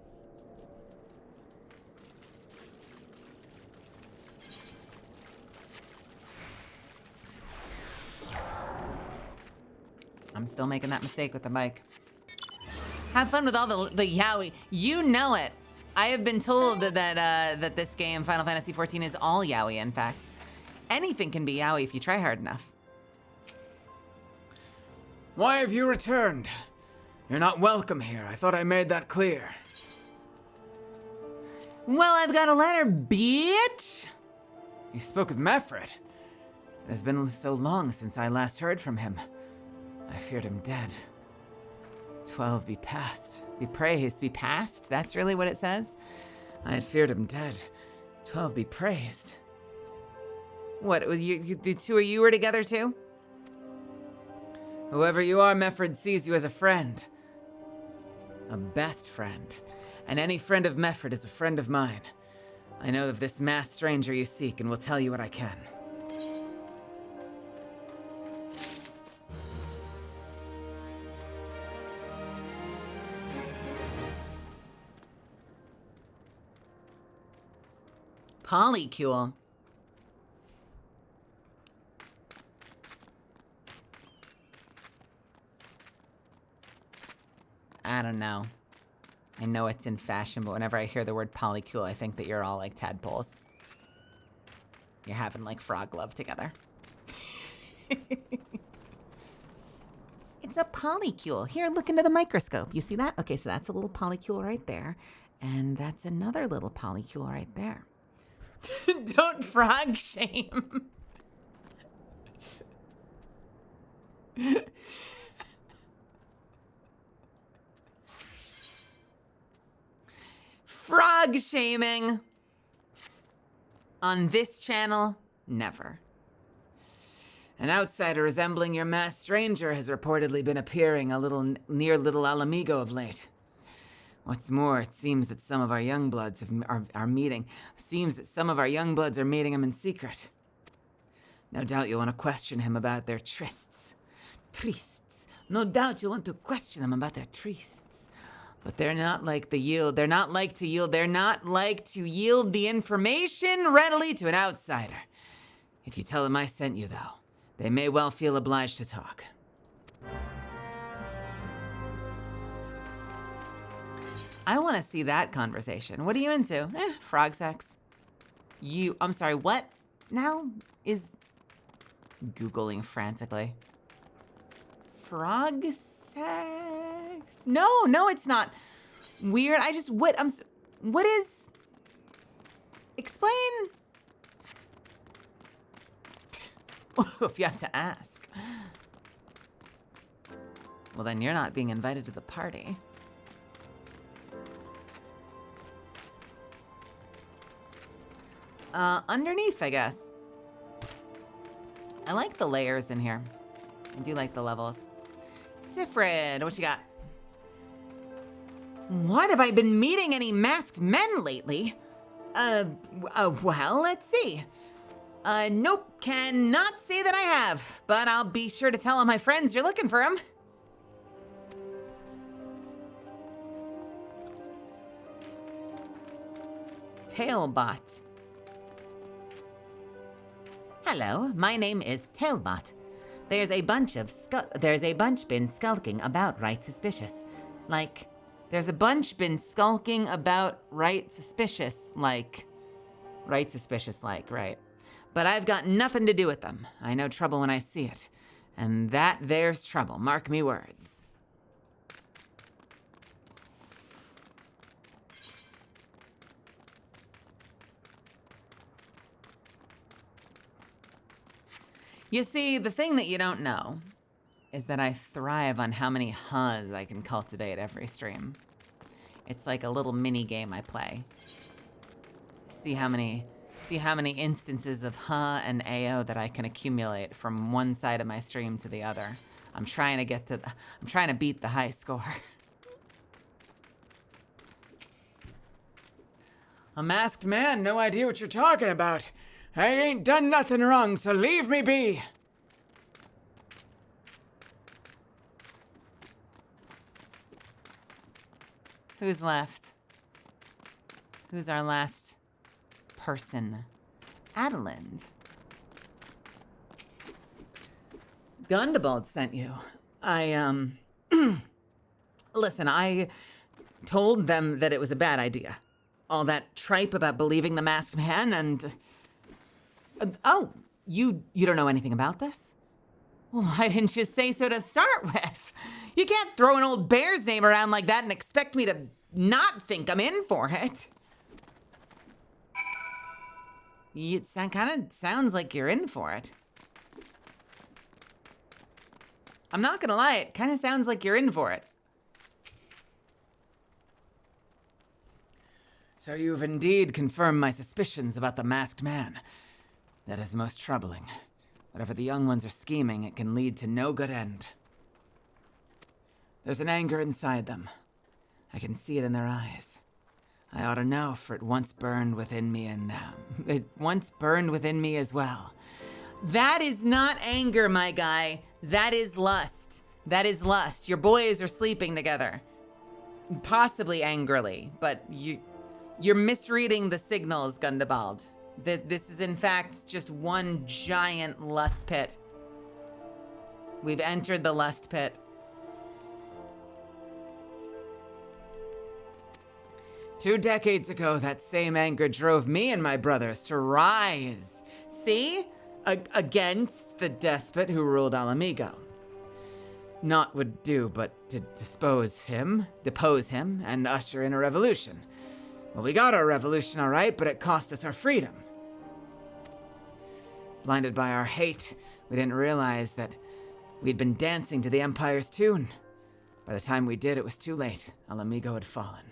Speaker 2: I'm still making that mistake with the mic. Have fun with all the yaoi. You know it. I have been told that this game, Final Fantasy XIV, is all yaoi, in fact. Anything can be yaoi if you try hard enough.
Speaker 3: Why have you returned? You're not welcome here. I thought I made that clear.
Speaker 2: Well, I've got a letter, bitch.
Speaker 3: You spoke with Mefred. It has been so long since I last heard from him. I feared him dead.
Speaker 2: 12 be past. Be praised, be past? That's really what it says?
Speaker 3: I had feared him dead. 12 be praised.
Speaker 2: What, was the two of you were together too?
Speaker 3: Whoever you are, Mefred sees you as a friend. A best friend. And any friend of Mefred is a friend of mine. I know of this masked stranger you seek and will tell you what I can.
Speaker 2: Polycule. I don't know. I know it's in fashion, but whenever I hear the word polycule, I think that you're all like tadpoles. You're having like frog love together. It's a polycule. Here, look into the microscope. You see that? Okay, so that's a little polycule right there. And that's another little polycule right there. Don't frog shame. Frog shaming. On this channel, never.
Speaker 3: An outsider resembling your masked stranger has reportedly been appearing near Little Alamigo of late. What's more, it seems that some of our young bloods are meeting. Seems that some of our young bloods are meeting him in secret. No doubt you'll want to question him about their trysts. Trysts. No doubt you'll want to question them about their trysts. But they're not like to yield the information readily to an outsider. If you tell them I sent you, though, they may well feel obliged to talk.
Speaker 2: I want to see that conversation. What are you into? Frog sex. I'm sorry, what now? Is Googling frantically. Frog sex? No, it's not weird. What is, explain. If you have to ask. Well, then you're not being invited to the party. Underneath, I guess. I like the layers in here. I do like the levels. Sifrid, what you got? What, have I been meeting any masked men lately? Well, let's see. Nope, cannot say that I have, but I'll be sure to tell all my friends you're looking for him. Tailbot. Hello, my name is Tailbot. There's a bunch been skulking about right suspicious. Like, there's a bunch been skulking about right suspicious like. Right. But I've got nothing to do with them. I know trouble when I see it. And that there's trouble, mark me words. You see, the thing that you don't know is that I thrive on how many huhs I can cultivate every stream. It's like a little mini game I play. See how many instances of huh and AO that I can accumulate from one side of my stream to the other. I'm trying to beat the high score.
Speaker 3: A masked man, no idea what you're talking about. I ain't done nothing wrong, so leave me be.
Speaker 2: Who's left? Who's our last person? Adelind.
Speaker 3: Gundabald sent you.
Speaker 2: Listen, I told them that it was a bad idea. All that tripe about believing the masked man and... oh, you don't know anything about this? Well, why didn't you say so to start with? You can't throw an old bear's name around like that and expect me to not think I'm in for it. It kind of sounds like you're in for it. I'm not gonna lie, it kind of sounds like you're in for it.
Speaker 3: So you've indeed confirmed my suspicions about the masked man. That is most troubling. Whatever the young ones are scheming, it can lead to no good end. There's an anger inside them. I can see it in their eyes. I ought to know, for it once burned within me and them. It once burned within me as well.
Speaker 2: That is not anger, my guy. That is lust. That is lust. Your boys are sleeping together. Possibly angrily, but you're misreading the signals, Gundabald. This is in fact just one giant lust pit. We've entered the lust pit.
Speaker 3: Two decades ago, that same anger drove me and my brothers to rise.
Speaker 2: See?
Speaker 3: Against the despot who ruled Alamigo. Naught would do but to depose him, and usher in a revolution. Well, we got our revolution all right, but it cost us our freedom. Blinded by our hate, we didn't realize that we'd been dancing to the Empire's tune. By the time we did, it was too late. Alamigo had fallen.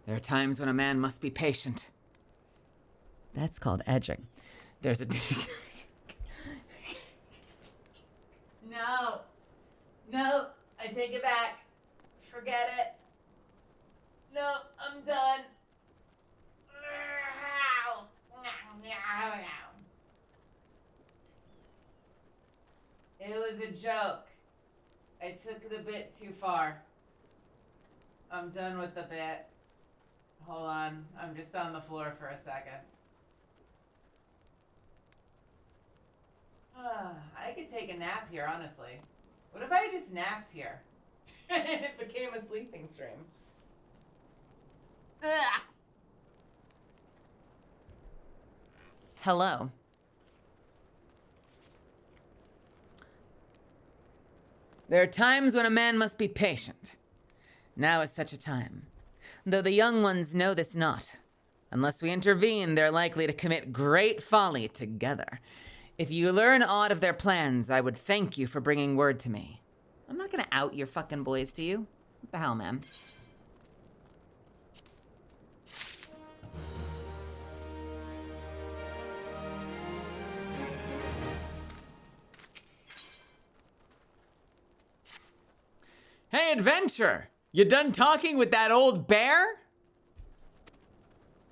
Speaker 3: There are times when a man must be patient.
Speaker 2: That's called edging.
Speaker 3: There's a...
Speaker 2: No, I take it back. Forget it. No, I'm done. It was a joke. I took the bit too far. I'm done with the bit. Hold on, I'm just on the floor for a second. I could take a nap here, honestly. What if I just napped here? It became a sleeping stream. Ugh. Hello.
Speaker 3: There are times when a man must be patient.
Speaker 2: Now is such a time. Though the young ones know this not. Unless we intervene, they're likely to commit great folly together. If you learn aught of their plans, I would thank you for bringing word to me. I'm not gonna out your fucking boys to you. What the hell, man?
Speaker 3: Hey, adventure! You done talking with that old bear?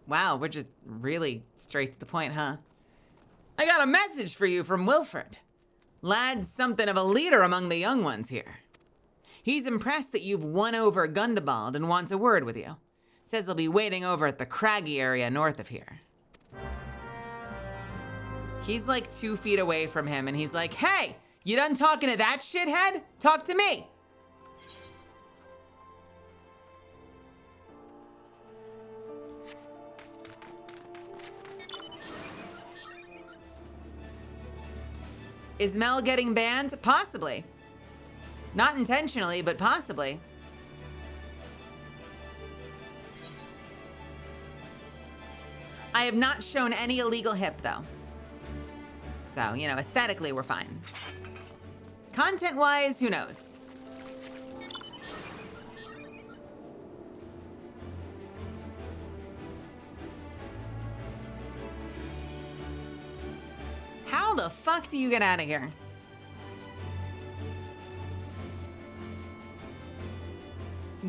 Speaker 2: Wow, we're just really straight to the point, huh?
Speaker 3: I got a message for you from Wilfred.
Speaker 2: Lad's something of a leader among the young ones here. He's impressed that you've won over Gundabald and wants a word with you. Says he'll be waiting over at the craggy area north of here. He's like 2 feet away from him and he's like, hey, you done talking to that shithead? Talk to me. Is Mel getting banned? Possibly. Not intentionally, but possibly. I have not shown any illegal hip, though. So, you know, aesthetically, we're fine. Content-wise, who knows? How the fuck do you get out of here?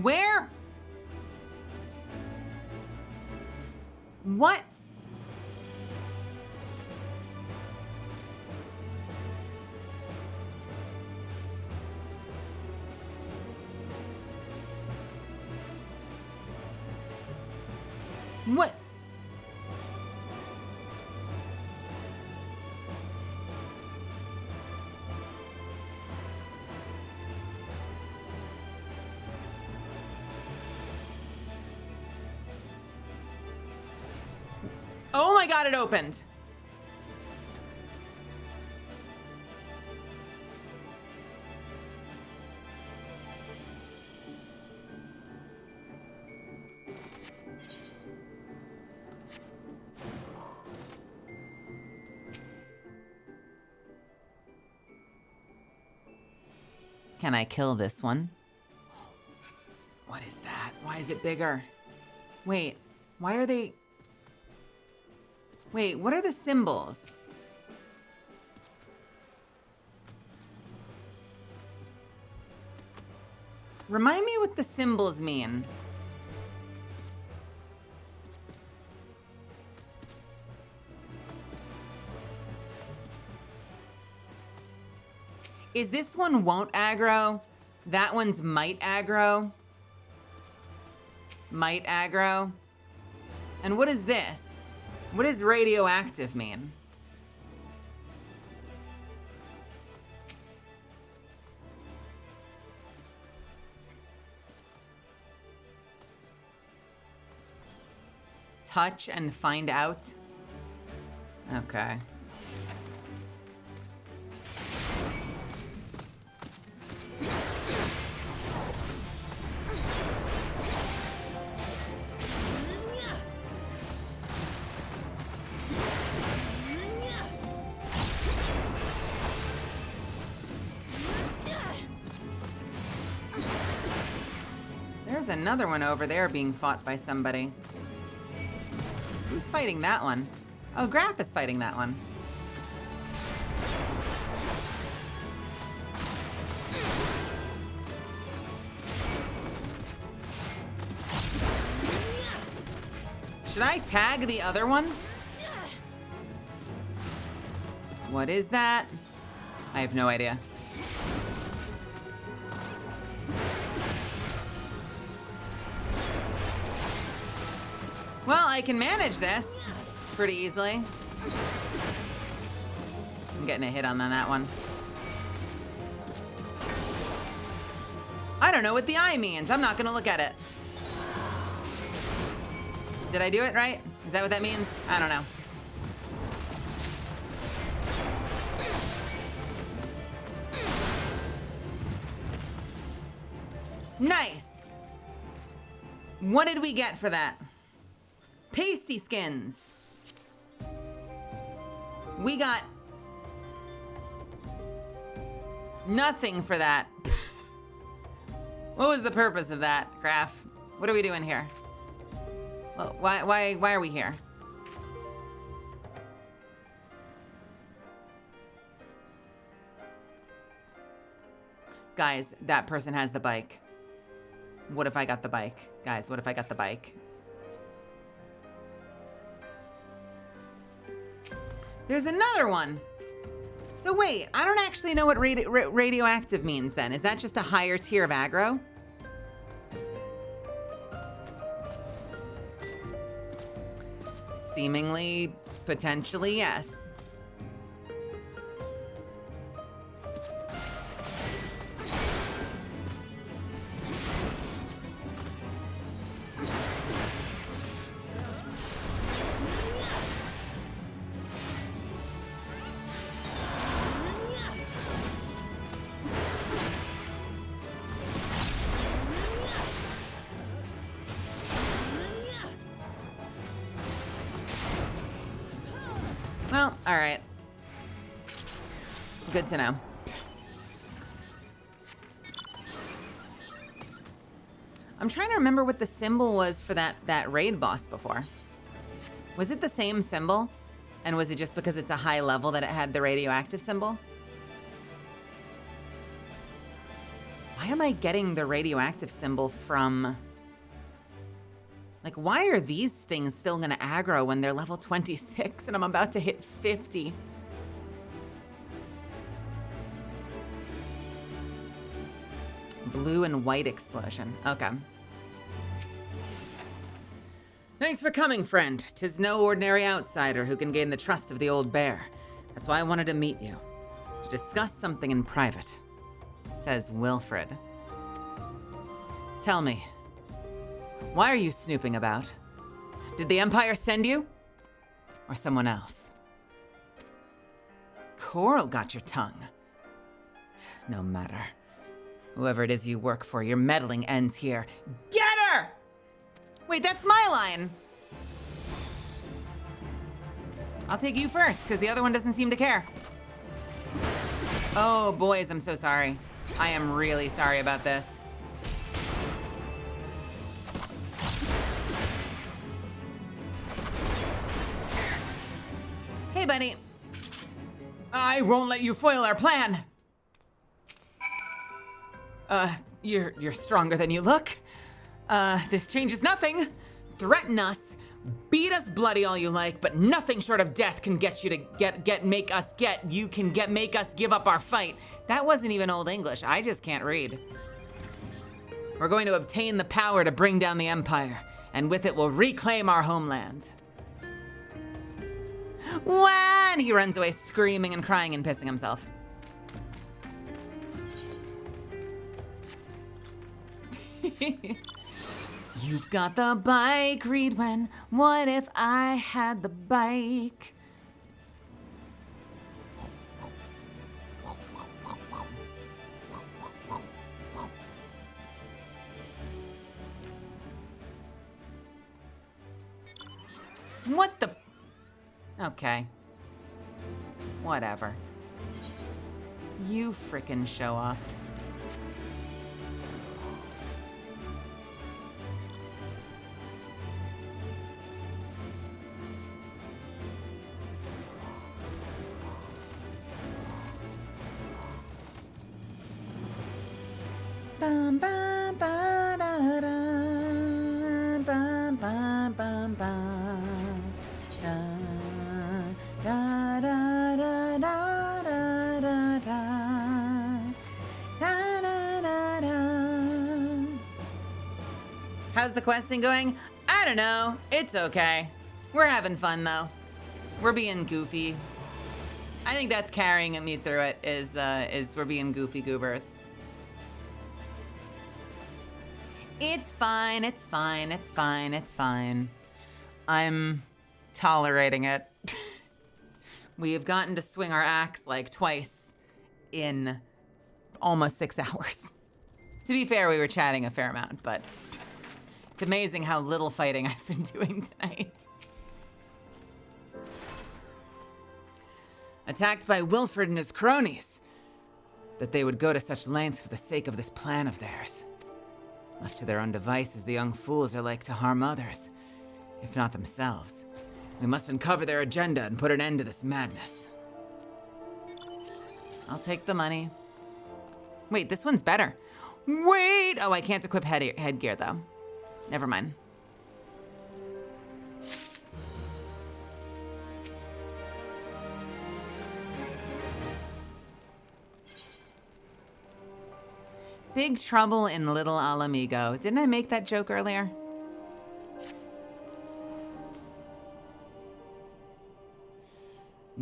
Speaker 2: Where? What? What? Oh my God, it opened. Can I kill this one? What is that? Why is it bigger? Wait, why are they... Wait, what are the symbols? Remind me what the symbols mean. Is this one won't aggro? That one's might aggro? Might aggro? And what is this? What does radioactive mean? Touch and find out? Okay. There's another one over there being fought by somebody. Who's fighting that one? Oh, Graph is fighting that one. Should I tag the other one? What is that? I have no idea. Well, I can manage this pretty easily. I'm getting a hit on that one. I don't know what the eye means. I'm not gonna look at it. Did I do it right? Is that what that means? I don't know. Nice. What did we get for that? Pasty skins. We got nothing for that. What was the purpose of that, Graph? What are we doing here? Well, why are we here? Guys, that person has the bike. What if I got the bike? Guys, what if I got the bike? There's another one. So wait, I don't actually know what radioactive means then. Is that just a higher tier of aggro? seemingly, potentially, yes. Well, all right. Good to know. I'm trying to remember what the symbol was for that raid boss before. Was it the same symbol? And was it just because it's a high level that it had the radioactive symbol? Why am I getting the radioactive symbol from... Like, why are these things still gonna aggro when they're level 26 and I'm about to hit 50? Blue and white explosion. Okay. Thanks for coming, friend. 'Tis no ordinary outsider who can gain the trust of the old bear. That's why I wanted to meet you. To discuss something in private, says Wilfred. Tell me, why are you snooping about? Did the Empire send you? Or someone else? Coral got your tongue. No matter. Whoever it is you work for, your meddling ends here. Get her! Wait, that's my line. I'll take you first, because the other one doesn't seem to care. Oh, boys, I'm so sorry. I am really sorry about this. Hey, buddy. I won't let you foil our plan. You're stronger than you look. This changes nothing. Threaten us, beat us bloody all you like, but nothing short of death can get you to make us give up our fight. That wasn't even Old English. I just can't read. We're going to obtain the power to bring down the Empire, and with it we'll reclaim our homeland. When he runs away screaming and crying and pissing himself. You've got the bike, read when. What if I had the bike? What the? Okay. Whatever. You frickin' show off. Bum, bum, ba, da, da, bum, bum, bum, bum. Da, da, da, da, da, da, da. Da, da, da, da. How's the questing going? I don't know. It's okay. We're having fun though. We're being goofy. I think that's carrying me through it. Is we're being goofy goobers. It's fine, it's fine, it's fine, it's fine. I'm tolerating it. We have gotten to swing our axe like twice in almost 6 hours. To be fair, we were chatting a fair amount, but it's amazing how little fighting I've been doing tonight. Attacked by Wilfred and his cronies. That they would go to such lengths for the sake of this plan of theirs. Left to their own devices, the young fools are like to harm others, if not themselves. We must uncover their agenda and put an end to this madness. I'll take the money. Wait, this one's better. Wait! Oh, I can't equip headgear, though. Never mind. Big trouble in Little Alamigo. Didn't I make that joke earlier?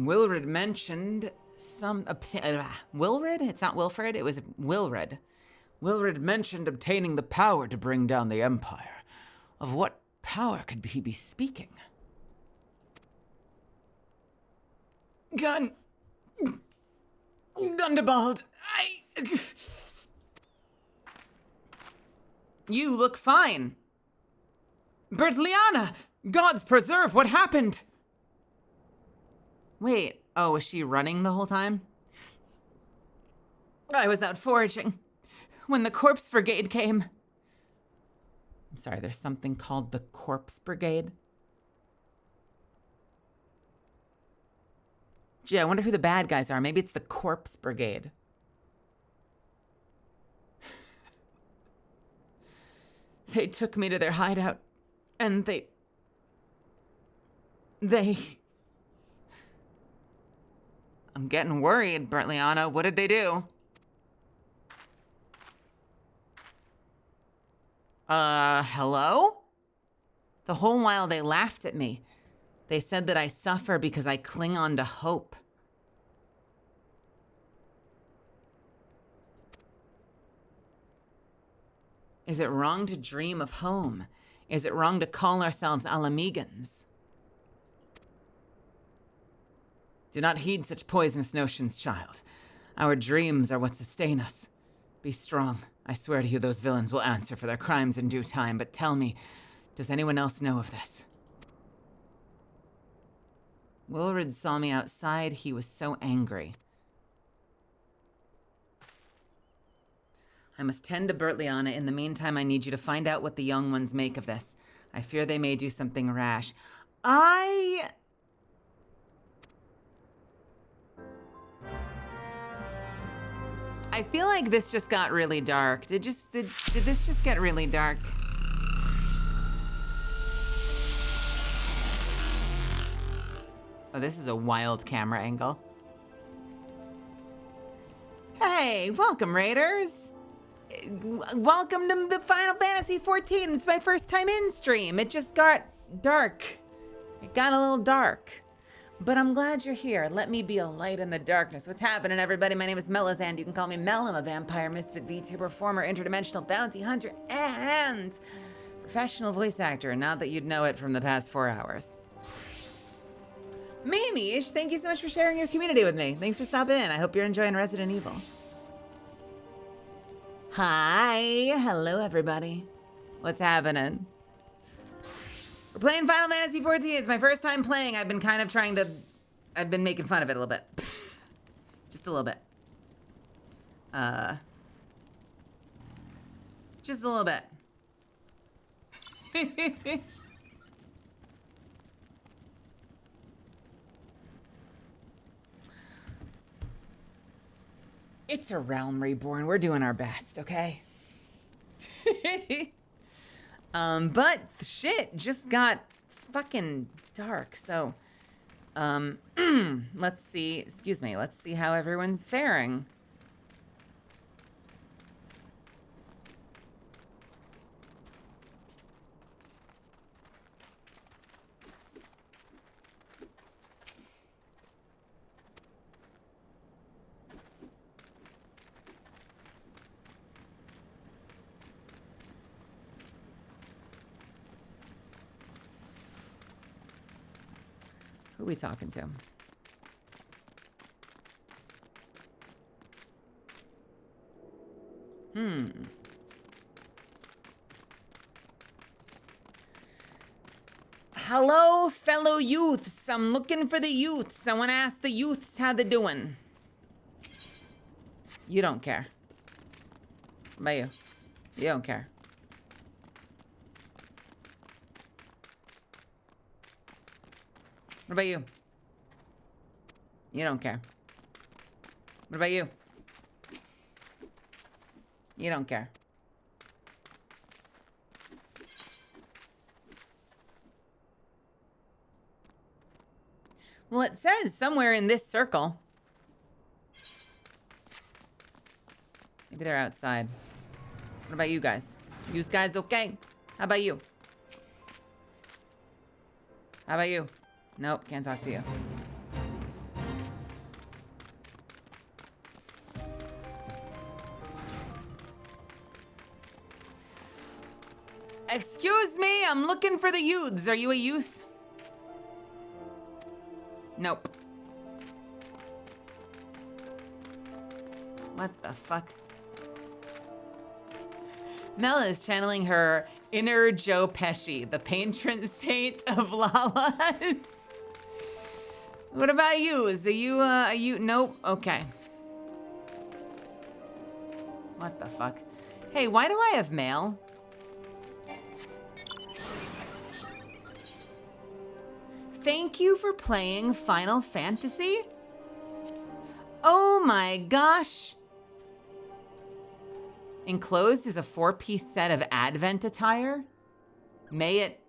Speaker 2: Wilred mentioned Wilred? It's not Wilfred, it was Wilred.
Speaker 3: Wilred mentioned obtaining the power to bring down the Empire. Of what power could he be speaking?
Speaker 2: Gundabald, You look fine.
Speaker 3: Bertliana! Gods preserve, what happened?
Speaker 2: Wait, oh, was she running the whole time? I was out foraging when the Corpse Brigade came. I'm sorry, there's something called the Corpse Brigade. Gee, I wonder who the bad guys are. Maybe it's the Corpse Brigade. They took me to their hideout, and they... I'm getting worried, Bertliana. What did they do? Hello? The whole while they laughed at me. They said that I suffer because I cling on to hope. Is it wrong to dream of home? Is it wrong to call ourselves Alamegans? Do not heed such poisonous notions, child. Our dreams are what sustain us. Be strong. I swear to you those villains will answer for their crimes in due time, but tell me, does anyone else know of this? Wilred saw me outside. He was so angry. I must tend to Bertliana. In the meantime, I need you to find out what the young ones make of this. I fear they may do something rash. I feel like this just got really dark. Did this just get really dark? Oh, this is a wild camera angle. Hey, welcome, Raiders. Welcome to the Final Fantasy 14. It's my first time in stream. It just got dark. It got a little dark. But I'm glad you're here. Let me be a light in the darkness. What's happening, everybody? My name is Melazand. You can call me Mel. I'm a vampire, misfit, VTuber, former interdimensional bounty hunter, and professional voice actor. Not that you'd know it from the past 4 hours. Mamish, thank you so much for sharing your community with me. Thanks for stopping in. I hope you're enjoying Resident Evil. Hi. Hello, everybody. What's happening? We're playing Final Fantasy 14. It's my first time playing. I've been kind of I've been making fun of it a little bit. Just a little bit. Just a little bit. It's a realm reborn. We're doing our best, okay? But shit just got fucking dark, so, let's see, let's see how everyone's faring. Who are we talking to? Hello, fellow youths. I'm looking for the youths. I want to ask the youths how they're doing. You don't care. What about you? You don't care. What about you? You don't care. What about you? You don't care. Well, it says somewhere in this circle. Maybe they're outside. What about you guys? You guys okay? How about you? How about you? Nope, can't talk to you. Excuse me, I'm looking for the youths. Are you a youth? Nope. What the fuck? Mela is channeling her inner Joe Pesci, the patron saint of Lalas. What about you? Are you, nope, okay. What the fuck? Hey, why do I have mail? Thank you for playing Final Fantasy? Oh my gosh. Enclosed is a 4-piece set of Advent attire. May it...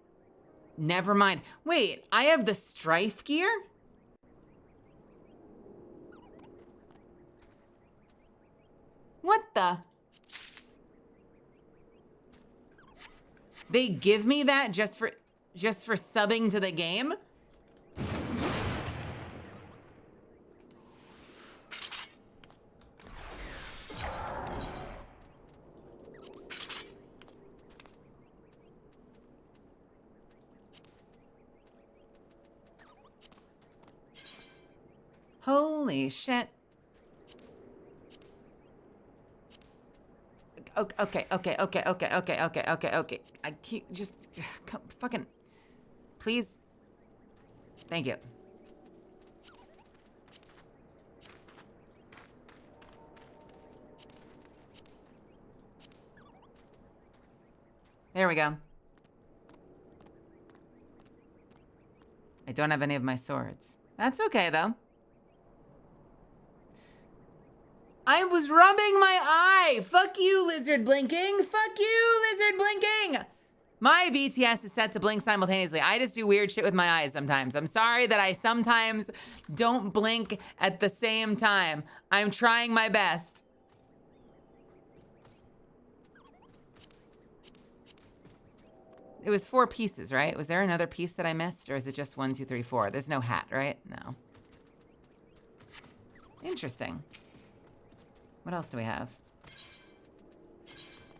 Speaker 2: Never mind. Wait, I have the Strife gear? What the? They give me that just for subbing to the game? Holy shit. Okay. I keep just fucking, please. Thank you. There we go. I don't have any of my swords. That's okay though. I was rubbing my eye. Fuck you, lizard blinking. Fuck you, lizard blinking. My VTS is set to blink simultaneously. I just do weird shit with my eyes sometimes. I'm sorry that I sometimes don't blink at the same time. I'm trying my best. It was 4 pieces, right? Was there another piece that I missed, or is it just 1, 2, 3, 4? There's no hat, right? No. Interesting. What else do we have?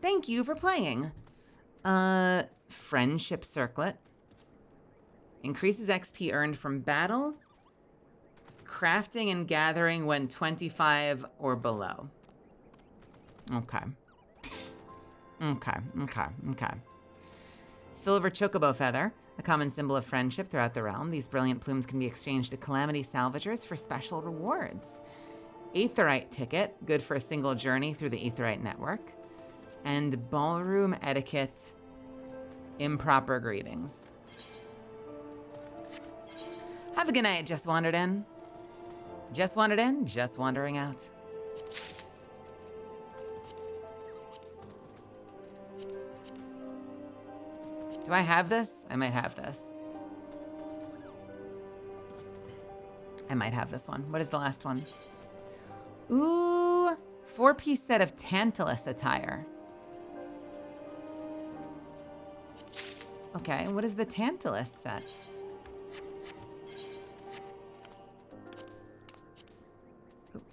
Speaker 2: Thank you for playing. Friendship Circlet. Increases XP earned from battle. Crafting and gathering when 25 or below. Okay. Okay. Silver Chocobo Feather, a common symbol of friendship throughout the realm. These brilliant plumes can be exchanged to Calamity Salvagers for special rewards. Aetheryte Ticket, good for a single journey through the Aetheryte network. And Ballroom Etiquette, improper greetings. Have a good night, Just Wandered In. Just wandered in, just wandering out. Do I have this? I might have this. I might have this one. What is the last one? Ooh, 4-piece set of Tantalus attire. Okay, what is the Tantalus set? Ooh.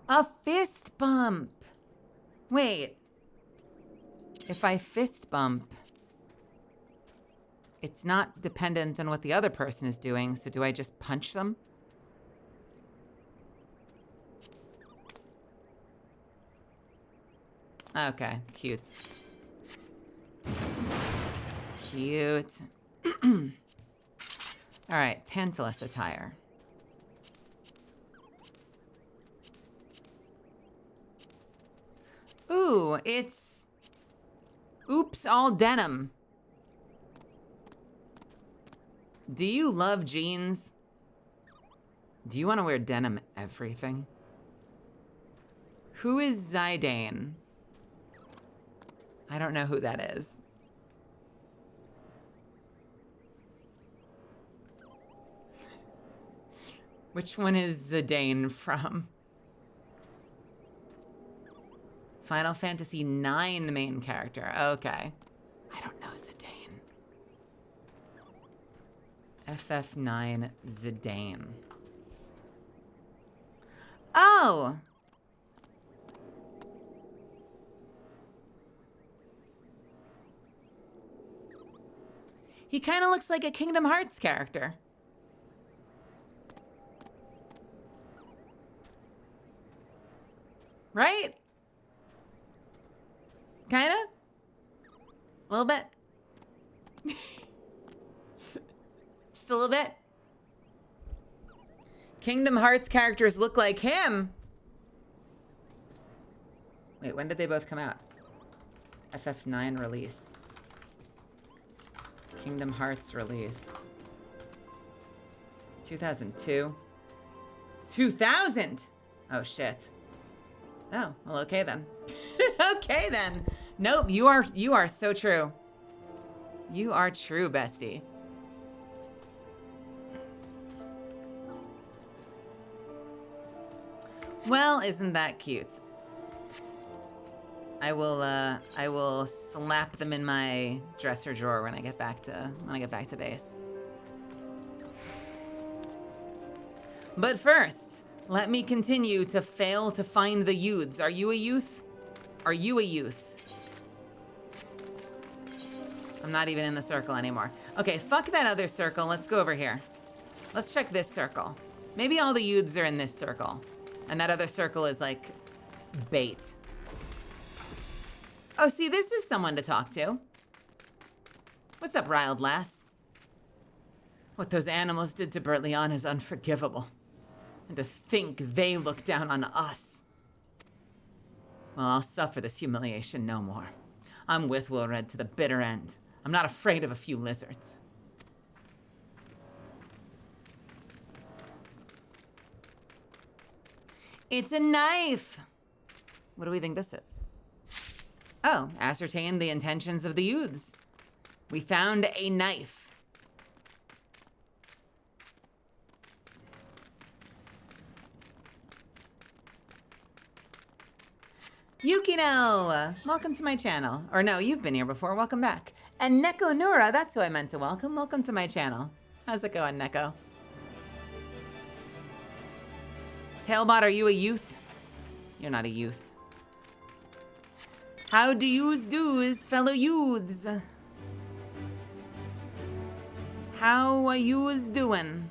Speaker 2: A fist bump. Wait. If I fist bump, it's not dependent on what the other person is doing, so do I just punch them? Okay, cute. Cute. All right, Tantalus attire. Ooh, it's... Oops, all denim. Do you love jeans? Do you want to wear denim everything? Who is Zidane? I don't know who that is. Which one is Zidane from? Final Fantasy IX main character. Okay. I don't know Zidane. FF9 Zidane. Oh! He kind of looks like a Kingdom Hearts character. Right? Kinda? A little bit? Just a little bit? Kingdom Hearts characters look like him. Wait, when did they both come out? FF9 release. Kingdom Hearts release. 2002. 2000! Oh, shit. Oh, well, okay then. Okay then. Nope, you are so true. You are true, bestie. Well, isn't that cute? I will slap them in my dresser drawer when I get back to base. But first, let me continue to fail to find the youths. Are you a youth? Are you a youth? I'm not even in the circle anymore. Okay, fuck that other circle. Let's go over here. Let's check this circle. Maybe all the youths are in this circle. And that other circle is like bait. Oh, see, this is someone to talk to. What's up, riled lass? What those animals did to Bertlion is unforgivable. And to think they look down on us. Well, I'll suffer this humiliation no more. I'm with Wilred to the bitter end. I'm not afraid of a few lizards. It's a knife! What do we think this is? Oh, ascertain the intentions of the youths. We found a knife. Yukino! Welcome to my channel. Or no, you've been here before. Welcome back. And Neko Nura, that's who I meant to welcome. Welcome to my channel. How's it going, Neko? Tailbot, are you a youth? You're not a youth. How do yous do's, fellow youths? How are yous doing?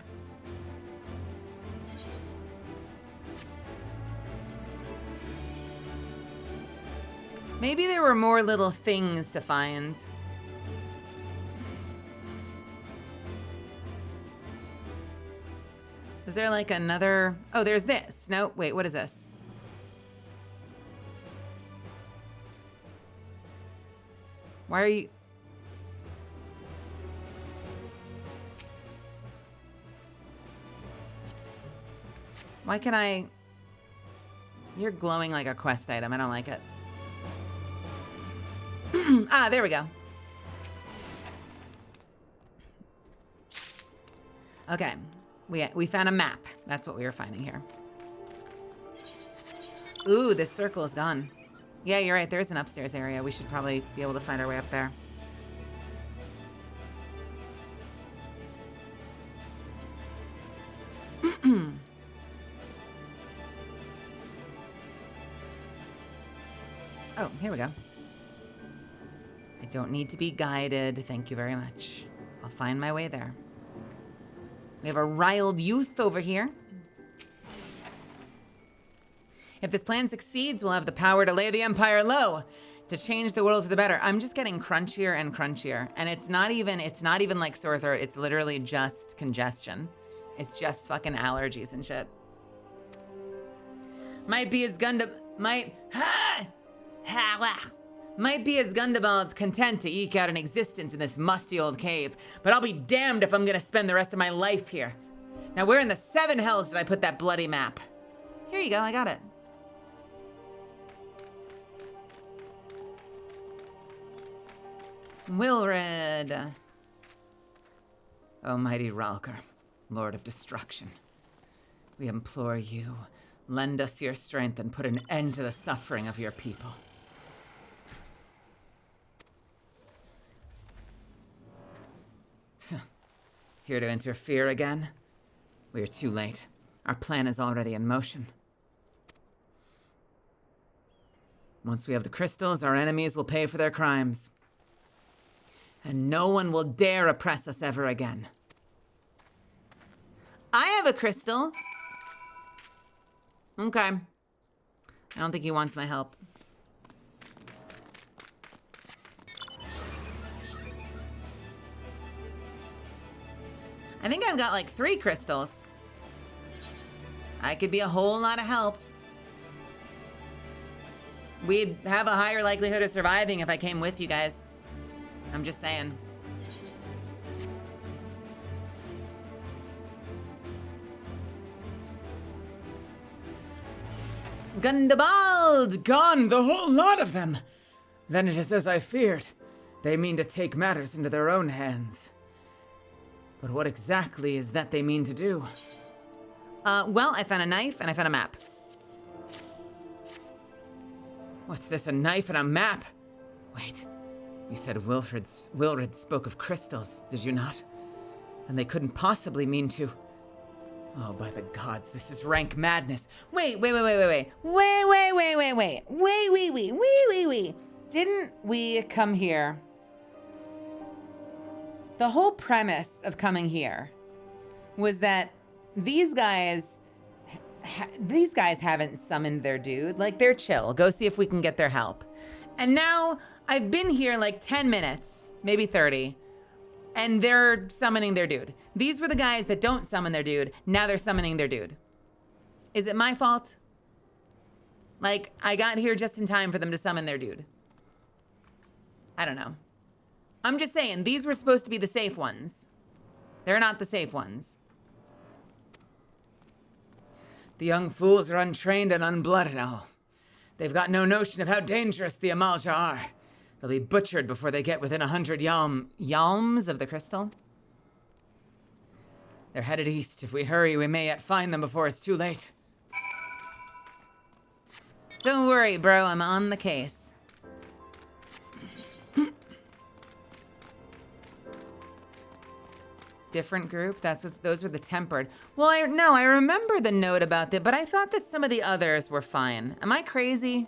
Speaker 2: Maybe there were more little things to find. Was there like another... Oh, there's this. No, wait, what is this? Why are you... Why can I... You're glowing like a quest item. I don't like it. Ah, there we go. Okay. We found a map. That's what we were finding here. Ooh, this circle is gone. Yeah, you're right. There's an upstairs area. We should probably be able to find our way up there. Oh, here we go. I don't need to be guided. Thank you very much. I'll find my way there. We have a riled youth over here. If this plan succeeds, we'll have the power to lay the Empire low, to change the world for the better. I'm just getting crunchier and crunchier. And it's not even like sore throat. It's literally just congestion. It's just fucking allergies and shit. Might be as Gundabald content to eke out an existence in this musty old cave, but I'll be damned if I'm gonna spend the rest of my life here. Now, where in the seven hells did I put that bloody map? Here you go, I got it. Wilred. O mighty Ralker, Lord of Destruction. We implore you, lend us your strength and put an end to the suffering of your people. Here to interfere again? We are too late. Our plan is already in motion. Once we have the crystals, our enemies will pay for their crimes.
Speaker 3: and no one will dare oppress us ever again.
Speaker 2: I have a crystal. Okay. I don't think he wants my help. I think I've got like 3 crystals. I could be a whole lot of help. We'd have a higher likelihood of surviving if I came with you guys. I'm just saying.
Speaker 3: Gundabald! Gone, the whole lot of them! Then it is as I feared. They mean to take matters into their own hands. But what exactly is that they mean to do?
Speaker 2: Well, I found a knife and I found a map.
Speaker 3: What's this, a knife and a map? Wait, you said Wilfrid spoke of crystals, did you not? Then they couldn't possibly mean to. Oh, by the gods, this is rank madness.
Speaker 2: Wait. Didn't we come here? The whole premise of coming here was that these guys haven't summoned their dude. Like, they're chill. Go see if we can get their help. And now I've been here like 10 minutes, maybe 30, and they're summoning their dude. These were the guys that don't summon their dude. Now they're summoning their dude. Is it my fault? Like, I got here just in time for them to summon their dude. I don't know. I'm just saying, these were supposed to be the safe ones. They're not the safe ones.
Speaker 3: The young fools are untrained and unblooded. Oh, they've got no notion of how dangerous the Amalja are. They'll be butchered before they get within 100
Speaker 2: Yalms of the crystal?
Speaker 3: They're headed east. If we hurry, we may yet find them before it's too late.
Speaker 2: Don't worry, bro. I'm on the case. Different group? Those were the tempered. Well, I remember the note about that, but I thought that some of the others were fine. Am I crazy?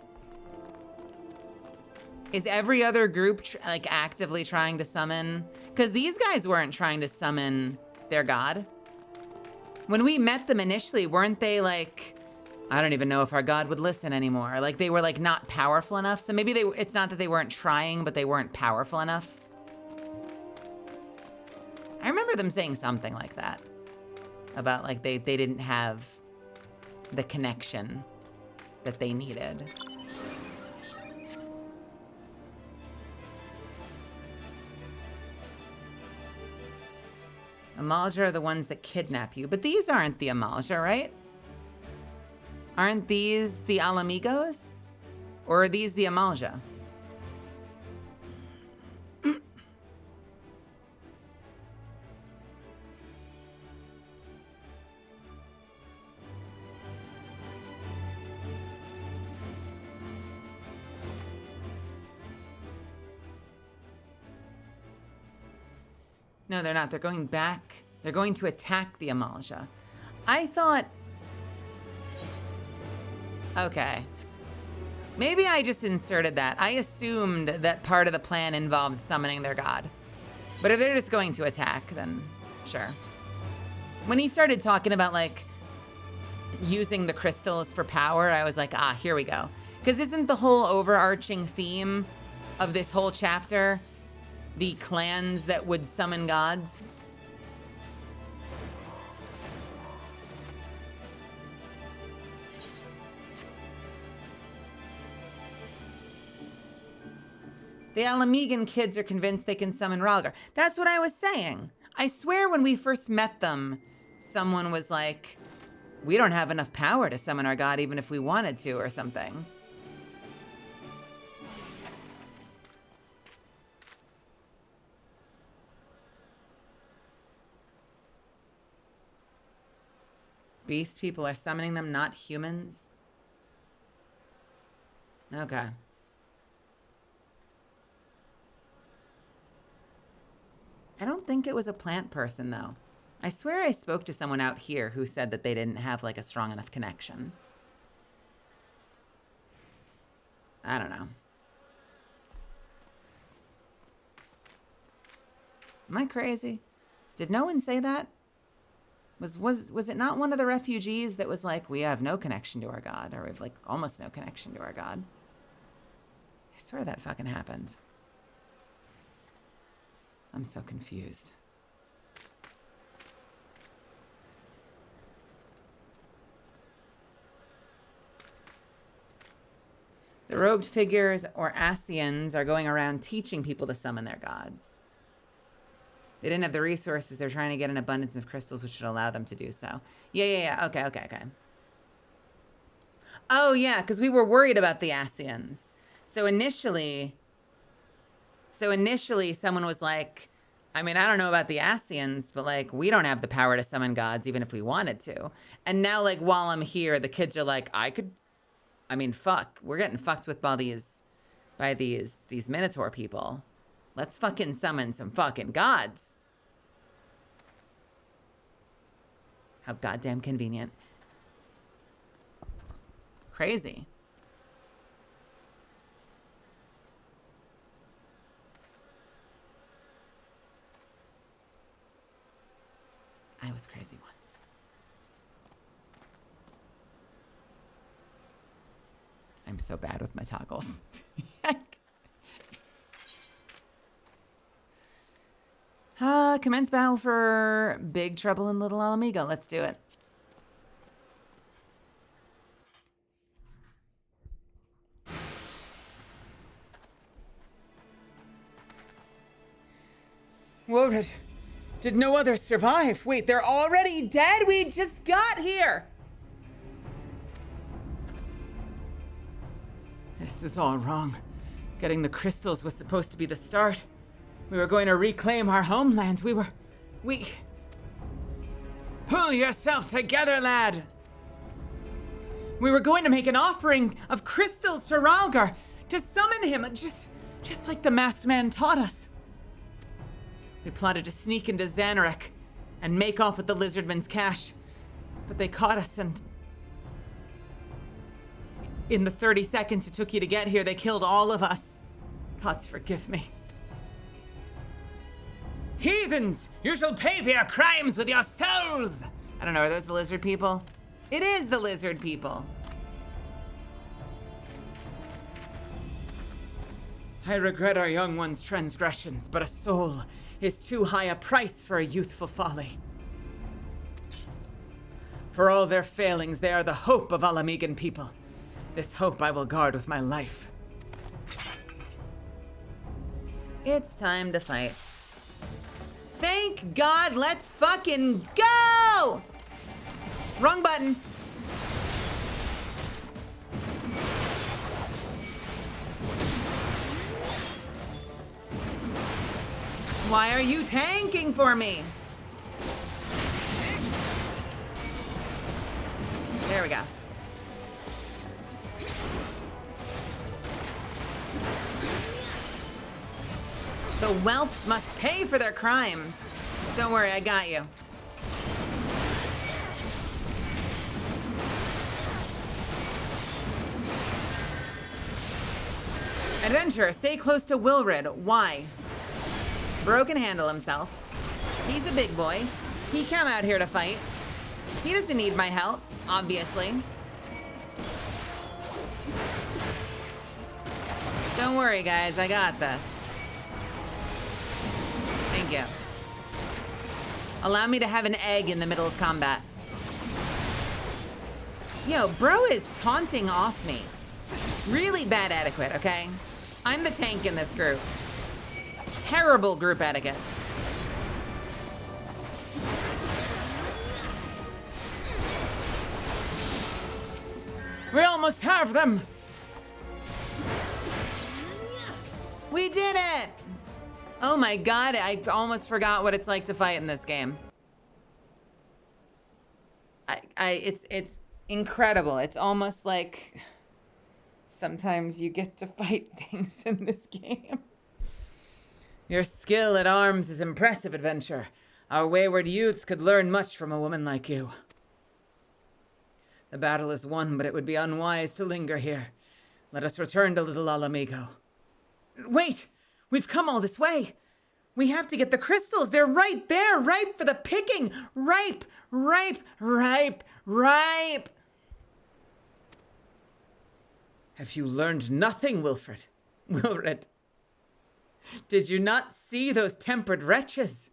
Speaker 2: Is every other group like actively trying to summon? Because these guys weren't trying to summon their god. When we met them initially, weren't they like, I don't even know if our god would listen anymore. Like they were like not powerful enough. So maybe it's not that they weren't trying, but they weren't powerful enough. I remember them saying something like that. About like they didn't have the connection that they needed. Amalja are the ones that kidnap you, but these aren't the Amalja, right? Aren't these the Alamigos? Or are these the Amalja? No, they're not. They're going back. They're going to attack the Amalja. I thought... Okay. Maybe I just inserted that. I assumed that part of the plan involved summoning their god. But if they're just going to attack, then sure. When he started talking about, like, using the crystals for power, I was like, ah, here we go. Because isn't the whole overarching theme of this whole chapter the clans that would summon gods? The Alamegan kids are convinced they can summon Ralgar. That's what I was saying. I swear when we first met them, someone was like, we don't have enough power to summon our god even if we wanted to or something. Beast people are summoning them, not humans? Okay. I don't think it was a plant person, though. I swear I spoke to someone out here who said that they didn't have, like, a strong enough connection. I don't know. Am I crazy? Did no one say that? Was it not one of the refugees that was like, we have no connection to our God, or we have like almost no connection to our God? I swear that fucking happened. I'm so confused. The robed figures, or Asians, are going around teaching people to summon their gods. They didn't have the resources. They're trying to get an abundance of crystals, which should allow them to do so. Yeah. Okay. Oh, yeah, because we were worried about the Asians. So initially, someone was like, I mean, I don't know about the Asians, but like, we don't have the power to summon gods, even if we wanted to. And now, like, while I'm here, the kids are like, fuck, we're getting fucked with by these Minotaur people. Let's fucking summon some fucking gods. How goddamn convenient. Crazy. I was crazy once. I'm so bad with my toggles. Commence battle for Big Trouble in Little Alamigo. Let's do it. Worid, did no others survive? Wait, they're already dead? We just got here. This is all wrong. Getting the crystals was supposed to be the start. We were going to reclaim our homeland. We... Pull yourself together, lad. We were going to make an offering of crystals to Ralgar to summon him, just like the masked man taught us. We plotted to sneak into Xanarek and make off with the Lizardman's cash, but they caught us, and in the 30 seconds it took you to get here, they killed all of us. Gods forgive me. Heathens, you shall pay for your crimes with your souls! I don't know, are those the lizard people? It is the lizard people. I regret our young one's transgressions, but a soul is too high a price for a youthful folly. For all their failings, they are the hope of Alamigan people. This hope I will guard with my life. It's time to fight. Thank God, let's fucking go! Wrong button. Why are you tanking for me? There we go. The whelps must pay for their crimes. Don't worry, I got you. Adventurer, stay close to Wilrid. Why? Bro can handle himself. He's a big boy. He came out here to fight. He doesn't need my help, obviously. Don't worry, guys, I got this. Thank you. Allow me to have an egg in the middle of combat. Yo, bro is taunting off me. Really bad etiquette, okay? I'm the tank in this group. Terrible group etiquette. We almost have them. We did it. Oh my God, I almost forgot what it's like to fight in this game. It's incredible. It's almost like sometimes you get to fight things in this game. Your skill at arms is impressive, adventure. Our wayward youths could learn much from a woman like you. The battle is won, but it would be unwise to linger here. Let us return to Little Alamigo. Wait! We've come all this way!
Speaker 3: We have to get the crystals. They're right there, ripe for the picking. Ripe, ripe, ripe, ripe. Have you learned nothing, Wilfred? Wilred, did you not see those tempered wretches?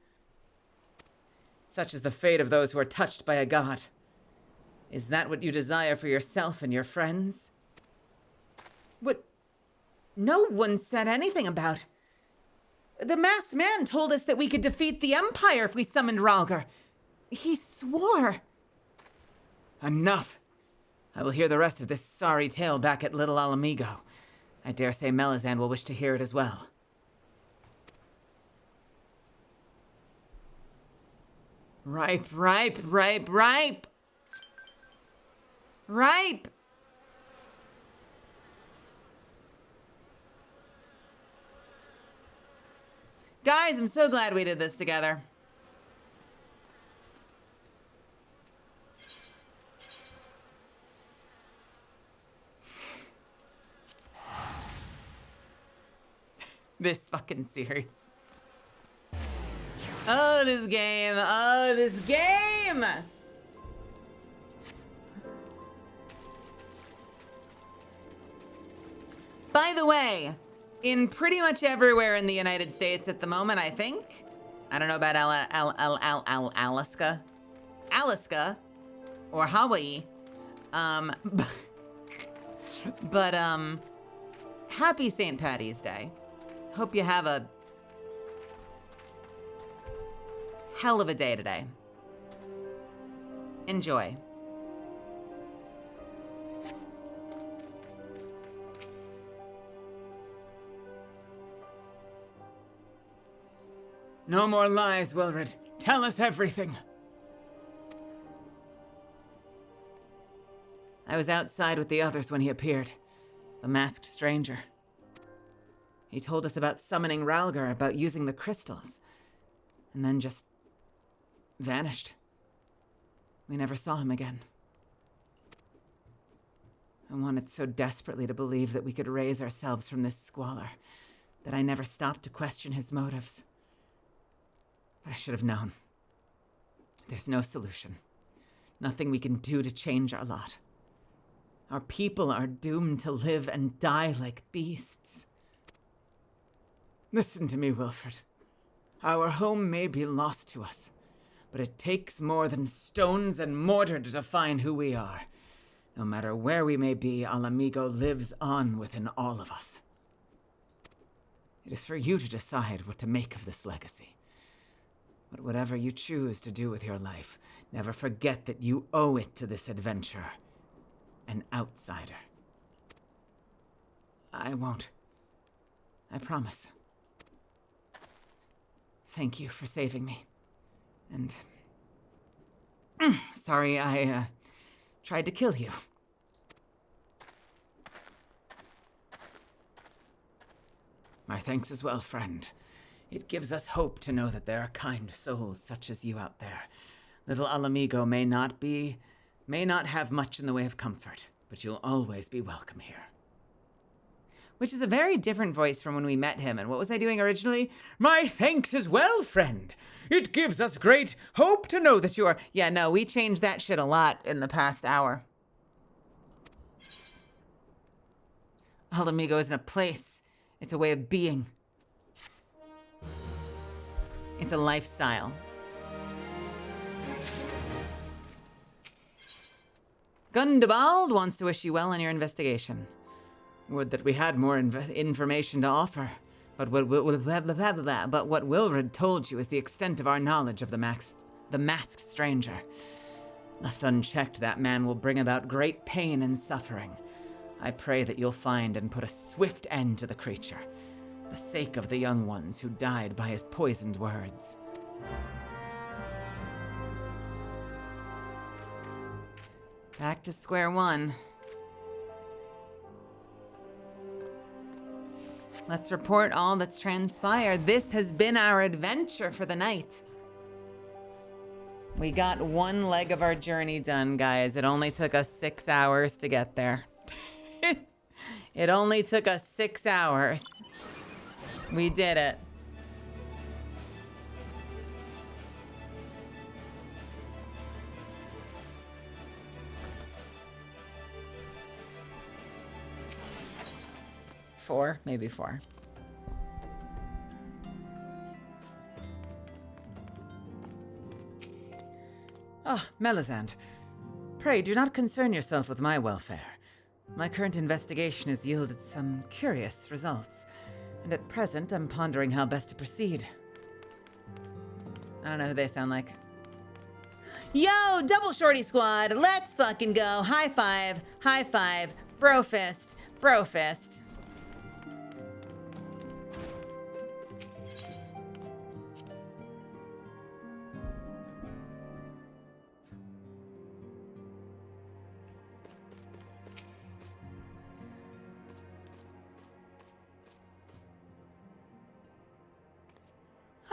Speaker 3: Such is the fate of those who are touched by a god. Is that what you desire for yourself and your friends? What? No one said anything about. The masked man told us that we could defeat the Empire if we summoned Ralgar. He swore. Enough. I will hear the rest of this sorry tale back at Little Alamigo. I dare say Melizand will wish to hear it as well. Ripe, ripe, ripe, ripe. Ripe. Guys, I'm so glad we did this together. This fucking series. Oh, this game. Oh, this game. By the way, in pretty much everywhere in the United States at the moment, I think. I don't know about Alaska or Hawaii. But happy St. Paddy's Day. Hope you have a hell of a day today. Enjoy. No more lies, Wilred. Tell us everything. I was outside with the others when he appeared. The masked stranger. He told us about summoning Ralgar, about using the crystals. And then just vanished. We never saw him again. I wanted so desperately to believe that we could raise ourselves from this squalor that I never stopped to question his motives. But I should have known. There's no solution. Nothing we can do to change our lot. Our people are doomed to live and die like beasts. Listen to me, Wilfred. Our home may be lost to us, but it takes more than stones and mortar to define who we are. No matter where we may be, Alamigo lives on within all of us. It is for you to decide what to make of this legacy. But whatever you choose to do with your life, never forget that you owe it to this adventurer, an outsider. I won't. I promise. Thank you for saving me. And sorry I tried to kill you. My thanks as well, friend. It gives us hope to know that there are kind souls such as you out there. Little Alamigo may not have much in the way of comfort, but you'll always be welcome here. Which is a very different voice from when we met him. And what was I doing originally? My thanks as well, friend. It gives us great hope to know that you are... Yeah, no, we changed that shit a lot in the past hour. Alamigo isn't a place. It's a way of being. It's a lifestyle. Gundabald wants to wish you well on your investigation. Would that we had more information to offer. But what Wilred told you is the extent of our knowledge of the masked stranger. Left unchecked, that man will bring about great pain and suffering. I pray that you'll find and put a swift end to the creature, for the sake of the young ones who died by his poisoned words. Back to square one. Let's report all that's transpired. This has been our adventure for the night. We got one leg of our journey done, guys. It only took us 6 hours to get there. It only took us 6 hours. We did it.
Speaker 2: 4, maybe 4.
Speaker 3: Ah, Melisande. Pray do not concern yourself with my welfare. My current investigation has yielded some curious results, and at present I'm pondering how best to proceed.
Speaker 2: I don't know who they sound like. Yo, double Shorty Squad, let's fucking go. High five, bro fist, bro fist.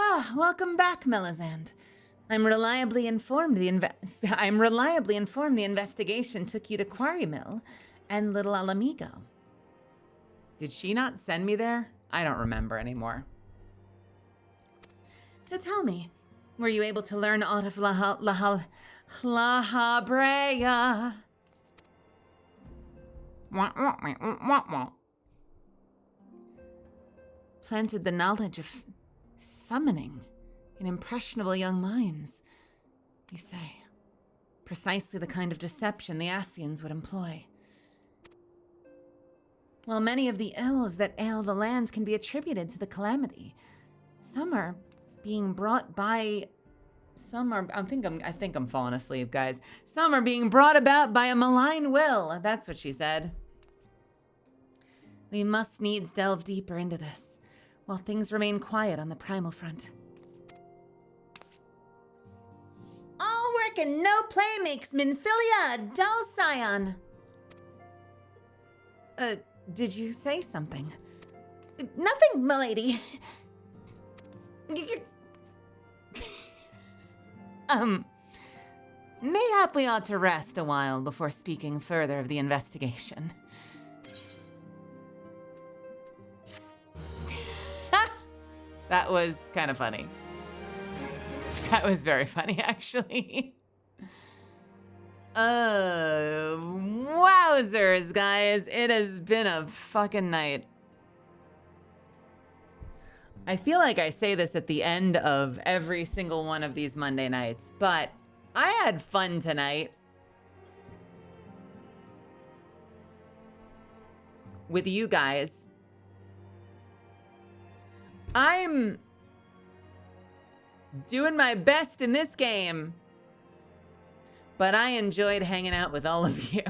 Speaker 2: Ah, welcome back, Melisande. I'm reliably informed the investigation took you to Quarry Mill and Little Alamigo.
Speaker 3: Did she not send me there? I don't remember anymore.
Speaker 2: So tell me, were you able to learn aught of La Habrea? Planted the knowledge of summoning in impressionable young minds, you say. Precisely the kind of deception the Asians would employ. While many of the ills that ail the land can be attributed to the calamity, some are being brought by... I think I'm falling asleep, guys. Some are being brought about by a malign will. That's what she said. We must needs delve deeper into this, while things remain quiet on the primal front. All work and no play makes Minfilia a dull scion. Did you say something? Nothing, milady. Mayhap we ought to rest a while before speaking further of the investigation. That was kind of funny. That was very funny, actually. Wowzers, guys. It has been a fucking night. I feel like I say this at the end of every single one of these Monday nights, but I had fun tonight. With you guys. I'm doing my best in this game, but I enjoyed hanging out with all of you.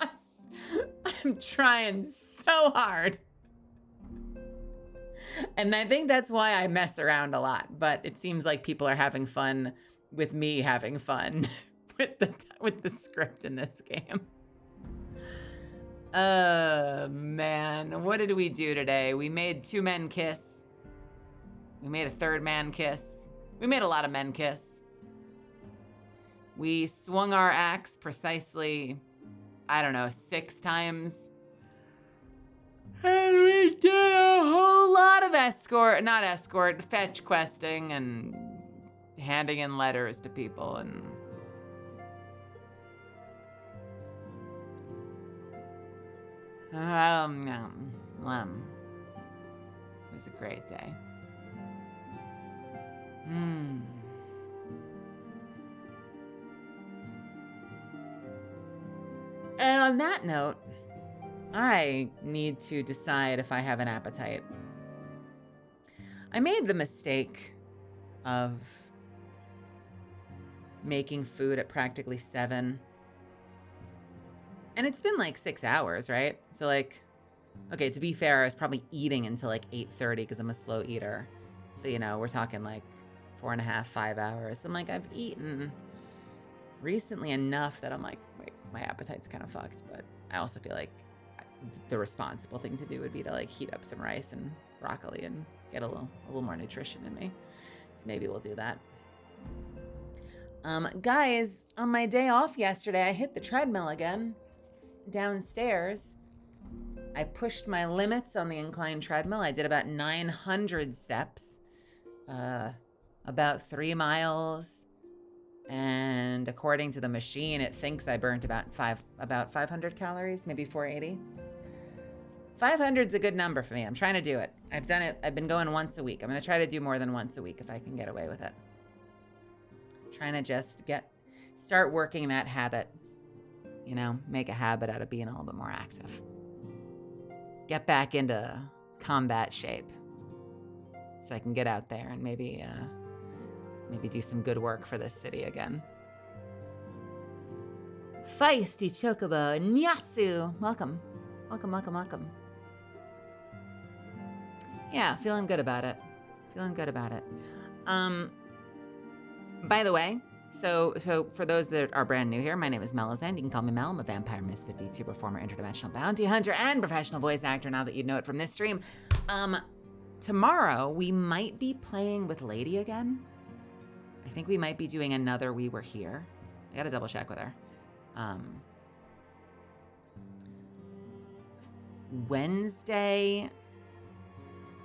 Speaker 2: I'm trying so hard. And I think that's why I mess around a lot, but it seems like people are having fun with me having fun with the script in this game. Man, what did we do today? We made 2 men kiss. We made a 3rd man kiss. We made a lot of men kiss. We swung our axe precisely, I don't know, 6 times. And we did a whole lot of fetch questing and handing in letters to people and... It was a great day. And on that note, I need to decide if I have an appetite. I made the mistake of making food at practically 7. And it's been like 6 hours, right? So like, okay, to be fair, I was probably eating until like 8:30 because I'm a slow eater. So, you know, we're talking like 4.5, 5 hours. I'm like, I've eaten recently enough that I'm like, wait, my appetite's kind of fucked. But I also feel like the responsible thing to do would be to like heat up some rice and broccoli and get a little more nutrition in me. So maybe we'll do that. Guys, on my day off yesterday, I hit the treadmill again. Downstairs, I pushed my limits on the incline treadmill. I did about 900 steps, about 3 miles, and according to the machine, it thinks I burnt about 500 calories, maybe 480. 500's a good number for me. I'm trying to do it. I've done it. I've been going once a week. I'm going to try to do more than once a week if I can get away with it. Trying to just start working that habit. You know, make a habit out of being a little bit more active. Get back into combat shape so I can get out there and maybe do some good work for this city again. Feisty Chocobo, Nyatsu, welcome. Welcome, welcome, welcome. Yeah, feeling good about it. Feeling good about it. By the way, so for those that are brand new here, my name is Melazand. You can call me Mel. I'm a vampire misfit VTuber, former interdimensional bounty hunter, and professional voice actor now that you know it from this stream. Tomorrow, we might be playing with Lady again. I think we might be doing another We Were Here. I gotta double check with her. Wednesday,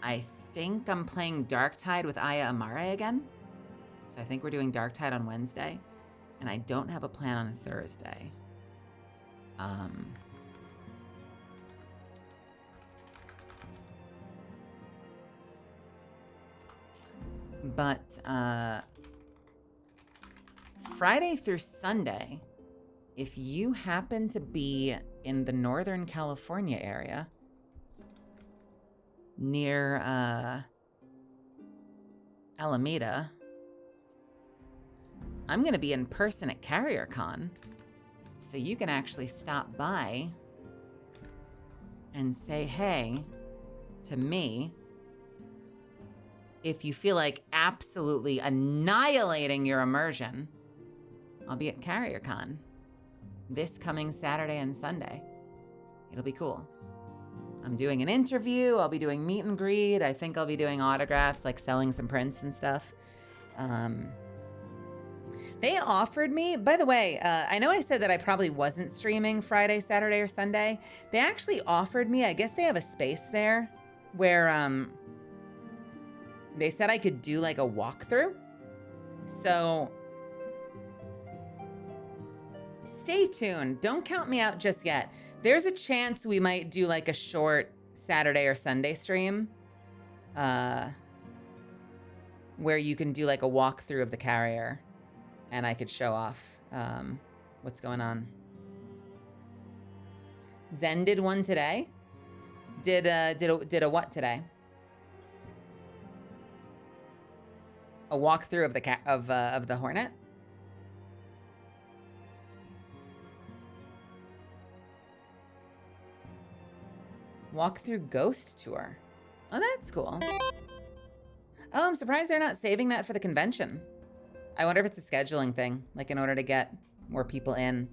Speaker 2: I think I'm playing Darktide with Aya Amare again. So I think we're doing Darktide on Wednesday. And I don't have a plan on Thursday. But Friday through Sunday, if you happen to be in the Northern California area, near Alameda, I'm going to be in person at CarrierCon, so you can actually stop by and say hey to me if you feel like absolutely annihilating your immersion. I'll be at CarrierCon this coming Saturday and Sunday. It'll be cool. I'm doing an interview. I'll be doing meet and greet. I think I'll be doing autographs, like selling some prints and stuff. They offered me, by the way, I know I said that I probably wasn't streaming Friday, Saturday, or Sunday. They actually offered me, I guess they have a space there where they said I could do like a walkthrough. So stay tuned. Don't count me out just yet. There's a chance we might do like a short Saturday or Sunday stream where you can do like a walkthrough of the carrier and I could show off what's going on. Zen did one today. Did a what today? A walkthrough of the Hornet. Walkthrough Ghost Tour. Oh, that's cool. Oh, I'm surprised they're not saving that for the convention. I wonder if it's a scheduling thing, like in order to get more people in.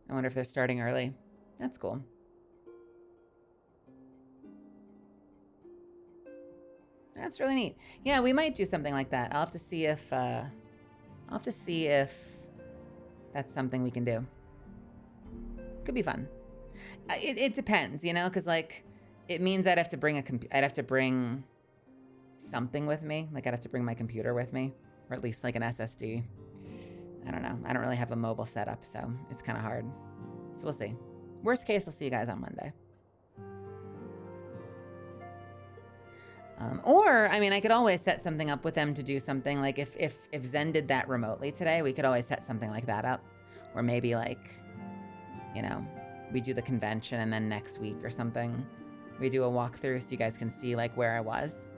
Speaker 2: I wonder if they're starting early. That's cool. That's really neat. Yeah, we might do something like that. I'll have to see if that's something we can do. Could be fun. It depends, you know, because like it means I'd have to bring something with me. Like I'd have to bring my computer with me, or at least like an SSD. I don't know. I don't really have a mobile setup, so it's kind of hard. So we'll see. Worst case, I'll see you guys on Monday. Or, I mean, I could always set something up with them to do something. Like if Zen did that remotely today, we could always set something like that up. Or maybe like, you know, we do the convention and then next week or something, we do a walkthrough so you guys can see like where I was.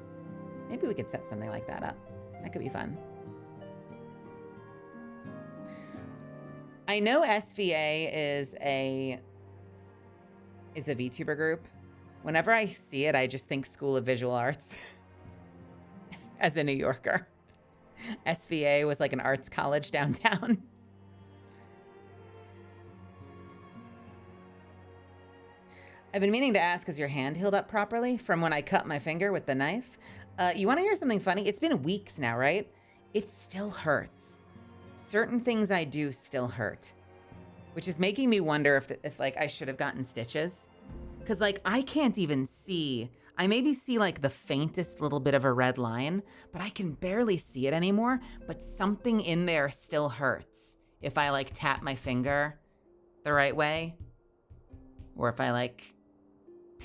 Speaker 2: Maybe we could set something like that up. That could be fun. I know SVA is a VTuber group. Whenever I see it, I just think School of Visual Arts as a New Yorker. SVA was like an arts college downtown. I've been meaning to ask, is your hand healed up properly from when I cut my finger with the knife? You want to hear something funny? It's been weeks now, right? It still hurts. Certain things I do still hurt, which is making me wonder if like I should have gotten stitches. Cause like I can't even see, I maybe see like the faintest little bit of a red line, but I can barely see it anymore. But something in there still hurts if I like tap my finger the right way, or if I like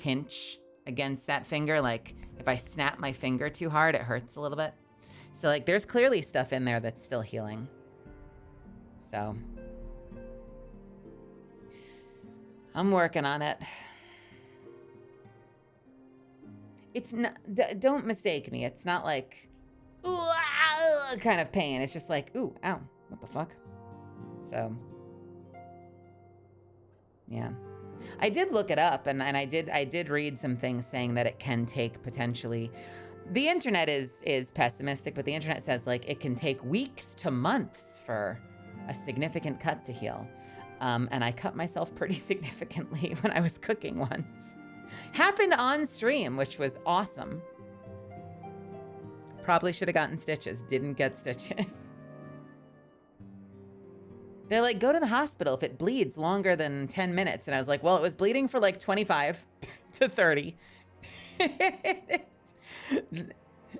Speaker 2: pinch against that finger. Like if I snap my finger too hard, it hurts a little bit. So like there's clearly stuff in there that's still healing. So I'm working on it. It's not, don't mistake me. It's not like, ooh, ah, kind of pain. It's just like, ooh, ow, what the fuck? So, yeah. I did look it up, and I did read some things saying that it can take potentially, the internet is pessimistic, but the internet says like it can take weeks to months for a significant cut to heal. And I cut myself pretty significantly when I was cooking once. Happened on stream, which was awesome. Probably should have gotten stitches. Didn't get stitches. They're like, go to the hospital if it bleeds longer than 10 minutes. And I was like, well, it was bleeding for like 25 to 30.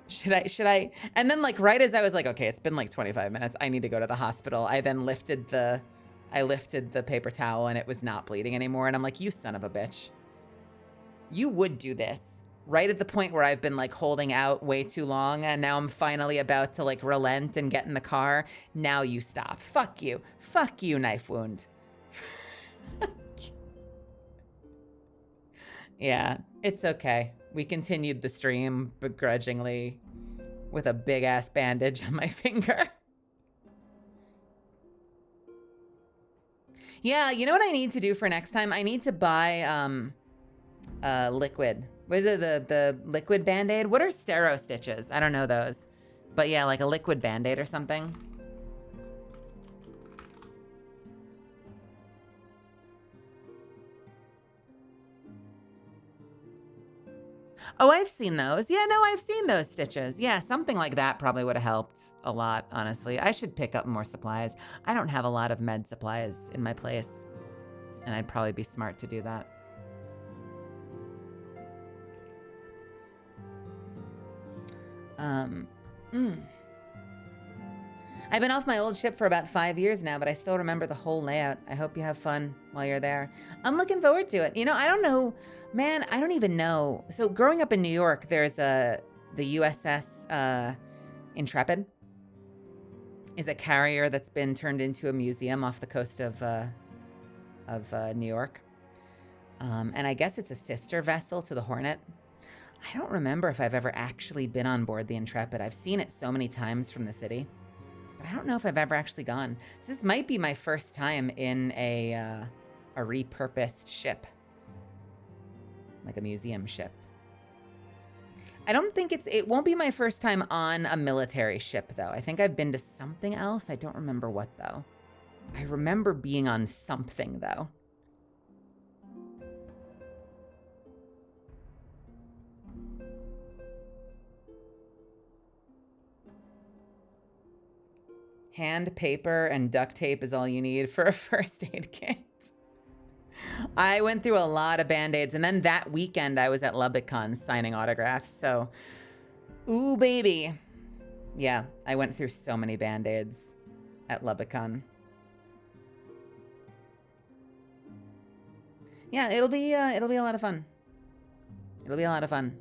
Speaker 2: Should I? And then like right as I was like, okay, it's been like 25 minutes. I need to go to the hospital. I then lifted the paper towel and it was not bleeding anymore. And I'm like, you son of a bitch. You would do this right at the point where I've been like holding out way too long. And now I'm finally about to like relent and get in the car. Now you stop. Fuck you. Fuck you, knife wound. Yeah, it's okay. We continued the stream begrudgingly with a big ass bandage on my finger. Yeah, you know what I need to do for next time? I need to buy liquid. What is it, the liquid Band-Aid? What are stero stitches? I don't know those. But yeah, like a liquid Band-Aid or something. Oh, I've seen those. Yeah, no, I've seen those stitches. Yeah, something like that probably would have helped a lot, honestly. I should pick up more supplies. I don't have a lot of med supplies in my place, and I'd probably be smart to do that. I've been off my old ship for about 5 years now, but I still remember the whole layout. I hope you have fun while you're there. I'm looking forward to it. You know, I don't know, man, I don't even know. So growing up in New York, there's the USS Intrepid is a carrier that's been turned into a museum off the coast of New York. And I guess it's a sister vessel to the Hornet. I don't remember if I've ever actually been on board the Intrepid. I've seen it so many times from the city, but I don't know if I've ever actually gone. So this might be my first time in a repurposed ship, like a museum ship. I don't think it won't be my first time on a military ship though. I think I've been to something else. I don't remember what though. I remember being on something though. Hand, paper, and duct tape is all you need for a first aid kit. I went through a lot of Band-Aids, and then that weekend I was at LubbockCon signing autographs, so... Ooh, baby. Yeah, I went through so many Band-Aids at LubbockCon. Yeah, it'll be a lot of fun. It'll be a lot of fun.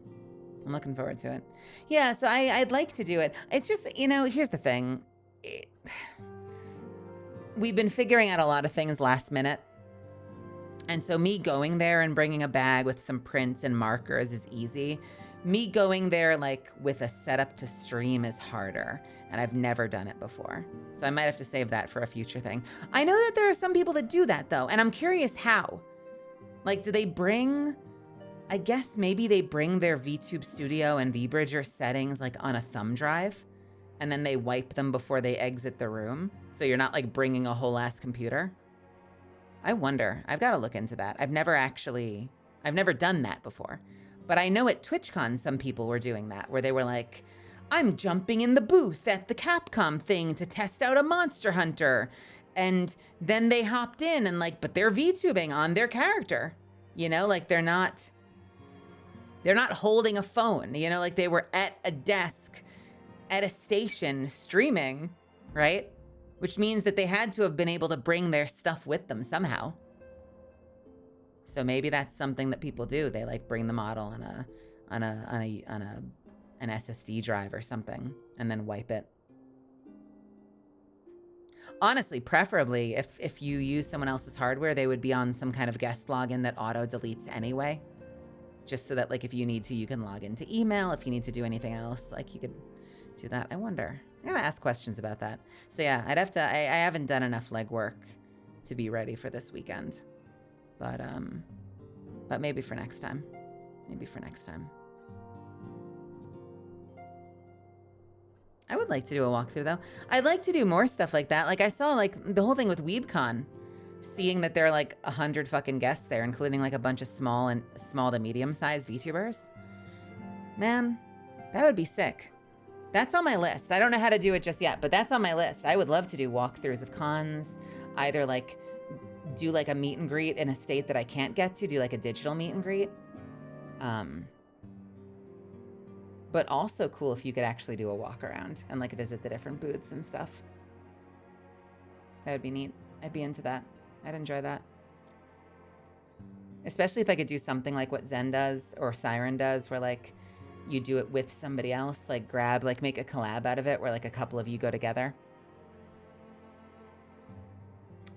Speaker 2: I'm looking forward to it. Yeah, so I'd like to do it. It's just, you know, here's the thing. We've been figuring out a lot of things last minute. And so me going there and bringing a bag with some prints and markers is easy. Me going there like with a setup to stream is harder. And I've never done it before. So I might have to save that for a future thing. I know that there are some people that do that though. And I'm curious how. Like, do they bring, I guess maybe they bring their VTube Studio and VBridger settings like on a thumb drive. And then they wipe them before they exit the room. So you're not like bringing a whole ass computer. I wonder, I've got to look into that. I've never done that before. But I know at TwitchCon, some people were doing that where they were like, I'm jumping in the booth at the Capcom thing to test out a Monster Hunter. And then they hopped in and like, but they're VTubing on their character, you know, like they're not holding a phone, you know, like they were at a desk at a station streaming, right? Which means that they had to have been able to bring their stuff with them somehow. So maybe that's something that people do. They like bring the model on an SSD drive or something and then wipe it. Honestly, preferably if you use someone else's hardware, they would be on some kind of guest login that auto deletes anyway. Just so that like if you need to, you can log into email. If you need to do anything else, like you could do that. I wonder. I gotta ask questions about that. So yeah, I'd have to, I haven't done enough legwork to be ready for this weekend. But maybe for next time. Maybe for next time. I would like to do a walkthrough though. I'd like to do more stuff like that. Like I saw like the whole thing with WeebCon, seeing that there are like 100 fucking guests there, including like a bunch of small to medium-sized VTubers. Man, that would be sick. That's on my list. I don't know how to do it just yet, but that's on my list. I would love to do walkthroughs of cons, either like do like a meet and greet in a state that I can't get to, do like a digital meet and greet. But also cool if you could actually do a walk around and like visit the different booths and stuff. That would be neat. I'd be into that. I'd enjoy that. Especially if I could do something like what Zen does or Siren does, where like you do it with somebody else, like make a collab out of it where like a couple of you go together.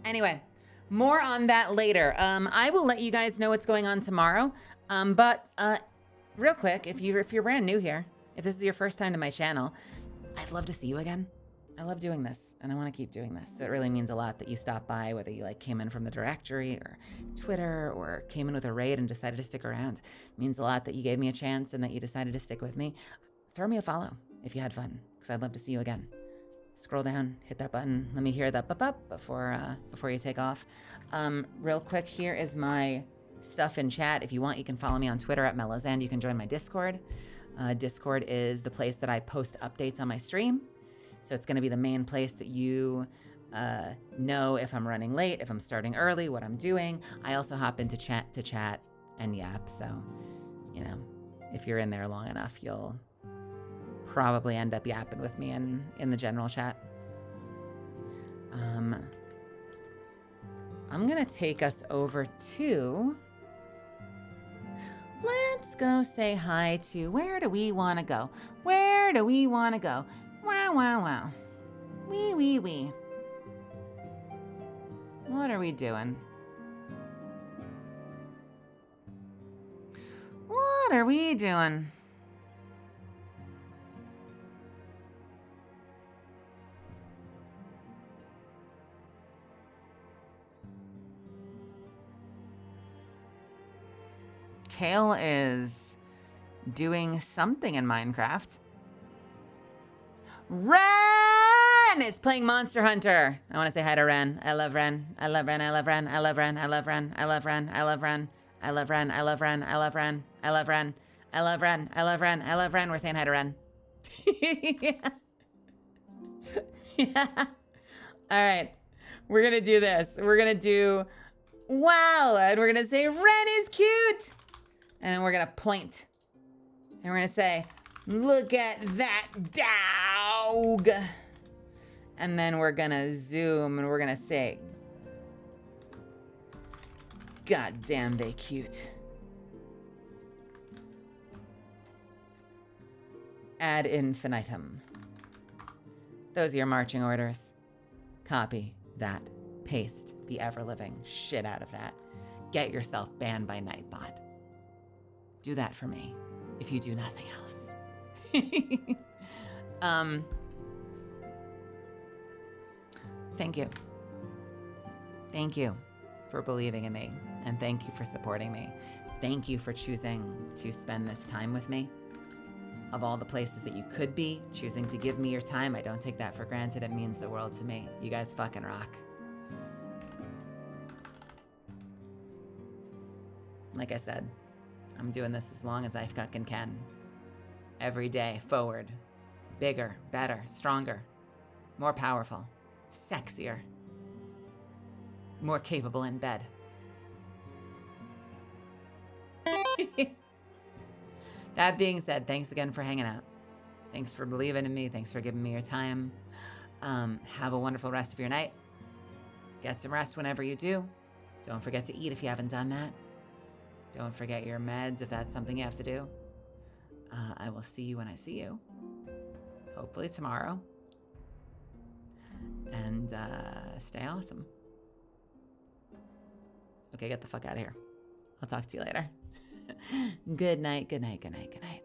Speaker 2: Anyway, more on that later. I will let you guys know what's going on tomorrow. But real quick, if you're brand new here, if this is your first time to my channel, I'd love to see you again. I love doing this and I want to keep doing this. So it really means a lot that you stop by, whether you like came in from the directory or Twitter or came in with a raid and decided to stick around. It means a lot that you gave me a chance and that you decided to stick with me. Throw me a follow if you had fun, because I'd love to see you again. Scroll down, hit that button. Let me hear that bup before you take off. Real quick, here is my stuff in chat. If you want, you can follow me on Twitter at Melazand. You can join my Discord. Discord is the place that I post updates on my stream. So it's going to be the main place that you know if I'm running late, if I'm starting early, what I'm doing. I also hop into chat to chat and yap. So, you know, if you're in there long enough, you'll probably end up yapping with me in the general chat. I'm going to take us over to... Let's go say hi to... Where do we want to go? Where do we want to go? Wow, wow, wow. Wee. What are we doing? What are we doing? Kale is doing something in Minecraft. Ren is playing Monster Hunter. I want to say hi to Ren. I love Ren. I love Ren. I love Ren. I love Ren. I love Ren. I love Ren. I love Ren. I love Ren. I love Ren. I love Ren. I love Ren. I love Ren. I love Ren. I love Ren. We're saying hi to Ren. Yeah. All right. We're going to do this. We're going to do wow. And we're going to say Ren is cute. And then we're going to point. And we're going to say, look at that dog. And then we're going to zoom and we're going to say, God damn, they cute. Ad infinitum. Those are your marching orders. Copy that. Paste the ever-living shit out of that. Get yourself banned by Nightbot. Do that for me if you do nothing else. Thank you. Thank you for believing in me, and thank you for supporting me. Thank you for choosing to spend this time with me. Of all the places that you could be, choosing to give me your time, I don't take that for granted. It means the world to me. You guys fucking rock. Like I said, I'm doing this as long as I fucking can. Every day, forward. Bigger, better, stronger, more powerful, sexier, more capable in bed. That being said, thanks again for hanging out. Thanks for believing in me. Thanks for giving me your time. Have a wonderful rest of your night. Get some rest whenever you do. Don't forget to eat if you haven't done that. Don't forget your meds if that's something you have to do. I will see you when I see you. Hopefully tomorrow. And stay awesome. Okay, get the fuck out of here. I'll talk to you later. Good night, good night, good night, good night.